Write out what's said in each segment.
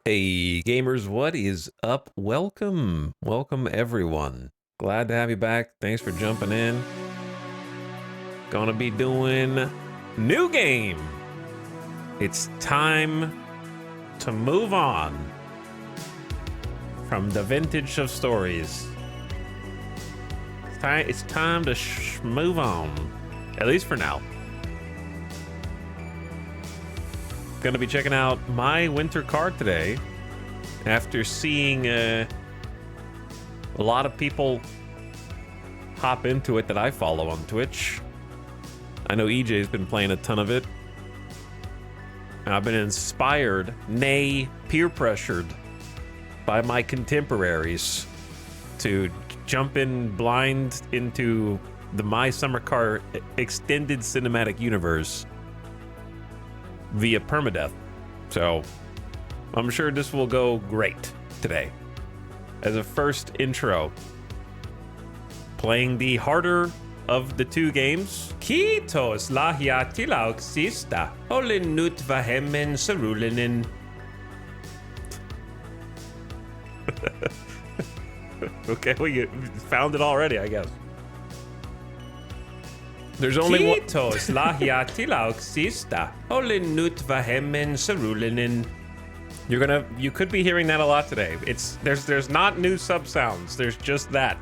Hey gamers, what is up? Welcome everyone. Glad to have you back. Thanks for jumping in. Gonna be doing new game. It's time to move on from the vintage of stories. It's time to move on, at least for now. Gonna be checking out my winter card today after seeing a lot of people hop into it that I follow on Twitch. I know EJ's been playing a ton of it. I've been inspired, nay, peer pressured by my contemporaries to jump in blind into the My Summer Car extended cinematic universe via permadeath. So I'm sure this will go great today. As a first intro, playing the harder of the two games. Kiitos lahja tilauksista. Olen nyt vähemmän surullinen. Okay, well, you found it already, I guess. There's only one. Kiitos lahja tilauksista. Olen nyt vähemmän surullinen. You could be hearing that a lot today. There's not new sub sounds. There's just that.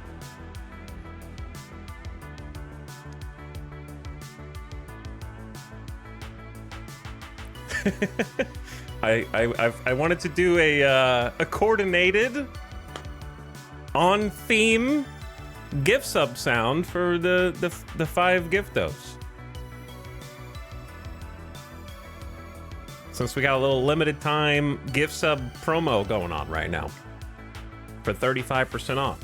I wanted to do a coordinated, on theme gift sub sound for the 5 giftos. Since we got a little limited time gift sub promo going on right now for 35% off.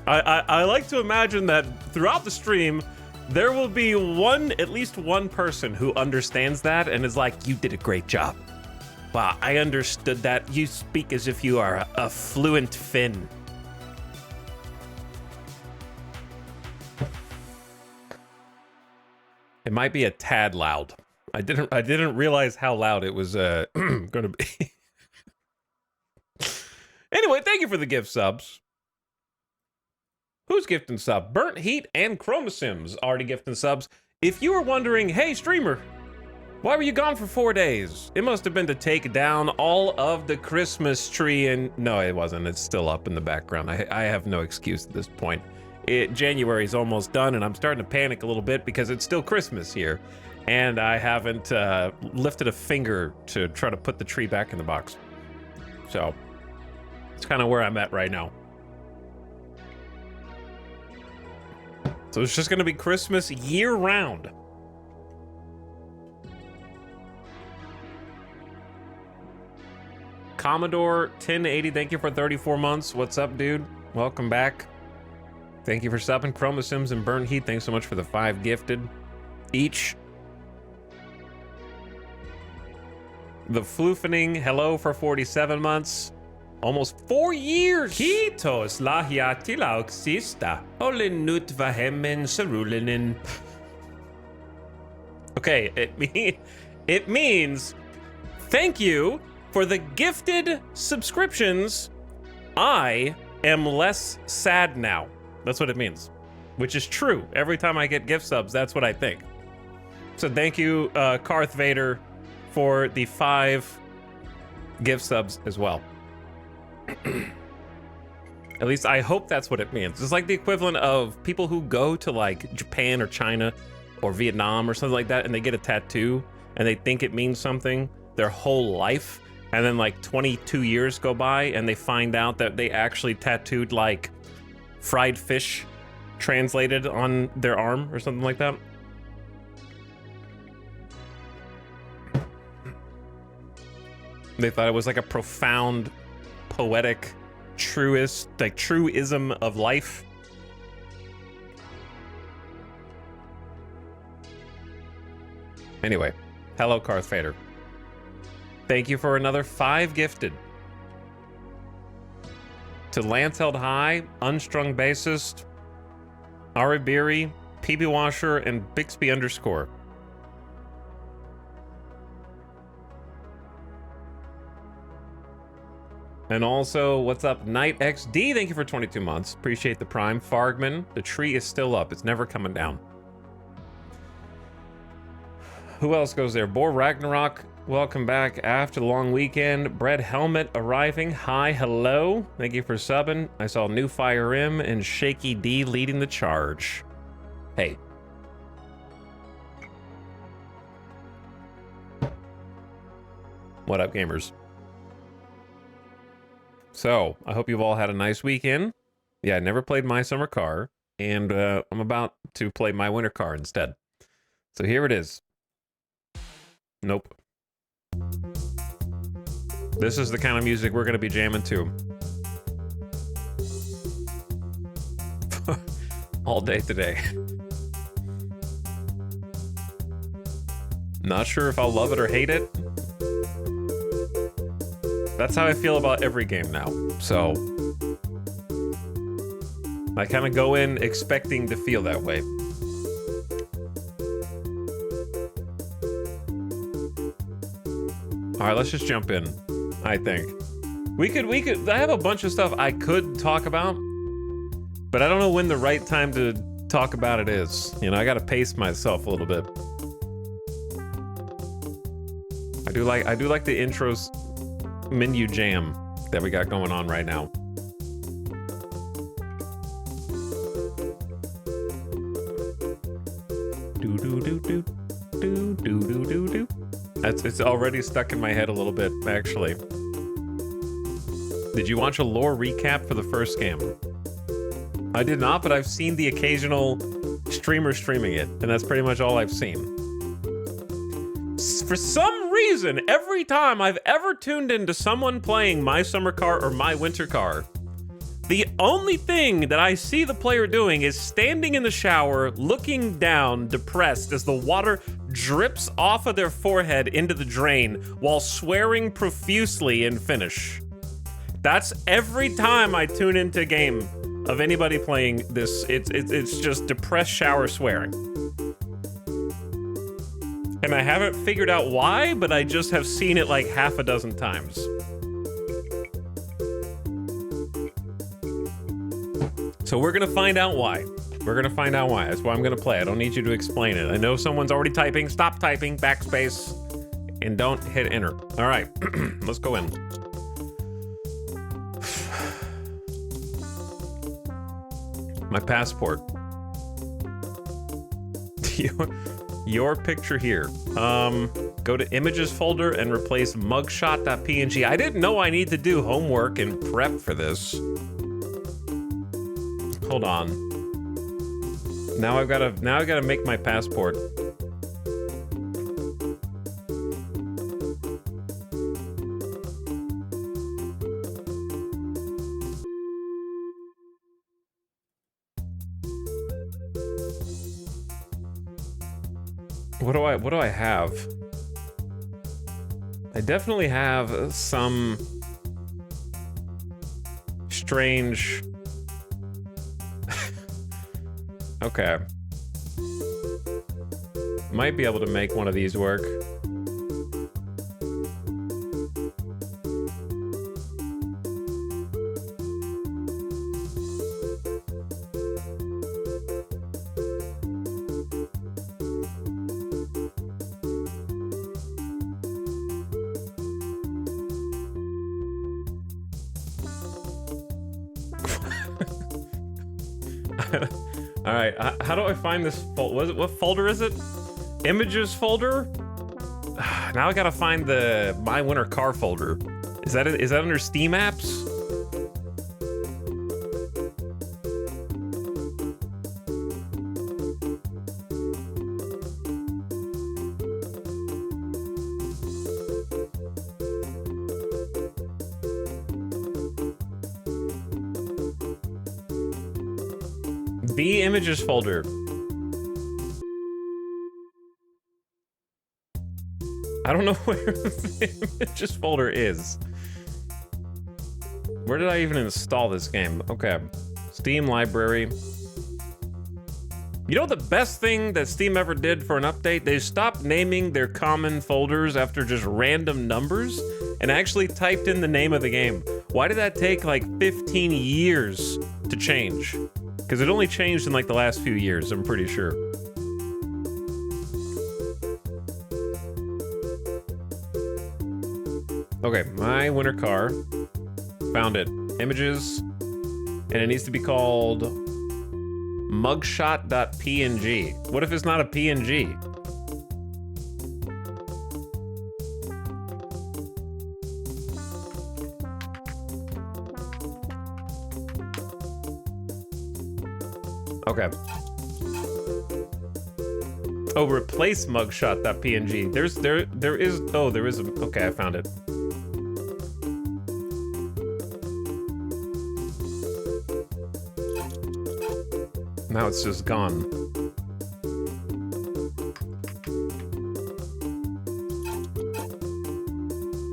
I like to imagine that throughout the stream there will be at least one person who understands that and is like, you did a great job. Wow, I understood that. You speak as if you are a fluent Finn. It might be a tad loud. I didn't realize how loud it was going to be. Anyway, thank you for the gift subs. Who's gifting sub? Burnt Heat and Chromosims already gifting subs. If you were wondering, hey streamer, why were you gone for 4 days? It must have been to take down all of the Christmas tree, and no, it wasn't. It's still up in the background. I have no excuse at this point. January's almost done, and I'm starting to panic a little bit because it's still Christmas here, and I haven't lifted a finger to try to put the tree back in the box. So it's kind of where I'm at right now. So it's just going to be Christmas year-round. Commodore 1080, thank you for 34 months. What's up, dude? Welcome back. Thank you for subbing. Chromosims and Burnt Heat, thanks so much for the 5 gifted each. The Floofening, hello for 47 months. Almost 4 years. Kiitos lahja tilauksista. Olen nyt vähemmän surullinen. Okay, it means thank you for the gifted subscriptions. I am less sad now. That's what it means, which is true. Every time I get gift subs, that's what I think. So thank you, Karth Vader, for the 5 gift subs as well. At least I hope that's what it means. It's like the equivalent of people who go to like Japan or China or Vietnam or something like that, and they get a tattoo and they think it means something their whole life, and then like 22 years go by and they find out that they actually tattooed like fried fish translated on their arm or something like that. They thought it was like a profound, poetic, truism of life. Anyway, hello, Karth Fader. Thank you for another 5 gifted. To Lance Held High, Unstrung Bassist, Ari Beery, PB Washer, and Bixby_. And also, what's up, Knight XD? Thank you for 22 months. Appreciate the prime. Fargman, the tree is still up. It's never coming down. Who else goes there? Boar Ragnarok, welcome back after the long weekend. Bread Helmet arriving. Hi, hello. Thank you for subbing. I saw New Fire M and Shaky D leading the charge. Hey. What up, gamers? So, I hope you've all had a nice weekend. Yeah, I never played My Summer Car, and I'm about to play My Winter Car instead. So here it is. Nope. This is the kind of music we're going to be jamming to. All day today. Not sure if I'll love it or hate it. That's how I feel about every game now. So I kind of go in expecting to feel that way. All right, let's just jump in. I think we could. I have a bunch of stuff I could talk about, but I don't know when the right time to talk about it is. You know, I got to pace myself a little bit. I do like the intros menu jam that we got going on right now. Do do do do do do do do do. It's already stuck in my head a little bit, actually. Did you watch a lore recap for the first game? I did not, but I've seen the occasional streamer streaming it, and that's pretty much all I've seen. For some reason, every time I've ever tuned into someone playing My Summer Car or My Winter Car, the only thing that I see the player doing is standing in the shower, looking down, depressed, as the water drips off of their forehead into the drain while swearing profusely in Finnish. That's every time I tune into a game of anybody playing this. It's just depressed shower swearing. And I haven't figured out why, but I just have seen it like half a dozen times. So we're gonna find out why. We're gonna find out why. That's why I'm gonna play. I don't need you to explain it. I know someone's already typing. Stop typing, backspace, and don't hit enter. All right, let's go in. My passport. Your picture here. Go to images folder and replace mugshot.png. I didn't know I need to do homework and prep for this. Hold on. Now I've gotta make my passport. What do I have? I definitely have some strange. Okay. Might be able to make one of these work. All right, how do I find this folder? What folder is it? Images folder? Now I gotta find the My Winter Car folder. Is that under Steam apps? The images folder. I don't know where the images folder is. Where did I even install this game? Okay. Steam library. You know the best thing that Steam ever did for an update? They stopped naming their common folders after just random numbers and actually typed in the name of the game. Why did that take like 15 years to change? Because it only changed in like the last few years, I'm pretty sure. Okay, my winter car. Found it. Images. And it needs to be called mugshot.png. What if it's not a PNG? Okay. Oh, replace mugshot.png. There is okay, I found it. Now it's just gone.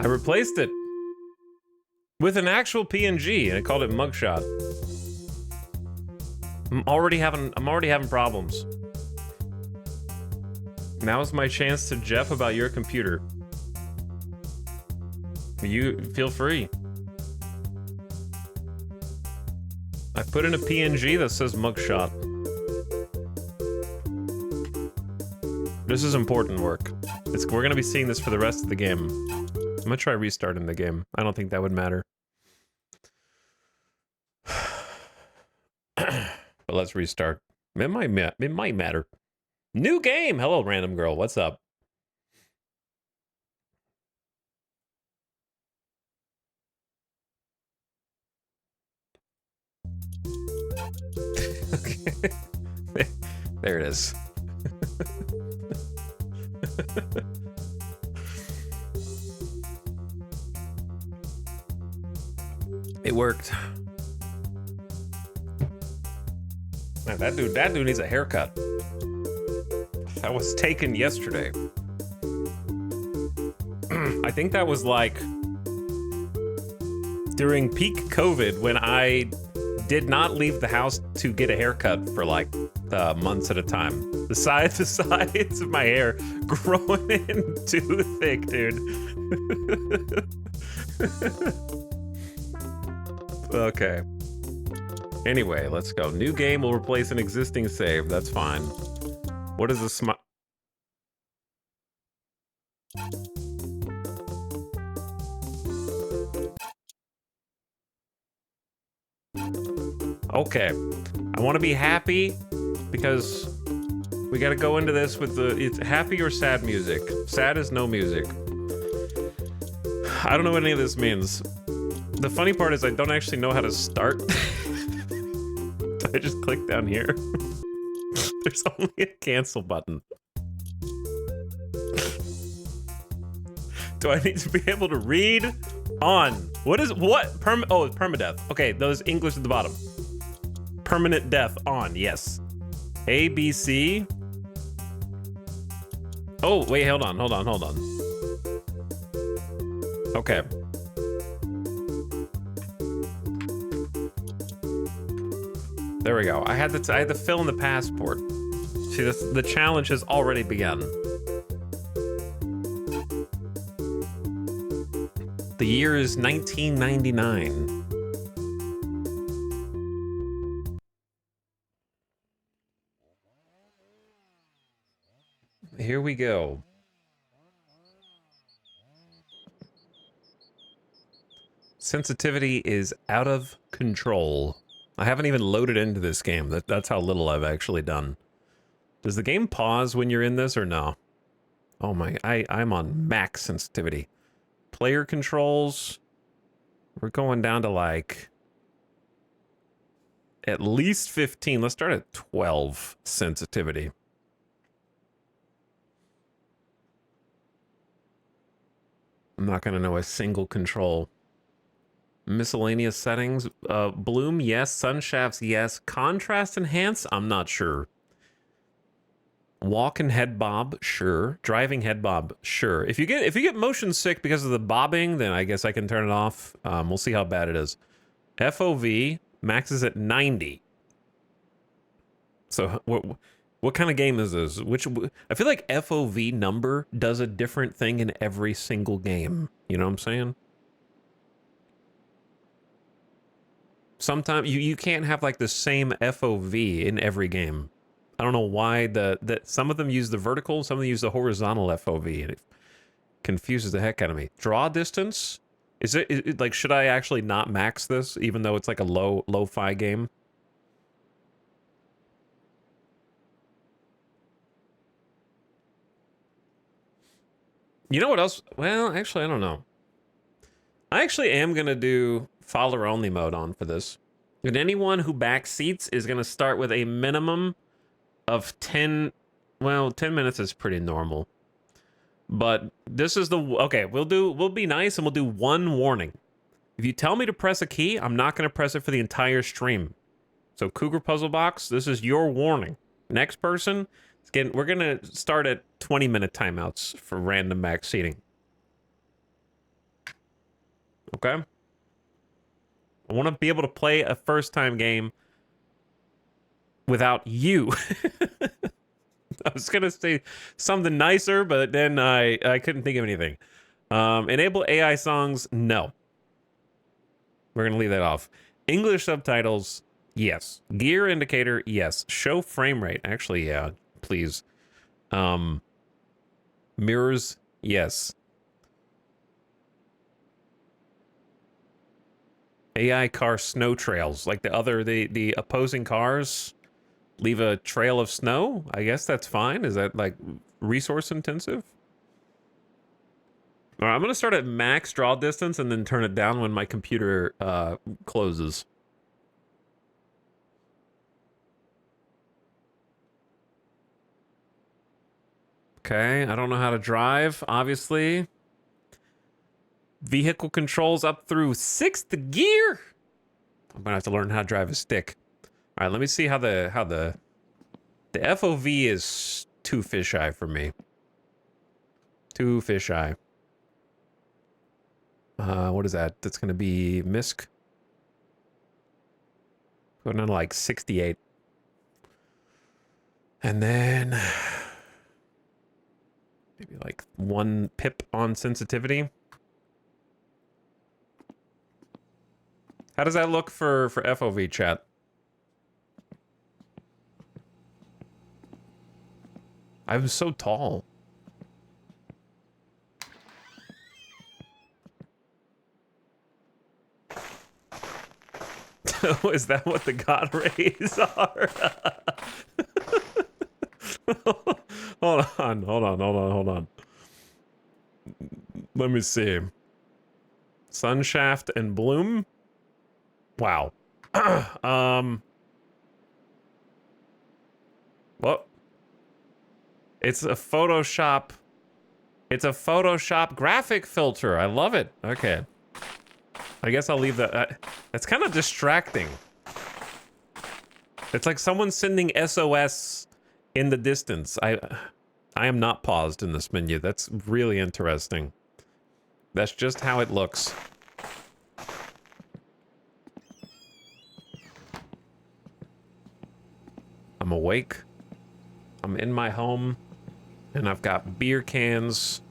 I replaced it with an actual PNG and I called it mugshot. I'm already having problems. Now is my chance to Jeff about your computer. You feel free. I put in a PNG that says mugshot. This is important work. We're gonna be seeing this for the rest of the game. I'm gonna try restarting the game. I don't think that would matter. But let's restart. It might matter. New game! Hello, random girl. What's up? Okay. There it is. It worked. Man, that dude needs a haircut. That was taken yesterday. I think that was like during peak COVID when I did not leave the house to get a haircut for like months at a time. The sides of my hair growing in too thick, dude. Okay. Anyway, let's go. New game will replace an existing save. That's fine. What is the Okay. I want to be happy because we got to go into this with it's happy or sad music. Sad is no music. I don't know what any of this means. The funny part is I don't actually know how to start. I just click down here. There's only a cancel button. Do I need to be able to read? On. What? Oh, permadeath. Okay, those English at the bottom. Permanent death on, yes. A, B, C. Oh, wait, hold on. Okay. There we go. I had to fill in the passport. See, the challenge has already begun. The year is 1999. Here we go. Sensitivity is out of control. I haven't even loaded into this game. That's how little I've actually done. Does the game pause when you're in this or no? Oh my, I'm on max sensitivity. Player controls. We're going down to like at least 15. Let's start at 12 sensitivity. I'm not going to know a single control. Miscellaneous settings. Bloom, yes. Sun shafts, yes. Contrast enhance, I'm not sure. Walk and head bob, sure. Driving head bob, sure. If you get motion sick because of the bobbing, then I guess I can turn it off. We'll see how bad it is. FOV maxes at 90. So what kind of game is this? I feel like FOV number does a different thing in every single game. You know what I'm saying? Sometimes you can't have like the same FOV in every game. I don't know why some of them use the vertical, some of them use the horizontal FOV, and it confuses the heck out of me. Draw distance? Is it like, should I actually not max this even though it's like a lo-fi game? You know what else? Well, actually, I don't know. I actually am going to do follower only mode on for this. And anyone who back seats is going to start with a minimum of 10. Well, 10 minutes is pretty normal. But this is the, okay, we'll be nice and we'll do one warning. If you tell me to press a key, I'm not going to press it for the entire stream. So Cougar Puzzle Box, this is your warning. Next person, we're going to start at 20-minute timeouts for random back seating. Okay? I want to be able to play a first-time game without you. I was going to say something nicer, but then I couldn't think of anything. Enable AI songs, no. We're going to leave that off. English subtitles, yes. Gear indicator, yes. Show frame rate, actually, yeah, please. Mirrors, yes. AI car snow trails, like the opposing cars leave a trail of snow. I guess that's fine. Is that like resource intensive? All right, I'm gonna start at max draw distance and then turn it down when my computer closes. Okay, I don't know how to drive, obviously. Vehicle controls up through 6th gear. I'm gonna have to learn how to drive a stick. All right, let me see how the FOV is too fisheye for me. Too fisheye. What is that? That's gonna be MISC. Going on to like 68. And then maybe like 1 pip on sensitivity. How does that look for FOV, chat? I'm so tall. Is that what the God rays are? Hold on. Let me see. Sunshaft and Bloom. Wow. What? It's a Photoshop. It's a Photoshop graphic filter. I love it. Okay. I guess I'll leave that. It's kind of distracting. It's like someone sending SOS in the distance. I am not paused in this menu. That's really interesting. That's just how it looks. I'm awake. I'm in my home. And I've got beer cans.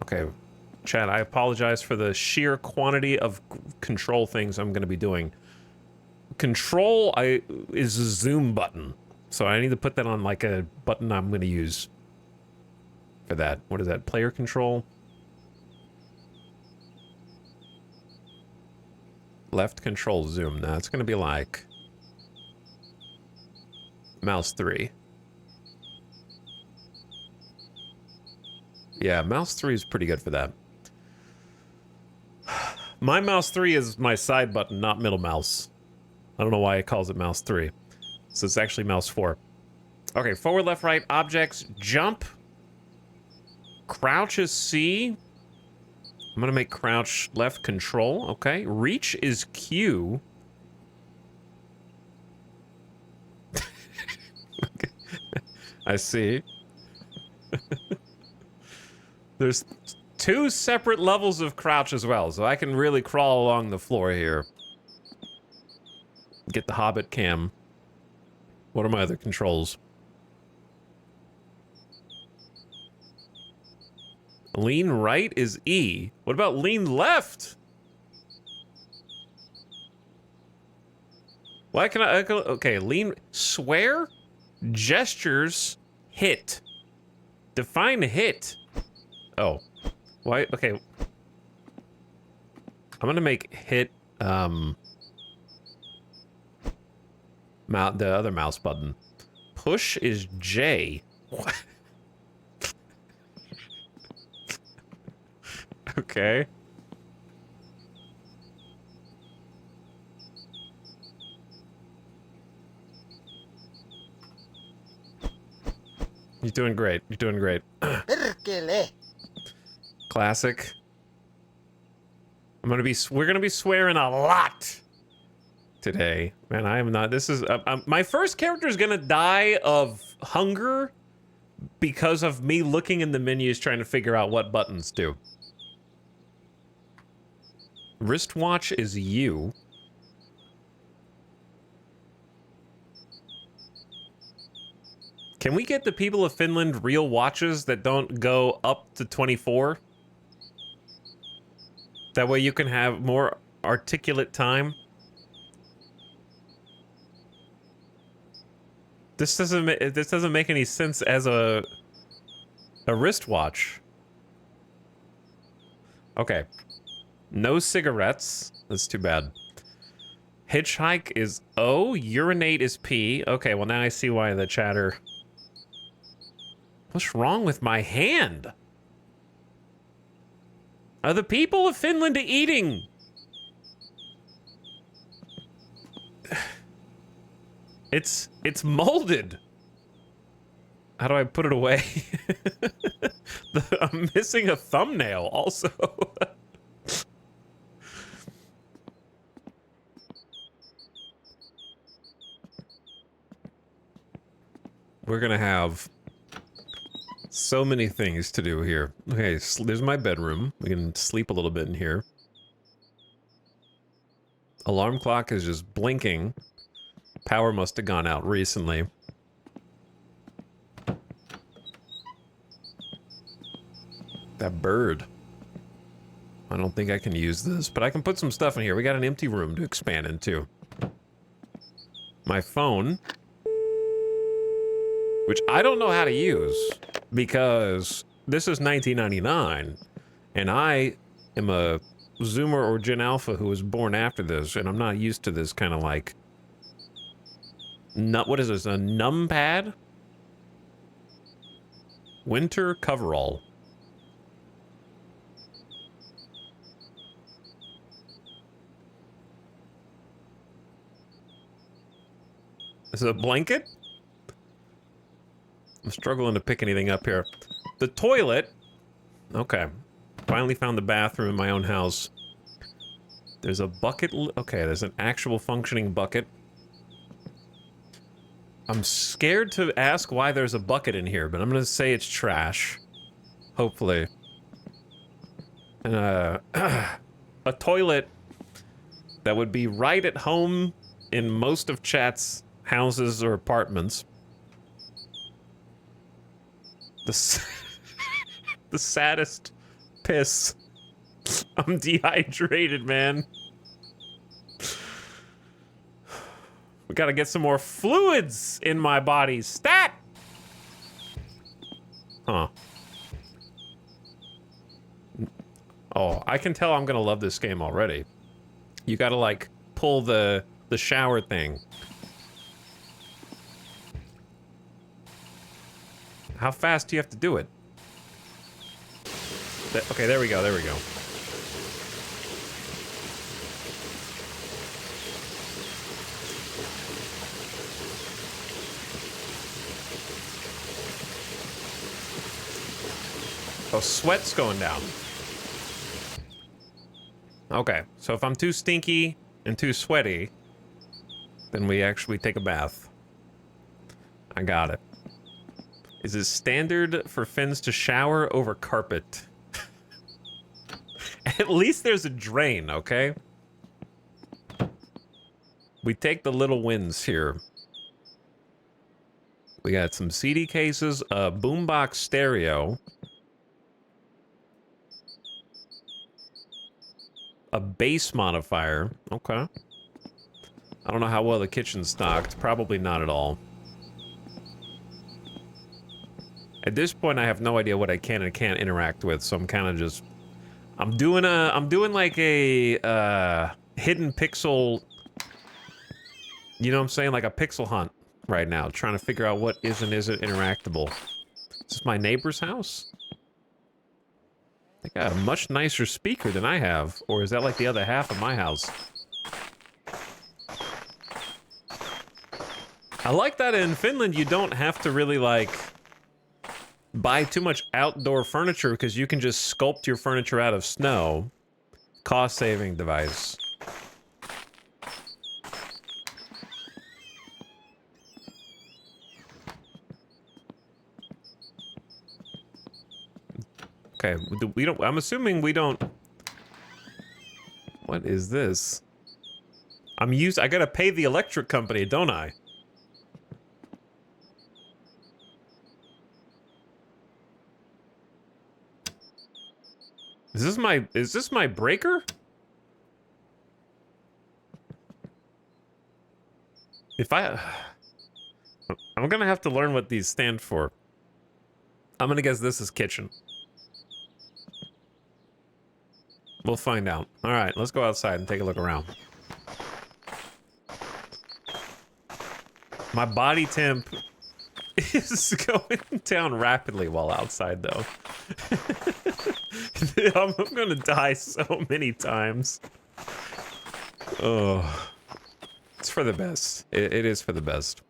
Okay. Chat, I apologize for the sheer quantity of control things I'm going to be doing. Control is a zoom button. So I need to put that on like a button I'm going to use for that. What is that? Player control? Left control zoom. Now it's going to be like mouse 3. Yeah, mouse 3 is pretty good for that. My mouse 3 is my side button, not middle mouse. I don't know why it calls it mouse 3. So it's actually mouse 4. Okay, forward, left, right, objects, jump. Crouch is C. I'm gonna make crouch left control, okay. Reach is Q. Okay. I see. There's 2 separate levels of crouch as well, so I can really crawl along the floor here. Get the Hobbit cam. What are my other controls? Lean right is E. What about lean left? Why can okay, lean, swear, gestures, hit. Define hit. Oh, why? Okay. I'm gonna make hit, the other mouse button. Push is J. What? Okay. You're doing great. You're doing great. Classic. We're gonna be swearing a lot today. Man, I am not, this is, my first character is gonna die of hunger because of me looking in the menus trying to figure out what buttons do. Wristwatch is you. Can we get the people of Finland real watches that don't go up to 24? That way you can have more articulate time. This doesn't make any sense as a wristwatch. Okay. No cigarettes. That's too bad. Hitchhike is O. Urinate is P. Okay, well now I see why the chatter. What's wrong with my hand? Are the people of Finland eating? It's molded. How do I put it away? I'm missing a thumbnail also. We're gonna have so many things to do here. Okay, so there's my bedroom. We can sleep a little bit in here. Alarm clock is just blinking. Power must have gone out recently. That bird. I don't think I can use this, but I can put some stuff in here. We got an empty room to expand into. My phone, which I don't know how to use because this is 1999 and I am a Zoomer or Gen Alpha who was born after this, and I'm not used to this kind of like what is this, a numpad? Winter coverall. Is it a blanket? I'm struggling to pick anything up here. The toilet. Okay. Finally found the bathroom in my own house. There's a bucket. Okay, there's an actual functioning bucket. I'm scared to ask why there's a bucket in here, but I'm gonna say it's trash. Hopefully. And a toilet that would be right at home in most of chat's houses or apartments. The saddest piss. I'm dehydrated, man. We gotta get some more fluids in my body. Stat! Huh. Oh, I can tell I'm gonna love this game already. You gotta, like, pull the shower thing. How fast do you have to do it? Okay, there we go, there we go. Oh, sweat's going down. Okay, so if I'm too stinky and too sweaty, then we actually take a bath. I got it. Is it standard for Finns to shower over carpet? At least there's a drain, okay? We take the little wins here. We got some CD cases, a boombox stereo, a bass modifier, okay. I don't know how well the kitchen's stocked. Probably not at all. At this point, I have no idea what I can and can't interact with, so I'm kind of just... I'm doing like a, hidden pixel... You know what I'm saying? Like a pixel hunt right now, trying to figure out what is and isn't interactable. Is this my neighbor's house? They got a much nicer speaker than I have. Or is that like the other half of my house? I like that in Finland you don't have to really, like, buy too much outdoor furniture because you can just sculpt your furniture out of snow. Cost-saving device. Okay, we don't... I'm assuming we don't... What is this? I gotta pay the electric company, don't I? Is this my breaker? I'm gonna have to learn what these stand for. I'm gonna guess this is kitchen. We'll find out. All right, let's go outside and take a look around. My body temp is going down rapidly while outside, though. I'm gonna die so many times. Oh, it's for the best. It is for the best.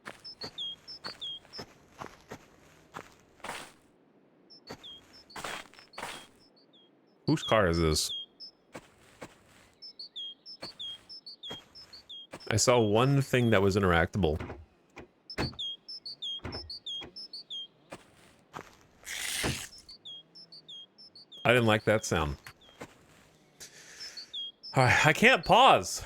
Whose car is this? I saw one thing that was interactable. I didn't like that sound. Alright, I can't pause.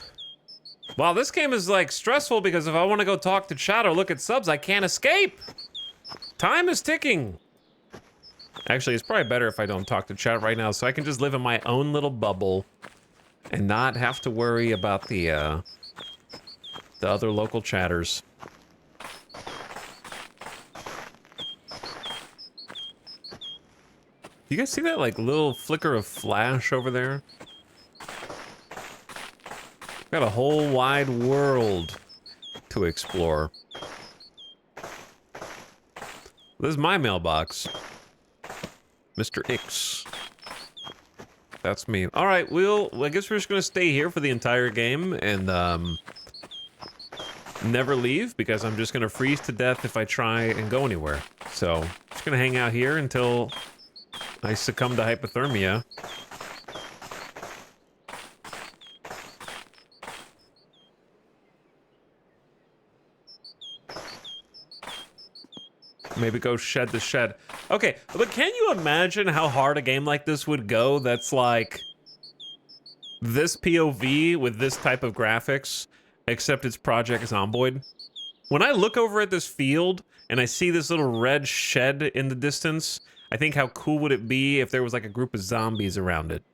Wow, this game is like stressful because if I want to go talk to chat or look at subs, I can't escape. Time is ticking. Actually, it's probably better if I don't talk to chat right now so I can just live in my own little bubble and not have to worry about the other local chatters. You guys see that like little flicker of flash over there? Got a whole wide world to explore. This is my mailbox. Mr. X. That's me. All right, I guess we're just gonna stay here for the entire game and never leave because I'm just gonna freeze to death if I try and go anywhere. So, just gonna hang out here until I succumb to hypothermia. Maybe go shed the shed. Okay, but can you imagine how hard a game like this would go that's like this POV with this type of graphics, except it's Project Zomboid? When I look over at this field and I see this little red shed in the distance, I think how cool would it be if there was like a group of zombies around it?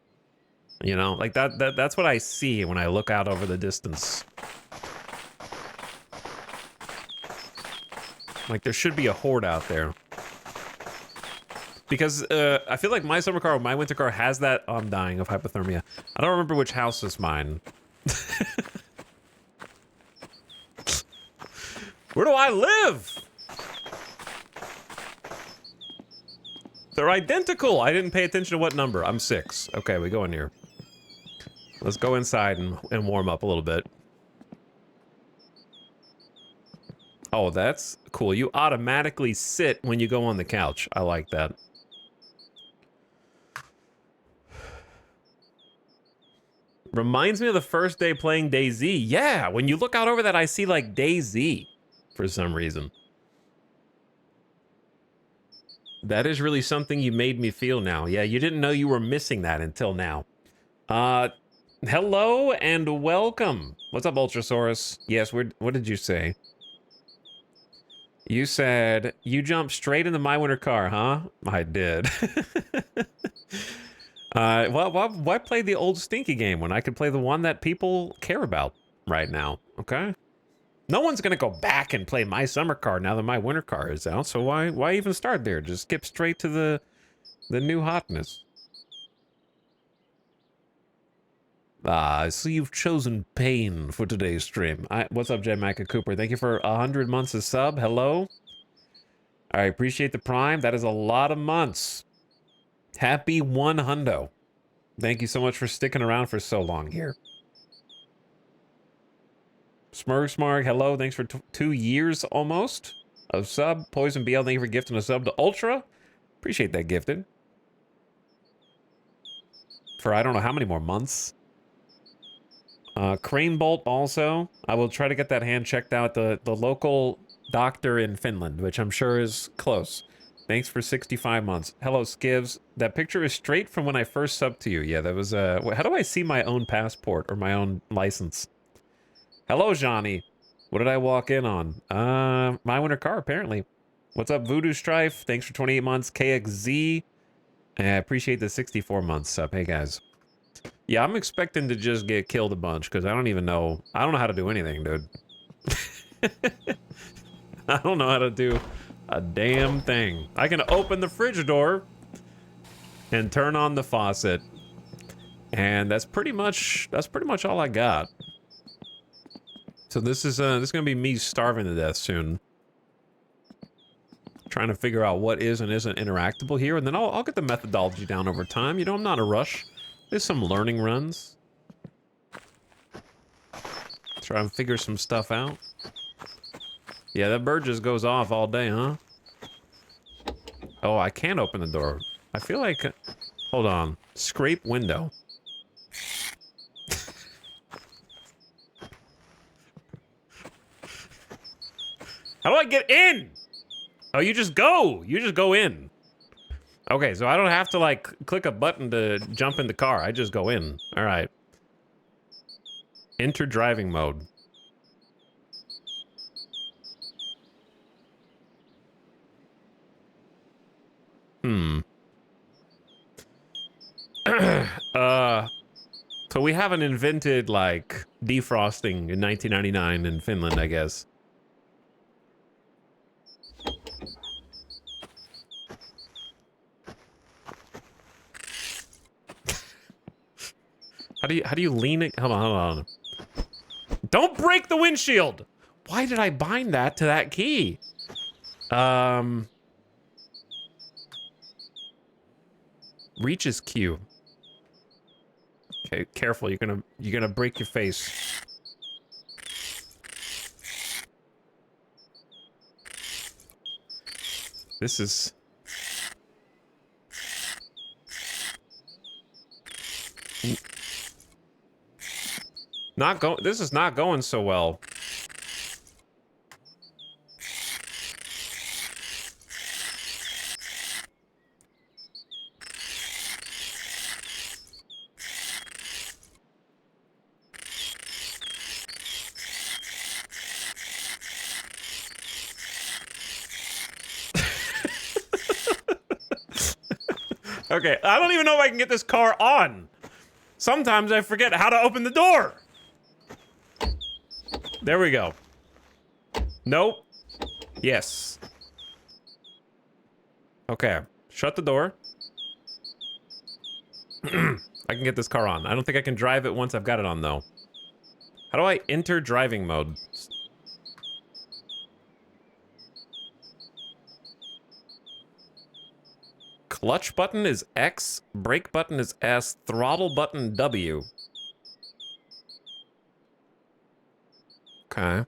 You know, like that's what I see when I look out over the distance. Like there should be a horde out there. Because I feel like my summer car or my winter car has that. Oh, I'm dying of hypothermia. I don't remember which house is mine. Where do I live? They're identical. I didn't pay attention to what number. I'm 6. Okay, we go in here. Let's go inside and warm up a little bit. Oh, that's cool. You automatically sit when you go on the couch. I like that. Reminds me of the first day playing DayZ. Yeah, when you look out over that, I see like DayZ for some reason. That is really something you made me feel now. Yeah, you didn't know you were missing that until now. Hello and welcome. What's up, Ultrasaurus? Yes, what did you say? You said you jumped straight into my winter car, huh? I did. Well, why play the old stinky game when I could play the one that people care about right now? Okay. No one's gonna go back and play my summer car now that my winter car is out. So why even start there? Just skip straight to the new hotness. Ah, I see you've chosen pain for today's stream. What's up, J. Micah Cooper? Thank you for 100 months of sub. Hello. I appreciate the prime. That is a lot of months. Happy 100. Thank you so much for sticking around for so long here. Smurg, hello. Thanks for 2 years almost of sub. Poison BL, thank you for gifting a sub to Ultra. Appreciate that gifted. For I don't know how many more months. Crane Bolt also. I will try to get that hand checked out at the local doctor in Finland, which I'm sure is close. Thanks for 65 months. Hello, Skivs. That picture is straight from when I first subbed to you. Yeah, that was, how do I see my own passport or my own license? Hello, Johnny. What did I walk in on? My winter car, apparently. What's up, Voodoo Strife? Thanks for 28 months. KXZ. I appreciate the 64 months sub. Hey, guys. Yeah, I'm expecting to just get killed a bunch, because I don't even know. I don't know how to do anything, dude. I don't know how to do a damn thing. I can open the fridge door and turn on the faucet, and that's pretty much all I got. So this is gonna be me starving to death soon. Trying to figure out what is and isn't interactable here, and then I'll get the methodology down over time. You know, I'm not in a rush. There's some learning runs. Try and figure some stuff out. Yeah, that bird just goes off all day, huh? Oh, I can't open the door. I feel like... hold on. Scrape window. How do I get in? Oh, you just go. You just go in. Okay, so I don't have to, like, click a button to jump in the car. I just go in. All right. Enter driving mode. So we haven't invented, like, defrosting in 1999 in Finland, I guess. How do you lean it? Hold on. Don't break the windshield! Why did I bind that to that key? Reach is Q. Okay, careful, you're gonna break your face. This is... this is not going so well. Okay, I don't even know if I can get this car on. Sometimes I forget how to open the door. There we go. Nope. Yes. Okay. Shut the door. I can get this car on. I don't think I can drive it once I've got it on, though. How do I enter driving mode? Clutch button is X, brake button is S, throttle button W. Okay.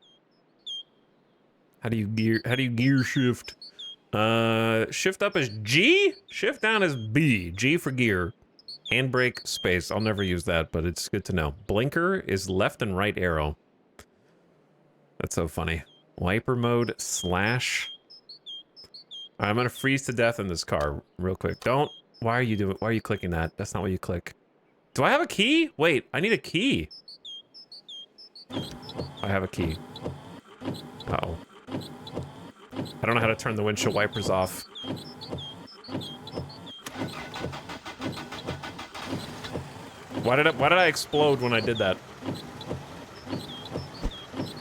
How do you gear shift? Shift up is G, shift down is B. G for gear. Handbrake space. I'll never use that, but it's good to know. Blinker is left and right arrow. That's so funny. Wiper mode slash. I'm gonna freeze to death in this car real quick. Don't. Why are you clicking that? That's not what you click. Do I have a key? Wait, I need a key. I have a key. Uh-oh. I don't know how to turn the windshield wipers off. Why did I explode when I did that?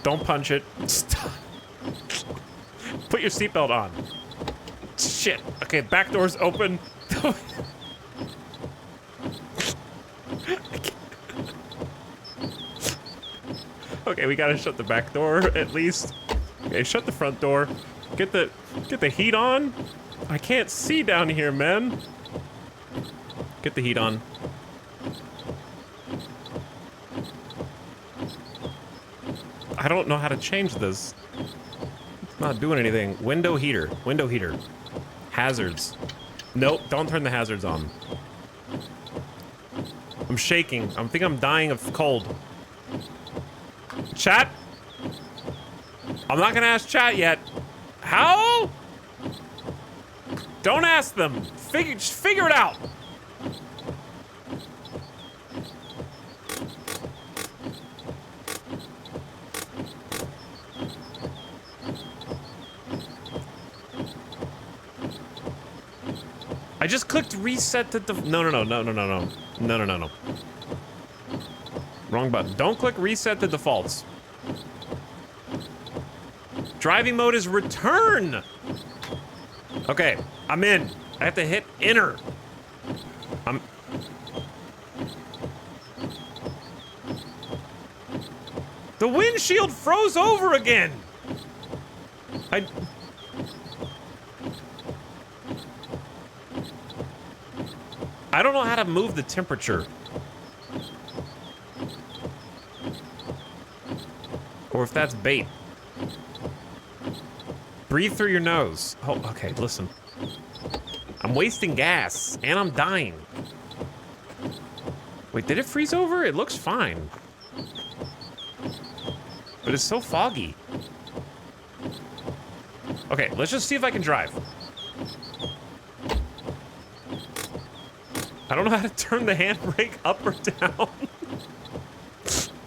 Don't punch it. put your seatbelt on. Shit. Okay, back door's open. Okay, we gotta shut the back door at least. Okay, shut the front door. Get the heat on. I can't see down here, man. Get the heat on. I don't know how to change this. It's not doing anything. Window heater. Window heater. Hazards. Nope, don't turn the hazards on. I'm shaking. I think I'm dying of cold. Chat? I'm not gonna ask chat yet. How? Don't ask them. Just figure it out. I just clicked reset to the no. Wrong button. Don't click reset to defaults. Driving mode is return. Okay, I'm in. I have to hit enter. The windshield froze over again. I don't know how to move the temperature. Or if that's bait. Breathe through your nose. Oh, okay, listen. I'm wasting gas, and I'm dying. Wait, did it freeze over? It looks fine. But it's so foggy. Okay, let's just see if I can drive. I don't know how to turn the handbrake up or down.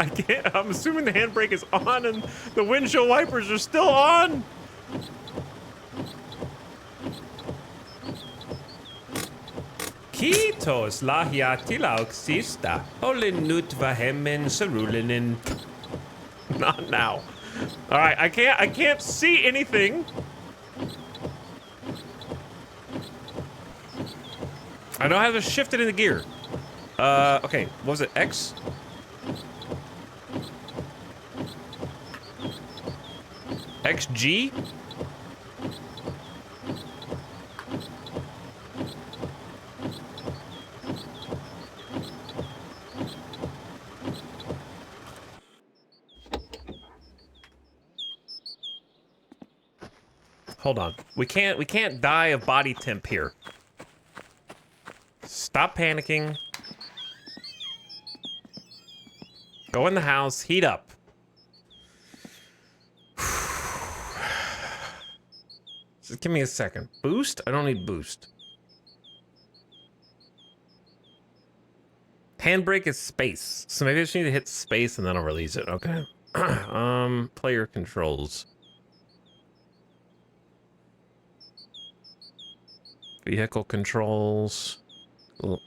I can't. I'm assuming the handbrake is on and the windshield wipers are still on. Kiitos lahjattilauksista. Olen nyt vähemmän surullinen. Not now. All right, I can't see anything. I know how to shift it into gear. Okay, what was it? X? XG? Hold on. We can't die of body temp here. Stop panicking. Go in the house, heat up. Just give me a second. Boost? I don't need boost. Handbrake is space. So maybe I just need to hit space and then I'll release it. Okay. Player controls. Vehicle controls.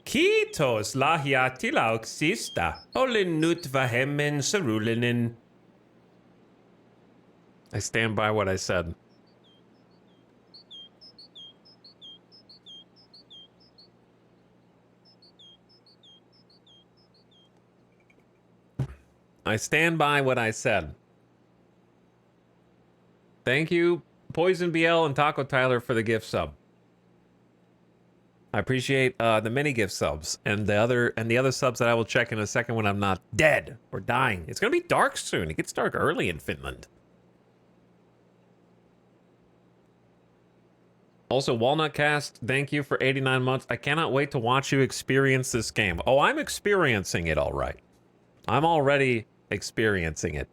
Kiitos lahjattilauksista. Olen nyt vähemmän surullinen. I stand by what I said. I stand by what I said. Thank you, Poison BL and Taco Tyler, for the gift sub. I appreciate the many gift subs and the other subs that I will check in a second when I'm not dead or dying. It's gonna be dark soon. It gets dark early in Finland. Also, Walnut Cast, thank you for 89 months. I cannot wait to watch you experience this game. Oh, I'm experiencing it all right. I'm already experiencing it.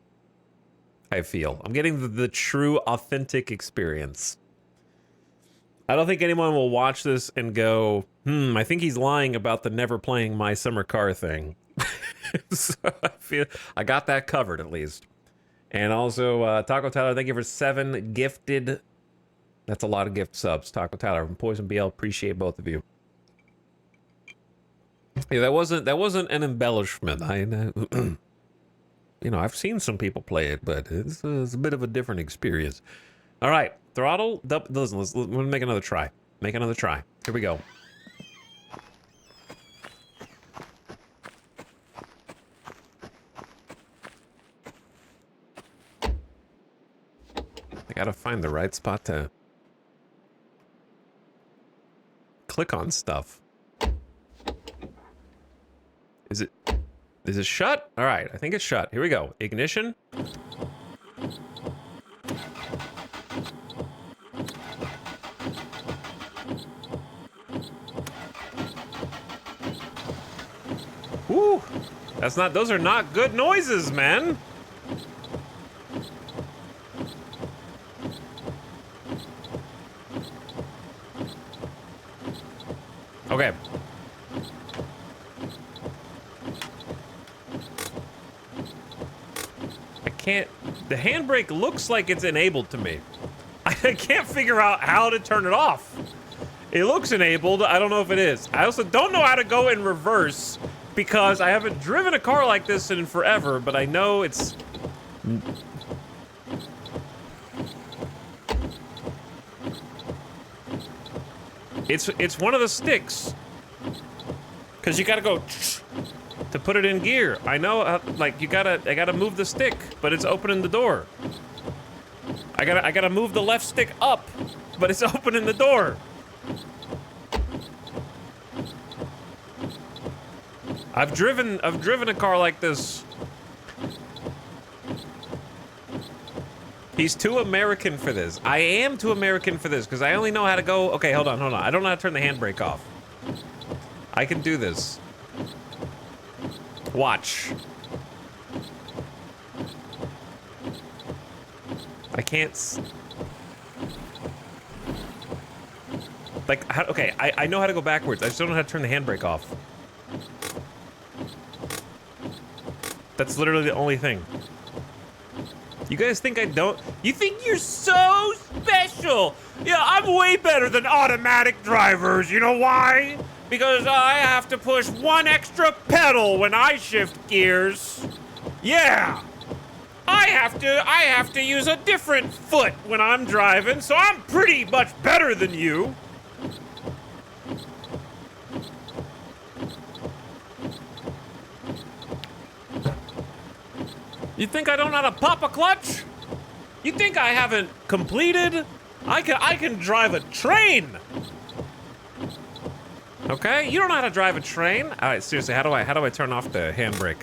I feel I'm getting the true, authentic experience. I don't think anyone will watch this and go, I think he's lying about the never playing My Summer Car thing. So I feel I got that covered at least. And also, Taco Tyler, thank you for 7 gifted. That's a lot of gift subs. Taco Tyler from Poison BL, appreciate both of you. Yeah, that wasn't an embellishment. You know, I've seen some people play it, but it's a bit of a different experience. All right, throttle. Listen, let's make another try. Make another try. Here we go. I gotta find the right spot to click on stuff. Is it shut? All right, I think it's shut. Here we go. Ignition. Woo! Those are not good noises, man. Okay. I can't, the handbrake looks like it's enabled to me. I can't figure out how to turn it off. It looks enabled, I don't know if it is. I also don't know how to go in reverse because I haven't driven a car like this in forever, but I know it's... It's one of the sticks. Cause you gotta go to put it in gear. I know, like I gotta move the stick, but it's opening the door. I gotta move the left stick up, but it's opening the door. I've driven a car like this. He's too American for this. I am too American for this because I only know how to go. Okay, hold on. I don't know how to turn the handbrake off. I can do this. Watch. I can't. Like, okay, I know how to go backwards. I just don't know how to turn the handbrake off. That's literally the only thing. You guys think I don't? You think you're so special? Yeah, I'm way better than automatic drivers. You know why? Because I have to push one extra pedal when I shift gears. Yeah. I have to use a different foot when I'm driving, so I'm pretty much better than you. You think I don't know how to pop a clutch? You think I haven't completed? I can drive a train. Okay, you don't know how to drive a train. All right, seriously, how do I turn off the handbrake?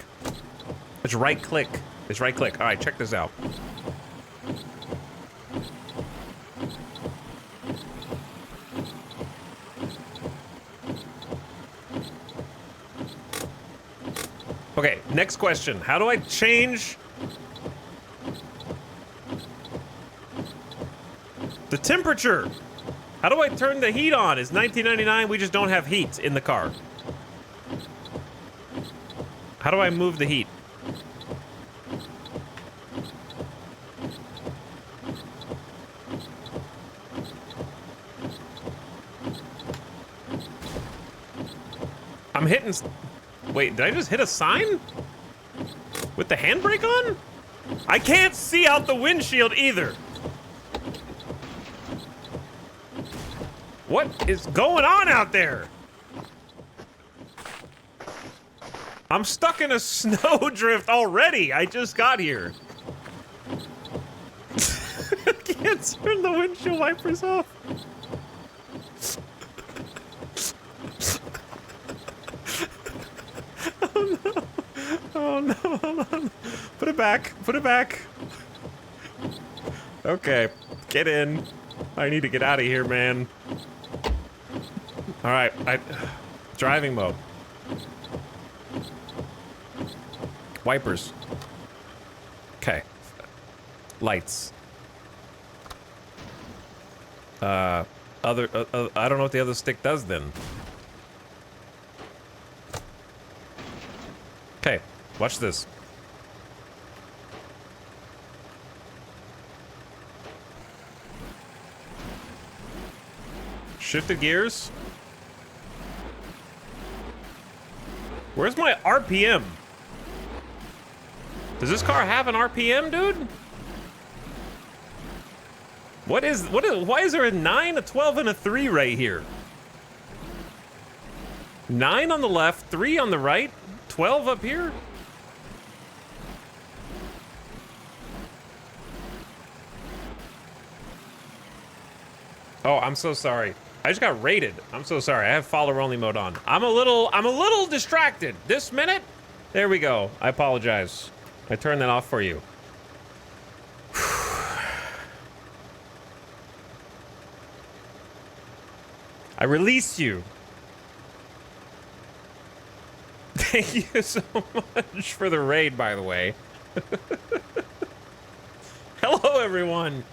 It's right click. It's right click. All right, check this out. Okay, next question. How do I change the temperature? How do I turn the heat on? It's 1999, we just don't have heat in the car. How do I move the heat? I'm hitting... Wait, did I just hit a sign? With the handbrake on? I can't see out the windshield either. What is going on out there? I'm stuck in a snowdrift already. I just got here. I can't turn the windshield wipers off. Oh no. Oh no, hold on. Put it back. Put it back. Okay, get in. I need to get out of here, man. All right, driving mode. Wipers. Okay. Lights. I don't know what the other stick does then. Okay, watch this. Shifted gears. Where's my RPM? Does this car have an RPM, dude? Why is there a 9, a 12, and a 3 right here? 9 on the left, 3 on the right, 12 up here? Oh, I'm so sorry. I just got raided. I'm so sorry. I have follower only mode on. I'm a little distracted. This minute? There we go. I apologize. I turned that off for you. I release you. Thank you so much for the raid, by the way. Hello, everyone.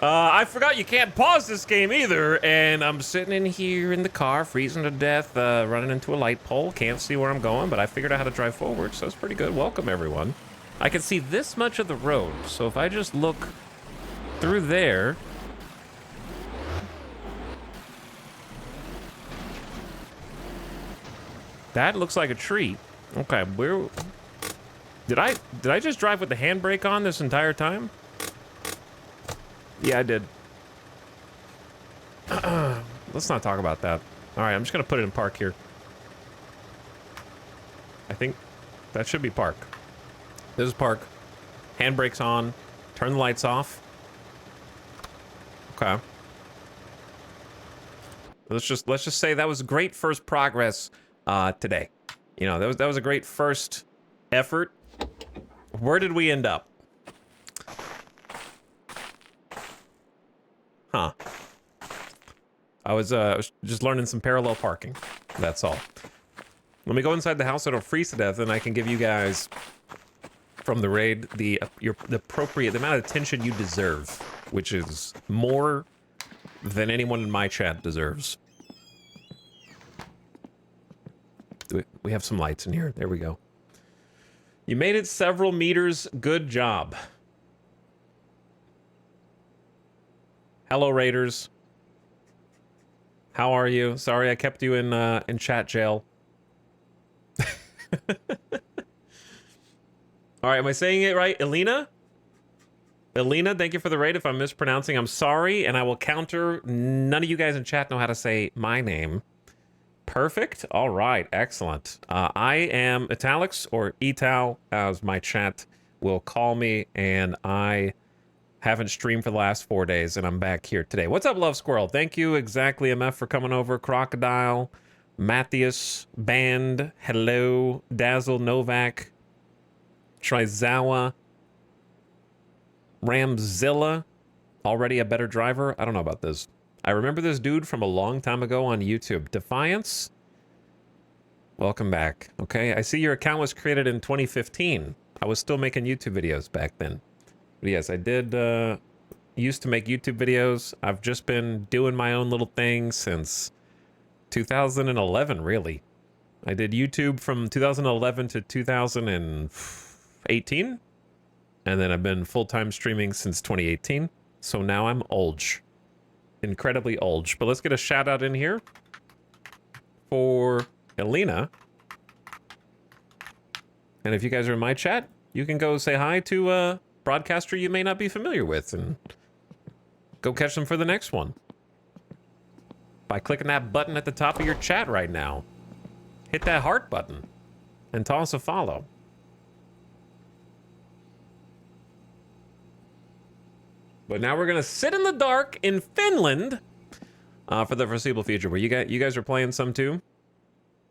I forgot you can't pause this game either, and I'm sitting in here in the car, freezing to death, running into a light pole. Can't see where I'm going, but I figured out how to drive forward, so it's pretty good. Welcome, everyone. I can see this much of the road, so if I just look through there... That looks like a tree. Okay, where... Did I just drive with the handbrake on this entire time? Yeah, I did. Let's not talk about that. All right, I'm just gonna put it in park here. I think that should be park. This is park. Handbrake's on. Turn the lights off. Okay. Let's just say that was great first progress today. You know, that was a great first effort. Where did we end up? Huh. I was just learning some parallel parking. That's all. Let me go inside the house so I don't freeze to death, and I can give you guys from the raid the appropriate amount of attention you deserve, which is more than anyone in my chat deserves. We have some lights in here. There we go. You made it several meters. Good job. Hello, Raiders. How are you? Sorry I kept you in chat jail. All right, am I saying it right? Elena? Elena, thank you for the raid. If I'm mispronouncing, I'm sorry, and I will counter. None of you guys in chat know how to say my name. Perfect. All right, excellent. I am Italics, or Etal, as my chat will call me, and I haven't streamed for the last 4 days, and I'm back here today. What's up, Love Squirrel? Thank you, Exactly MF, for coming over. Crocodile, Matthias, Band, hello, Dazzle, Novak, Trizawa, Ramzilla, already a better driver. I don't know about this. I remember this dude from a long time ago on YouTube. Defiance, welcome back. Okay, I see your account was created in 2015. I was still making YouTube videos back then. But yes, I did used to make YouTube videos. I've just been doing my own little thing since 2011, really. I did YouTube from 2011 to 2018. And then I've been full-time streaming since 2018. So now I'm old. Incredibly old. But let's get a shout out in here for Elena. And if you guys are in my chat, you can go say hi to a broadcaster you may not be familiar with and go catch them for the next one by clicking that button at the top of your chat right now. Hit that heart button and toss a follow. But now we're gonna sit in the dark in Finland for the foreseeable future. Where you guys are playing some too.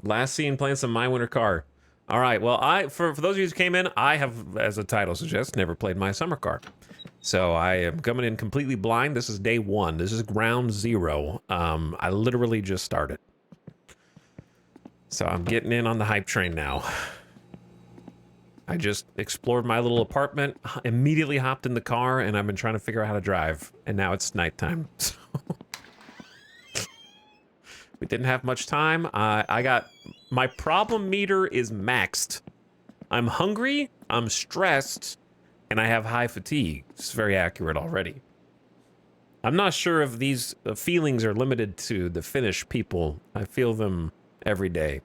Last seen playing some My Winter Car. All right. Well, for those of you who came in, I have, as the title suggests, never played My Summer Car. So I am coming in completely blind. This is day one. This is ground zero. I literally just started. So I'm getting in on the hype train now. I just explored my little apartment, immediately hopped in the car, and I've been trying to figure out how to drive. And now it's nighttime. So we didn't have much time. My problem meter is maxed. I'm hungry, I'm stressed, and I have high fatigue. It's very accurate already. I'm not sure if these feelings are limited to the Finnish people. I feel them every day.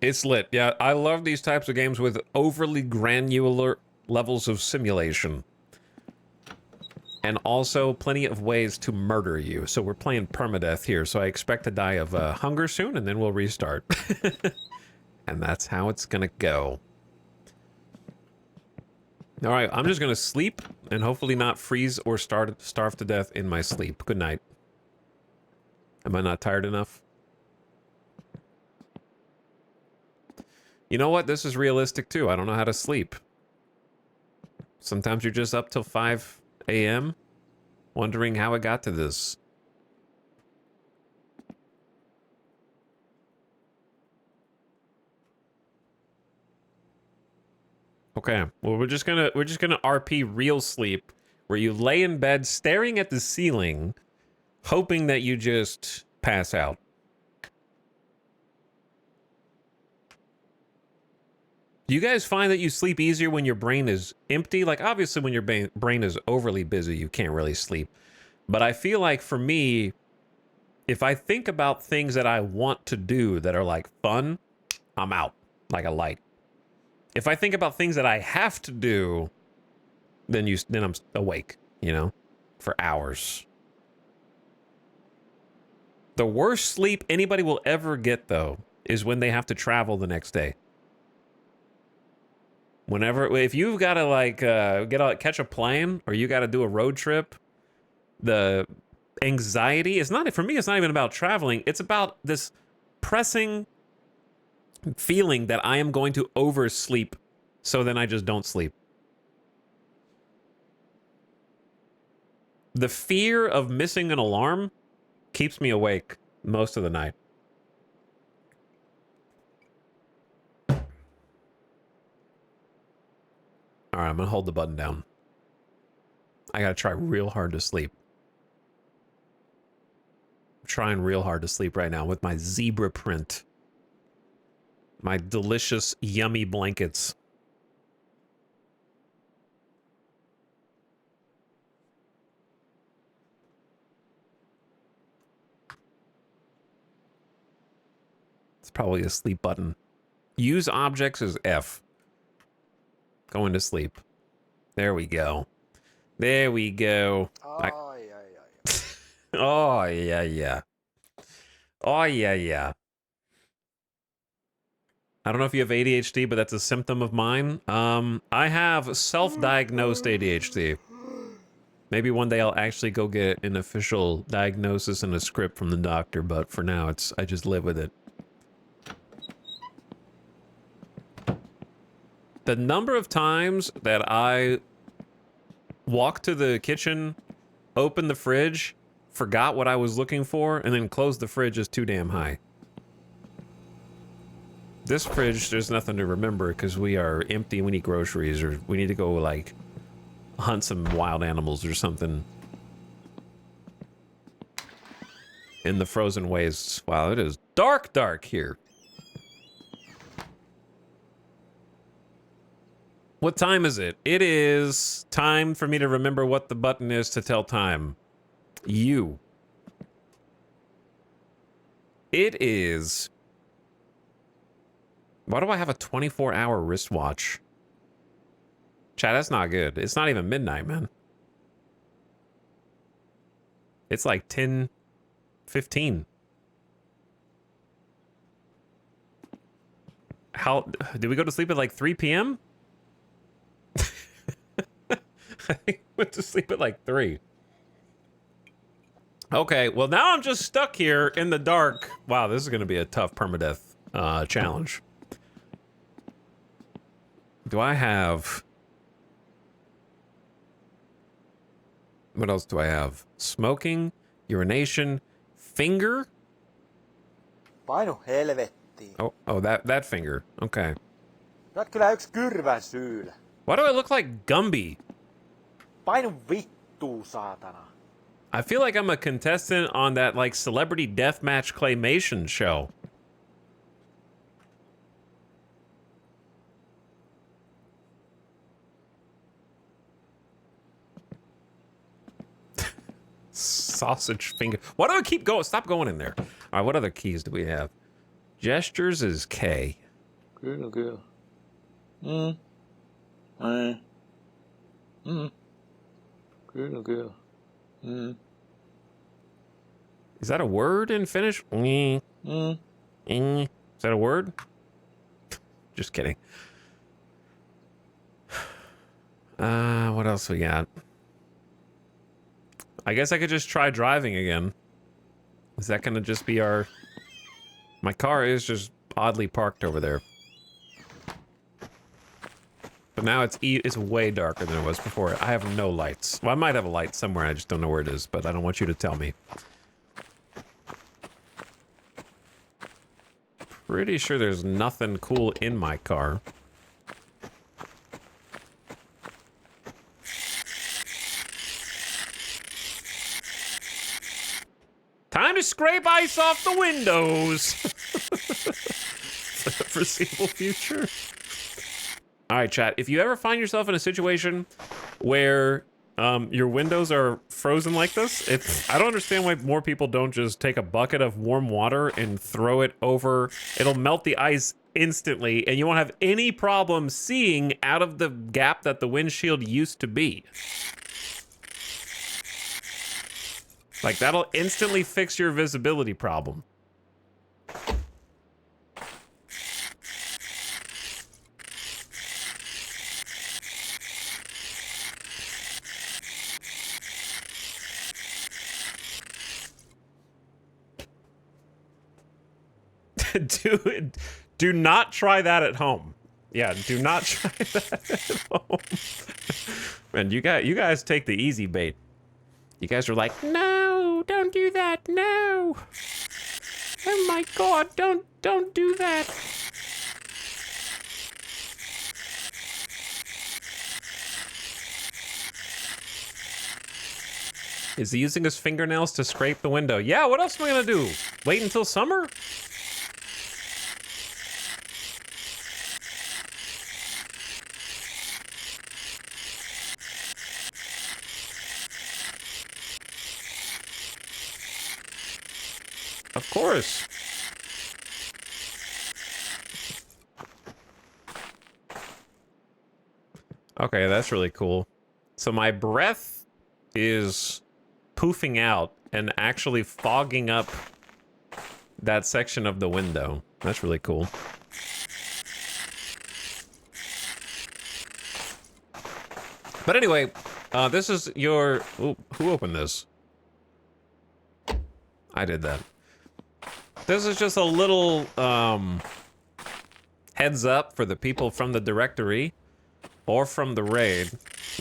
It's lit. Yeah, I love these types of games with overly granular levels of simulation. And also plenty of ways to murder you. So we're playing permadeath here, so I expect to die of hunger soon, and then we'll restart. And that's how it's gonna go. All right, I'm just gonna sleep, and hopefully not freeze or starve to death in my sleep. Good night. Am I not tired enough? You know what? This is realistic, too. I don't know how to sleep. Sometimes you're just up till 5 a.m. wondering how it got to this. Okay, well we're just gonna RP real sleep, where you lay in bed staring at the ceiling, hoping that you just pass out. Do you guys find that you sleep easier when your brain is empty? Like, obviously, when your brain is overly busy, you can't really sleep. But I feel like, for me, if I think about things that I want to do that are, like, fun, I'm out like a light. If I think about things that I have to do, then I'm awake, you know, for hours. The worst sleep anybody will ever get, though, is when they have to travel the next day. If you've got to like catch a plane, or you got to do a road trip, the anxiety is not, for me, it's not even about traveling. It's about this pressing feeling that I am going to oversleep, so then I just don't sleep. The fear of missing an alarm keeps me awake most of the night. All right, I'm gonna hold the button down. I gotta try real hard to sleep. I'm trying real hard to sleep right now with my zebra print. My delicious, yummy blankets. It's probably a sleep button. Use objects as F. Going to sleep. There we go. There we go. Oh, yeah. Oh, yeah, yeah. Oh, yeah, yeah. I don't know if you have ADHD, but that's a symptom of mine. I have self-diagnosed ADHD. Maybe one day I'll actually go get an official diagnosis and a script from the doctor, but for now, I just live with it. The number of times that I walked to the kitchen, opened the fridge, forgot what I was looking for, and then closed the fridge is too damn high. This fridge, there's nothing to remember because we are empty. We need groceries, or we need to go, like, hunt some wild animals or something. In the frozen wastes. Wow, it is dark, dark here. What time is it? It is time for me to remember what the button is to tell time. You. It is... Why do I have a 24-hour wristwatch? Chat, that's not good. It's not even midnight, man. It's like 10:15. How... Did we go to sleep at like 3 p.m.? I went to sleep at like 3. Okay, well now I'm just stuck here in the dark. Wow, this is going to be a tough permadeath challenge. Do I have... What else do I have? Smoking, urination, finger? Painu helvettiin. Oh, that finger. Okay. Olet kyllä yks kyrvän syylä. Why do I look like Gumby? Painu vittuu, saatana. I feel like I'm a contestant on that, like, celebrity deathmatch claymation show. Sausage finger. Why do I keep going? Stop going in there. All right, what other keys do we have? Gestures is K. Kyllä, kyllä. Ei. Kyllä, kyllä. Is that a word in Finnish? Is that a word? Just kidding. What else we got? I guess I could just try driving again. Is that gonna just be our... My car is just oddly parked over there. But now it's way darker than it was before. I have no lights. Well, I might have a light somewhere, I just don't know where it is, but I don't want you to tell me. Pretty sure there's nothing cool in my car. Time to scrape ice off the windows! For the foreseeable future. Alright, chat, if you ever find yourself in a situation where your windows are frozen like this, I don't understand why more people don't just take a bucket of warm water and throw it over. It'll melt the ice instantly, and you won't have any problem seeing out of the gap that the windshield used to be. Like, that'll instantly fix your visibility problem. Do not try that at home. Yeah, do not try that at home. Man, you guys take the easy bait. You guys are like, no, don't do that, no. Oh my god, don't do that. Is he using his fingernails to scrape the window? Yeah, what else am I gonna do? Wait until summer? Of course. Okay, that's really cool. So my breath is poofing out and actually fogging up that section of the window. That's really cool. But anyway, this is your... Ooh, who opened this? I did that. This is just a little heads up for the people from the directory or from the raid.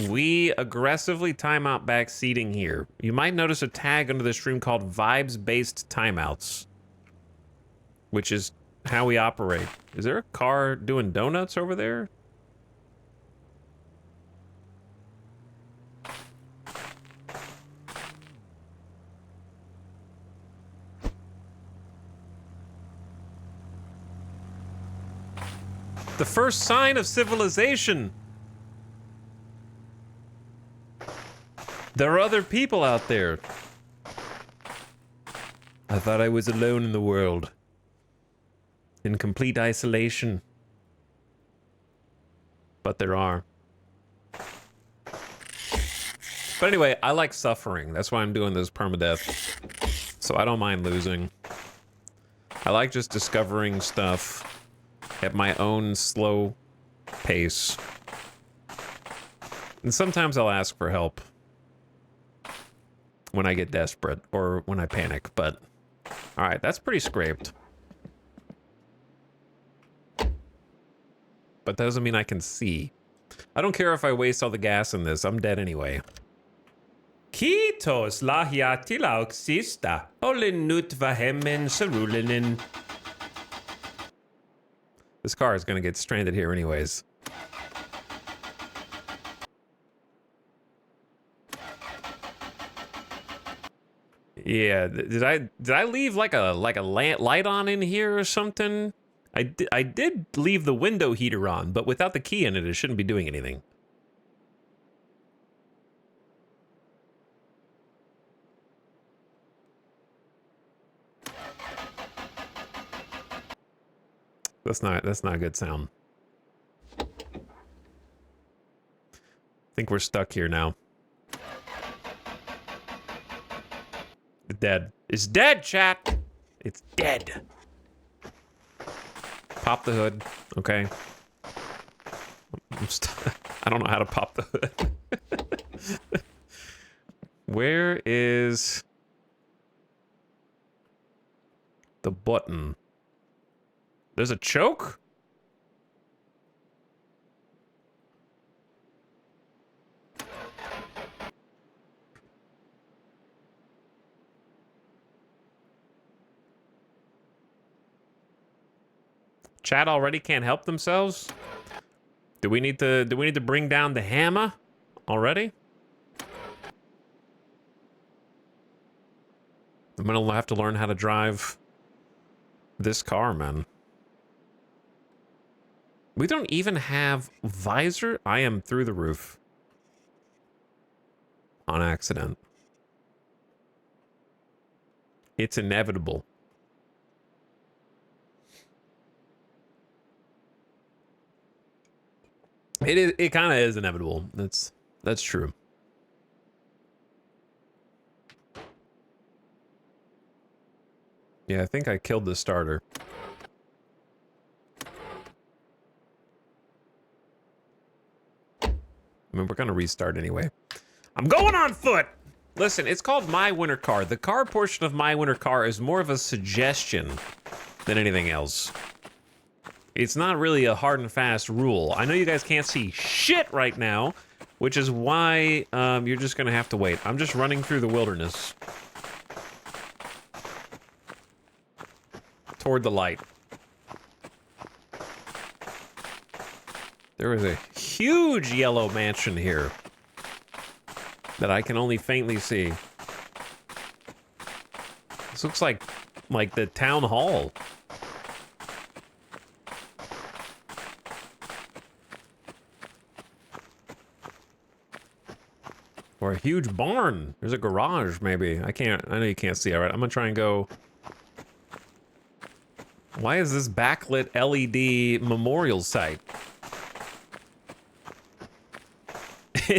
We aggressively timeout back seating here. You might notice a tag under the stream called vibes-based timeouts, which is how we operate. Is there a car doing donuts over there? The first sign of civilization. There are other people out there. I thought I was alone in the world. In complete isolation. But there are. But anyway, I like suffering. That's why I'm doing this permadeath. So I don't mind losing. I like just discovering stuff at my own slow pace. And sometimes I'll ask for help when I get desperate or when I panic, but all right, that's pretty scraped. But that doesn't mean I can see. I don't care if I waste all the gas in this, I'm dead anyway. Kiitos lahjatilauksista. Olen nyt vähemmän surullinen. This car is gonna get stranded here anyways. Yeah, did I leave like a light on in here or something? I did leave the window heater on, but without the key in it, it shouldn't be doing anything. That's not a good sound. I think we're stuck here now. Dead. It's dead, chat. It's dead. Pop the hood, okay? I don't know how to pop the hood. Where is the button? There's a choke? Chat already can't help themselves? Do we need to bring down the hammer already? I'm gonna have to learn how to drive this car, man. We don't even have visor. I am through the roof. On accident. It's inevitable. It kind of is inevitable. That's true. Yeah, I think I killed the starter. I mean, we're gonna restart anyway. I'm going on foot! Listen, it's called My Winter Car. The car portion of My Winter Car is more of a suggestion than anything else. It's not really a hard and fast rule. I know you guys can't see shit right now, which is why you're just gonna have to wait. I'm just running through the wilderness. Toward the light. There is a huge yellow mansion here that I can only faintly see. This looks like the town hall. Or a huge barn. There's a garage, maybe. I know you can't see. All right, I'm gonna try and go. Why is this backlit LED memorial site?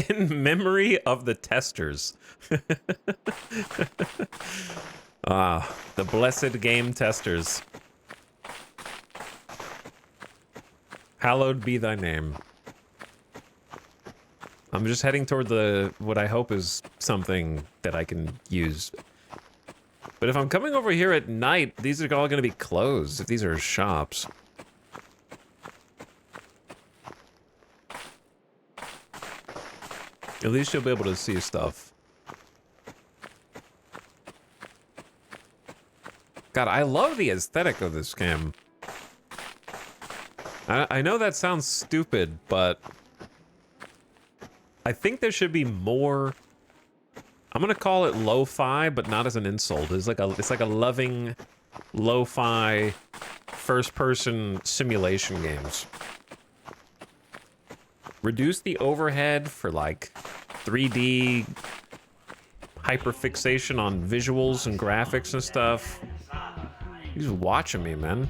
In memory of the testers. Ah, the blessed game testers. Hallowed be thy name. I'm just heading toward what I hope is something that I can use. But if I'm coming over here at night, these are all going to be closed if these are shops. At least you'll be able to see stuff. God, I love the aesthetic of this game. I know that sounds stupid, but I think there should be more. I'm gonna call it lo-fi, but not as an insult. It's like a loving lo-fi first-person simulation games. Reduce the overhead for like 3D hyperfixation on visuals and graphics and stuff. He's watching me, man.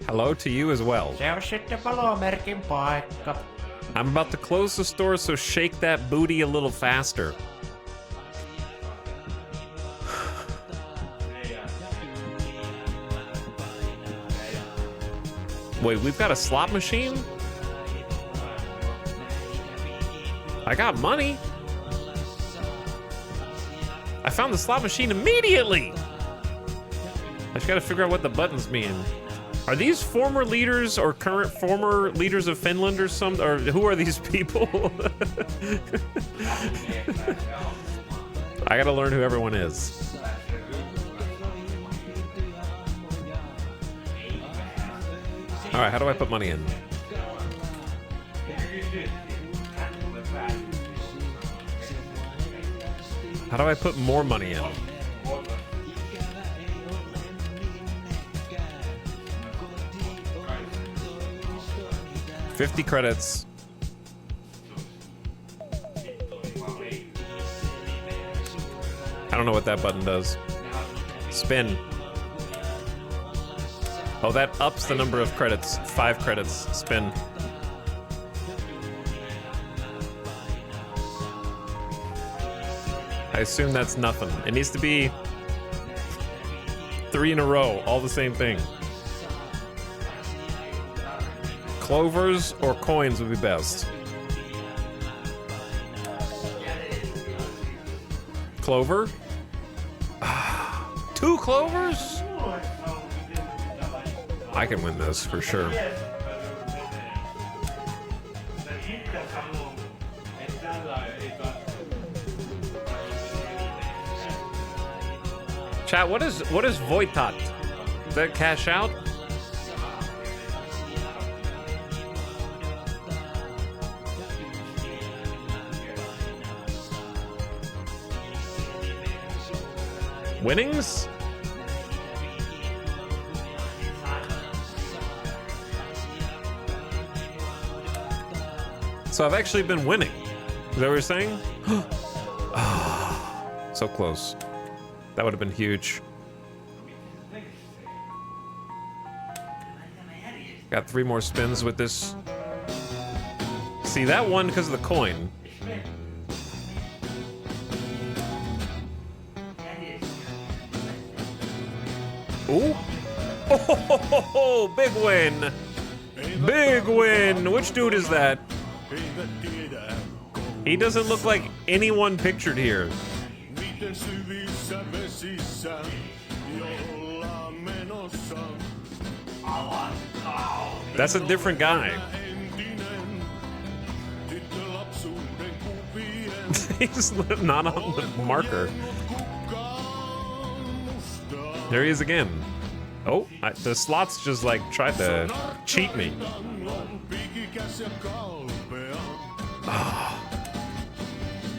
Hello to you as well. I'm about to close the store, so shake that booty a little faster. Wait, we've got a slot machine? I got money. I found the slot machine immediately. I just gotta figure out what the buttons mean. Are these former leaders or current former leaders of Finland or some, or who are these people? I gotta learn who everyone is. All right, how do I put money in? How do I put more money in? 50 credits. I don't know what that button does. Spin. Oh, that ups the number of credits. 5 credits. Spin. I assume that's nothing. It needs to be 3 in a row, all the same thing. Clovers or coins would be best. Clover? 2 clovers? I can win this for sure. Chat, what is Voitot? Is that cash out? Winnings? So I've actually been winning. Is that what you're saying? So close. That would have been huge. Got 3 more spins with this. See, that won because of the coin. Ooh. Oh, big win. Big win. Which dude is that? He doesn't look like anyone pictured here. That's a different guy. He's not on the marker. There he is again. Oh, the slots just like tried to cheat me.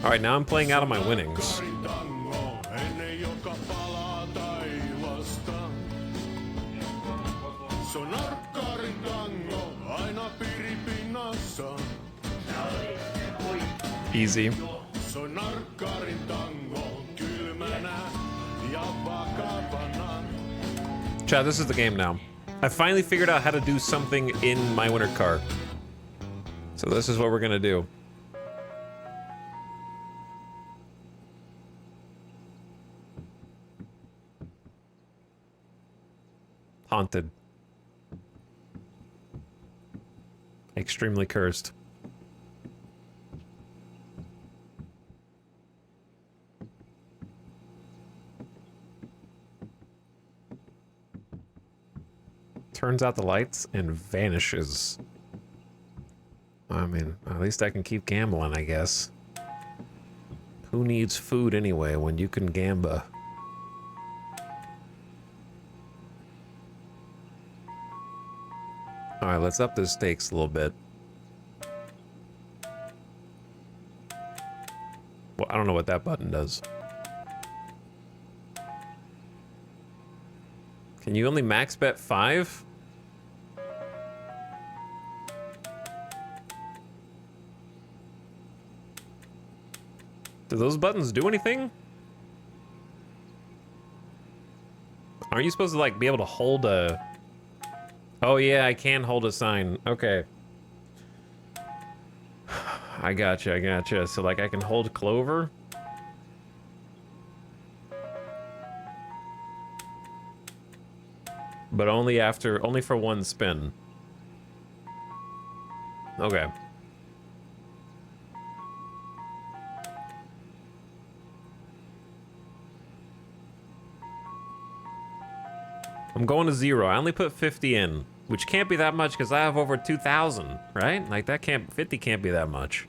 All right, now I'm playing out of my winnings. Easy. Chat, this is the game now. I finally figured out how to do something in my winter car. So this is what we're gonna do. Haunted. Extremely cursed. Turns out the lights and vanishes. I mean, at least I can keep gambling, I guess. Who needs food anyway when you can gamba? Alright, let's up the stakes a little bit. Well, I don't know what that button does. Can you only max bet 5? Do those buttons do anything? Aren't you supposed to like be able to hold a... Oh yeah, I can hold a sign. Okay. I gotcha. So like I can hold clover? But only for 1 spin. Okay. I'm going to 0. I only put 50 in, which can't be that much because I have over 2,000, right? Like that 50 can't be that much.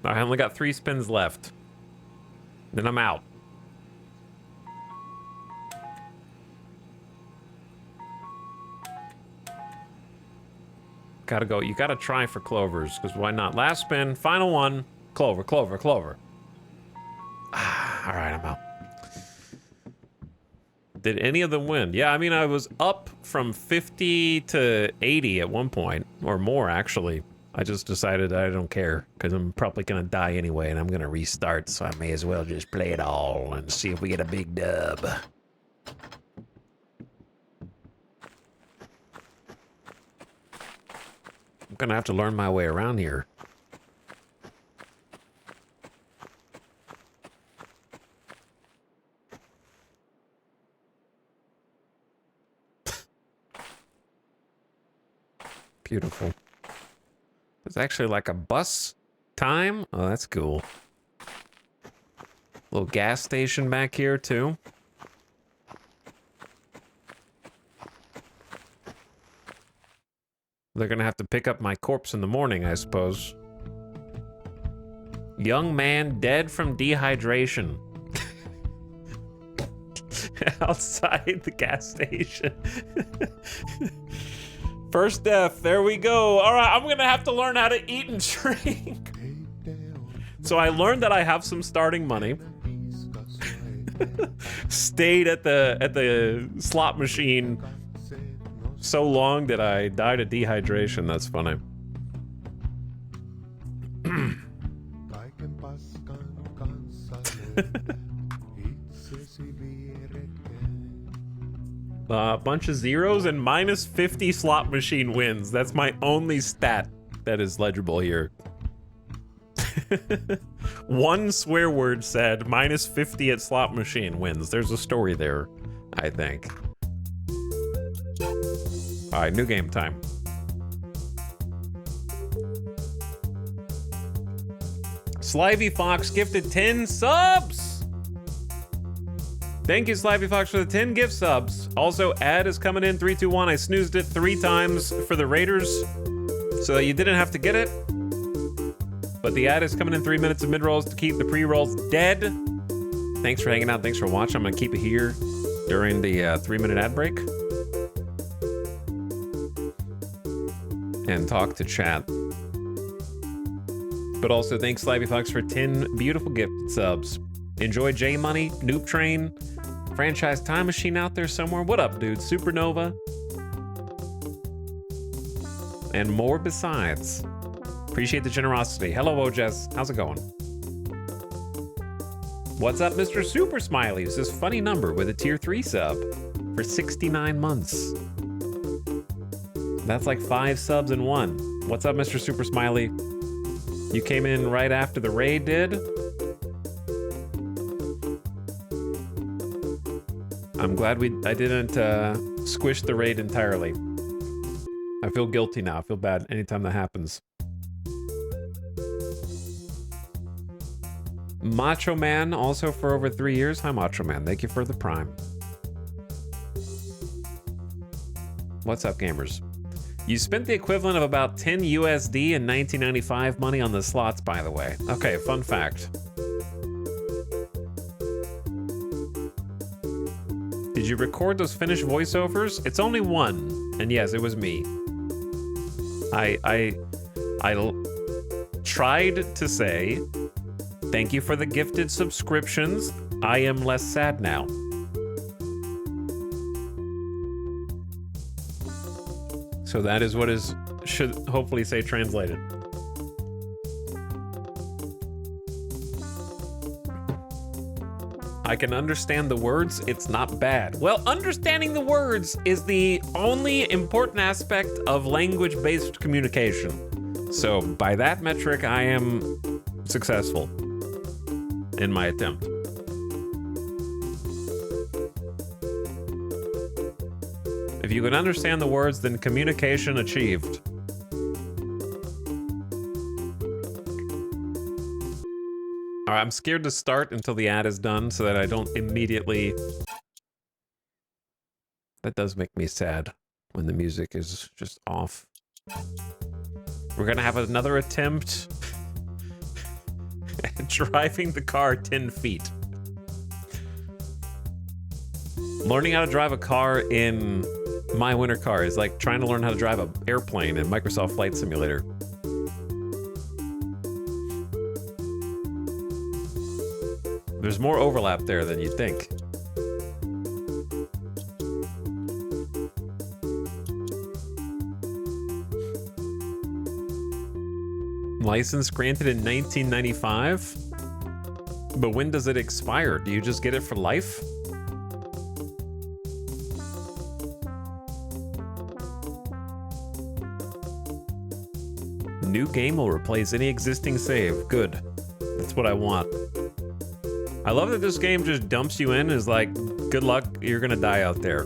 I only got 3 spins left. Then I'm out. Gotta go. You gotta try for clovers, because why not? Last spin, final one. Clover, clover, clover. All right, I'm out. Did any of them win? Yeah, I mean, I was up from 50 to 80 at one point, or more, actually. I just decided I don't care, because I'm probably going to die anyway, and I'm going to restart, so I may as well just play it all and see if we get a big dub. I'm going to have to learn my way around here. Beautiful. There's actually like a bus time. Oh, that's cool. Little gas station back here too. They're gonna have to pick up my corpse in the morning, I suppose. Young man dead from dehydration. Outside the gas station. First death, there we go. All right, I'm gonna have to learn how to eat and drink. So I learned that I have some starting money. Stayed at the slot machine so long that I died of dehydration. That's funny. A bunch of zeros and minus 50 slot machine wins. That's my only stat that is legible here. One swear word said minus 50 at slot machine wins. There's a story there, I think. All right, new game time. Slivy Fox gifted 10 subs. Thank you, Slivy Fox, for the 10 gift subs. Also, ad is coming in 321. I snoozed it 3 times for the Raiders so that you didn't have to get it. But the ad is coming in 3 minutes of mid-rolls to keep the pre-rolls dead. Thanks for hanging out. Thanks for watching. I'm going to keep it here during the 3-minute ad break. And talk to chat. But also, thanks, Slivy Fox, for 10 beautiful gifted subs. Enjoy J-Money, Noob Train, Franchise Time Machine out there somewhere. What up, dude? Supernova. And more besides. Appreciate the generosity. Hello, Ojess. How's it going? What's up, Mr. Super Smiley? This is funny number with a tier 3 sub for 69 months. That's like 5 subs in 1. What's up, Mr. Super Smiley? You came in right after the raid did? I'm glad I didn't squish the raid entirely. I feel guilty now. I feel bad anytime that happens. Macho Man, also for over 3 years. Hi, Macho Man. Thank you for the prime. What's up, gamers? You spent the equivalent of about 10 USD in 1995 money on the slots, by the way. Okay, fun fact. Did you record those finished voiceovers? It's only one, and yes, it was me. I tried to say, thank you for the gifted subscriptions. I am less sad now. So that is what should hopefully say translated. I can understand the words, it's not bad. Well, understanding the words is the only important aspect of language-based communication. So by that metric, I am successful in my attempt. If you can understand the words, then communication achieved. All right, I'm scared to start until the ad is done so that I don't immediately... That does make me sad when the music is just off. We're gonna have another attempt at driving the car 10 feet. Learning how to drive a car in My winter car is like trying to learn how to drive an airplane in Microsoft Flight Simulator. There's more overlap there than you think. License granted in 1995? But when does it expire? Do you just get it for life? New game will replace any existing save. Good. That's what I want. I love that this game just dumps you in and is like, good luck, you're gonna die out there.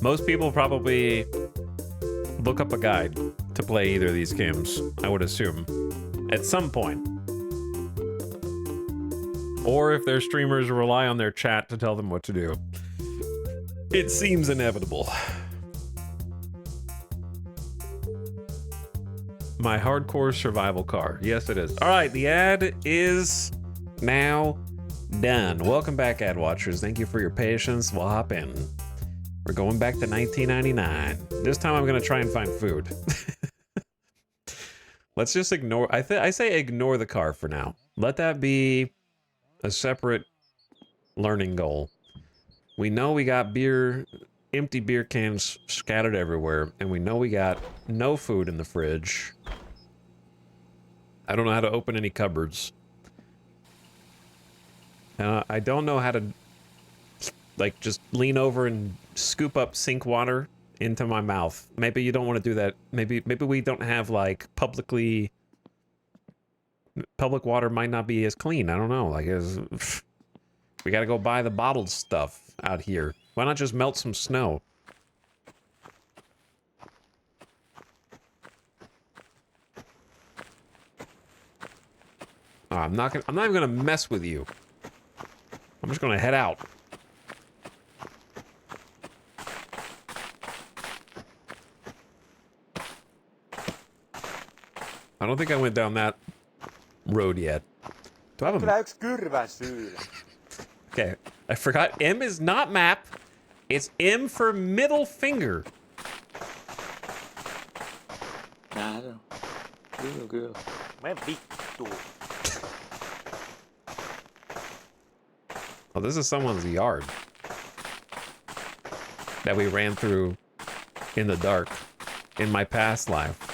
Most people probably look up a guide to play either of these games, I would assume, at some point. Or if their streamers rely on their chat to tell them what to do. It seems inevitable. My hardcore survival car. Yes, it is. All right, the ad is now done. Welcome back, ad watchers. Thank you for your patience. We'll hop in. We're going back to 1999. This time I'm going to try and find food. Let's just ignore... I say ignore the car for now. Let that be a separate learning goal. We know we got empty beer cans scattered everywhere, and we know we got no food in the fridge. I don't know how to open any cupboards. I don't know how to, like, just lean over and scoop up sink water into my mouth. Maybe you don't want to do that. Maybe we don't have, like, public water might not be as clean. I don't know. Like, we gotta go buy the bottled stuff out here. Why not just melt some snow? Oh, I'm not even gonna mess with you. I'm just gonna head out. I don't think I went down that road yet. Do I have a... Okay, I forgot. M is not map. It's M for middle finger. Claro. Good. Oh, this is someone's yard that we ran through in the dark in my past life.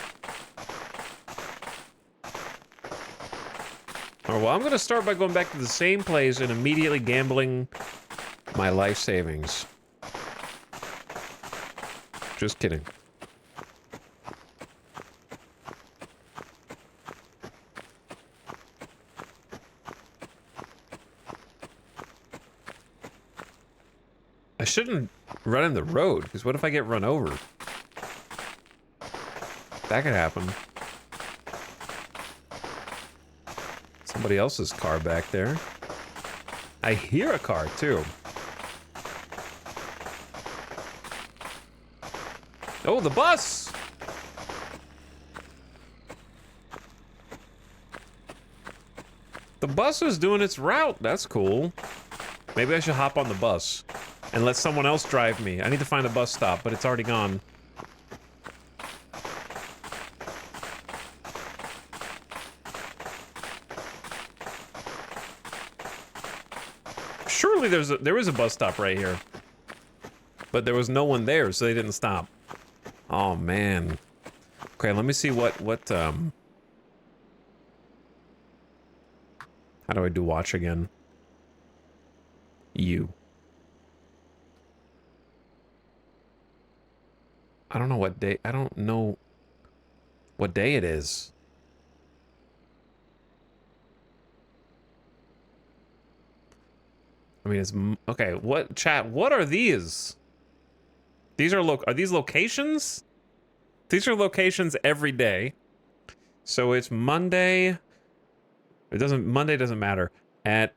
Oh, well, I'm going to start by going back to the same place and immediately gambling my life savings. Just kidding. I shouldn't run in the road, because what if I get run over? That could happen. Somebody else's car back there. I hear a car, too. Oh, the bus! The bus is doing its route. That's cool. Maybe I should hop on the bus and let someone else drive me. I need to find a bus stop, but it's already gone. Surely there was a bus stop right here. But there was no one there, so they didn't stop. Oh, man. Okay, let me see what how do I do watch again? You. I don't know what day, I don't know what day it is. I mean, it's, okay, what, chat, what are these? These are these locations? These are locations every day. So it's Monday. Monday doesn't matter. At,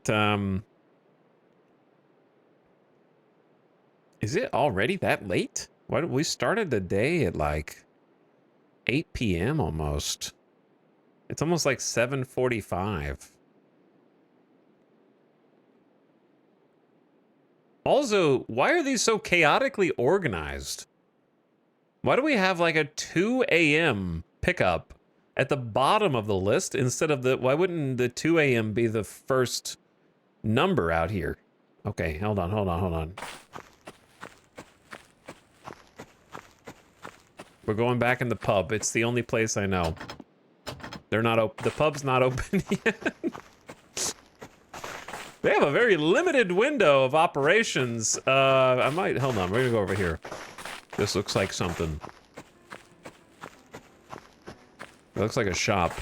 is it already that late? Why did we started the day at like 8 p.m. almost? It's almost like 7:45. Also, why are these so chaotically organized? Why do we have like a 2 a.m. pickup at the bottom of the list instead of why wouldn't the 2 a.m. be the first number out here? Okay, hold on. We're going back in the pub. It's the only place I know. They're not open. The pub's not open yet. They have a very limited window of operations. Hold on, we're gonna go over here. This looks like something. It looks like a shop.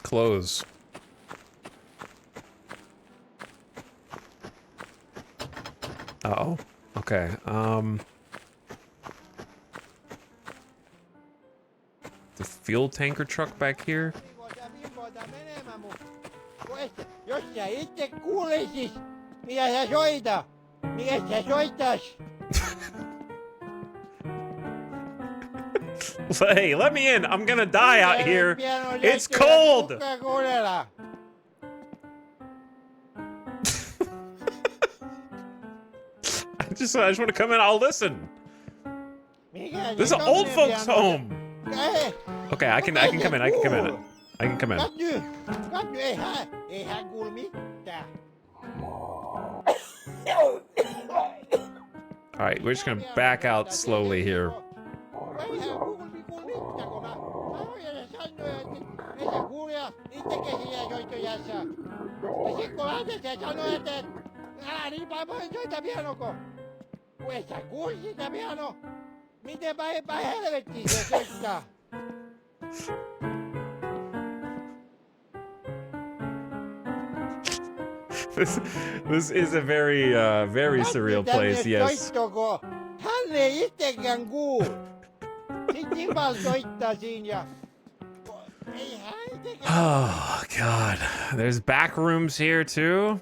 Clothes. Uh-oh. Okay, the fuel tanker truck back here? Jos sä itse kuulisis, mitä sä soita, mikä sä soitas? Hey, let me in. I'm gonna die out here. It's cold. I just want to come in. I'll listen. This is an old folks' home. Okay, I can come in. I can come in. Eihän kuulu mitään. All right, we're just gonna back out slowly here. Älä niin paljon soita pianoko. Kun et sä kuuli sitä piano. Miten päin helvettiin se soittaa? This is a very surreal place, yes. Soittoko? Hän ei itsekään kuulu. Sitten Timbal soittaa siinä ja... Ei hän itsekään... Oh, God. There's back rooms here, too?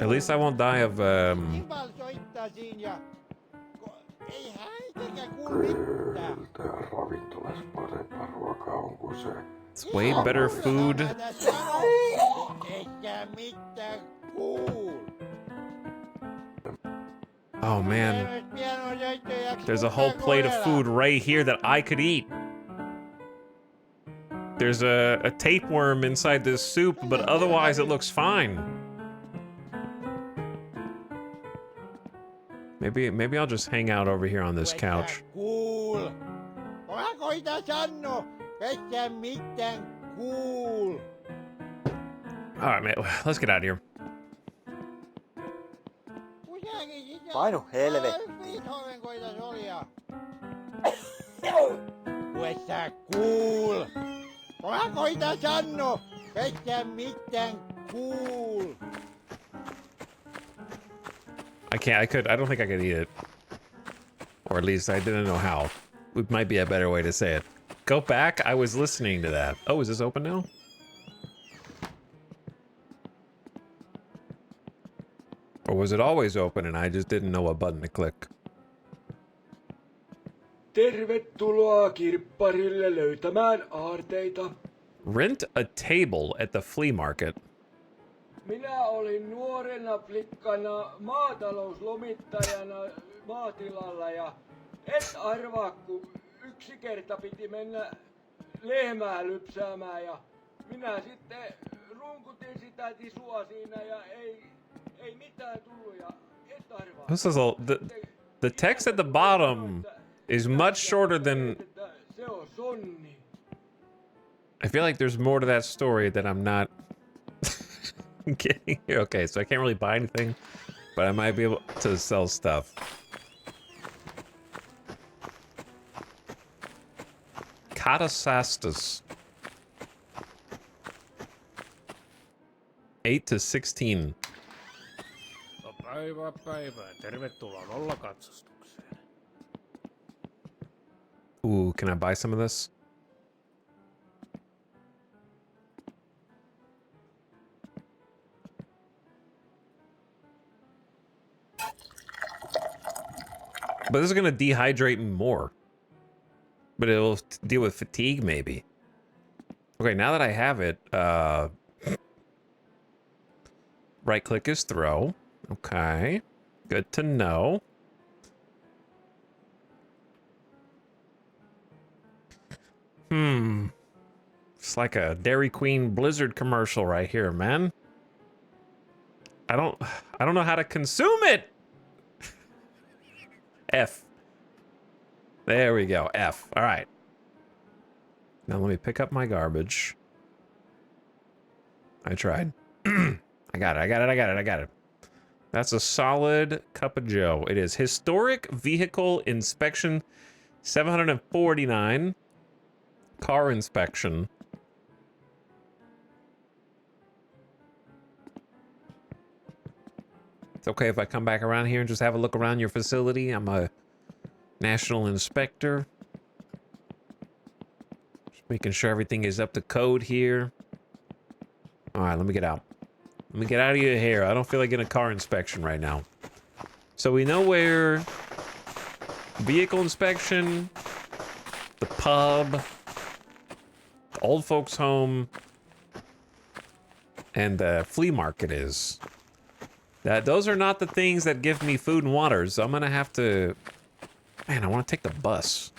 At least I won't die of, It's way better food. Oh, man. There's a whole plate of food right here that I could eat. There's a tapeworm inside this soup, but otherwise it looks fine. Maybe I'll just hang out over here on this couch. Alright, man, let's get out of here. Painu helvettiin. I don't think I could eat it. Or at least I didn't know how. It might be a better way to say it. Go back, I was listening to that. Oh, is this open now? Or was it always open and I just didn't know what button to click? Tervetuloa kirpparille löytämään aarteita. Rent a table at the flea market. Minä olin nuorena flikkana maatalouslomittajana maatilalla ja et arvaa, kun yksi kerta piti mennä lehmää lypsäämään ja minä sitten runkutin sitä tisua siinä ja ei mitään tullut ja et arvaa. This is the text at the bottom is much shorter than... Se on sonni. I feel like there's more to that story that I'm not getting here. Okay, so I can't really buy anything, but I might be able to sell stuff. Catasastus. 8 to 16. Päivää. Tervetuloa nollakatsastukseen. Ooh, can I buy some of this? But this is gonna dehydrate me more. but it'll deal with fatigue maybe. Okay, now that I have it, right click is throw. Okay, good to know. It's like a Dairy Queen Blizzard commercial right here, man. I don't know how to consume it. F. There we go. F. All right. Now let me pick up my garbage. I tried. I got it. That's a solid cup of joe. It is historic vehicle inspection 749. Car inspection. It's okay if I come back around here and just have a look around your facility. I'm a national inspector. Just making sure everything is up to code here. All right, let me get out. Let me get out of your hair. I don't feel like getting a car inspection right now. So we know where vehicle inspection, the pub, the old folks home, and the flea market is. Those are not the things that give me food and water, so I'm gonna have to... Man, I want to take the bus.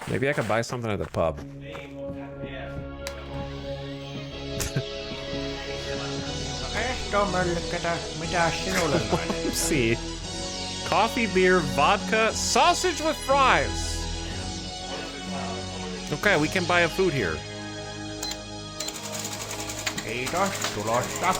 Maybe I could buy something at the pub. Let's see. Coffee, beer, vodka, sausage with fries. Okay, we can buy a food here. Kiitos tulosta.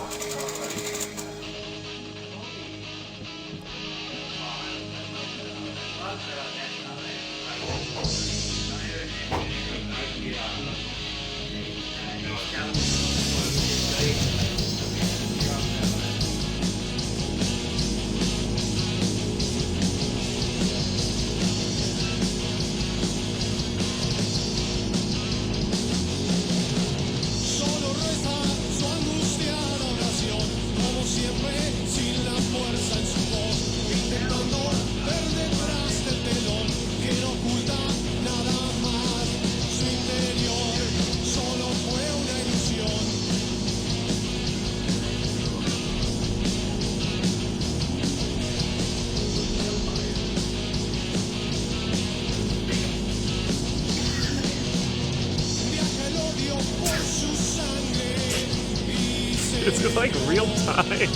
It's like real time.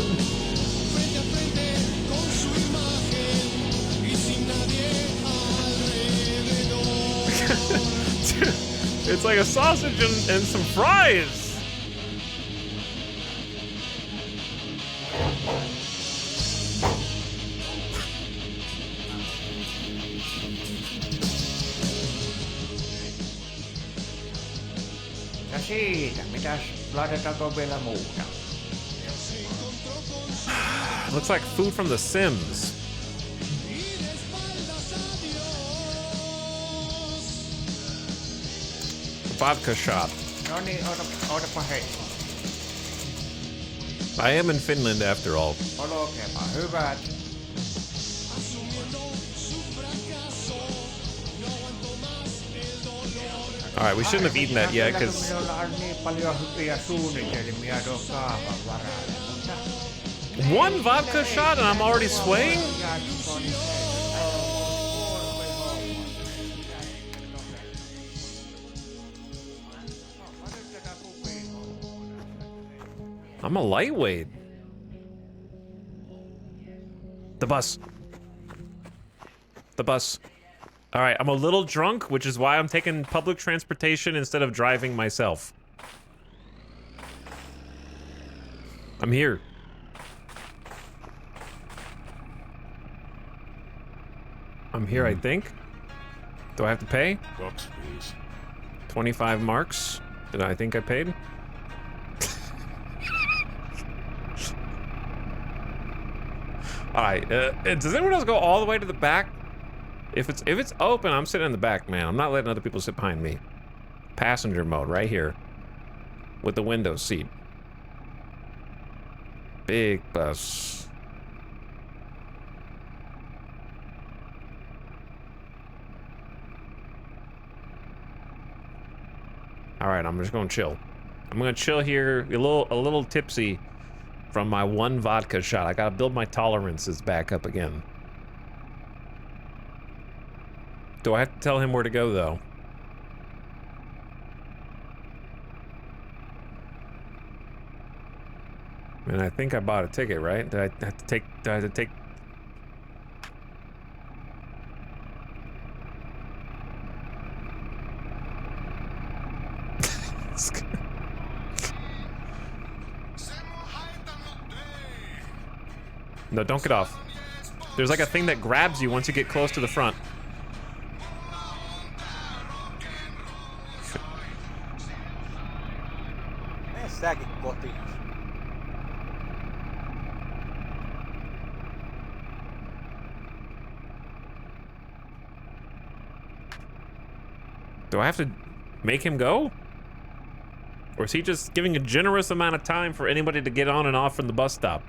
It's like a sausage and some fries. Ja siitä, mitäs laitetaanko vielä muuta? Looks like food from The Sims. Vodka shop. No niin, odotapa hetki. I am in Finland after all. Olkeapa hyvät. All right, we shouldn't have eaten that yet because Minulla on niin paljon hyviä suunnitelmia tuon kaavan varalle. one vodka shot and I'm already swaying? I'm a lightweight. The bus. The bus. All right, I'm a little drunk, which is why I'm taking public transportation instead of driving myself. I'm here. I'm here, I think. Do I have to pay? Box, please. 25 marks. Did I think I paid? All right. Does anyone else go all the way to the back? If it's open, I'm sitting in the back, man. I'm not letting other people sit behind me. Passenger mode right here, with the window seat. Big bus. All right, I'm just gonna chill. I'm gonna chill here, a little tipsy from my one vodka shot. I gotta build my tolerances back up again. Do I have to tell him where to go, though? And I think I bought a ticket, right? Do I have to take... No, don't get off. There's like a thing that grabs you once you get close to the front. Mene säkin kotiin. Do I have to make him go? Or is he just giving a generous amount of time for anybody to get on and off from the bus stop?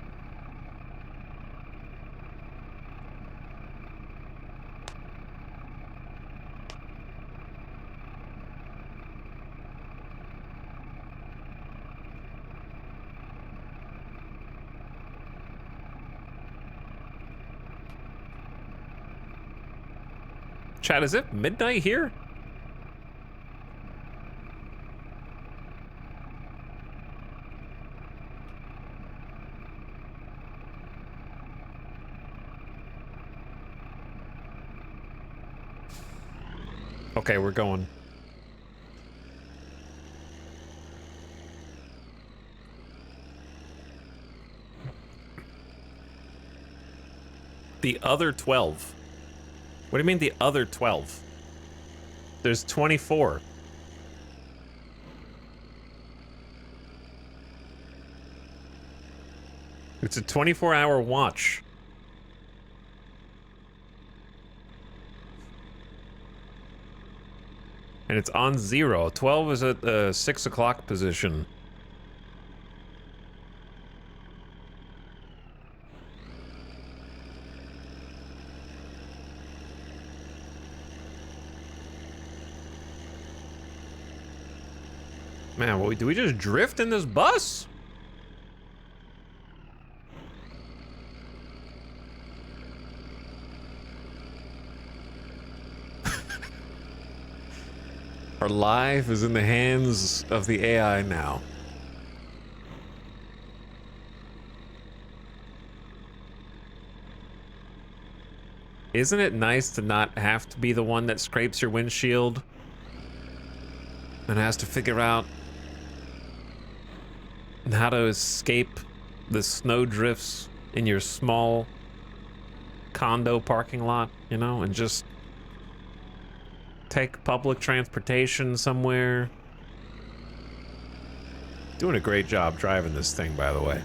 Chat, is it midnight here? Okay, we're going. The other 12. What do you mean the other 12? There's 24. It's a 24-hour watch. And it's on 0. 12 is at the 6 o'clock position. Man, do we just drift in this bus? Our life is in the hands of the AI now. Isn't it nice to not have to be the one that scrapes your windshield and has to figure out how to escape the snow drifts in your small condo parking lot, you know, and just take public transportation somewhere? Doing a great job driving this thing, by the way.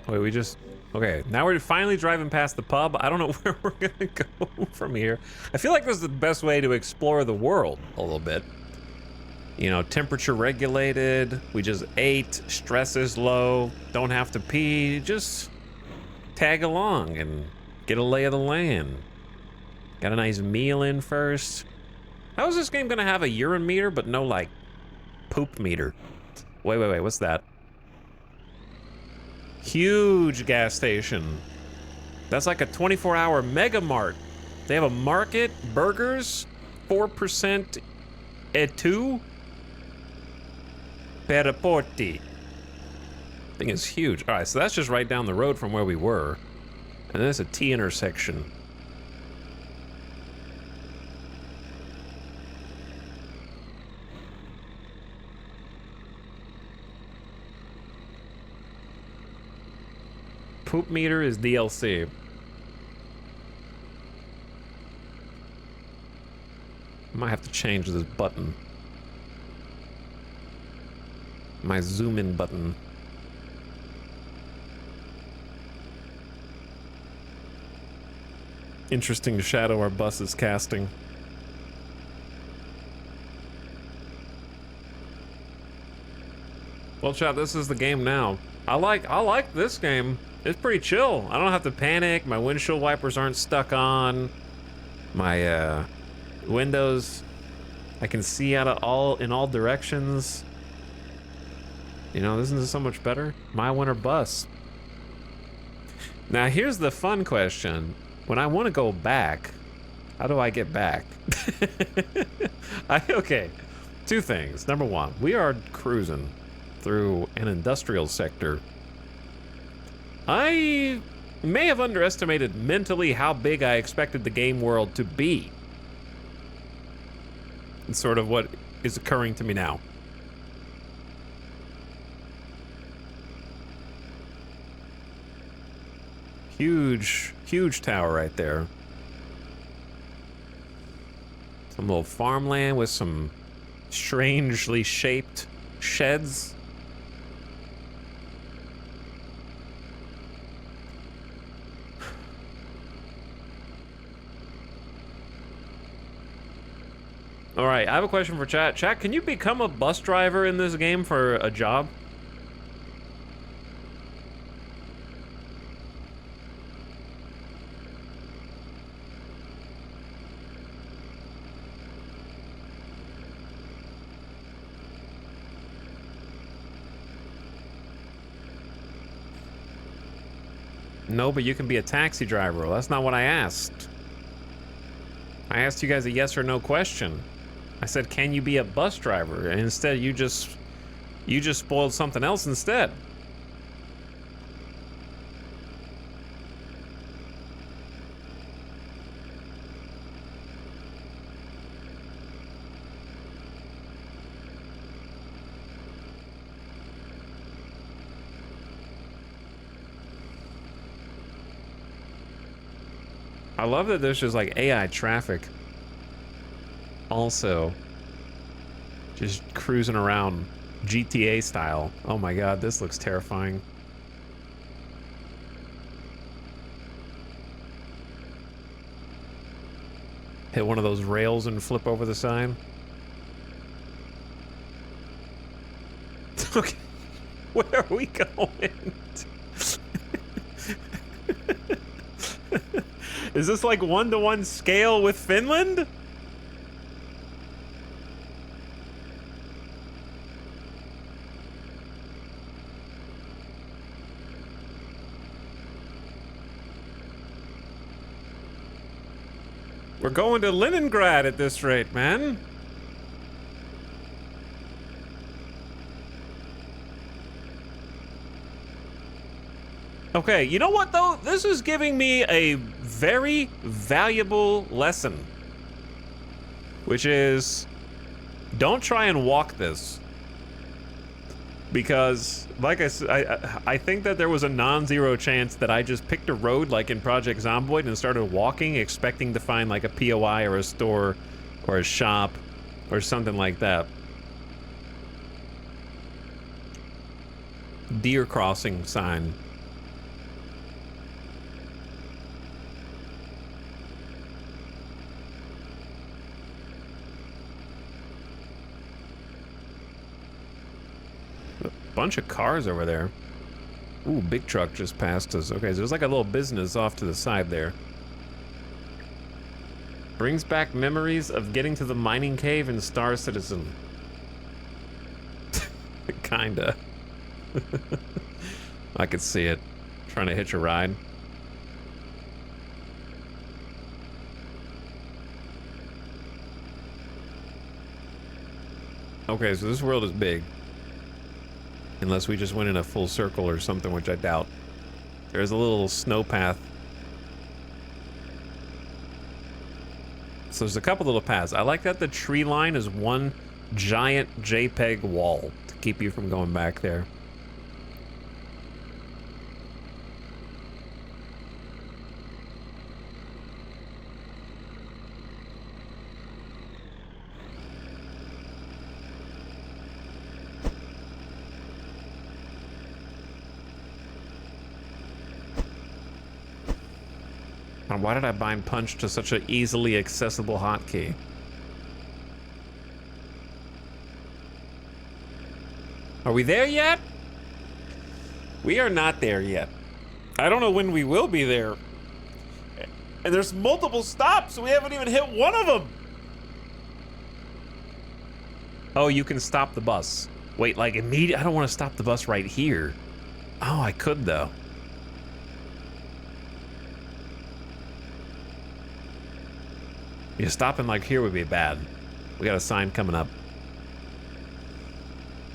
Wait, we just... Okay, now we're finally driving past the pub. I don't know where we're gonna go from here. I feel like this is the best way to explore the world a little bit. You know, temperature regulated, we just ate, stress is low, don't have to pee, just tag along and get a lay of the land. Got a nice meal in first. How is this game gonna have a urine meter but no, like, poop meter? Wait, what's that? Huge gas station. That's like a 24-hour mega mart. They have a market, burgers, 4% et tu per porti. Thing is huge. All right, so that's just right down the road from where we were. And then it's a T intersection. Poop meter is DLC. I might have to change this button. My zoom in button. Interesting shadow our bus is casting. Well, chat, this is the game now. I like this game. It's pretty chill. I don't have to panic. My windshield wipers aren't stuck on. My windows, I can see out of in all directions. You know, isn't this so much better? My win or bust. Now here's the fun question. When I want to go back, how do I get back? Okay, two things. Number one, we are cruising through an industrial sector. I may have underestimated mentally how big I expected the game world to be. It's sort of what is occurring to me now. Huge, huge tower right there. Some little farmland with some strangely shaped sheds. All right, I have a question for chat. Chat, can you become a bus driver in this game for a job? No, but you can be a taxi driver. Well, that's not what I asked. I asked you guys a yes or no question. I said, can you be a bus driver? And instead, you just spoiled something else instead. I love that there's just like AI traffic. Also, just cruising around GTA style. Oh my god, this looks terrifying. Hit one of those rails and flip over the side. Okay, where are we going? Is this like 1-to-1 scale with Finland? We're going to Leningrad at this rate, man. Okay, you know what though? This is giving me a very valuable lesson, which is don't try and walk this, because like I said, I think that there was a non-zero chance that I just picked a road like in Project Zomboid and started walking expecting to find like a POI or a store or a shop or something like that. Deer crossing sign. Bunch of cars over there. Ooh, big truck just passed us. Okay, so there's like a little business off to the side there. Brings back memories of getting to the mining cave in Star Citizen. Kinda. I could see it. Trying to hitch a ride. Okay, so this world is big. Unless we just went in a full circle or something, which I doubt. There's a little snow path. So there's a couple little paths. I like that the tree line is one giant JPEG wall to keep you from going back there. Why did I bind punch to such an easily accessible hotkey? Are we there yet? We are not there yet. I don't know when we will be there. And there's multiple stops. We haven't even hit one of them. Oh, you can stop the bus. Wait, like immediate? I don't want to stop the bus right here. Oh, I could though. Yeah, stopping like here would be bad. We got a sign coming up.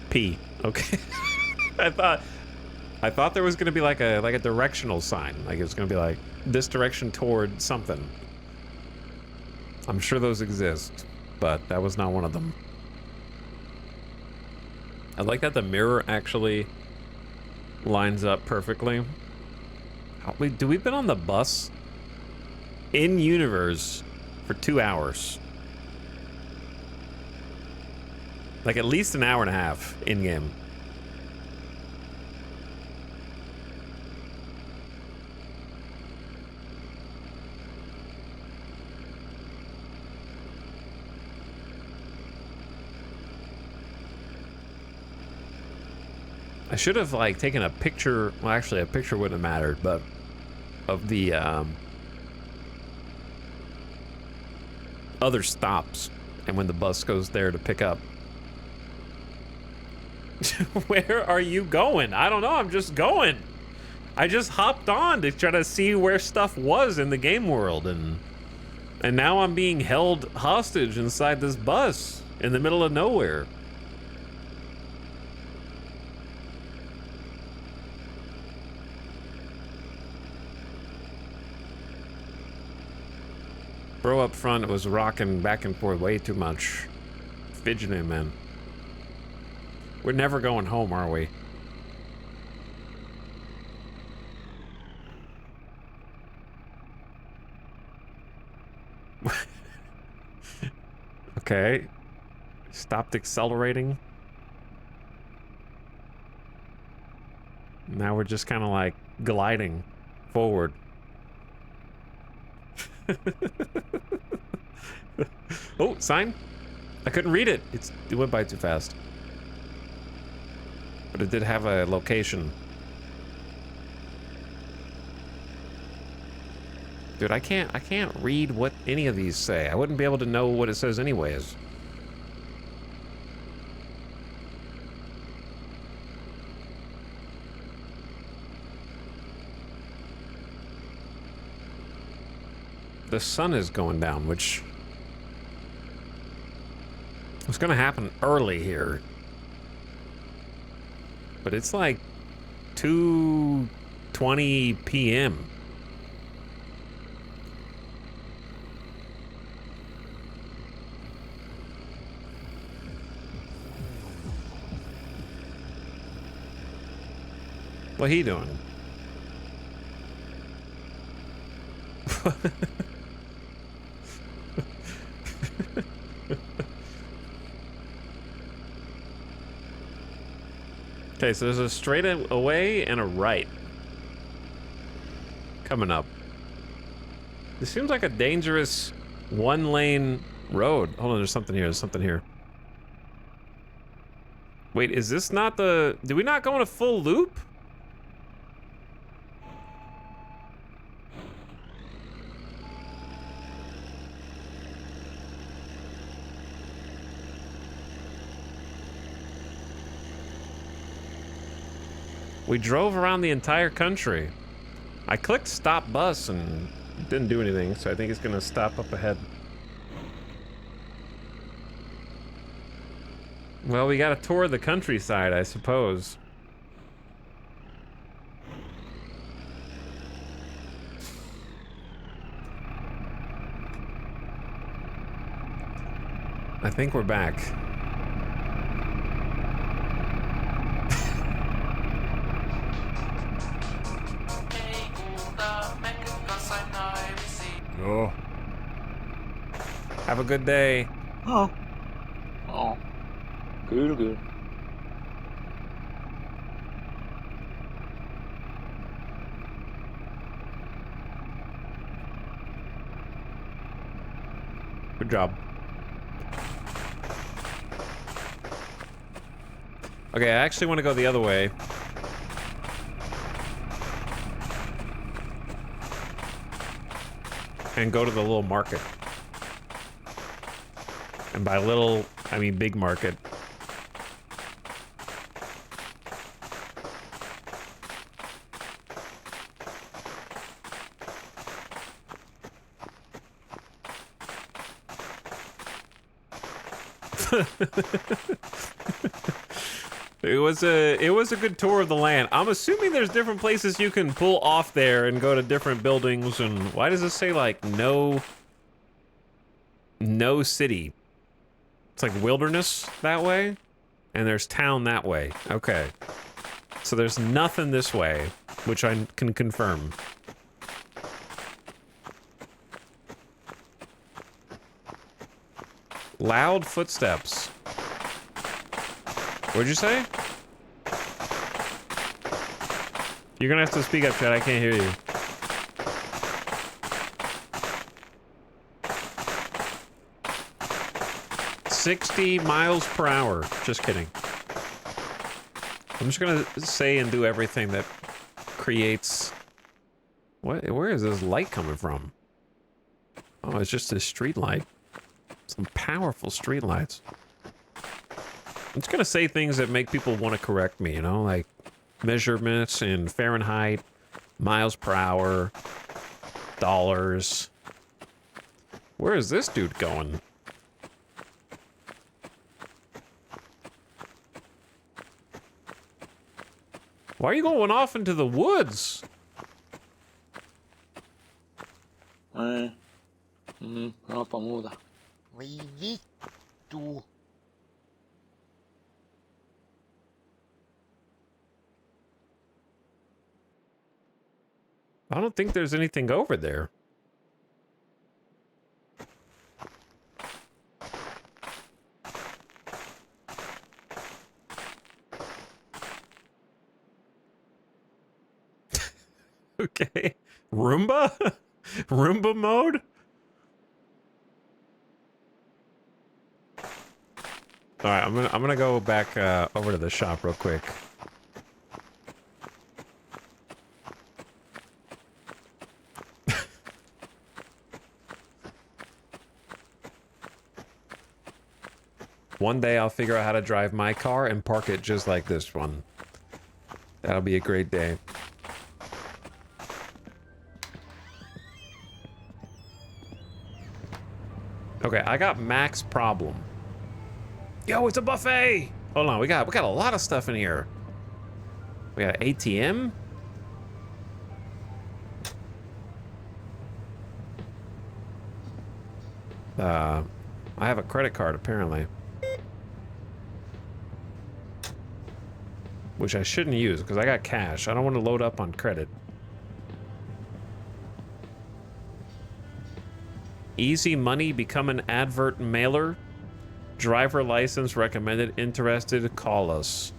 P. Okay. I thought there was gonna be like a directional sign. Like it was gonna be like this direction toward something. I'm sure those exist, but that was not one of them. I like that the mirror actually lines up perfectly. We've been on the bus in universe for 2 hours. Like at least an hour and a half in game. I should have like taken a picture. Well, actually, a picture wouldn't have mattered, but of the other stops, and when the bus goes there to pick up. Where are you going? I don't know. I'm just going. I just hopped on to try to see where stuff was in the game world, and now I'm being held hostage inside this bus in the middle of nowhere. Bro up front was rocking back and forth way too much. Fidgeting, man. We're never going home, are we? Okay. Stopped accelerating. Now we're just kind of like gliding forward. Oh, sign. I couldn't read it. It went by too fast. But it did have a location. Dude, I can't read what any of these say. I wouldn't be able to know what it says anyways. The sun is going down, which was gonna happen early here. But it's like 2:20 p.m. What he doing? Okay, so there's a straight away and a right coming up. This seems like a dangerous one-lane road. Hold on, there's something here. There's something here. Wait, is this not the... Did we not go in a full loop? We drove around the entire country. I clicked stop bus and it didn't do anything, so I think it's gonna stop up ahead. Well, we got a tour of the countryside, I suppose. I think we're back. Oh. Have a good day. Oh. Good. Good job. Okay, I actually want to go the other way. And go to the little market. And by little, I mean big market. It was a good tour of the land. I'm assuming there's different places you can pull off there and go to different buildings. And why does it say like no city? It's like wilderness that way, and there's town that way. Okay, so there's nothing this way, which I can confirm. Loud footsteps. What'd you say? You're gonna have to speak up, Chad. I can't hear you. "60 miles per hour." Just kidding. I'm just gonna say and do everything that creates... What? Where is this light coming from? Oh, it's just this street light. Some powerful street lights. I'm just gonna say things that make people want to correct me, you know, like measurements in Fahrenheit, miles per hour, dollars. Where is this dude going? Why are you going off into the woods? Sanoppa muuta. Voi vittu. I don't think there's anything over there. Okay. Roomba? Roomba mode? All right, I'm gonna go back over to the shop real quick. One day I'll figure out how to drive my car and park it just like this one. That'll be a great day. Okay, I got Mac's problem. Yo, it's a buffet! Hold on, we got a lot of stuff in here. We got an ATM. I have a credit card apparently. Which I shouldn't use because I got cash. I don't want to load up on credit. Easy money, become an advert mailer. Driver license recommended. Interested? Call us.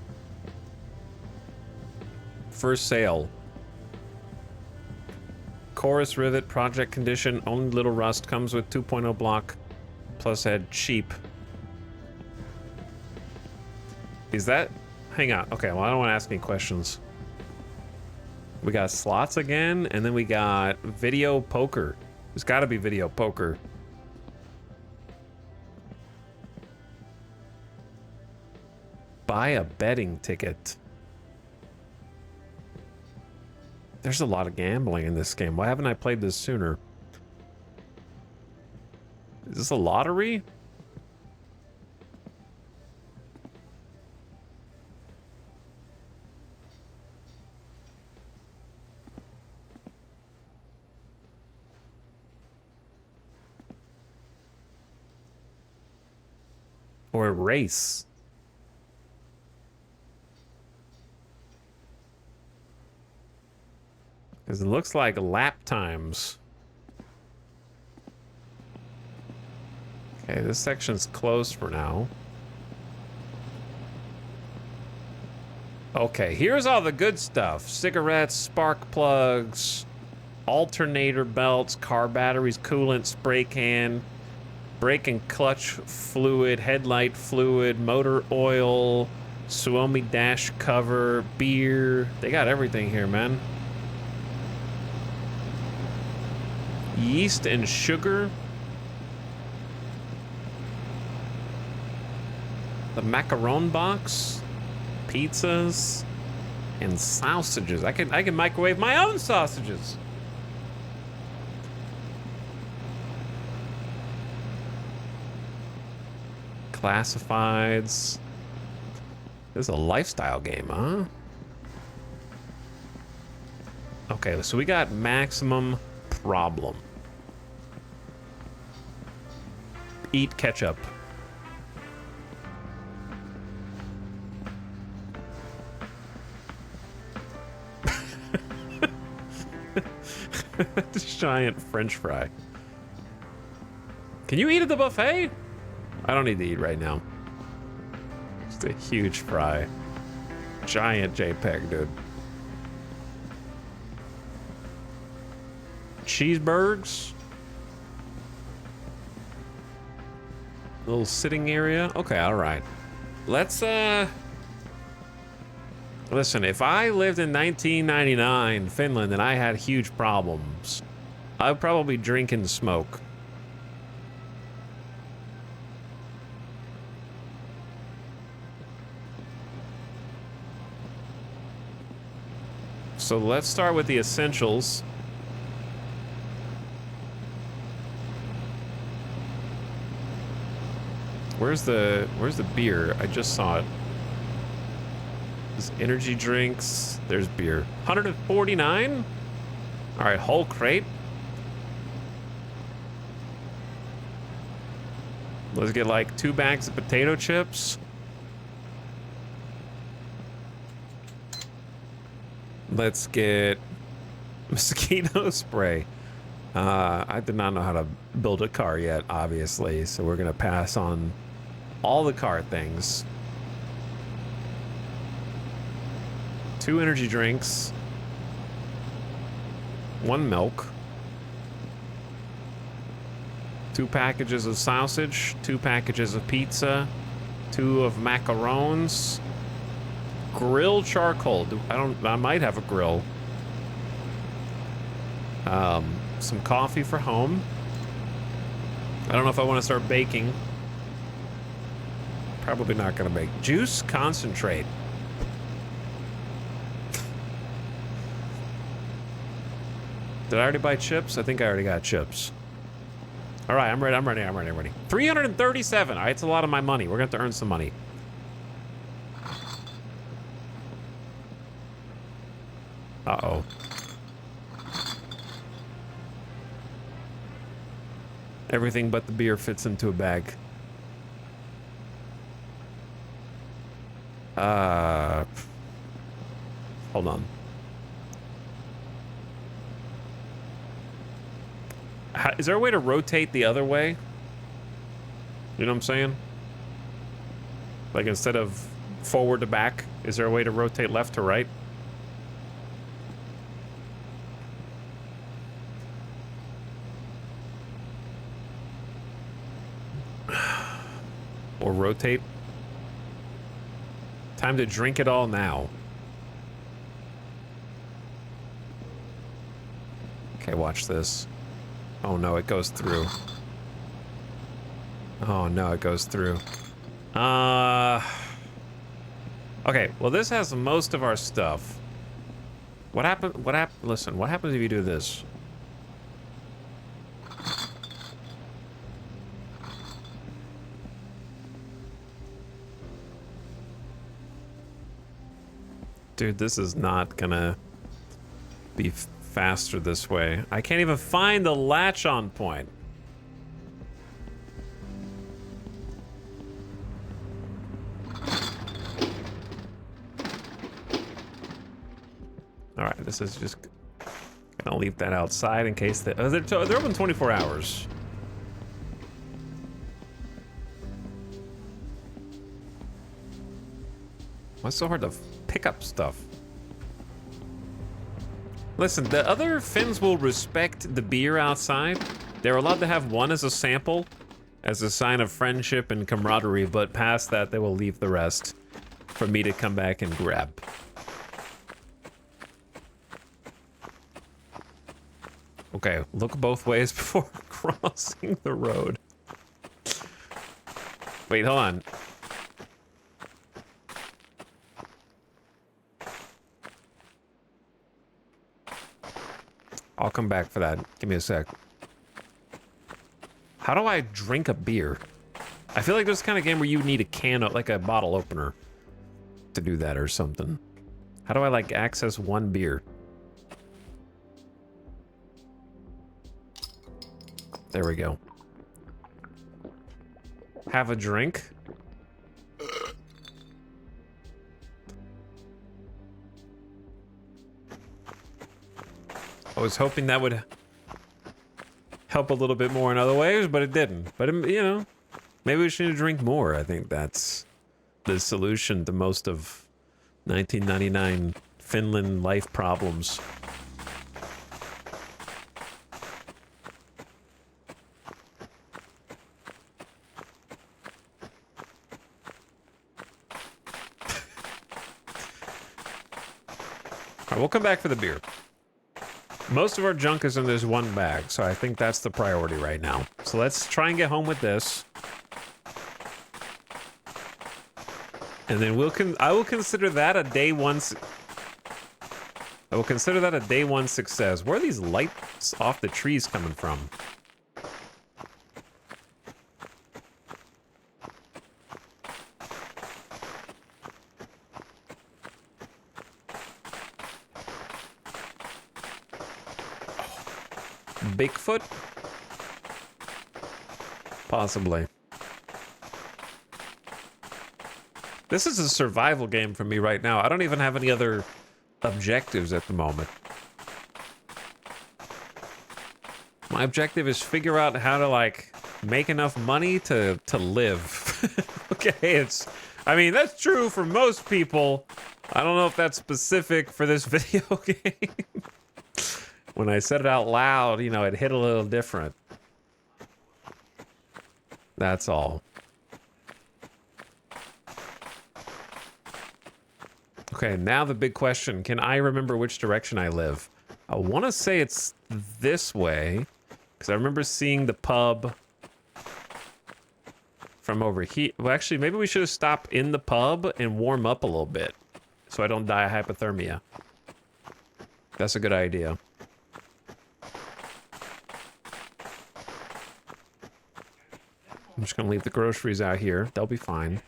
For sale. Chorus rivet, project condition, only little rust, comes with 2.0 block, plus head, cheap. Is that... Hang on. Okay, well, I don't want to ask any questions. We got slots again, and then we got video poker. There's got to be video poker. Buy a betting ticket. There's a lot of gambling in this game. Why haven't I played this sooner? Is this a lottery? Or a race? Because it looks like lap times. Okay, this section's closed for now. Okay, here's all the good stuff. Cigarettes, spark plugs, alternator belts, car batteries, coolant, spray can, brake and clutch fluid, headlight fluid, motor oil, Suomi dash cover, beer. They got everything here, man. Yeast and sugar. The macaron box. Pizzas. And sausages. I can microwave my own sausages. Classifieds. This is a lifestyle game, huh? Okay, so we got maximum problem. Eat ketchup. This giant French fry. Can you eat at the buffet? I don't need to eat right now. Just a huge fry. Giant JPEG, dude. Cheeseburgers. Little sitting area. Okay, all right. Let's, listen, if I lived in 1999 Finland and I had huge problems, I'd probably drink and smoke. So let's start with the essentials. Where's the beer? I just saw it. There's energy drinks. There's beer. 149? All right, whole crate. Let's get like 2 bags of potato chips. Let's get mosquito spray. I did not know how to build a car yet, obviously, so we're gonna pass on all the car things. 2 energy drinks. 1 milk. 2 packages of sausage. 2 packages of pizza. 2 of macarons. Grilled charcoal. I might have a grill. Some coffee for home. I don't know if I want to start baking. Probably not going to bake. Juice concentrate. Did I already buy chips? I think I already got chips. All right, I'm ready. 337. All right, it's a lot of my money. We're going to have to earn some money. Uh-oh. Everything but the beer fits into a bag. Hold on. Is there a way to rotate the other way? You know what I'm saying? Like instead of forward to back, is there a way to rotate left to right? Or rotate. Time to drink it all now. Okay, watch this. Oh no, it goes through. Oh no, it goes through. Okay, well this has most of our stuff. Listen, what happens if you do this? Dude, this is not gonna be faster this way. I can't even find the latch on point. All right, this is just gonna leave that outside in case they're open 24 hours. What's so hard to pick up stuff? Listen, the other Finns will respect the beer outside. They're allowed to have 1 as a sample, as a sign of friendship and camaraderie, but past that, they will leave the rest. for me to come back and grab. Okay, look both ways before crossing the road. Wait, hold on. I'll come back for that. Give me a sec. How do I drink a beer? I feel like this kind of game where you need a can, like a bottle opener to do that or something. How do I like access one beer? There we go. Have a drink. I was hoping that would help a little bit more in other ways, but it didn't. But, you know, maybe we should drink more. I think that's the solution to most of 1999 Finland life problems. All right, we'll come back for the beer. Most of our junk is in this one bag, so I think that's the priority right now. So let's try and get home with this. And then I will consider that a day one success. Where are these lights off the trees coming from? Bigfoot? Possibly. This is a survival game for me right now. I don't even have any other objectives at the moment. My objective is figure out how to, like, make enough money to live. Okay, I mean, that's true for most people. I don't know if that's specific for this video game. When I said it out loud, you know, it hit a little different. That's all. Okay, now the big question. Can I remember which direction I live? I want to say it's this way, because I remember seeing the pub from over here. Well, actually, maybe we should have stopped in the pub and warm up a little bit so I don't die of hypothermia. That's a good idea. I'm just gonna leave the groceries out here. They'll be fine.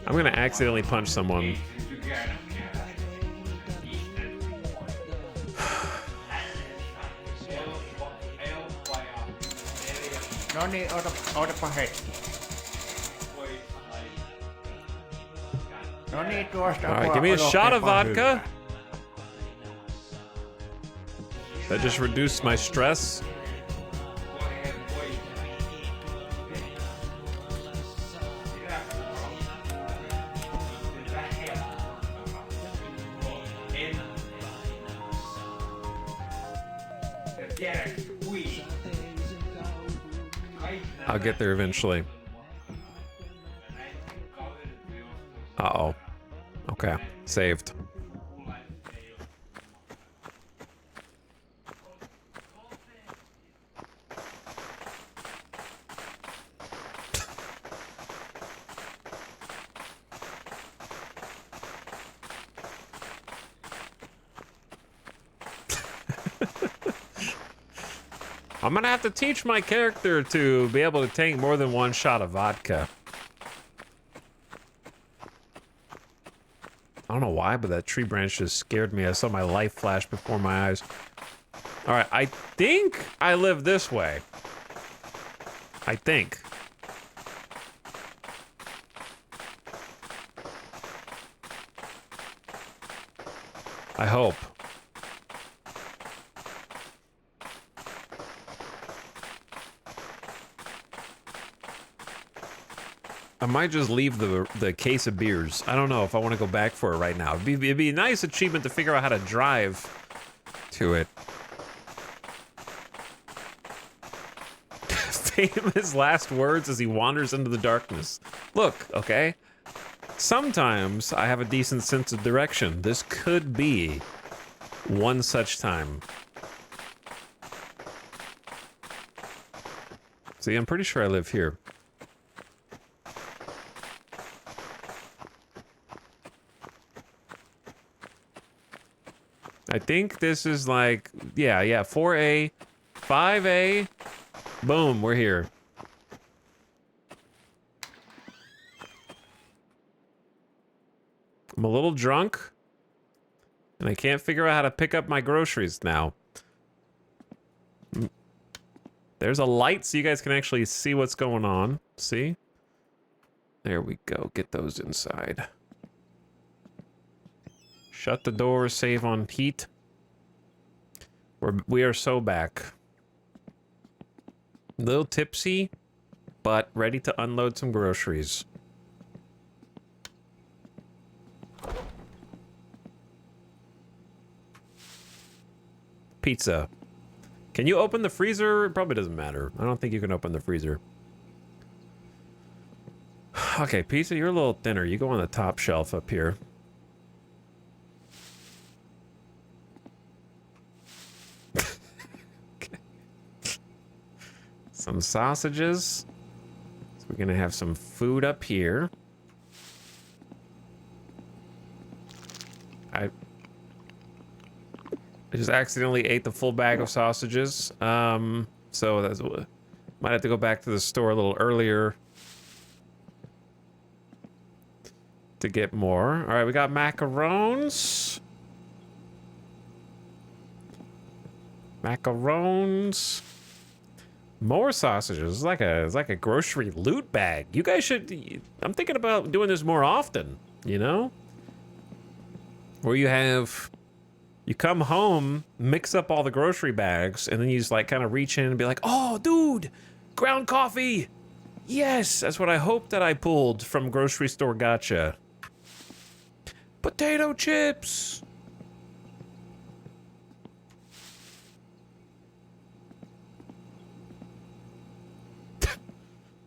I'm gonna accidentally punch someone. No niin, ootapa hetki. No niin, tuosta. All right, give me a shot of vodka. That just reduced my stress. I'll get there eventually. Uh-oh. Okay, saved. I'm gonna have to teach my character to be able to take more than one shot of vodka. I don't know why, but that tree branch just scared me. I saw my life flash before my eyes. All right, I think I live this way. I think. I hope. I might just leave the case of beers. I don't know if I want to go back for it right now. It'd be a nice achievement to figure out how to drive to it. Famous last words as he wanders into the darkness. Look, okay? Sometimes I have a decent sense of direction. This could be one such time. See, I'm pretty sure I live here. I think this is like, yeah, 4A, 5A. Boom, we're here. I'm a little drunk, and I can't figure out how to pick up my groceries now. There's a light so you guys can actually see what's going on. See? There we go. Get those inside. Shut the door, save on heat. We are so back. A little tipsy, but ready to unload some groceries. Pizza. Can you open the freezer? It probably doesn't matter. I don't think you can open the freezer. Okay, pizza, you're a little thinner. You go on the top shelf up here. Okay. Some sausages. So we're gonna have some food up here. I just accidentally ate the full bag of sausages. So that's might have to go back to the store a little earlier to get more. All right, we got macarons. Macarons. More sausages. It's like a grocery loot bag. You guys should. I'm thinking about doing this more often. You know, where you come home, mix up all the grocery bags, and then you just like kind of reach in and be like, "Oh, dude, ground coffee! Yes, that's what I hoped that I pulled from grocery store gotcha. Potato chips."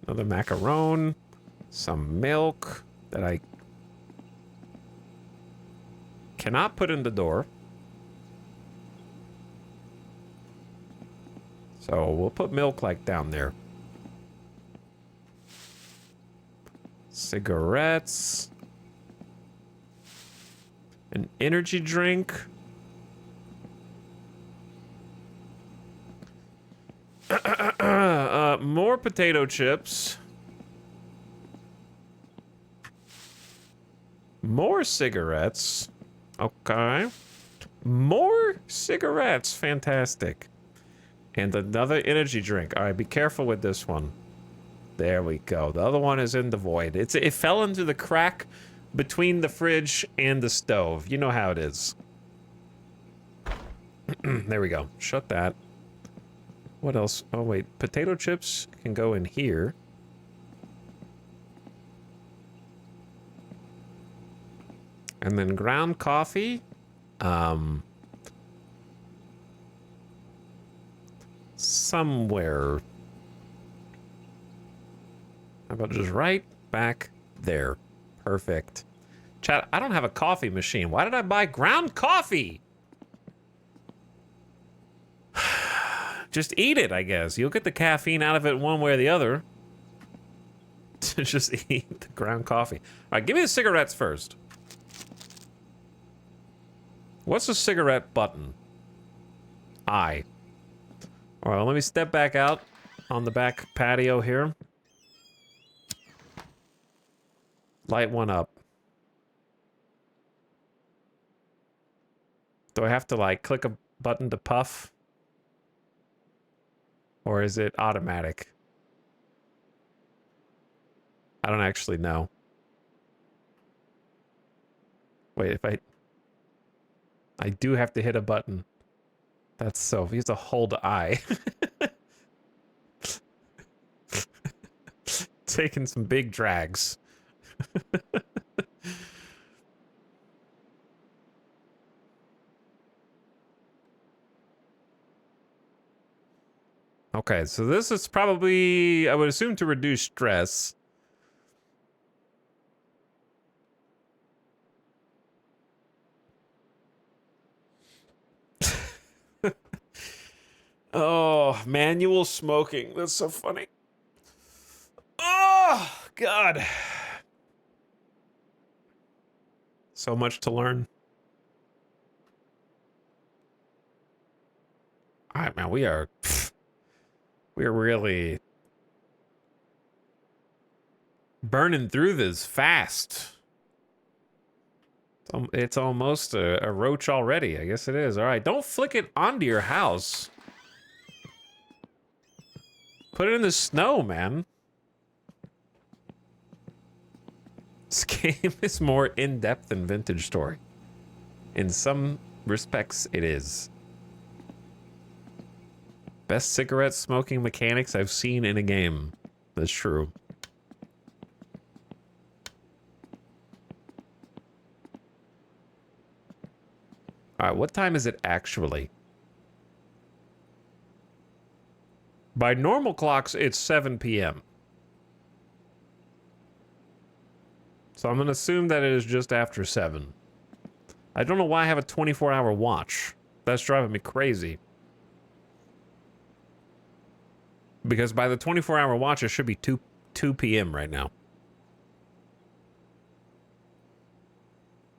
Another macaron, some milk that I cannot put in the door. So we'll put milk like down there. Cigarettes. An energy drink. More potato chips. More cigarettes. Okay. More cigarettes. Fantastic. And another energy drink. All right, be careful with this one. There we go. The other one is in the void. It fell into the crack between the fridge and the stove. You know how it is. There we go. Shut that. What else? Oh, wait. Potato chips can go in here. And then ground coffee. Somewhere. How about just right back there? Perfect. Chat, I don't have a coffee machine. Why did I buy ground coffee? Just eat it, I guess. You'll get the caffeine out of it one way or the other. Just eat the ground coffee. All right, give me the cigarettes first. What's the cigarette button? I. All right, let me step back out on the back patio here. Light one up. Do I have to, like, click a button to puff? Or is it automatic? I don't actually know. Wait, if I do have to hit a button. That's so... He has to hold I. taking some big drags. Okay, so this is probably, I would assume, to reduce stress. Oh, manual smoking. That's so funny. Oh, God. So much to learn. All right, man, we're really burning through this fast. It's almost a roach already. I guess it is. All right, don't flick it onto your house. Put it in the snow, man. This game is more in-depth than Vintage Story. In some respects, it is. Best cigarette smoking mechanics I've seen in a game. That's true. All right, what time is it actually? By normal clocks, it's 7 p.m. So I'm going to assume that it is just after 7. I don't know why I have a 24-hour watch. That's driving me crazy. Because by the 24-hour watch, it should be 2 p.m. right now.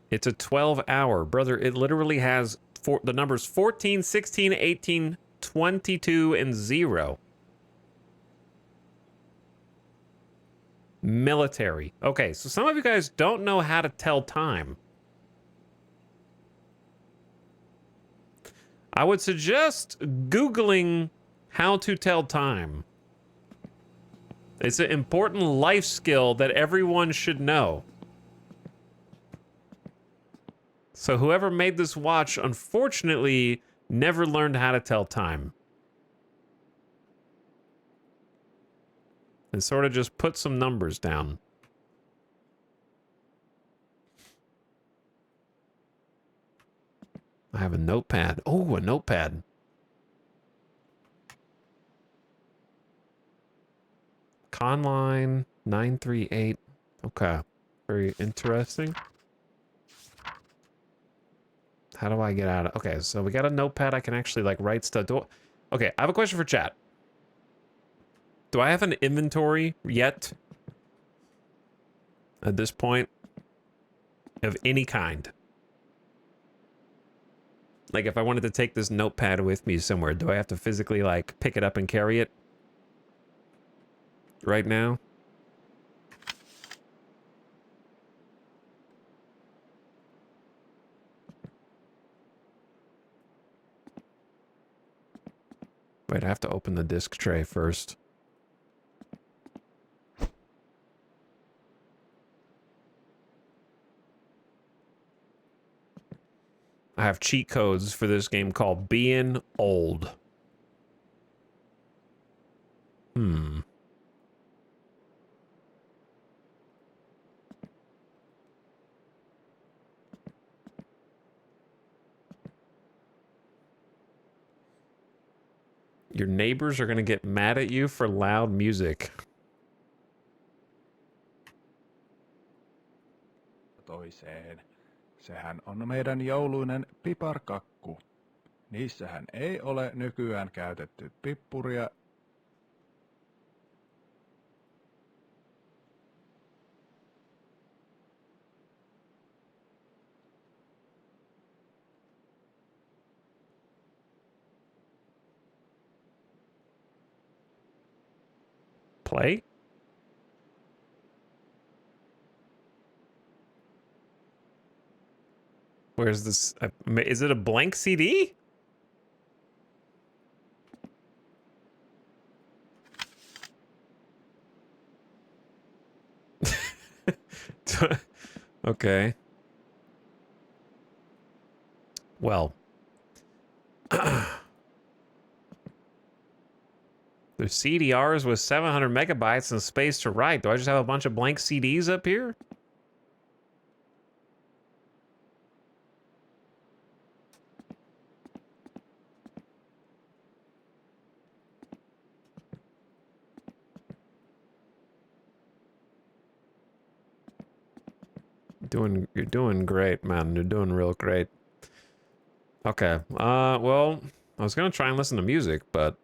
It's a 12-hour. Brother, it literally has the numbers 14, 16, 18, 22, and 0. Military. Okay, so some of you guys don't know how to tell time. I would suggest Googling how to tell time. It's an important life skill that everyone should know. So whoever made this watch, unfortunately, never learned how to tell time. And sort of just put some numbers down. I have a notepad. Oh, a notepad. Conline 938. Okay. Very interesting. How do I get out of... Okay, so we got a notepad. I can actually, like, write stuff. Okay, I have a question for chat. Do I have an inventory yet? At this point? Of any kind? Like, if I wanted to take this notepad with me somewhere, do I have to physically, like, pick it up and carry it? Right now? Wait, I have to open the disc tray first. I have cheat codes for this game called Being Old. Your neighbors are gonna get mad at you for loud music. Toiseen. Sehän on meidän jouluinen piparkakku. Niissähän ei ole nykyään käytetty pippuria. Play? Where's this? Is it a blank CD? Okay. Well. There's CDRs with 700 megabytes and space to write. Do I just have a bunch of blank CDs up here? You're doing great, man. You're doing real great. Okay. Well, I was gonna try and listen to music, but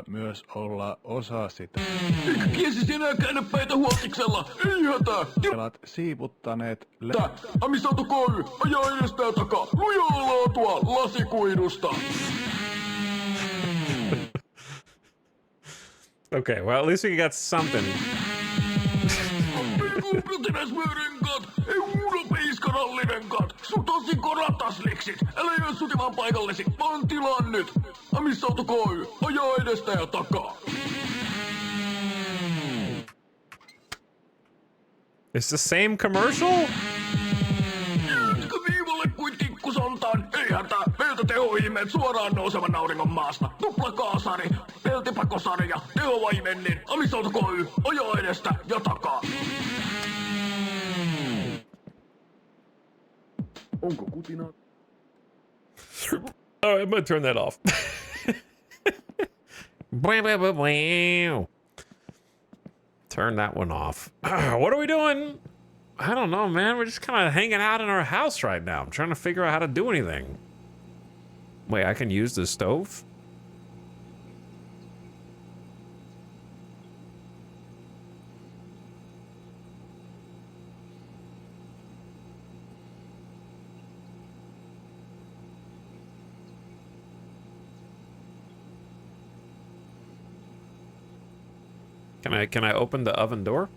Myös olla osa sitä. Eikä kiesi enää käännäpäitä huoltiksella. Ei hätää. Olet siivuttaneet Amisauto koy. Ajaa edestä ja takaa. Lujaa laatua lasikuidusta. okay. Well, at least we got something. Ei uudo piiskarallinenkat. Sut tosi koratasliksit. Älä jää sutimaan paikallesi, vaan tilaan nyt. Amisauto koy. Ajaa edestä ja takaa. It's the same commercial? Jätkö viivalle kuin tikkusontaan. Ei hätää. Meiltä tehoihmeet suoraan nousevan auringon maasta. Tuplakaasari, peltipakosarja, tehovaimennin. Amisauto koy. Ajaa edestä ja takaa. Onko kutina? All right, I'm gonna turn that off. Turn that one off. What are we doing? I don't know, man. We're just kind of hanging out in our house right now. I'm trying to figure out how to do anything. Wait, I can use the stove? Can I open the oven door?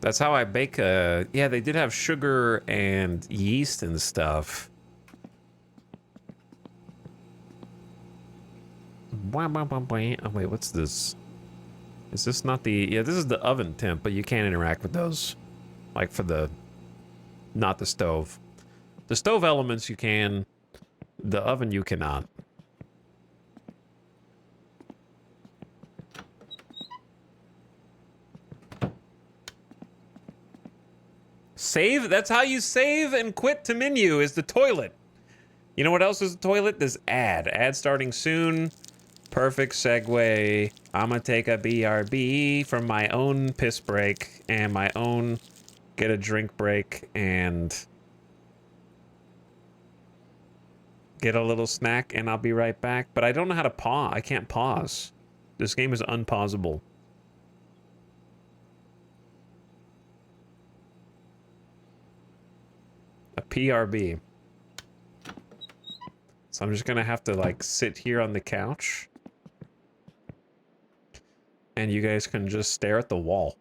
That's how I bake. Yeah, they did have sugar and yeast and stuff. Oh, wait, what's this? Is this not the... Yeah, this is the oven temp, but you can't interact with those. Like for the... Not the stove. The stove elements you can. The oven you cannot. Save? That's how you save and quit to menu, is the toilet. You know what else is the toilet? This ad. Ad starting soon. Perfect segue. I'm gonna take a BRB from my own piss break and my own get a drink break and get a little snack, and I'll be right back. But I don't know how to pause. I can't pause. This game is unpausable. A PRB. So I'm just gonna have to like sit here on the couch. And you guys can just stare at the wall.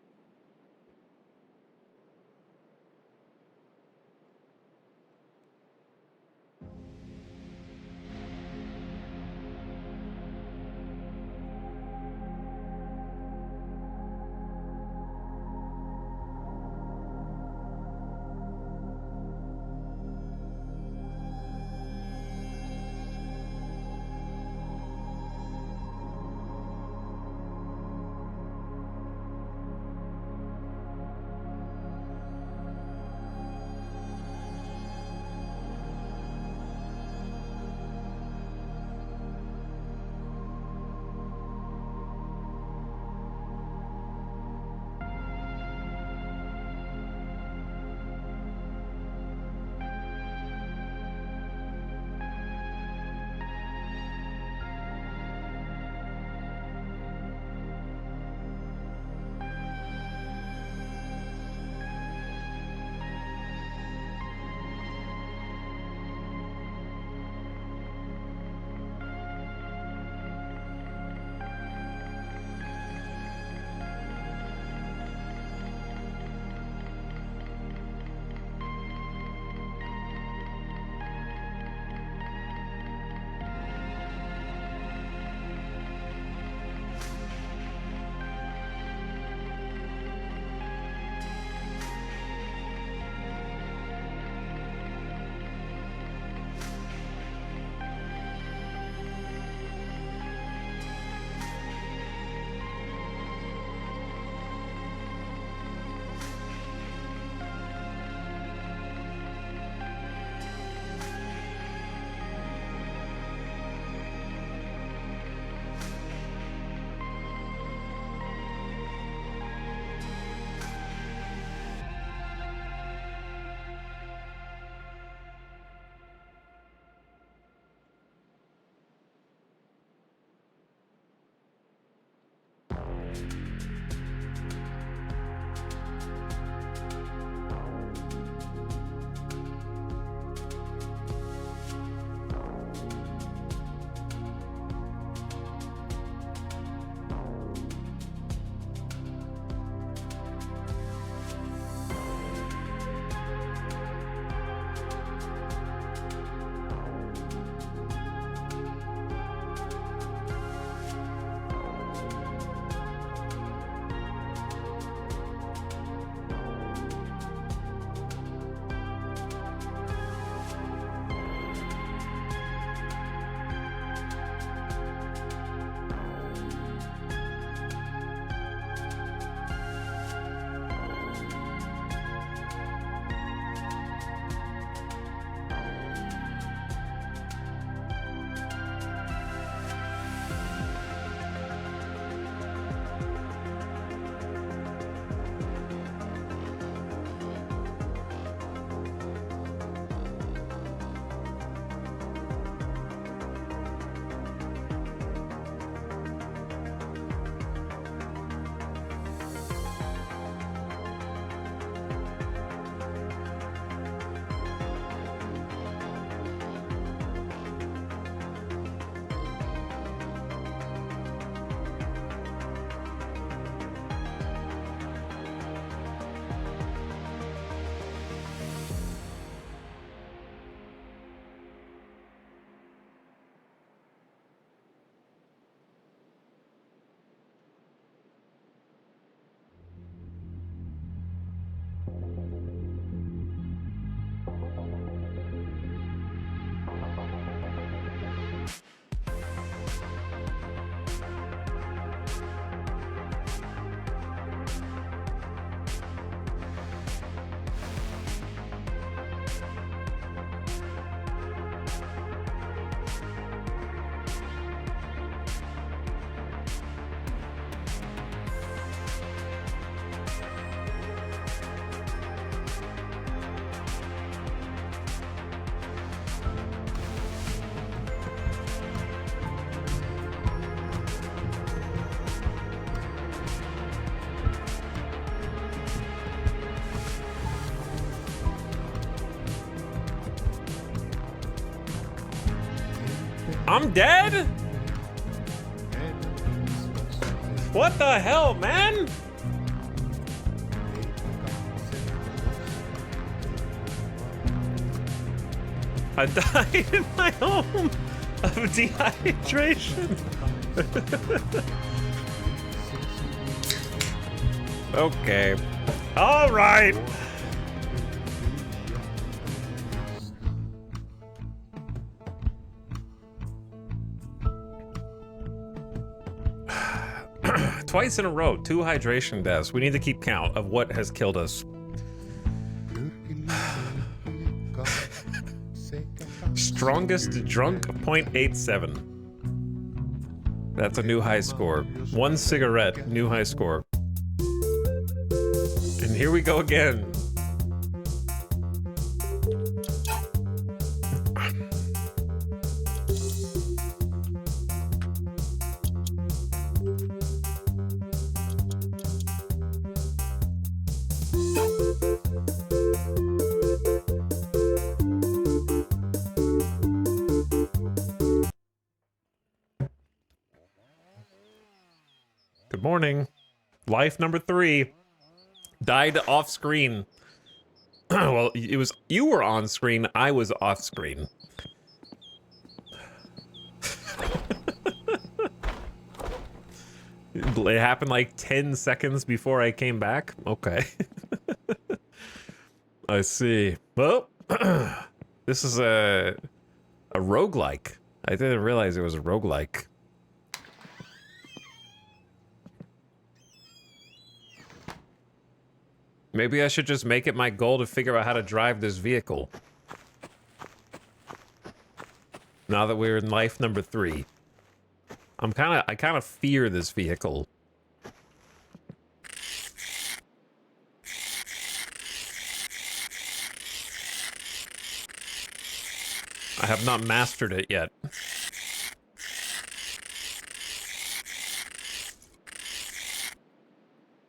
I'm dead? What the hell, man? I died in my home of dehydration. Okay. All right. Twice in a row, 2 hydration deaths. We need to keep count of what has killed us. Strongest drunk, 0.87. That's a new high score. 1 cigarette, new high score. And here we go again. Good morning. Life number 3. Died off screen. Well, it was you were on screen, I was off screen. It happened like 10 seconds before I came back. Okay. I see. Well, this is a roguelike. I didn't realize it was a roguelike. Maybe I should just make it my goal to figure out how to drive this vehicle. Now that we're in life number 3. I kind of fear this vehicle. I have not mastered it yet.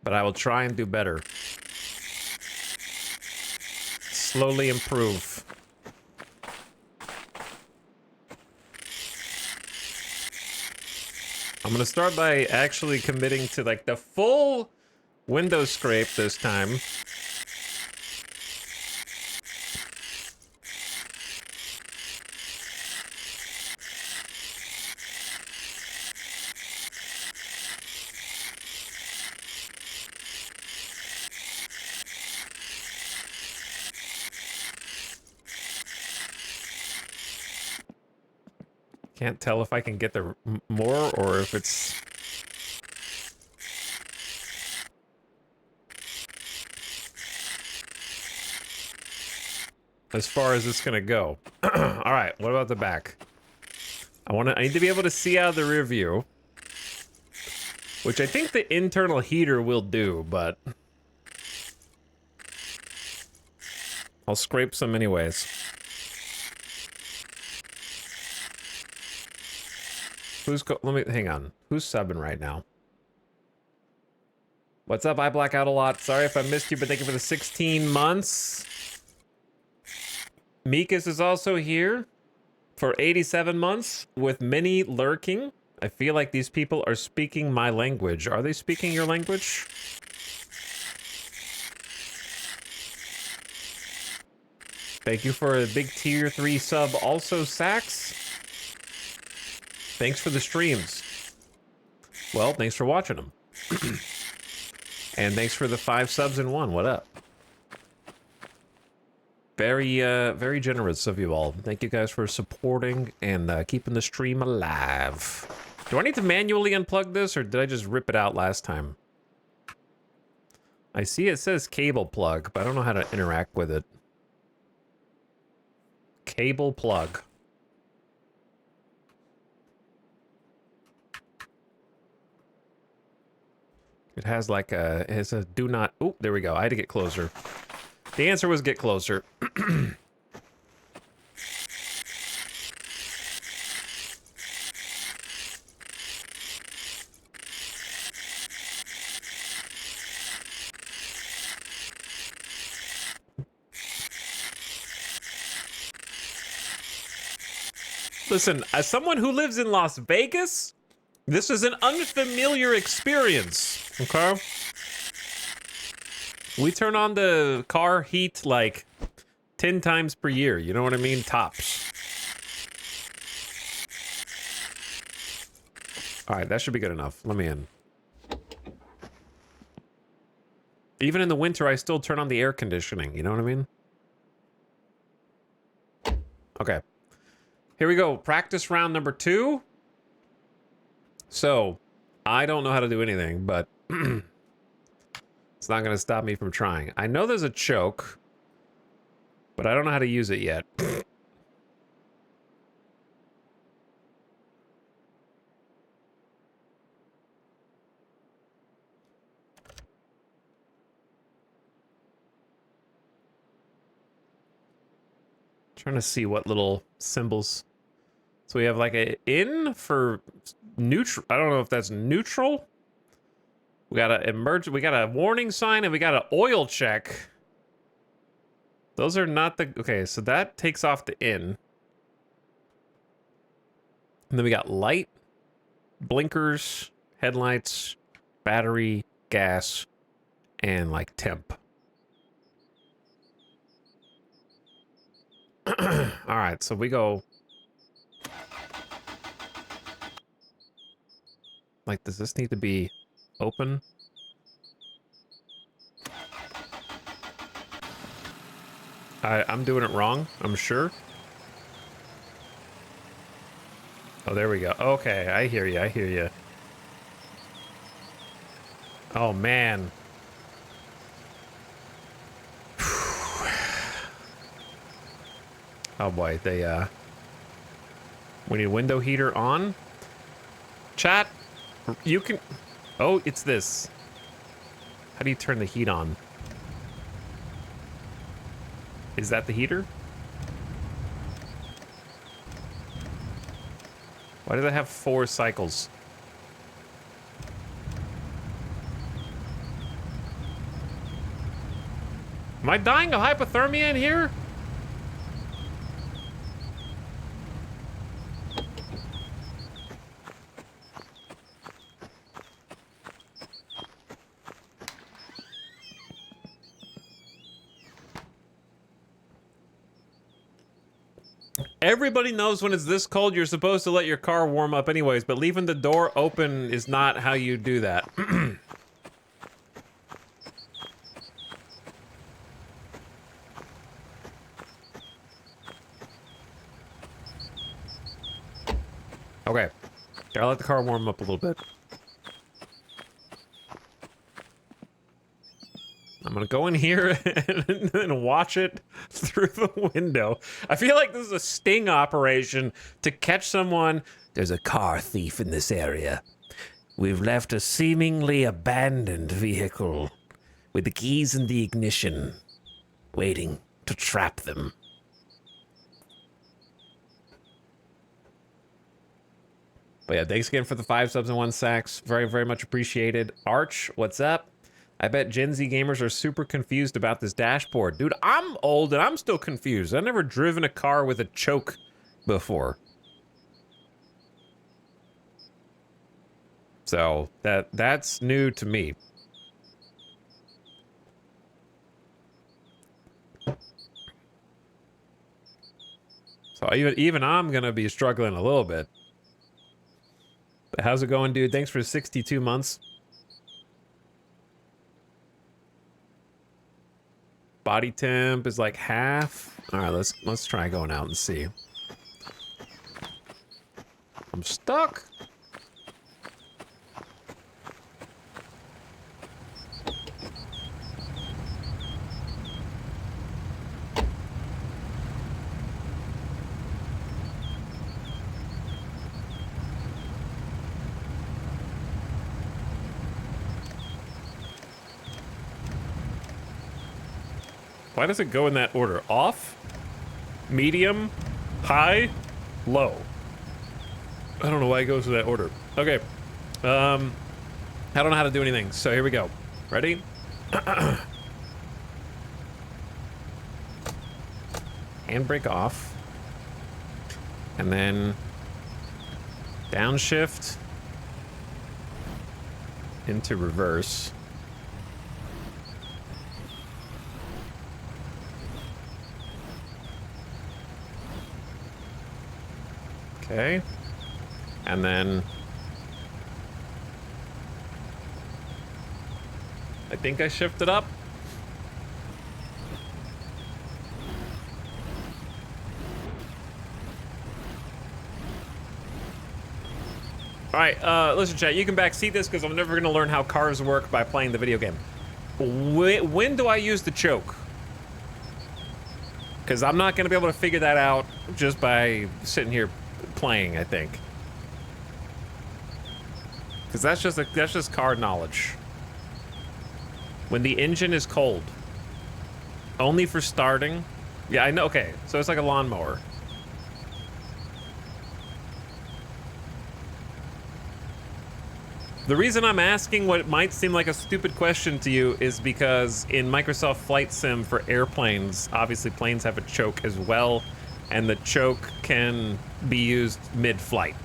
But I will try and do better. Slowly improve. I'm gonna start by actually committing to like the full window scrape this time. Can't tell if I can get there more or if it's... as far as it's gonna go. All right, what about the back? I need to be able to see out of the rear view, which I think the internal heater will do, but I'll scrape some anyways. Let me hang on. Who's subbing right now? What's up? I black out a lot. Sorry if I missed you, but thank you for the 16 months. Mikas is also here for 87 months with many lurking. I feel like these people are speaking my language. Are they speaking your language? Thank you for a big tier 3 sub also, Sax. Thanks for the streams. Well, thanks for watching them. And thanks for the 5 subs in 1. What up? Very generous of you all. Thank you guys for supporting and keeping the stream alive. Do I need to manually unplug this, or did I just rip it out last time? I see it says cable plug, but I don't know how to interact with it. Cable plug. It has like it's a do not... Oh, there we go. I had to get closer. The answer was get closer. Listen, as someone who lives in Las Vegas, this is an unfamiliar experience, okay? We turn on the car heat like 10 times per year, you know what I mean? Tops. All right, that should be good enough. Let me in. Even in the winter, I still turn on the air conditioning, you know what I mean? Okay. Here we go. Practice round number 2. So, I don't know how to do anything, but it's not going to stop me from trying. I know there's a choke, but I don't know how to use it yet. Trying to see what little symbols. So we have like a in for neutral. I don't know if that's neutral. We got a emerge. We got a warning sign, and we got an oil check. Those are not the okay. So that takes off the in, and then we got light, blinkers, headlights, battery, gas, and like temp. All right, so we go. Like, does this need to be open? I'm doing it wrong, I'm sure. Oh, there we go. Okay, I hear you, I hear you. Oh, man. Oh boy, we need window heater on. Chat, you can, oh, it's this. How do you turn the heat on? Is that the heater? Why does it have 4 cycles? Am I dying of hypothermia in here? Everybody knows when it's this cold, you're supposed to let your car warm up anyways, but leaving the door open is not how you do that. Okay. Gotta let the car warm up a little bit. I'm gonna go in here and watch it through the window. I feel like this is a sting operation to catch someone. There's a car thief in this area. We've left a seemingly abandoned vehicle with the keys in the ignition, waiting to trap them. But yeah, thanks again for the 5 subs and 1 sacks. Very, very much appreciated. Arch, what's up? I bet Gen Z gamers are super confused about this dashboard. Dude, I'm old and I'm still confused. I've never driven a car with a choke before. So that's new to me. So even I'm gonna be struggling a little bit. But how's it going, dude? Thanks for 62 months. Body temp is like half. All right, let's try going out and see. I'm stuck. Why does it go in that order? Off, medium, high, low. I don't know why it goes in that order. Okay. I don't know how to do anything, so here we go. Ready? Handbrake off. And then downshift into reverse. Okay. And then I think I shifted up. All right, listen, chat, you can backseat this because I'm never going to learn how cars work by playing the video game. When do I use the choke? Because I'm not going to be able to figure that out just by sitting here playing, I think. Because that's just car knowledge. When the engine is cold. Only for starting. Yeah, I know. Okay, so it's like a lawnmower. The reason I'm asking what might seem like a stupid question to you is because in Microsoft Flight Sim for airplanes, obviously planes have a choke as well, and the choke can be used mid-flight.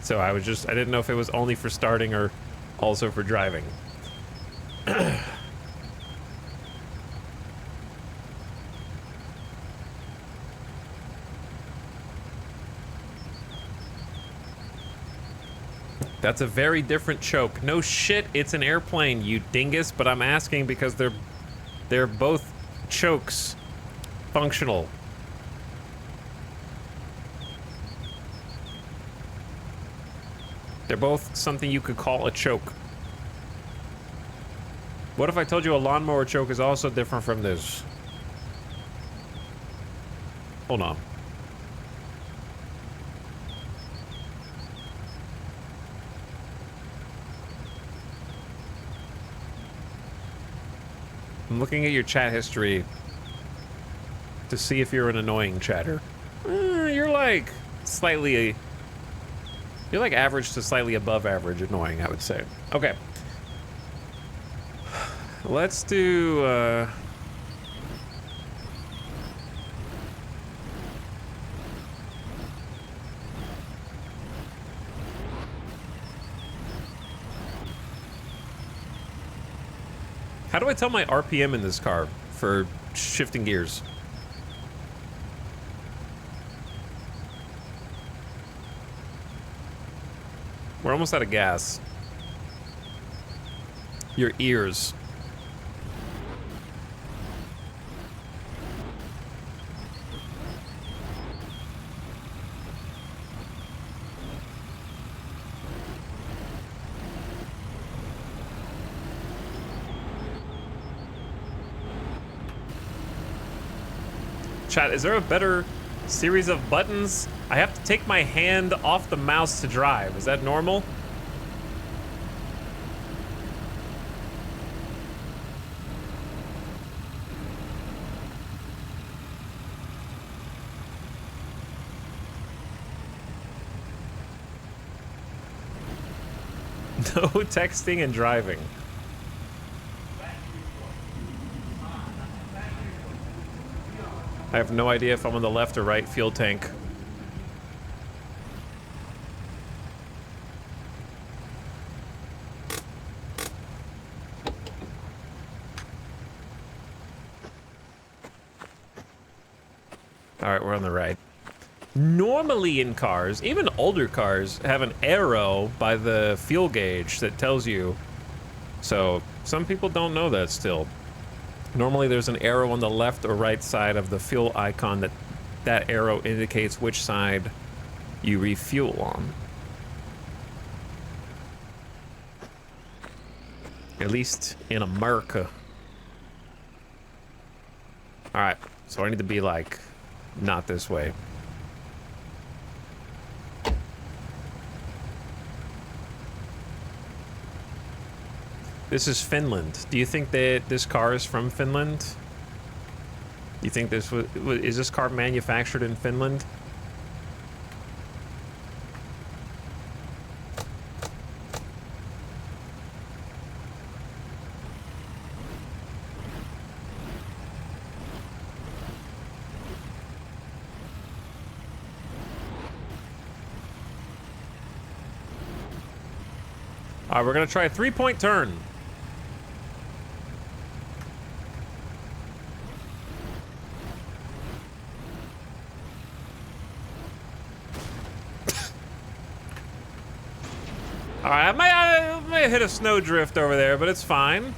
So I didn't know if it was only for starting or also for driving. That's a very different choke. No shit, it's an airplane, you dingus, but I'm asking because they're both chokes functional. They're both something you could call a choke. What if I told you a lawnmower choke is also different from this? Hold on. I'm looking at your chat history to see if you're an annoying chatter. You're like slightly... You're like average to slightly above average annoying, I would say. Okay. Let's do... How do I tell my RPM in this car for shifting gears? We're almost out of gas. Your ears. Chat, is there a better series of buttons? I have to take my hand off the mouse to drive. Is that normal? No texting and driving. I have no idea if I'm on the left or right fuel tank. All right, we're on the right. Normally in cars, even older cars, have an arrow by the fuel gauge that tells you. So some people don't know that still. Normally there's an arrow on the left or right side of the fuel icon that arrow indicates which side you refuel on. At least in America. All right, so I need to be like, not this way. This is Finland. Do you think that this car is from Finland? Do you think is this car manufactured in Finland? All right, we're gonna try a 3-point turn. All right, I may hit a snowdrift over there, but it's fine.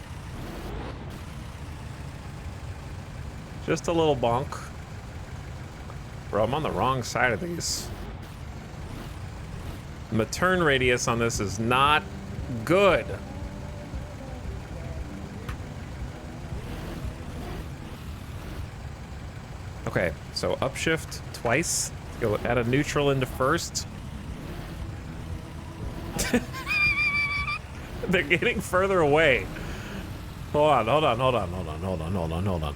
Just a little bonk. Bro, I'm on the wrong side of these. The turn radius on this is not good. Okay, so upshift twice. Go add a neutral into first. They're getting further away. Hold on.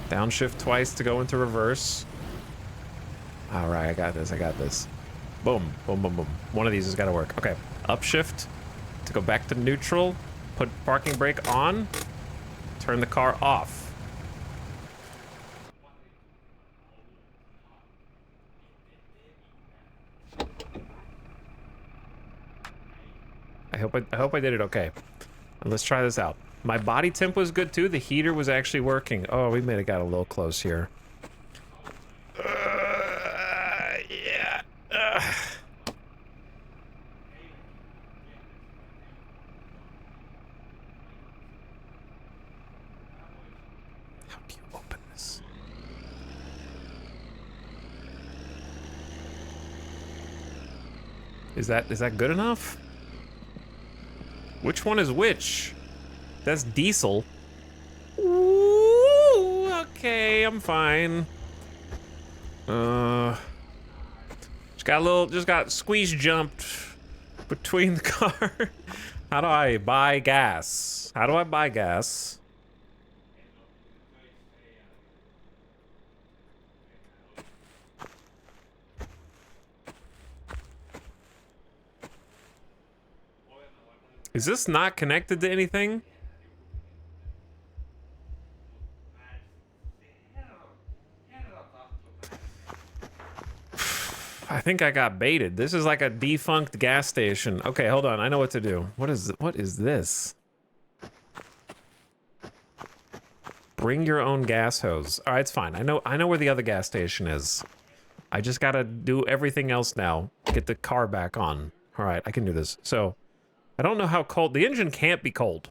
Downshift twice to go into reverse. All right, I got this. Boom. One of these has got to work. Okay, upshift to go back to neutral. Put parking brake on. Turn the car off. I hope I did it okay. And let's try this out. My body temp was good too. The heater was actually working. Oh, we may have got a little close here. Yeah. How do you open this? Is that good enough? Which one is which? That's diesel. Ooh, okay, I'm fine. Just got squeeze jumped between the car. How do I buy gas? How do I buy gas? Is this not connected to anything? I think I got baited. This is like a defunct gas station. Okay, hold on. I know what to do. What is this? Bring your own gas hose. All right, it's fine. I know where the other gas station is. I just gotta do everything else now. Get the car back on. All right, I can do this. So, I don't know how cold. The engine can't be cold.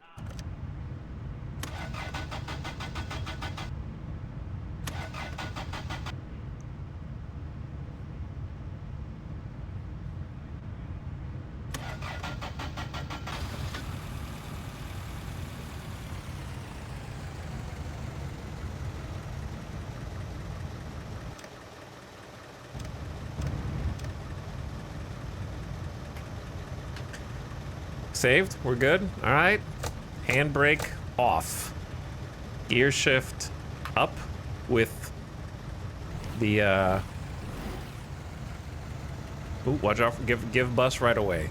Saved. We're good. All right. Handbrake off. Gear shift up with the ooh, watch out. Give bus right away.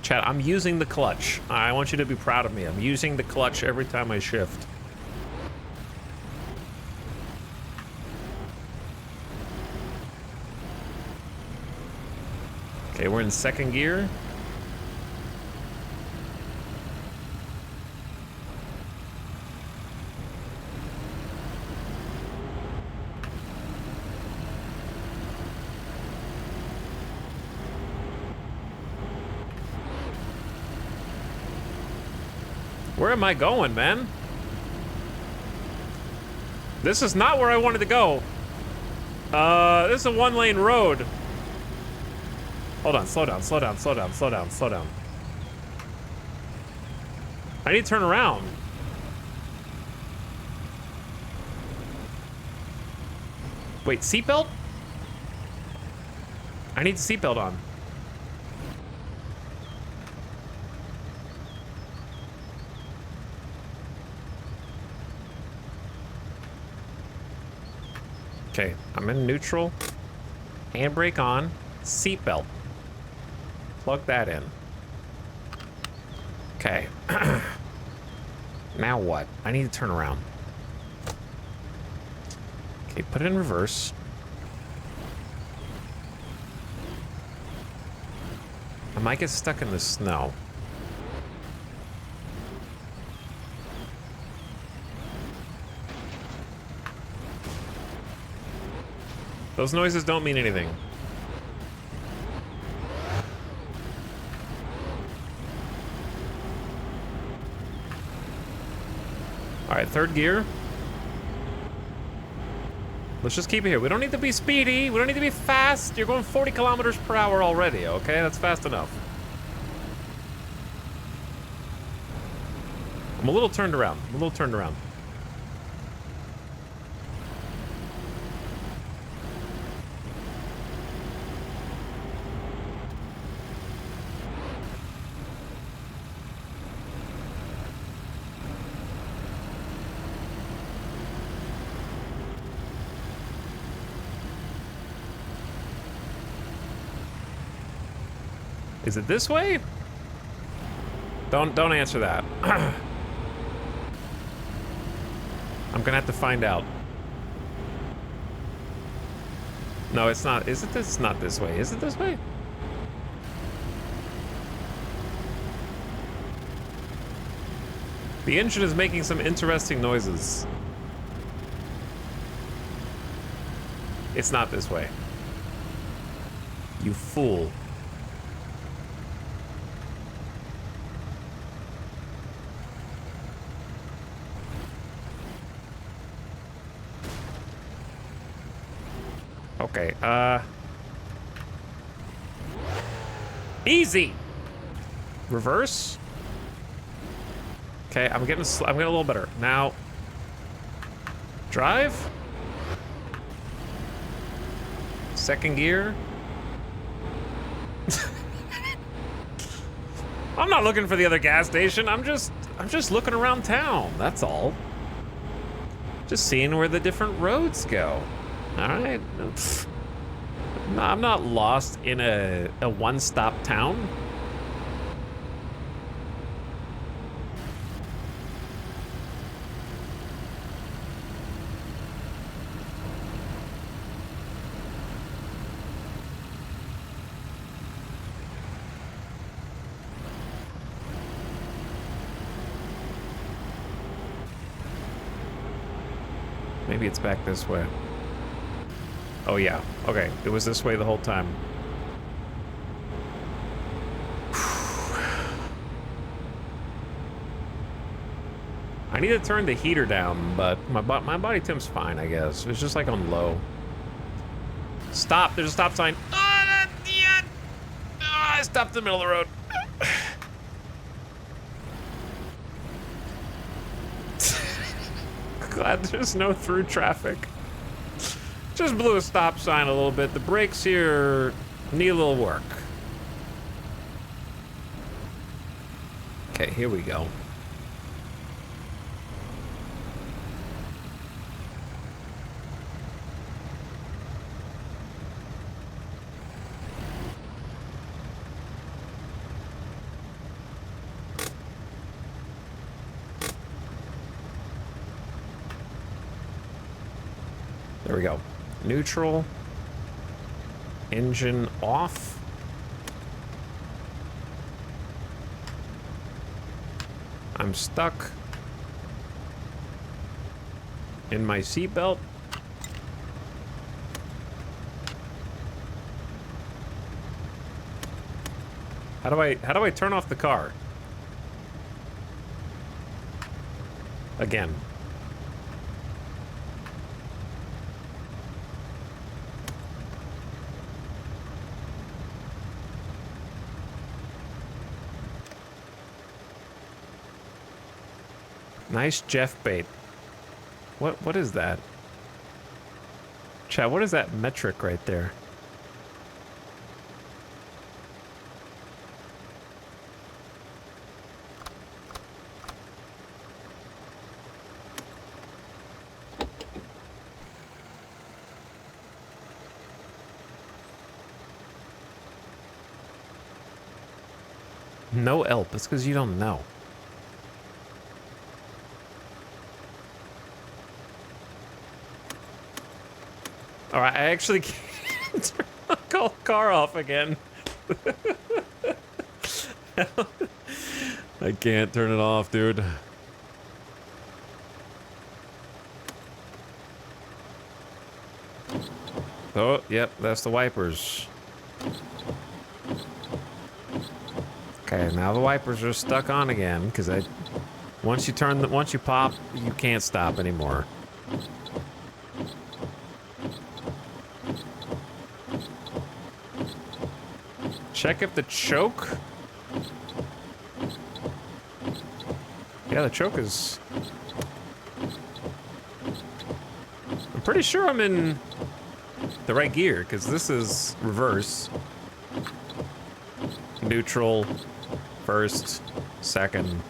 Chat, I'm using the clutch. I want you to be proud of me. I'm using the clutch every time I shift. Okay, we're in second gear. Where am I going, man? This is not where I wanted to go. This is a one-lane road. Hold on, slow down. I need to turn around. Wait, seatbelt? I need the seatbelt on. Okay, I'm in neutral. Handbrake on. Seatbelt. Plug that in. Okay. Now what? I need to turn around. Okay, put it in reverse. might get stuck in the snow. Those noises don't mean anything. All right, third gear. Let's just keep it here. We don't need to be speedy. We don't need to be fast. You're going 40 kilometers per hour already, okay? That's fast enough. I'm a little turned around. I'm a little turned around. Is it this way? Don't answer that. I'm gonna have to find out. No, it's not. Is it this? It's not this way. Is it this way? The engine is making some interesting noises. It's not this way. You fool. Okay, easy. Reverse. Okay, I'm getting a little better. Now, drive. Second gear. I'm not looking for the other gas station. I'm just looking around town. That's all. Just seeing where the different roads go. All right. No, I'm not lost in a one-stop town. Maybe it's back this way. Oh yeah, okay, it was this way the whole time. I need to turn the heater down, but my body temp's fine, I guess. It's just like on low. Stop, there's a stop sign. I stopped in the middle of the road. Glad there's no through traffic. Just blew a stop sign a little bit. The brakes here need a little work. Okay, here we go. There we go. Neutral. Engine off. I'm stuck in my seatbelt. How do I turn off the car? Again. Nice Jeff bait. What is that? Chat, what is that metric right there? No help. It's because you don't know. All right, I actually can't turn the car off again. I can't turn it off, dude. Oh, yep, that's the wipers. Okay, now the wipers are stuck on again because once you pop, you can't stop anymore. Check if the choke. Yeah, the choke is. I'm pretty sure I'm in the right gear because this is reverse. Neutral, first, second.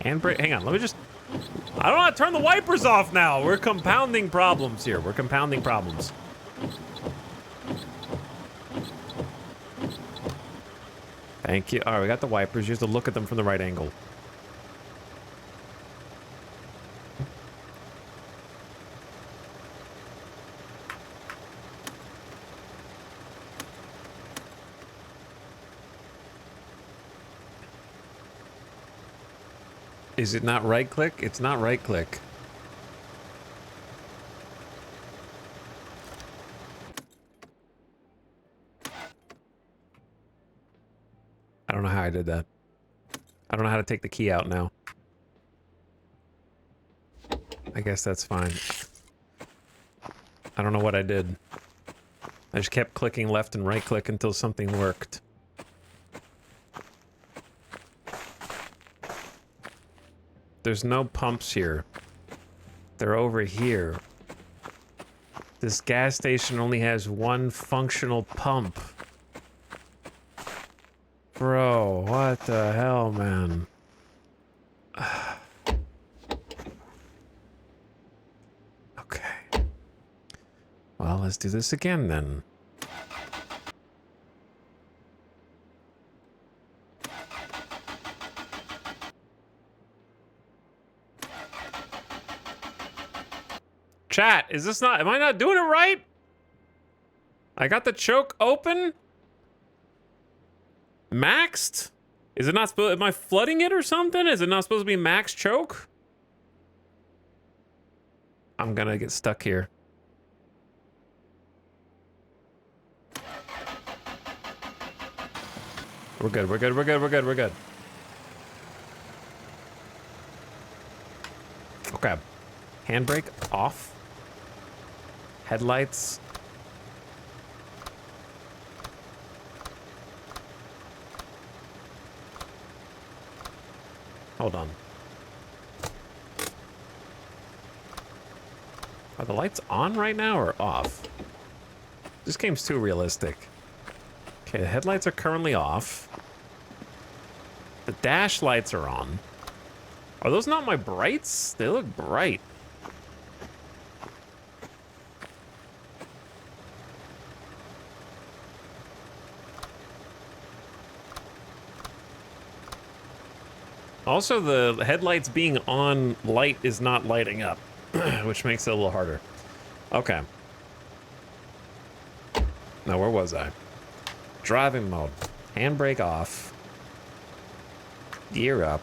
Handbrake, hang on, let me just, I don't know how to turn the wipers off now. We're compounding problems here. We're compounding problems. Thank you. All right, we got the wipers. You have to look at them from the right angle. Is it not right click? It's not right click. I don't know how I did that. I don't know how to take the key out now. I guess that's fine. I don't know what I did. I just kept clicking left and right click until something worked. There's no pumps here. They're over here. This gas station only has one functional pump. Bro, what the hell, man? Okay. Well, let's do this again then. Chat, is this not, am I not doing it right? I got the choke open? Maxed? Is it not supposed, am I flooding it or something? Is it not supposed to be max choke? I'm gonna get stuck here. We're good, we're good, we're good, we're good, we're good. Okay. Handbrake off. Headlights. Hold on. Are the lights on right now or off? This game's too realistic. Okay, the headlights are currently off. The dash lights are on. Are those not my brights? They look bright. Also, the headlights being on light is not lighting up, which makes it a little harder. Okay. Now, where was I? Driving mode. Handbrake off. Gear up.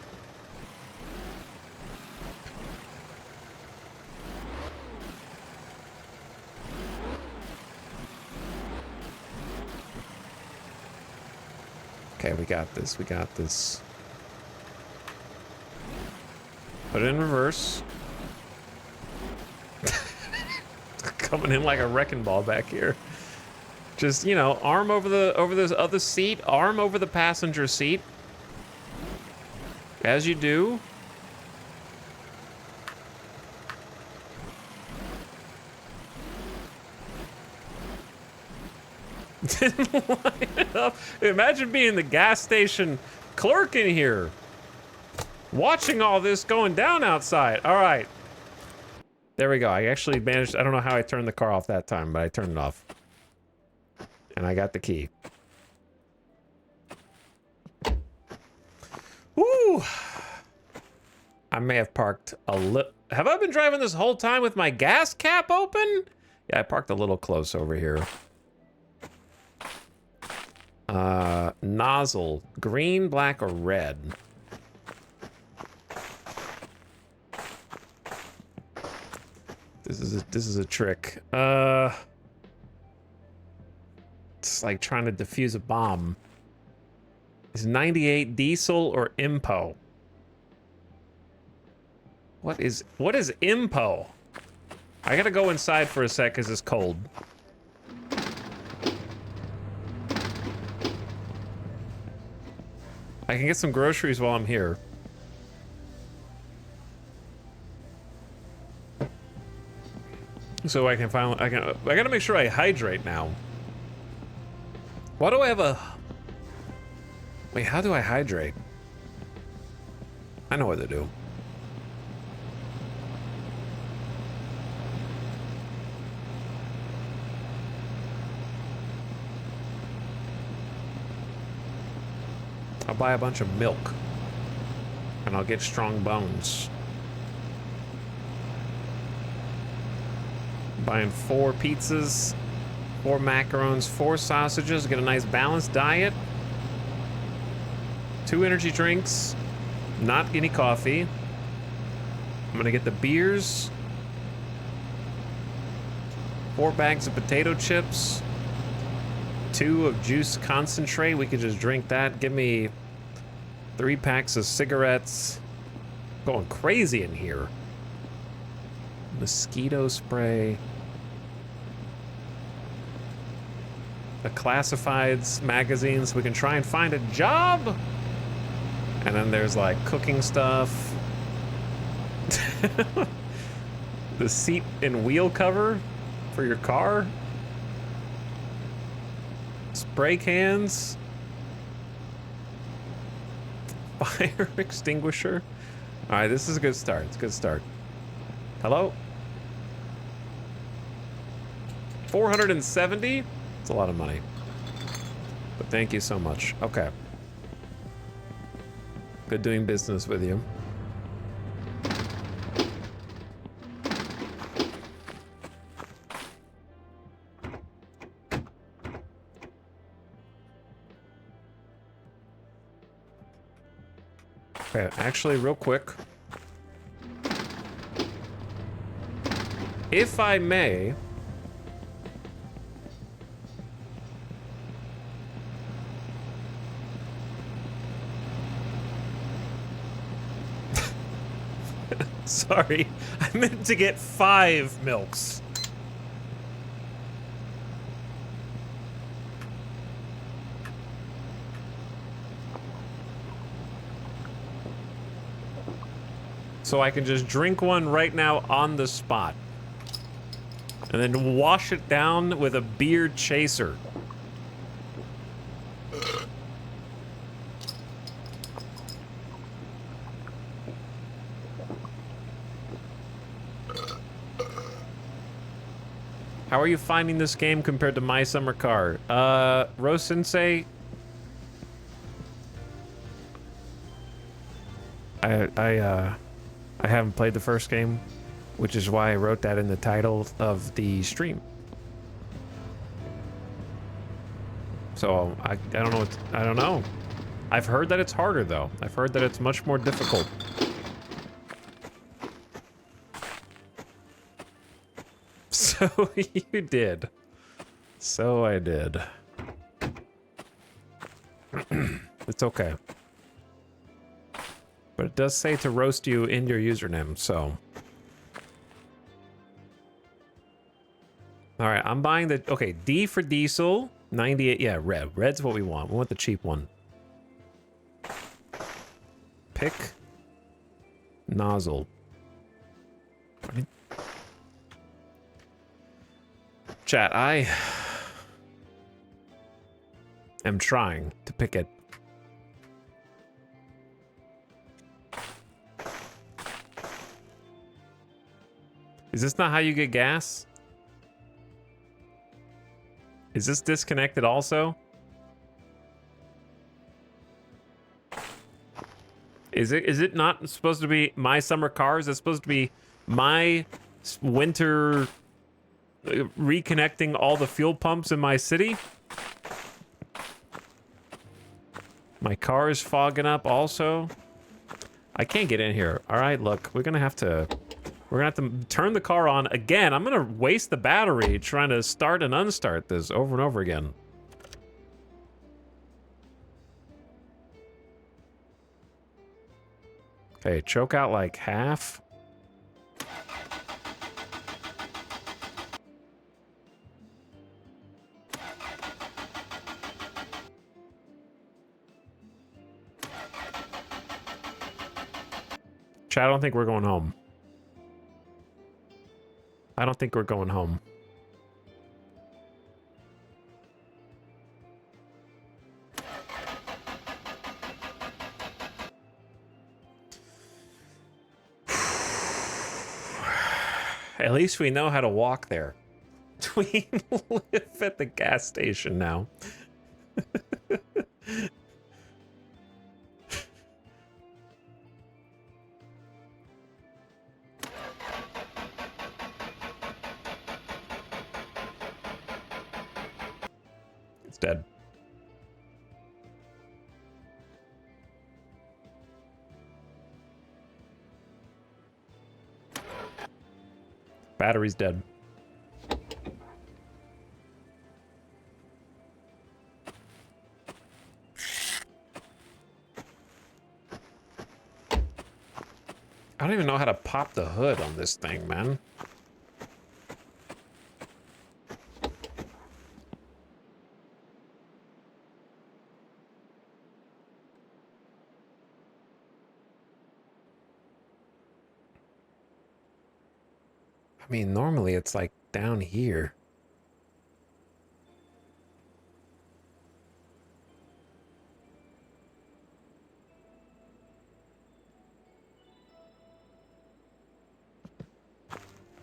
Okay, we got this, we got this. Put it in reverse. Coming in like a wrecking ball back here. Just, you know, arm over the other seat, arm over the passenger seat. As you do. Didn't line it up. Imagine being the gas station clerk in here, watching all this going down outside. All right. There we go. I actually managed, I don't know how I turned the car off that time, but I turned it off. And I got the key. Woo! I may have parked a little... Have I been driving this whole time with my gas cap open? Yeah, I parked a little close over here. Nozzle. Green, black, or red? This is a trick. It's like trying to defuse a bomb. Is 98 diesel or IMPO? What is IMPO? I gotta go inside for a sec because it's cold. I can get some groceries while I'm here. So I can finally, I gotta make sure I hydrate now. Why do I have a... Wait, how do I hydrate? I know what to do. I'll buy a bunch of milk. And I'll get strong bones. Buying 4 pizzas, 4 macarons, 4 sausages, get a nice balanced diet. 2 energy drinks, not any coffee. I'm gonna get the beers. 4 bags of potato chips. 2 of juice concentrate, we could just drink that. Give me 3 packs of cigarettes. Going crazy in here. Mosquito spray. The classifieds magazines. We can try and find a job. And then there's like cooking stuff. The seat and wheel cover for your car. Spray cans. Fire extinguisher. All right, this is a good start. It's a good start. Hello? 470? It's a lot of money. But thank you so much. Okay. Good doing business with you. Okay, actually, real quick. If I may... Sorry, I meant to get 5 milks. So I can just drink one right now on the spot. And then wash it down with a beer chaser. How are you finding this game compared to My Summer Car? Rose Sensei? I haven't played the first game, which is why I wrote that in the title of the stream. So I don't know. I don't know. I've heard that it's harder though. I've heard that it's much more difficult. So you did. So I did. It's okay. But it does say to roast you in your username, so. All right, I'm buying the, okay, D for diesel, 98, yeah, red. Red's what we want. We want the cheap one. Pick. Nozzle. Chat, am trying to pick it. Is this not how you get gas? Is this disconnected also? Is it not supposed to be my summer car? Is it supposed to be my winter reconnecting all the fuel pumps in my city? My car is fogging up also. I can't get in here. All right, look, we're gonna have to turn the car on again. I'm gonna waste the battery trying to start and unstart this over and over again. Okay, choke out like half. Chad, I don't think we're going home. I don't think we're going home. At least we know how to walk there. We live at the gas station now. It's dead. Battery's dead. I don't even know how to pop the hood on this thing, man. I mean, normally it's like down here.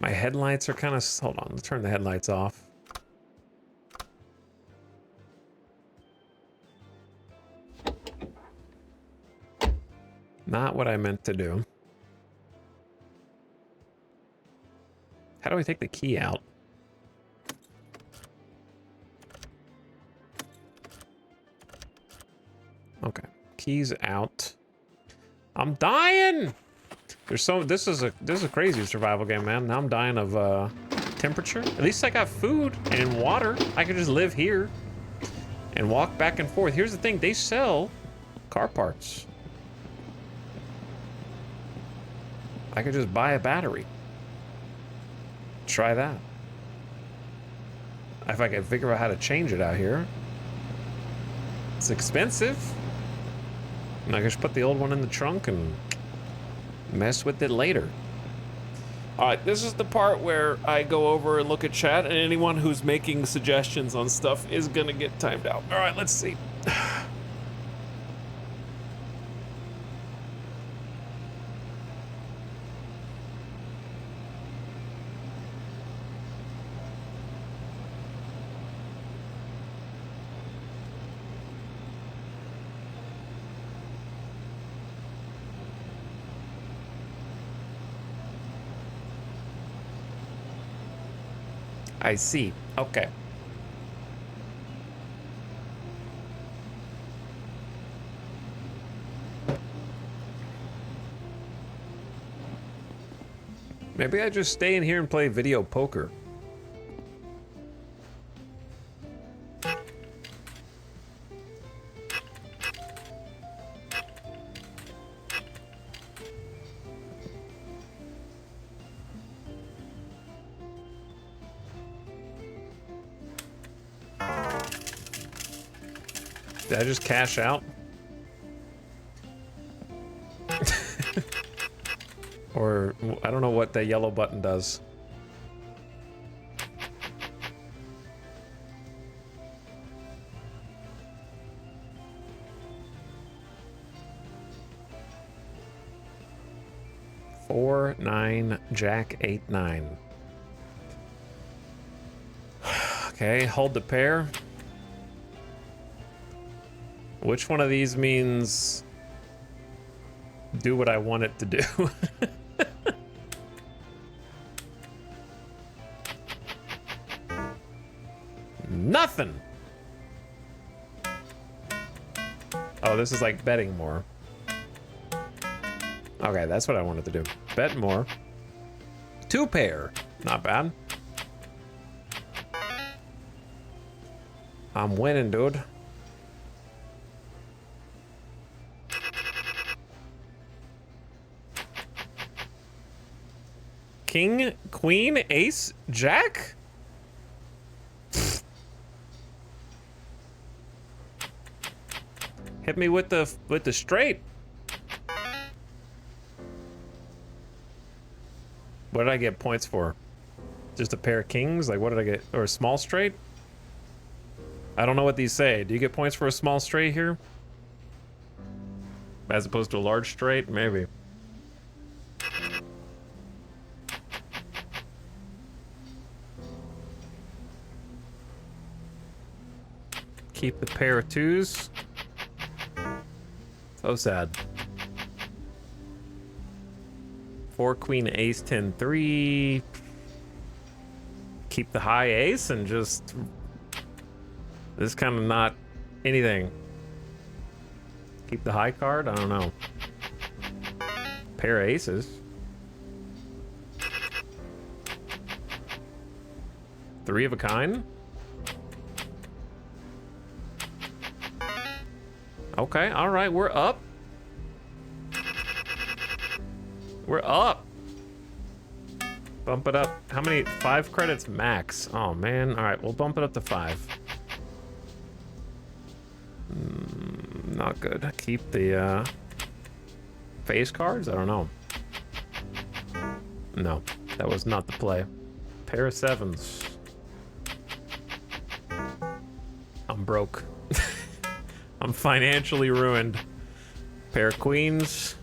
My headlights are kind of... Hold on, let's turn the headlights off. Not what I meant to do. How do we take the key out? Okay, keys out. I'm dying! This is a crazy survival game, man. Now I'm dying of temperature. At least I got food and water. I could just live here and walk back and forth. Here's the thing, they sell car parts. I could just buy a battery. Try that. If I can figure out how to change it out here. It's expensive. And I can just put the old one in the trunk and mess with it later. All right, this is the part where I go over and look at chat, and anyone who's making suggestions on stuff is gonna get timed out. All right, let's see. I see. Okay. Maybe I just stay in here and play video poker. Did I just cash out? Or I don't know what the yellow button does. 4, 9, Jack, 8, 9. Okay, hold the pair. Which one of these means do what I want it to do? Nothing. Oh, this is like betting more. Okay, that's what I wanted to do. Bet more. 2 pair. Not bad. I'm winning, dude. King, queen, ace, jack? Hit me with the straight. What did I get points for? Just a pair of kings? Like, what did I get? Or a small straight? I don't know what these say. Do you get points for a small straight here? As opposed to a large straight? Maybe. Keep the pair of 2s. So sad. 4, queen, ace, 10, 3. Keep the high ace and just... This is kind of not anything. Keep the high card? I don't know. Pair of aces. 3 of a kind? Okay, all right, we're up. We're up. Bump it up. How many? 5 credits max. Oh, man. All right, we'll bump it up to 5. Not good. Keep the face cards? I don't know. No, that was not the play. Pair of 7s. I'm broke. I'm financially ruined. Pair of queens.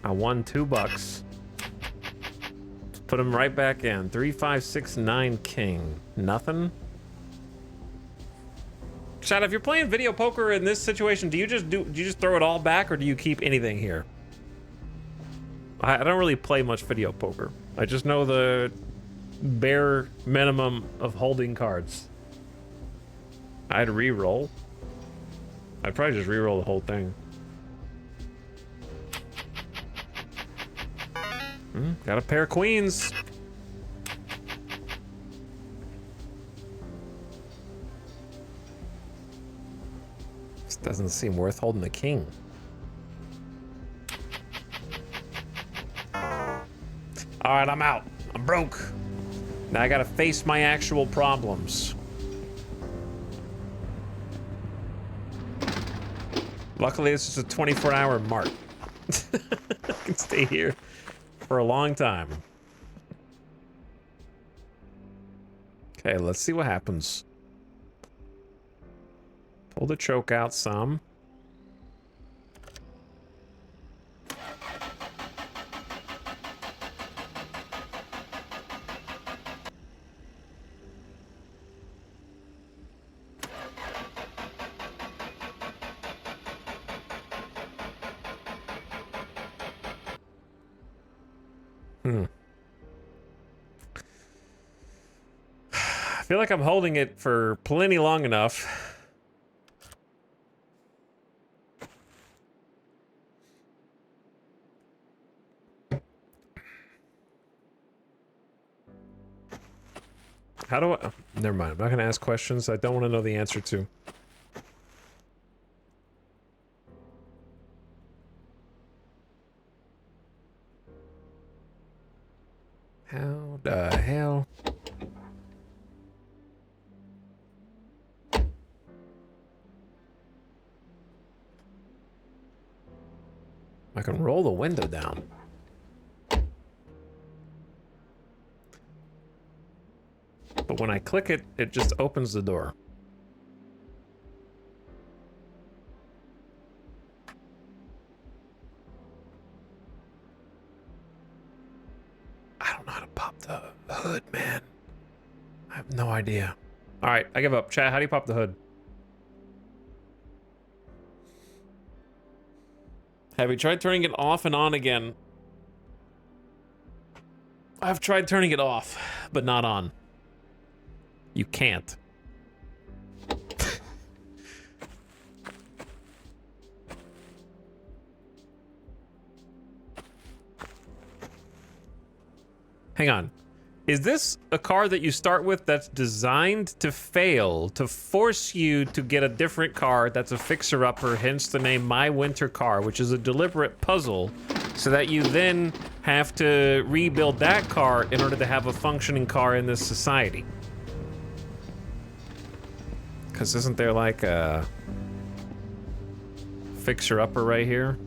I won $2. Let's put them right back in. 3, 5, 6, 9, king. Nothing. Chad, if you're playing video poker in this situation, do you just throw it all back, or do you keep anything here? I don't really play much video poker. I just know the bare minimum of holding cards. I'd re-roll. I'd probably just re-roll the whole thing. Got a pair of queens. This doesn't seem worth holding the king. All right, I'm out. I'm broke. Now I gotta face my actual problems. Luckily, this is a 24-hour mark. I can stay here for a long time. Okay, let's see what happens. Pull the choke out some. I feel like I'm holding it for plenty long enough. How do I... Oh, never mind. I'm not going to ask questions I don't want to know the answer to. How the hell... I can roll the window down. But when I click it, it just opens the door. the hood, man? I have no idea. All right, I give up. Chat, how do you pop the hood? Have you tried turning it off and on again? I've tried turning it off, but not on. You can't. Hang on. Is this a car that you start with that's designed to fail, to force you to get a different car that's a fixer-upper, hence the name My Winter Car, which is a deliberate puzzle, so that you then have to rebuild that car in order to have a functioning car in this society? Because isn't there like a fixer-upper right here?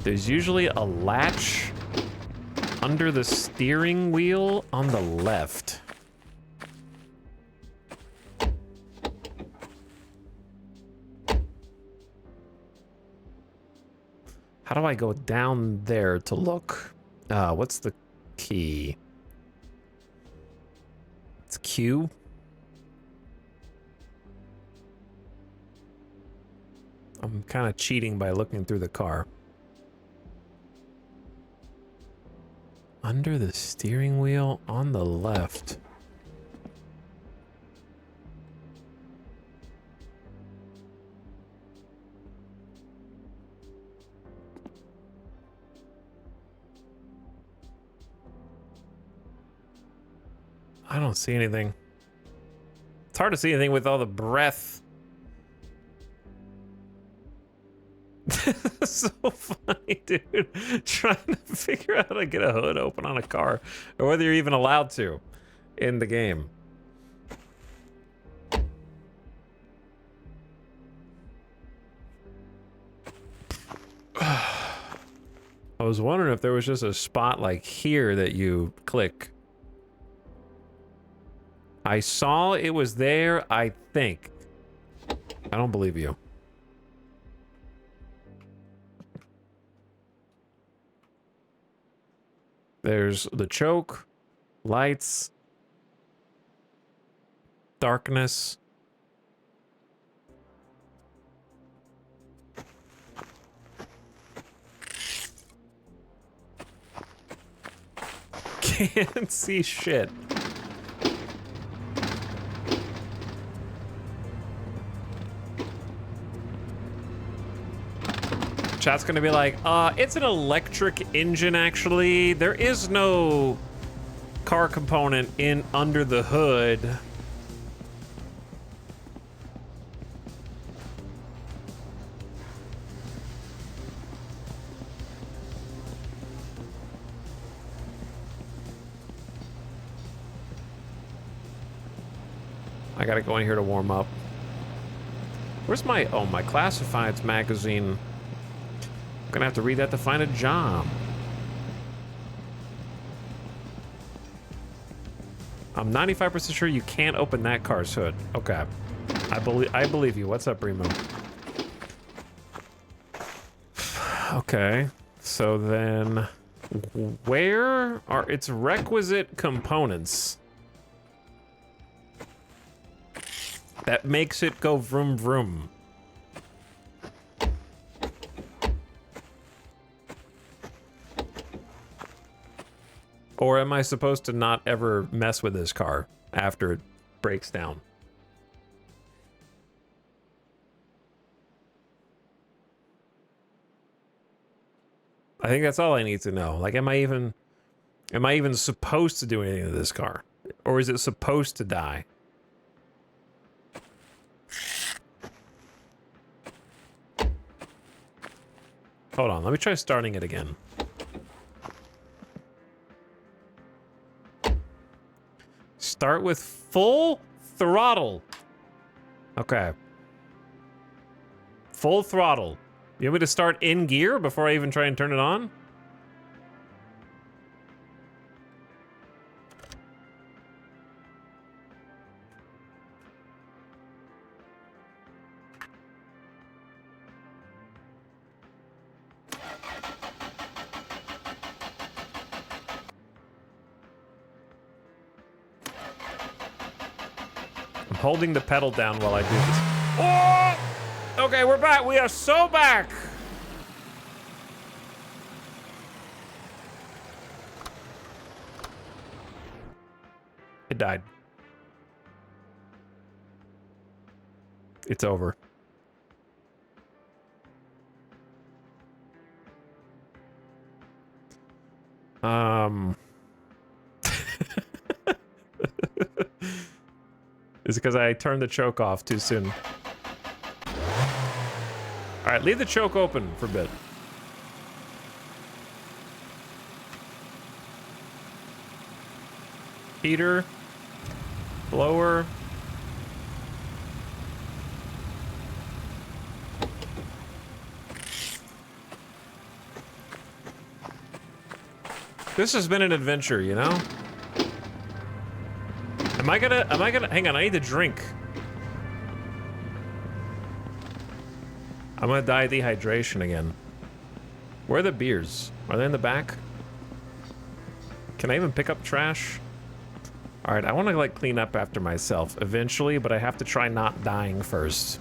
There's usually a latch under the steering wheel on the left. How do I go down there to look? What's the key? It's Q. I'm kind of cheating by looking through the car. Under the steering wheel on the left. I don't see anything. It's hard to see anything with all the breath. So funny, dude. Trying to figure out how to get a hood open on a car, or whether you're even allowed to in the game. I was wondering if there was just a spot like here that you click. I saw it was there, I think. I don't believe you. There's the choke, lights, darkness. Can't see shit. Chat's gonna be like, it's an electric engine, actually. There is no car component in under the hood. I gotta go in here to warm up. Where's my, oh, my classifieds magazine? Gonna have to read that to find a job. I'm 95% sure you can't open that car's hood. Okay. I believe you. What's up, Remo? Okay. So then where are its requisite components that makes it go vroom vroom? Or am I supposed to not ever mess with this car after it breaks down? I think that's all I need to know. Like, am I even supposed to do anything to this car? Or is it supposed to die? Hold on, let me try starting it again. Start with full throttle. Okay. Full throttle. You want me to start in gear before I even try and turn it on? holding the pedal down while I do this. Oh! Okay, we're back. We are so back. It died. It's over. Is it because I turned the choke off too soon? All right, leave the choke open for a bit. Heater, blower. This has been an adventure, you know? Am I gonna, hang on, I need to drink. I'm gonna die of dehydration again. Where are the beers? Are they in the back? Can I even pick up trash? All right, I wanna like clean up after myself eventually, but I have to try not dying first.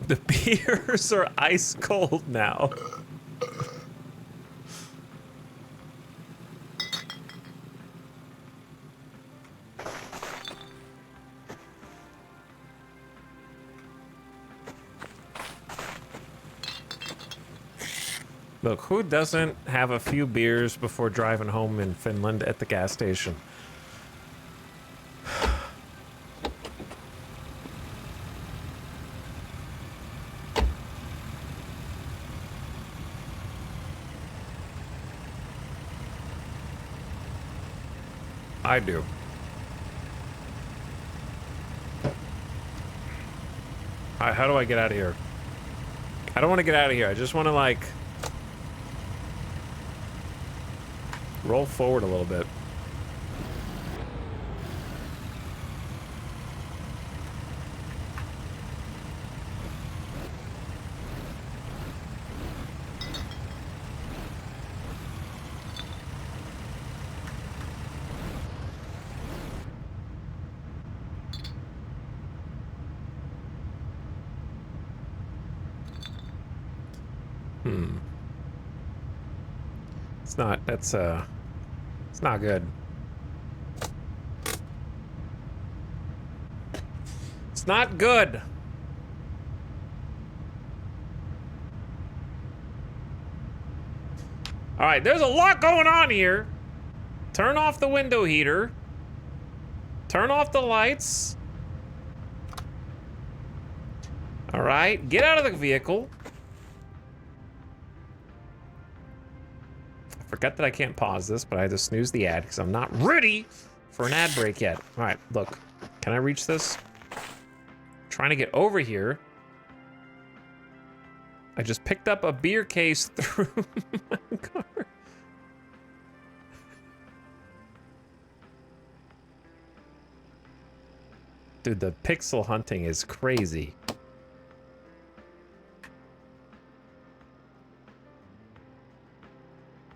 The beers are ice cold now. Look, who doesn't have a few beers before driving home in Finland at the gas station? I do. How do I get out of here? I don't want to get out of here. I just want to, like, roll forward a little bit. It's not good. It's not good. All right, there's a lot going on here. Turn off the window heater. Turn off the lights. All right, get out of the vehicle. Forgot that I can't pause this, but I had to snooze the ad because I'm not ready for an ad break yet. All right, look. Can I reach this? Trying to get over here. I just picked up a beer case through my car. Dude, the pixel hunting is crazy.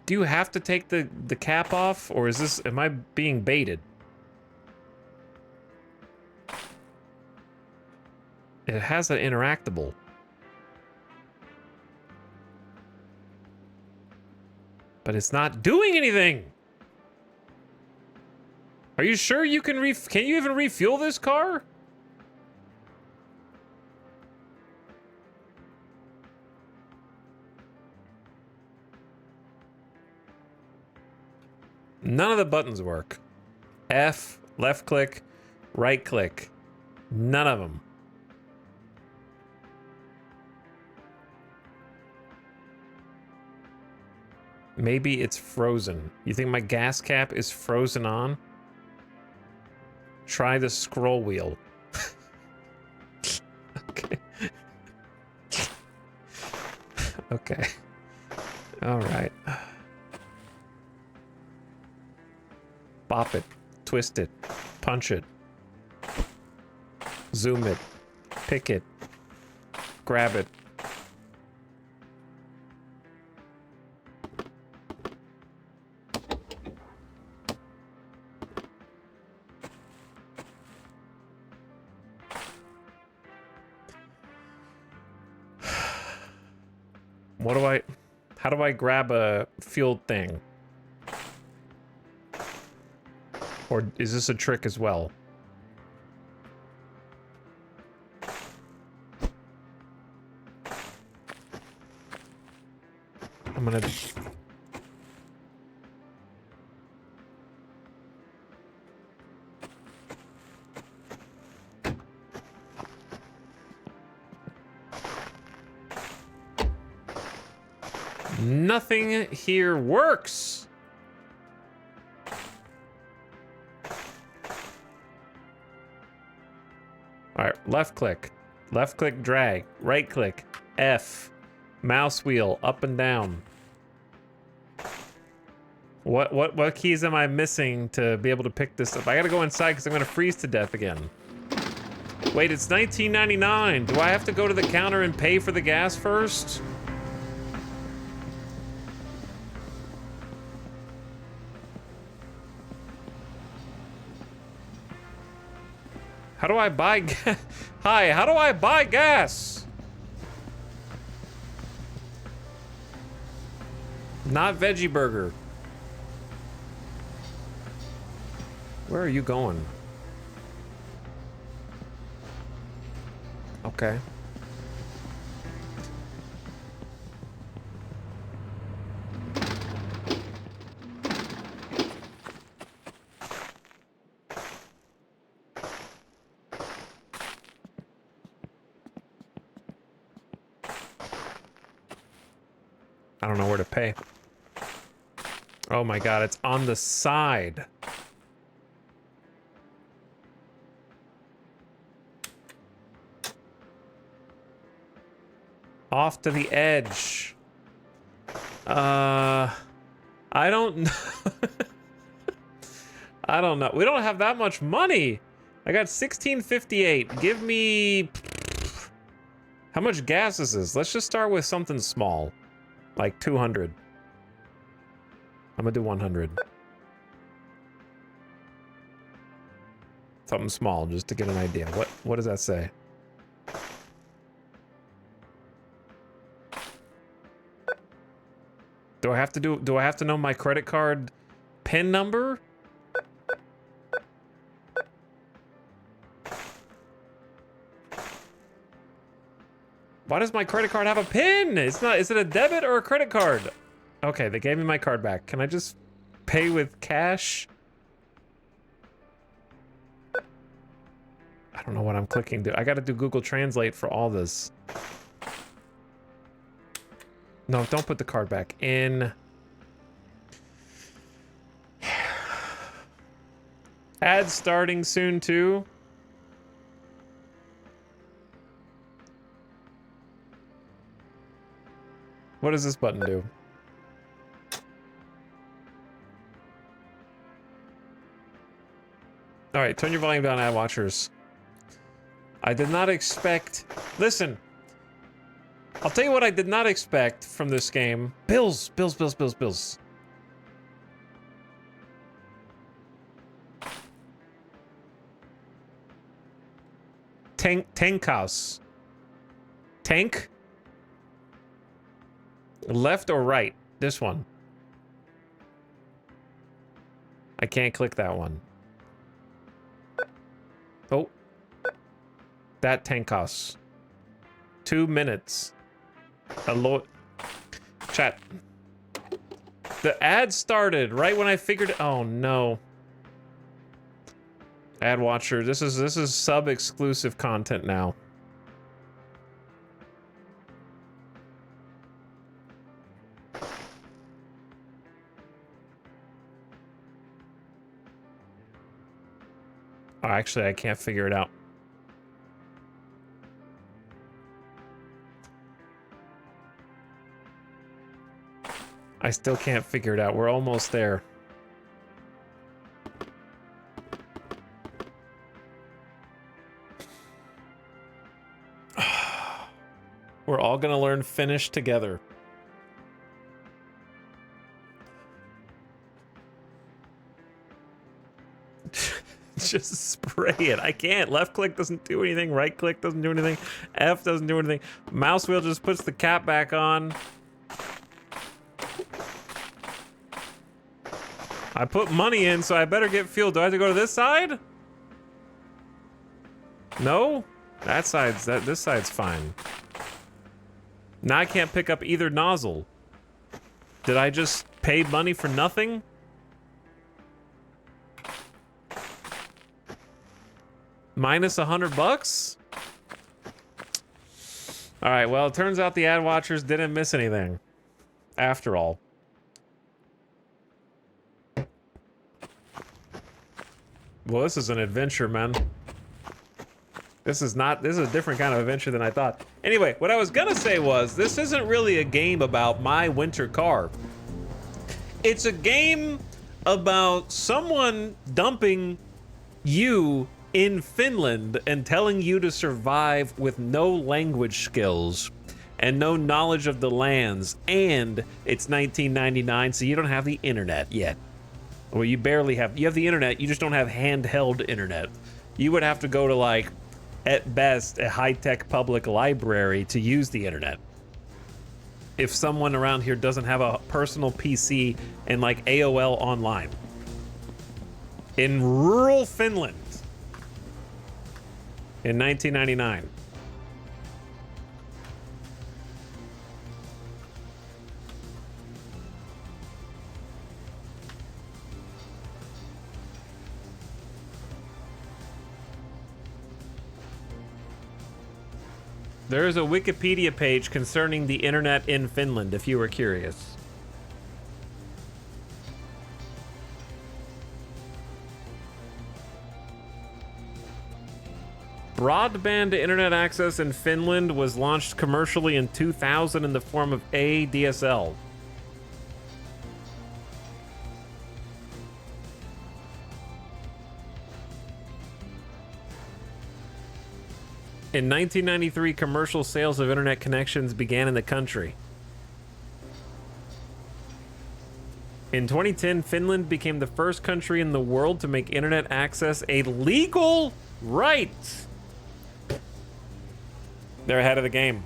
Do you have to take the cap off, or is this, am I being baited? It has an interactable. But it's not doing anything! Are you sure you can can you even refuel this car? None of the buttons work. F, left click, right click. None of them. Maybe it's frozen. You think my gas cap is frozen on? Try the scroll wheel. Okay. Okay. All right. Bop it, twist it, punch it, zoom it, pick it, grab it. How do I grab a fuel thing? Or is this a trick as well? I'm gonna... Nothing here works. All right, left click, drag, right click, F, mouse wheel, up and down. What keys am I missing to be able to pick this up? I gotta go inside because I'm gonna freeze to death again. Wait, it's $19.99. Do I have to go to the counter and pay for the gas first? How do I buy gas? Hi, how do I buy gas? Not veggie burger. Where are you going? Okay. I don't know where to pay. Oh my god, it's on the side. Off to the edge. I don't know. I don't know. We don't have that much money. I got $16.58. Give me... How much gas is this? Let's just start with something small. Like 200. I'm gonna do 100. Something small, just to get an idea. What does that say? Do I have to know my credit card PIN number? Why does my credit card have a PIN? It's not, is it a debit or a credit card? Okay, they gave me my card back. Can I just pay with cash? I don't know what I'm clicking to. I gotta do Google Translate for all this. No, don't put the card back in. Ads starting soon too. What does this button do? All right, turn your volume down, ad watchers. I did not expect... Listen. I'll tell you what I did not expect from this game. Bills. Tank house. Tank? Left or right? This one. I can't click that one. Oh. That tank house. 2 minutes. Chat. The ad started right when I figured it. Oh no. Ad watcher, this is sub exclusive content now. Oh, actually, I can't figure it out. I still can't figure it out. We're almost there. We're all gonna learn Finnish together. Just spray it. I can't. Left click doesn't do anything. Right click doesn't do anything. F doesn't do anything. Mouse wheel just puts the cap back on. I put money in, so I better get fuel. Do I have to go to this side? No? This side's fine. Now I can't pick up either nozzle. Did I just pay money for nothing? Minus $100? All right, well, it turns out the ad watchers didn't miss anything. After all. Well, this is an adventure, man. This is a different kind of adventure than I thought. Anyway, what I was gonna say was, this isn't really a game about my winter car. It's a game about someone dumping you in Finland and telling you to survive with no language skills and no knowledge of the lands, and it's 1999, so you don't have the internet yet. Well, you have the internet, you just don't have handheld internet. You would have to go to, like, at best, a high-tech public library to use the internet. If someone around here doesn't have a personal PC and, like, AOL online. In rural Finland. In 1999. There is a Wikipedia page concerning the internet in Finland, if you were curious. Broadband internet access in Finland was launched commercially in 2000 in the form of ADSL. In 1993, commercial sales of internet connections began in the country. In 2010, Finland became the first country in the world to make internet access a legal right. They're ahead of the game.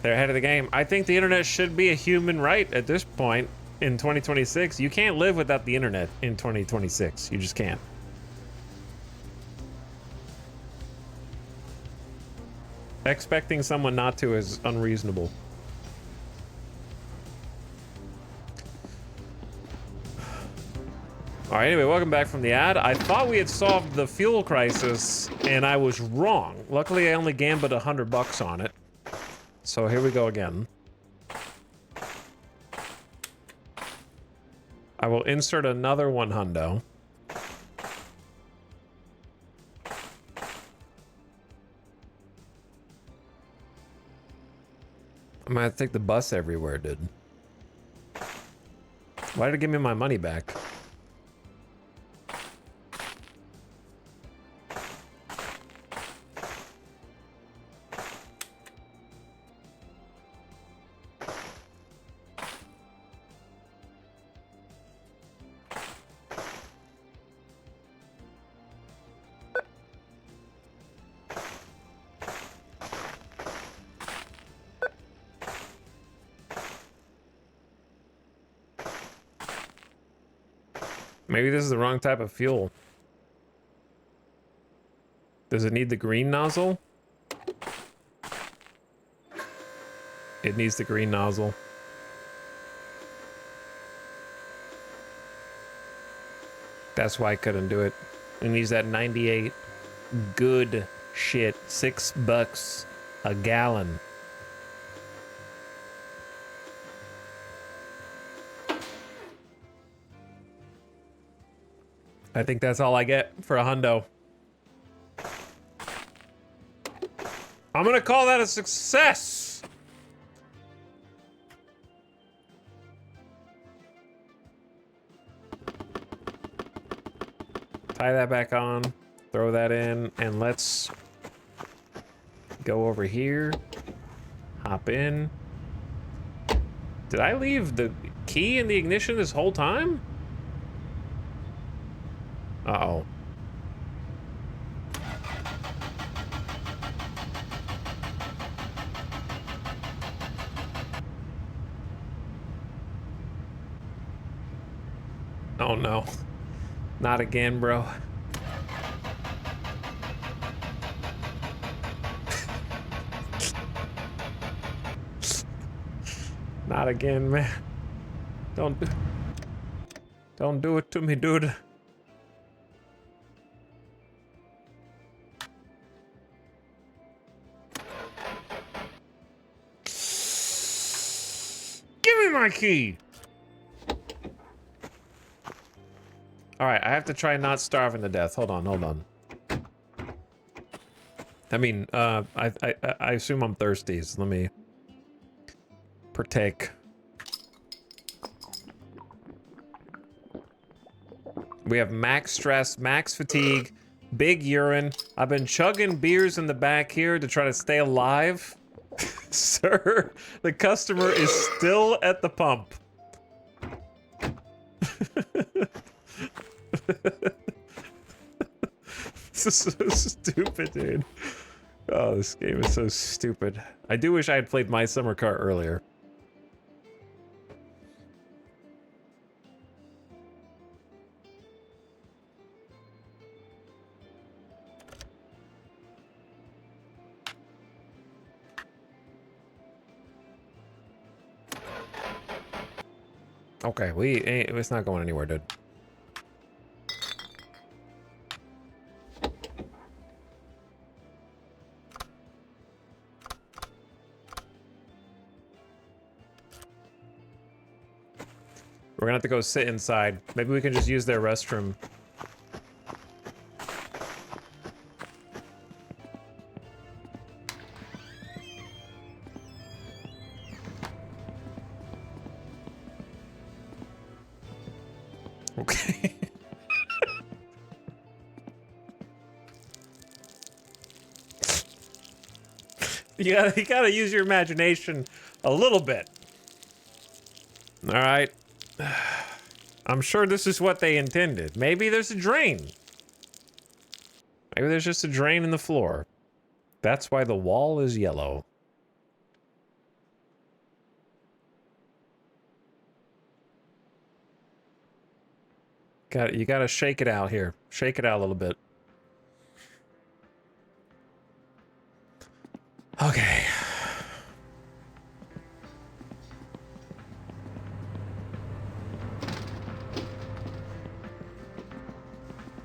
They're ahead of the game. I think the internet should be a human right at this point in 2026. You can't live without the internet in 2026. You just can't. Expecting someone not to is unreasonable. All right, anyway, welcome back from the ad. I thought we had solved the fuel crisis, and I was wrong. Luckily, I only gambled $100 on it. So here we go again. I will insert another 100. I'm gonna have to take the bus everywhere, dude. Why did it give me my money back? Maybe this is the wrong type of fuel. Does it need the green nozzle? It needs the green nozzle. That's why I couldn't do it. It needs that 98 good shit. $6 a gallon. I think that's all I get for a hundo. I'm gonna call that a success. Tie that back on. Throw that in. And let's go over here. Hop in. Did I leave the key in the ignition this whole time? Uh-oh. Oh no. Not again, bro. Not again, man. Don't do it to me, dude. Give me my key. All right, I have to try not starving to death. Hold on. I mean, I assume I'm thirsty, so let me partake. We have max stress, max fatigue, big urine. I've been chugging beers in the back here to try to stay alive. Sir, the customer is still at the pump. This is so stupid, dude. Oh, this game is so stupid. I do wish I had played My Summer Car earlier. Okay, it's not going anywhere, dude. We're gonna have to go sit inside. Maybe we can just use their restroom. Okay. You gotta use your imagination a little bit. All right. I'm sure this is what they intended. Maybe there's a drain. Maybe there's just a drain in the floor. That's why the wall is yellow. You gotta shake it out here. Shake it out a little bit. Okay.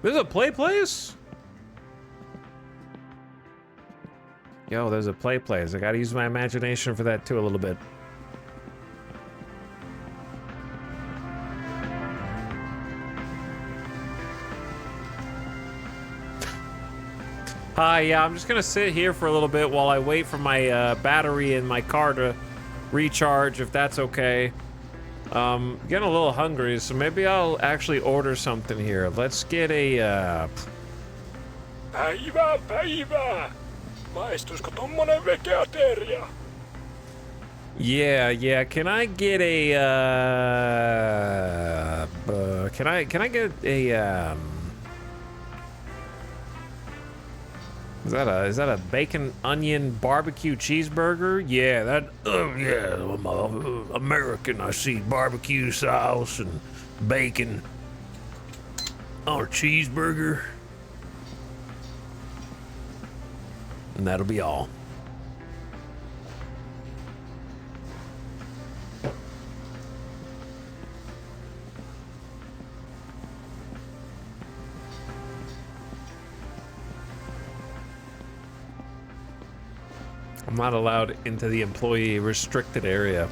There's a play place? Yo, there's a play place. I gotta use my imagination for that too a little bit. Hi, yeah, I'm just gonna sit here for a little bit while I wait for my battery in my car to recharge, if that's okay. Getting a little hungry, so maybe I'll actually order something here. Let's get a, Päivää! Maistuisiko tommonen vegeateria? Yeah, can I get a, can I get a, Is that a bacon onion barbecue cheeseburger? Yeah, I'm American. I see barbecue sauce and bacon on a cheeseburger. And that'll be all. I'm not allowed into the employee restricted area.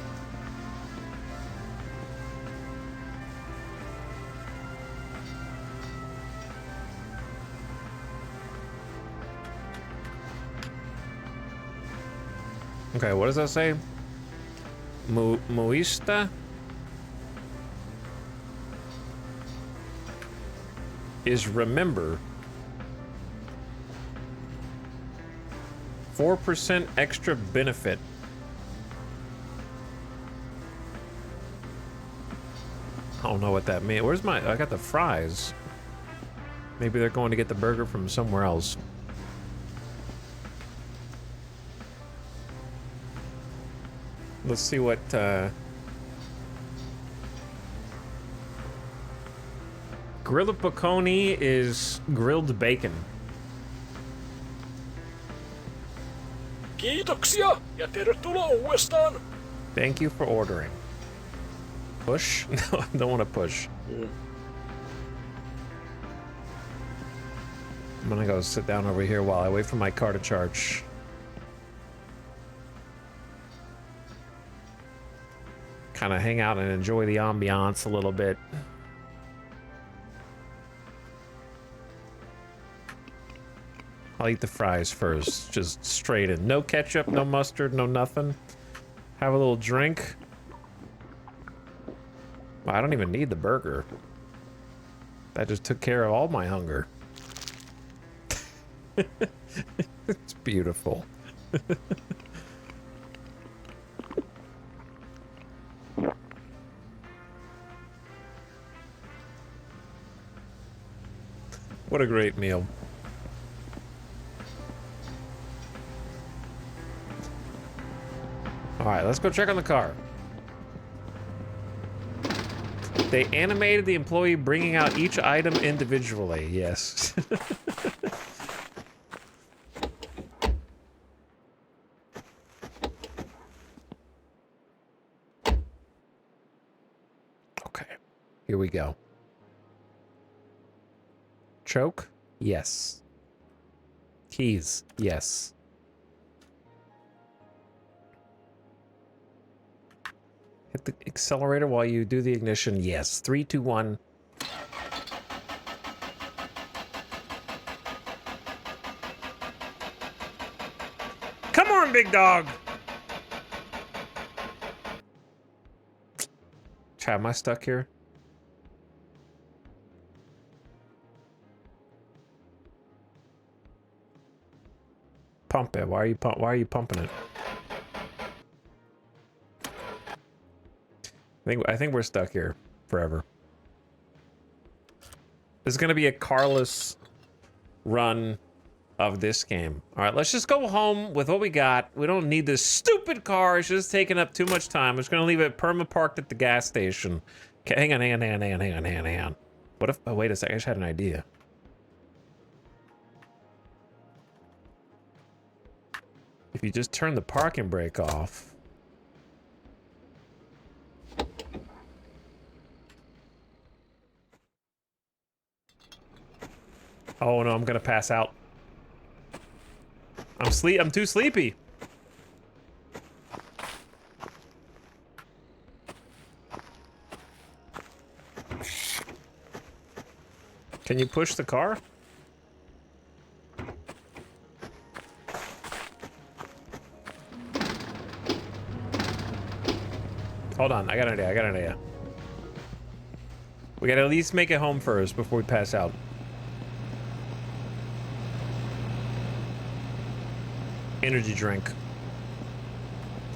Okay, what does that say? Muista? is remember 4% extra benefit. I don't know what that means. Where's my... I got the fries. Maybe they're going to get the burger from somewhere else. Let's see what... Grilled Bocconi is grilled bacon. Kiitoksia ja tervetuloa uudestaan. Thank you for ordering. Push? No, I don't want to push. I'm gonna go sit down over here while I wait for my car to charge. Kind of hang out and enjoy the ambiance a little bit. I'll eat the fries first, just straight in. No ketchup, no mustard, no nothing. Have a little drink. Well, I don't even need the burger. That just took care of all my hunger. It's beautiful. What a great meal. All right, let's go check on the car. They animated the employee bringing out each item individually. Yes. Okay, here we go. Choke? Yes. Keys? Yes. Hit the accelerator while you do the ignition. Yes. 3, 2, 1. Come on, big dog. Chat, am I stuck here? Pump it. Why are you pumping it? I think we're stuck here forever. This is gonna be a carless run of this game. All right, let's just go home with what we got. We don't need this stupid car. It's just taking up too much time. I'm just gonna leave it perma parked at the gas station. Okay, hang on. What if? Oh, wait a second. I just had an idea. If you just turn the parking brake off. Oh no, I'm gonna pass out. I'm too sleepy. Can you push the car? Hold on, I got an idea. We gotta at least make it home first before we pass out. Energy drink.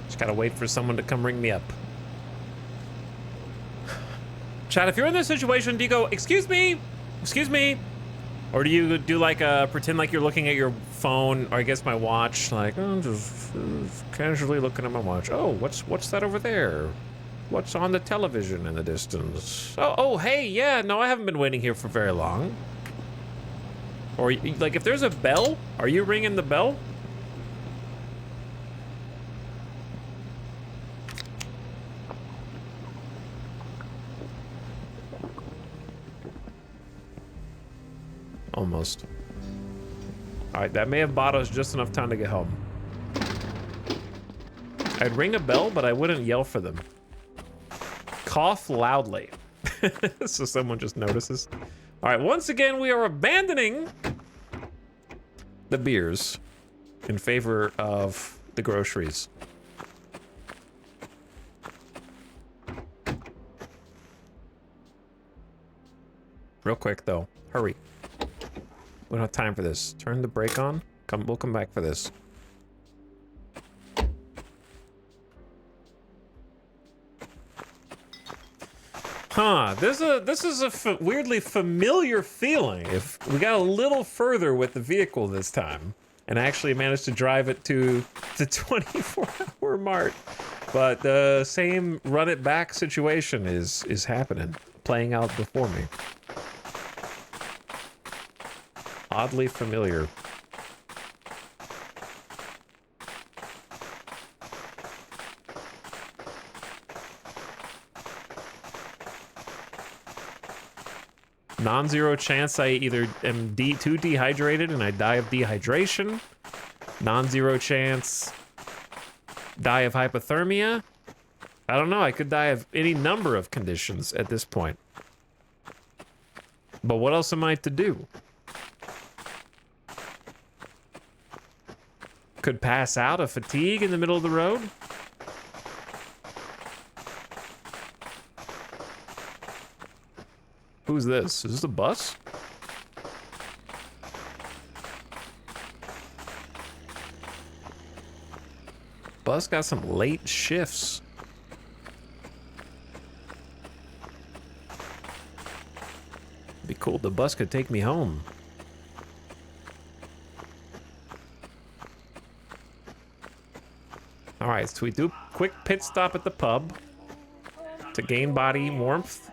Just gotta wait for someone to come ring me up. Chad, if you're in this situation, do you go, excuse me? Or do you do like pretend like you're looking at your phone, or I guess my watch, like, oh, I'm just casually looking at my watch. Oh, what's that over there? What's on the television in the distance? Oh, hey, yeah, no, I haven't been waiting here for very long. Or like if there's a bell, are you ringing the bell? Almost. All right, that may have bought us just enough time to get home. I'd ring a bell, but I wouldn't yell for them. Cough loudly. So someone just notices. All right, once again, we are abandoning the beers in favor of the groceries. Real quick, though. Hurry. We don't have time for this. Turn the brake on. We'll come back for this. Huh, this is a weirdly familiar feeling. If we got a little further with the vehicle this time and actually managed to drive it to the 24-hour mark, but the same run it back situation is happening, playing out before me. Oddly familiar. Non-zero chance I either am too dehydrated and I die of dehydration. Non-zero chance die of hypothermia. I don't know, I could die of any number of conditions at this point. But what else am I to do? Could pass out of fatigue in the middle of the road. Who's this? Is this a bus? Bus got some late shifts. Be cool if the bus could take me home. All right, so we do a quick pit stop at the pub to gain body warmth.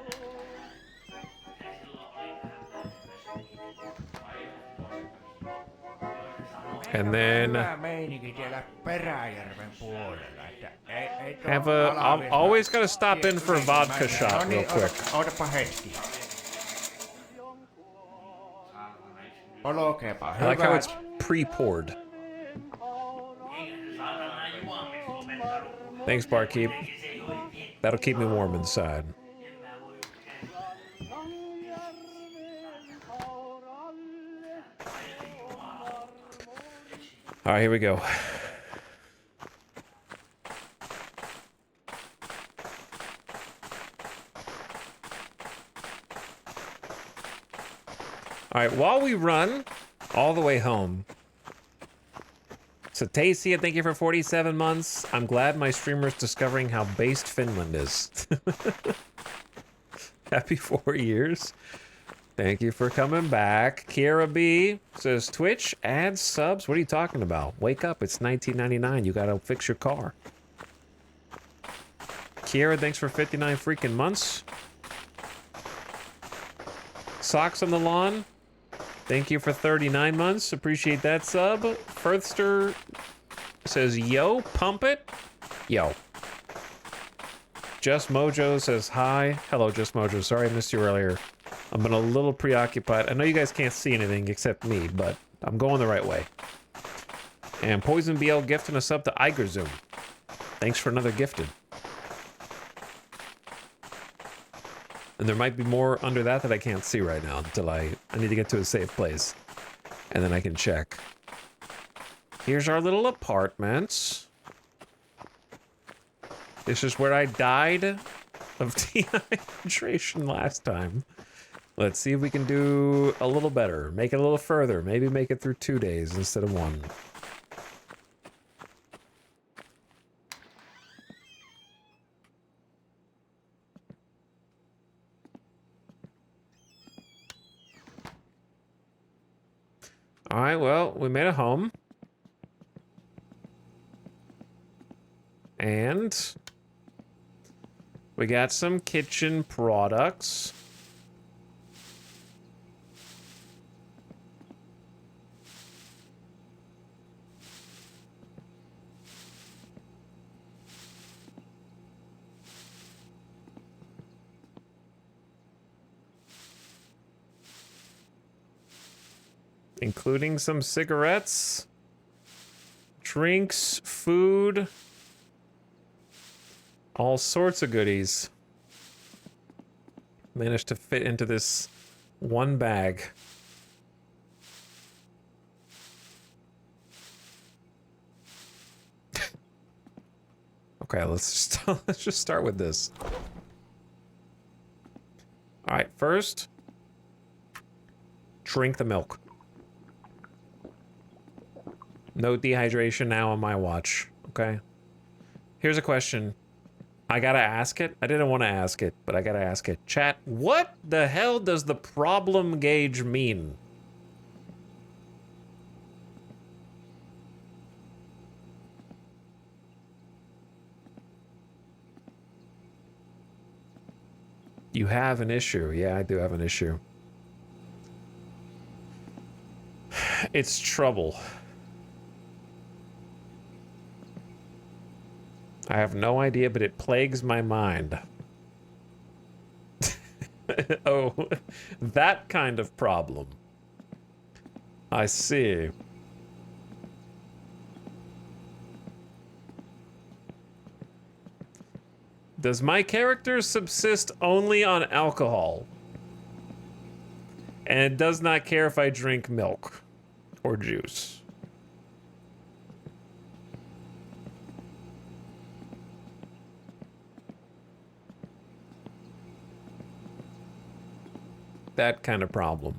And then have a. I'll always gotta stop in for a vodka shot real quick. Ootapa hetki. Olkeepa I like how it's hyvät. pre-poured. Thanks, barkeep. That'll keep me warm inside. All right, here we go. All right, while we run all the way home. So Tasia, thank you for 47 months. I'm glad my streamer's discovering how based Finland is. Happy 4 years. Thank you for coming back. Kira B says, Twitch, ads, subs? What are you talking about? Wake up, it's 1999. You gotta fix your car. Kira, thanks for 59 freaking months. Socks on the lawn. Thank you for 39 months. Appreciate that sub. Firthster says, yo, pump it. Yo. Just Mojo says, hi. Hello, Just Mojo. Sorry I missed you earlier. I've been a little preoccupied. I know you guys can't see anything except me, but I'm going the right way. And Poison BL gifting a sub to Igerzoom. Thanks for another gifted. And there might be more under that I can't see right now until I need to get to a safe place. And then I can check. Here's our little apartment. This is where I died of dehydration last time. Let's see if we can do a little better. Make it a little further. Maybe make it through 2 days instead of 1. All right, well, we made it home. And we got some kitchen products. Including some cigarettes, drinks, food, all sorts of goodies. Managed to fit into this one bag. Okay, let's just start with this. All right, first, drink the milk. No dehydration now on my watch, okay? Here's a question. I gotta ask it. I didn't want to ask it, but I gotta ask it. Chat, what the hell does the problem gauge mean? You have an issue. Yeah, I do have an issue. It's trouble. I have no idea, but it plagues my mind. Oh, that kind of problem. I see. Does my character subsist only on alcohol? And it does not care if I drink milk or juice. That kind of problem.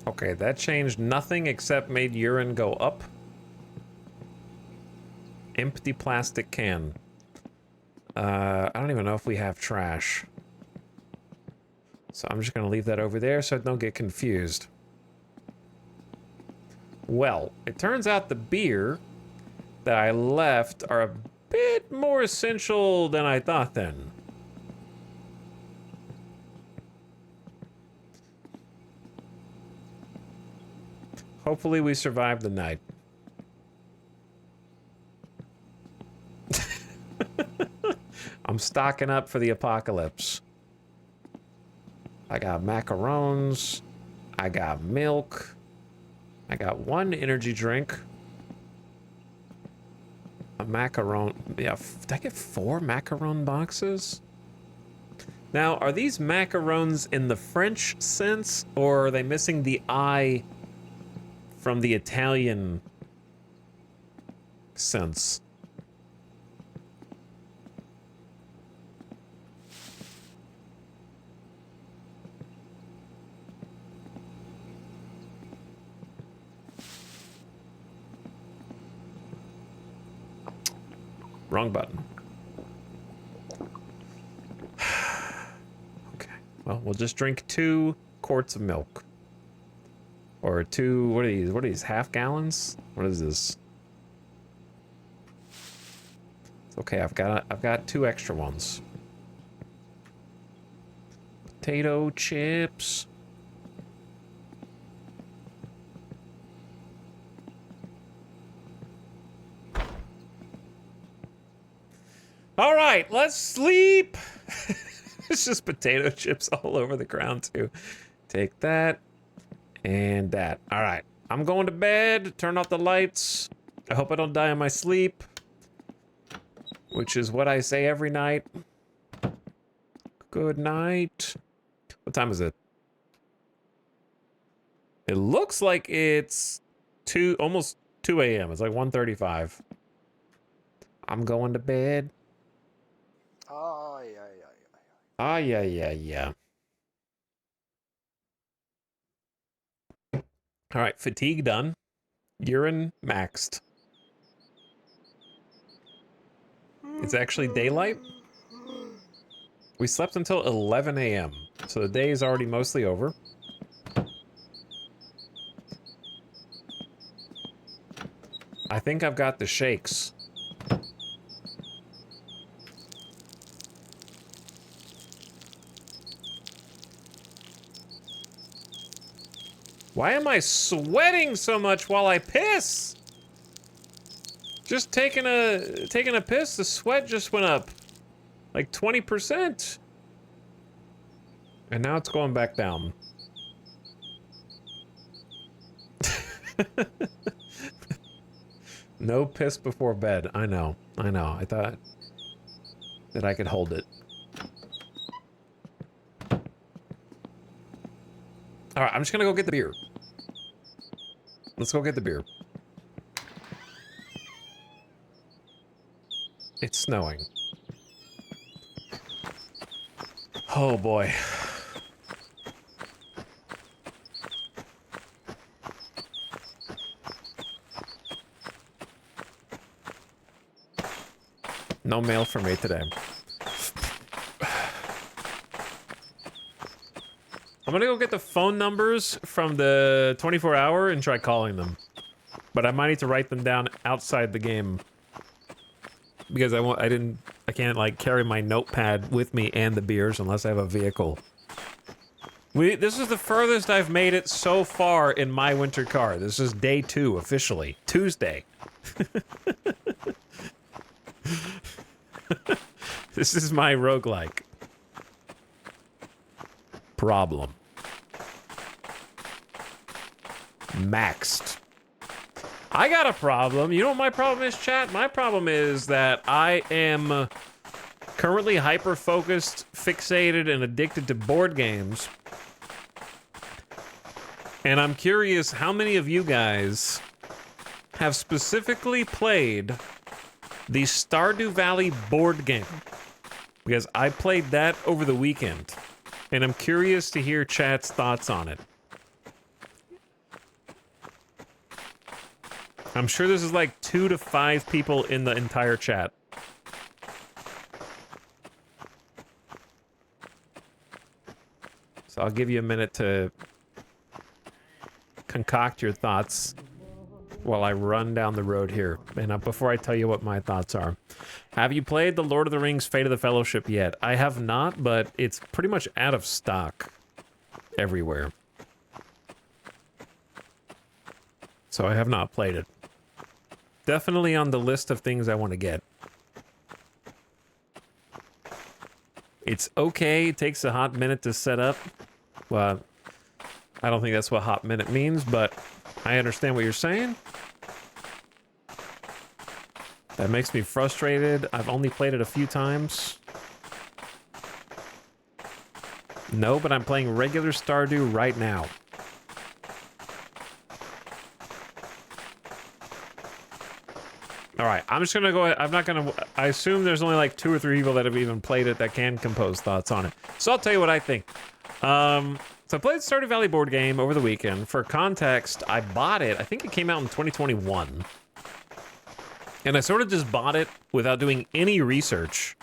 Okay, that changed nothing except made urine go up. Empty plastic can. I don't even know if we have trash. So I'm just gonna leave that over there so I don't get confused. Well, it turns out the beer that I left are a bit more essential than I thought then. Hopefully we survive the night. I'm stocking up for the apocalypse. I got macarons. I got milk. I got one energy drink. A macaron. Yeah, did I get 4 macaron boxes? Now, are these macarons in the French sense, or are they missing the I from the Italian sense? Wrong button. Okay. Well, we'll just drink 2 quarts of milk. Or 2, what are these? What are these? Half gallons? What is this? It's okay, I've got 2 extra ones. Potato chips. All right, let's sleep. It's just potato chips all over the ground too. Take that and that. All right, I'm going to bed. Turn off the lights. I hope I don't die in my sleep, which is what I say every night. Good night. What time is it? It looks like it's almost 2 a.m. It's like 1:35. I'm going to bed. Ah, yeah. All right, fatigue done. Urine maxed. It's actually daylight. We slept until 11 a.m., so the day is already mostly over. I think I've got the shakes. Why am I sweating so much while I piss? Just taking a piss, the sweat just went up like 20%. And now it's going back down. No piss before bed. I know. I thought that I could hold it. All right, I'm just gonna go get the beer. Let's go get the beer. It's snowing. Oh boy. No mail for me today. I'm gonna go get the phone numbers from the 24-hour and try calling them. But I might need to write them down outside the game. Because I can't like carry my notepad with me and the beers unless I have a vehicle. This is the furthest I've made it so far in my winter car. This is day 2 officially. Tuesday. This is my roguelike. Problem. Maxed. I got a problem. You know what my problem is, chat? My problem is that I am currently hyper-focused, fixated, and addicted to board games. And I'm curious how many of you guys have specifically played the Stardew Valley board game. Because I played that over the weekend. And I'm curious to hear chat's thoughts on it. I'm sure this is like 2 to 5 people in the entire chat. So I'll give you a minute to concoct your thoughts while I run down the road here. And before I tell you what my thoughts are. Have you played The Lord of the Rings Fate of the Fellowship yet? I have not, but it's pretty much out of stock everywhere. So I have not played it. Definitely on the list of things I want to get. It's okay. It takes a hot minute to set up. Well, I don't think that's what hot minute means, but I understand what you're saying. That makes me frustrated. I've only played it a few times. No, but I'm playing regular Stardew right now. All right, I'm just gonna go ahead. I'm not gonna. I assume there's only like 2 or 3 people that have even played it that can compose thoughts on it. So I'll tell you what I think. So I played Stardew Valley board game over the weekend. For context, I bought it. I think it came out in 2021, and I sort of just bought it without doing any research.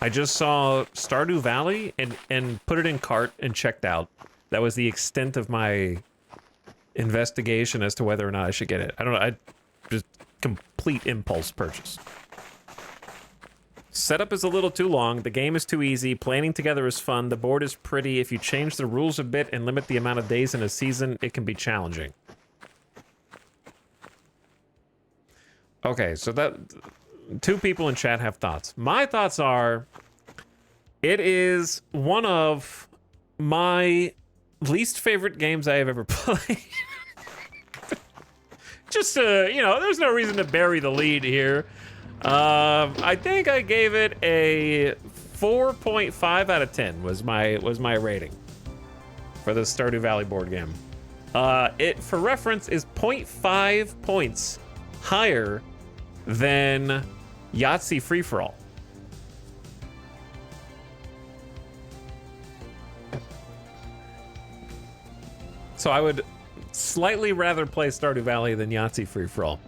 I just saw Stardew Valley and put it in cart and checked out. That was the extent of my investigation as to whether or not I should get it. I don't know. I just complete impulse purchase. Setup is a little too long. The game is too easy. Planning together is fun. The board is pretty. If you change the rules a bit and limit the amount of days in a season, it can be challenging. Okay, so that 2 people in chat have thoughts. My thoughts are, it is one of my least favorite games I have ever played. Just you know, there's no reason to bury the lead here. I think I gave it a 4.5 out of 10 was my rating for the Stardew Valley board game. It, for reference, is 0.5 points higher than Yahtzee Free For All. So I would slightly rather play Stardew Valley than Yahtzee Free For All.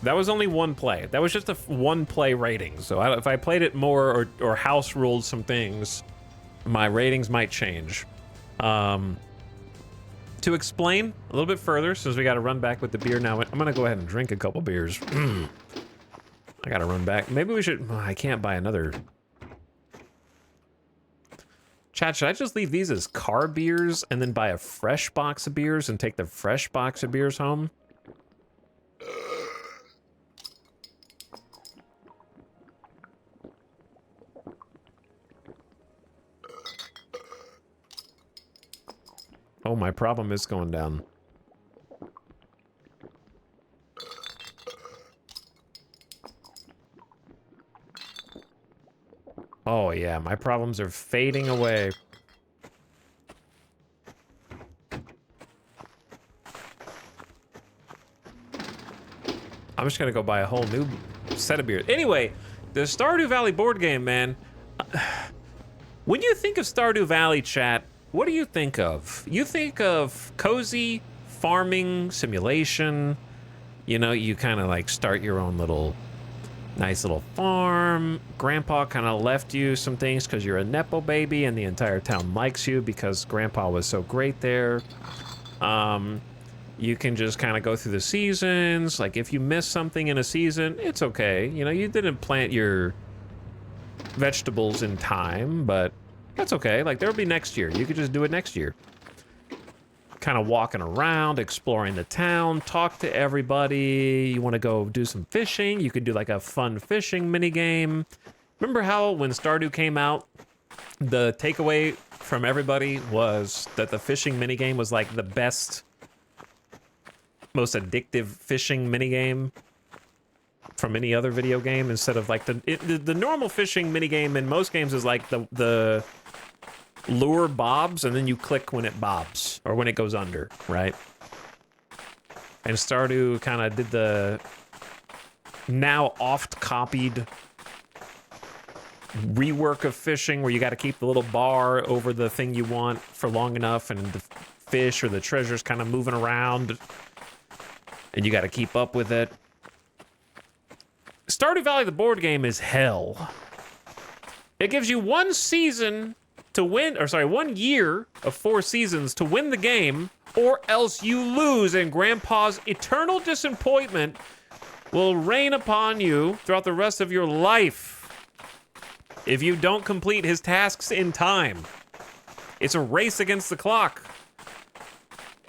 That was only one play. That was just a one play rating. So if I played it more or house ruled some things, my ratings might change. To explain a little bit further, since we got to run back with the beer now, I'm going to go ahead and drink a couple beers. I got to run back. Maybe we should... I can't buy another... Chat, should I just leave these as car beers and then buy a fresh box of beers and take the fresh box of beers home? Oh, my problem is going down. Oh, yeah, my problems are fading away. I'm just gonna go buy a whole new set of beers. Anyway, the Stardew Valley board game, man. When you think of Stardew Valley, chat, what do you think of? You think of cozy farming simulation. You know, you kind of like start your own little nice little farm. Grandpa kind of left you some things because you're a Nepo baby and the entire town likes you because Grandpa was so great there. You can just kind of go through the seasons. Like if you miss something in a season, it's okay. You know, you didn't plant your vegetables in time, but that's okay. Like there'll be next year. You could just do it next year. Kind of walking around, exploring the town, talk to everybody. You want to go do some fishing, you could do like a fun fishing mini game. Remember how when Stardew came out, the takeaway from everybody was that the fishing mini game was like the best, most addictive fishing mini game from any other video game, instead of like the normal fishing mini game in most games is like the lure bobs and then you click when it bobs or when it goes under, right? And Stardew kind of did the now oft copied rework of fishing where you got to keep the little bar over the thing you want for long enough and the fish or the treasure's kind of moving around and you got to keep up with it. Stardew Valley, the board game, is hell. It gives you one season to win, or sorry, 1 year of 4 seasons to win the game, or else you lose, and Grandpa's eternal disappointment will reign upon you throughout the rest of your life if you don't complete his tasks in time. It's a race against the clock.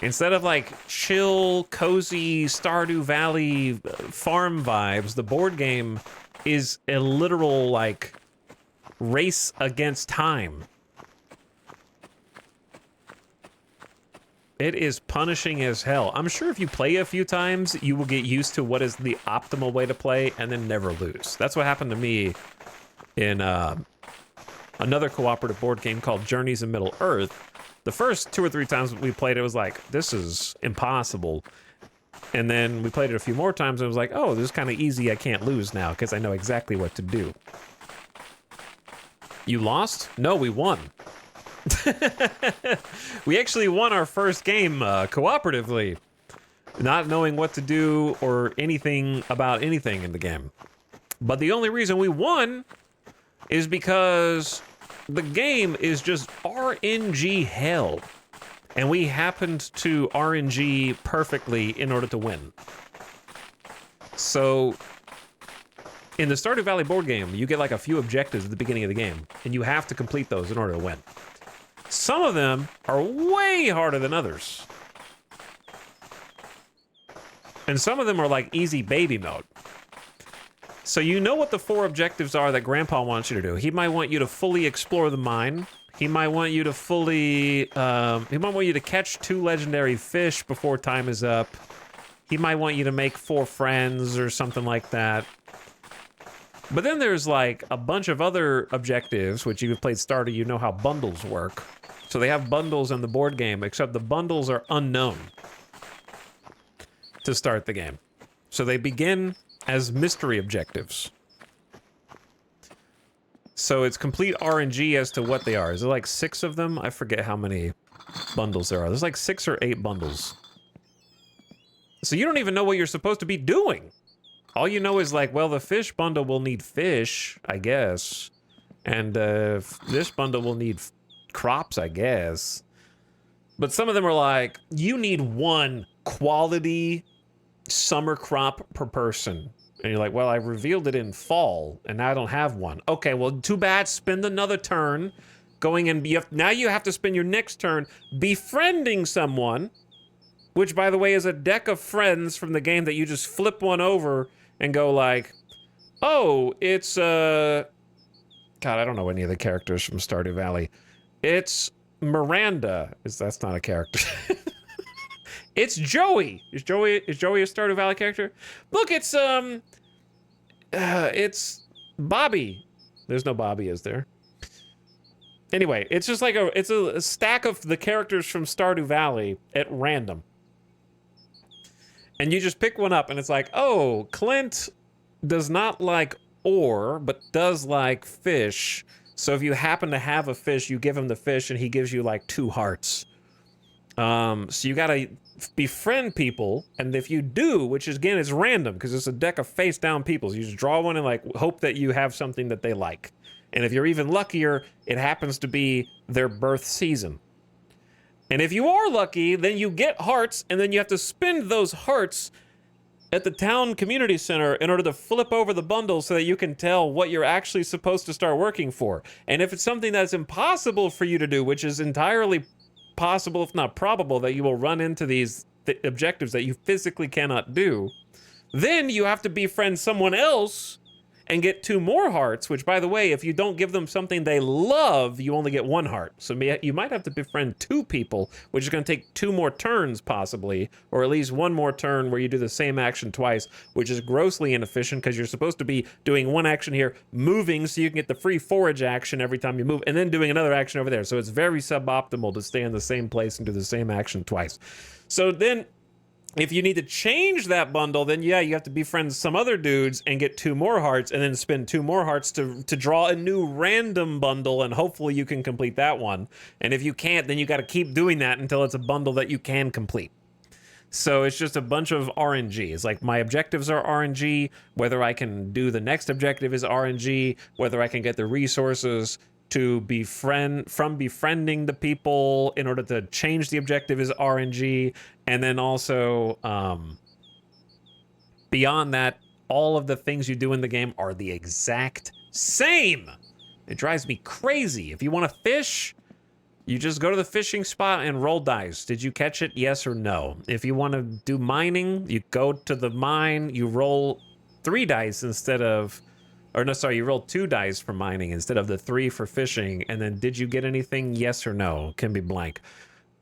Instead of like chill, cozy Stardew Valley farm vibes, the board game is a literal like race against time. It is punishing as hell. I'm sure if you play a few times, you will get used to what is the optimal way to play and then never lose. That's what happened to me in another cooperative board game called Journeys in Middle-earth. The first 2 or 3 times we played, it was like, this is impossible. And then we played it a few more times and it was like, oh, this is kind of easy. I can't lose now because I know exactly what to do. You lost? No, we won. We actually won our first game cooperatively, not knowing what to do or anything about anything in the game. But the only reason we won is because the game is just RNG hell. And we happened to RNG perfectly in order to win. So in the Stardew Valley board game, you get like a few objectives at the beginning of the game, and you have to complete those in order to win. Some of them are way harder than others. And some of them are like easy baby mode. So you know what the 4 objectives are that Grandpa wants you to do. He might want you to fully explore the mine. He might want you to fully, he might want you to catch 2 legendary fish before time is up. He might want you to make 4 friends or something like that. But then there's like a bunch of other objectives, which you've played Stardew, you know how bundles work. So they have bundles in the board game, except the bundles are unknown to start the game. So they begin as mystery objectives. So it's complete RNG as to what they are. Is there like 6 of them? I forget how many bundles there are. There's like 6 or 8 bundles. So you don't even know what you're supposed to be doing. All you know is like, well, the fish bundle will need fish, I guess. And this bundle will need crops, I guess. But some of them are like, you need 1 quality summer crop per person. And you're like, well, I revealed it in fall, and now I don't have 1. Okay, well, too bad. Spend another turn going and now you have to spend your next turn befriending someone, which, by the way, is a deck of friends from the game that you just flip one over and go like, oh, it's, God, I don't know any of the characters from Stardew Valley. It's Miranda. That's not a character. It's Joey. Is Joey a Stardew Valley character? Look, it's Bobby. There's no Bobby, is there? Anyway, it's just like it's a stack of the characters from Stardew Valley at random. And you just pick one up, and it's like, oh, Clint does not like ore, but does like fish. So if you happen to have a fish, you give him the fish, and he gives you like 2 hearts. So you gotta befriend people, and if you do, which is, again, is random because it's a deck of face down people, so you just draw one and like hope that you have something that they like. And if you're even luckier, it happens to be their birth season. And if you are lucky, then you get hearts, and then you have to spend those hearts at the town community center in order to flip over the bundle so that you can tell what you're actually supposed to start working for. And if it's something that's impossible for you to do, which is entirely possible, if not probable, that you will run into these objectives that you physically cannot do, then you have to befriend someone else and get 2 more hearts, which, by the way, if you don't give them something they love, you only get 1 heart. So you might have to befriend 2 people, which is going to take 2 more turns, possibly, or at least 1 more turn where you do the same action twice, which is grossly inefficient because you're supposed to be doing 1 action here, moving so you can get the free forage action every time you move, and then doing another action over there. So it's very suboptimal to stay in the same place and do the same action twice. So then, if you need to change that bundle, then yeah, you have to befriend some other dudes and get 2 more hearts, and then spend 2 more hearts to draw a new random bundle, and hopefully you can complete that one. And if you can't, then you got to keep doing that until it's a bundle that you can complete. So it's just a bunch of RNG. It's like my objectives are RNG, whether I can do the next objective is RNG, whether I can get the resources to befriending the people in order to change the objective is RNG. And then also, beyond that, all of the things you do in the game are the exact same. It drives me crazy. If you want to fish, you just go to the fishing spot and roll dice. Did you catch it? Yes or no? If you want to do mining, you go to the mine, you roll 3 dice instead of... Or no, sorry, you roll 2 dice for mining instead of the 3 for fishing. And then did you get anything? Yes or no? Can be blank.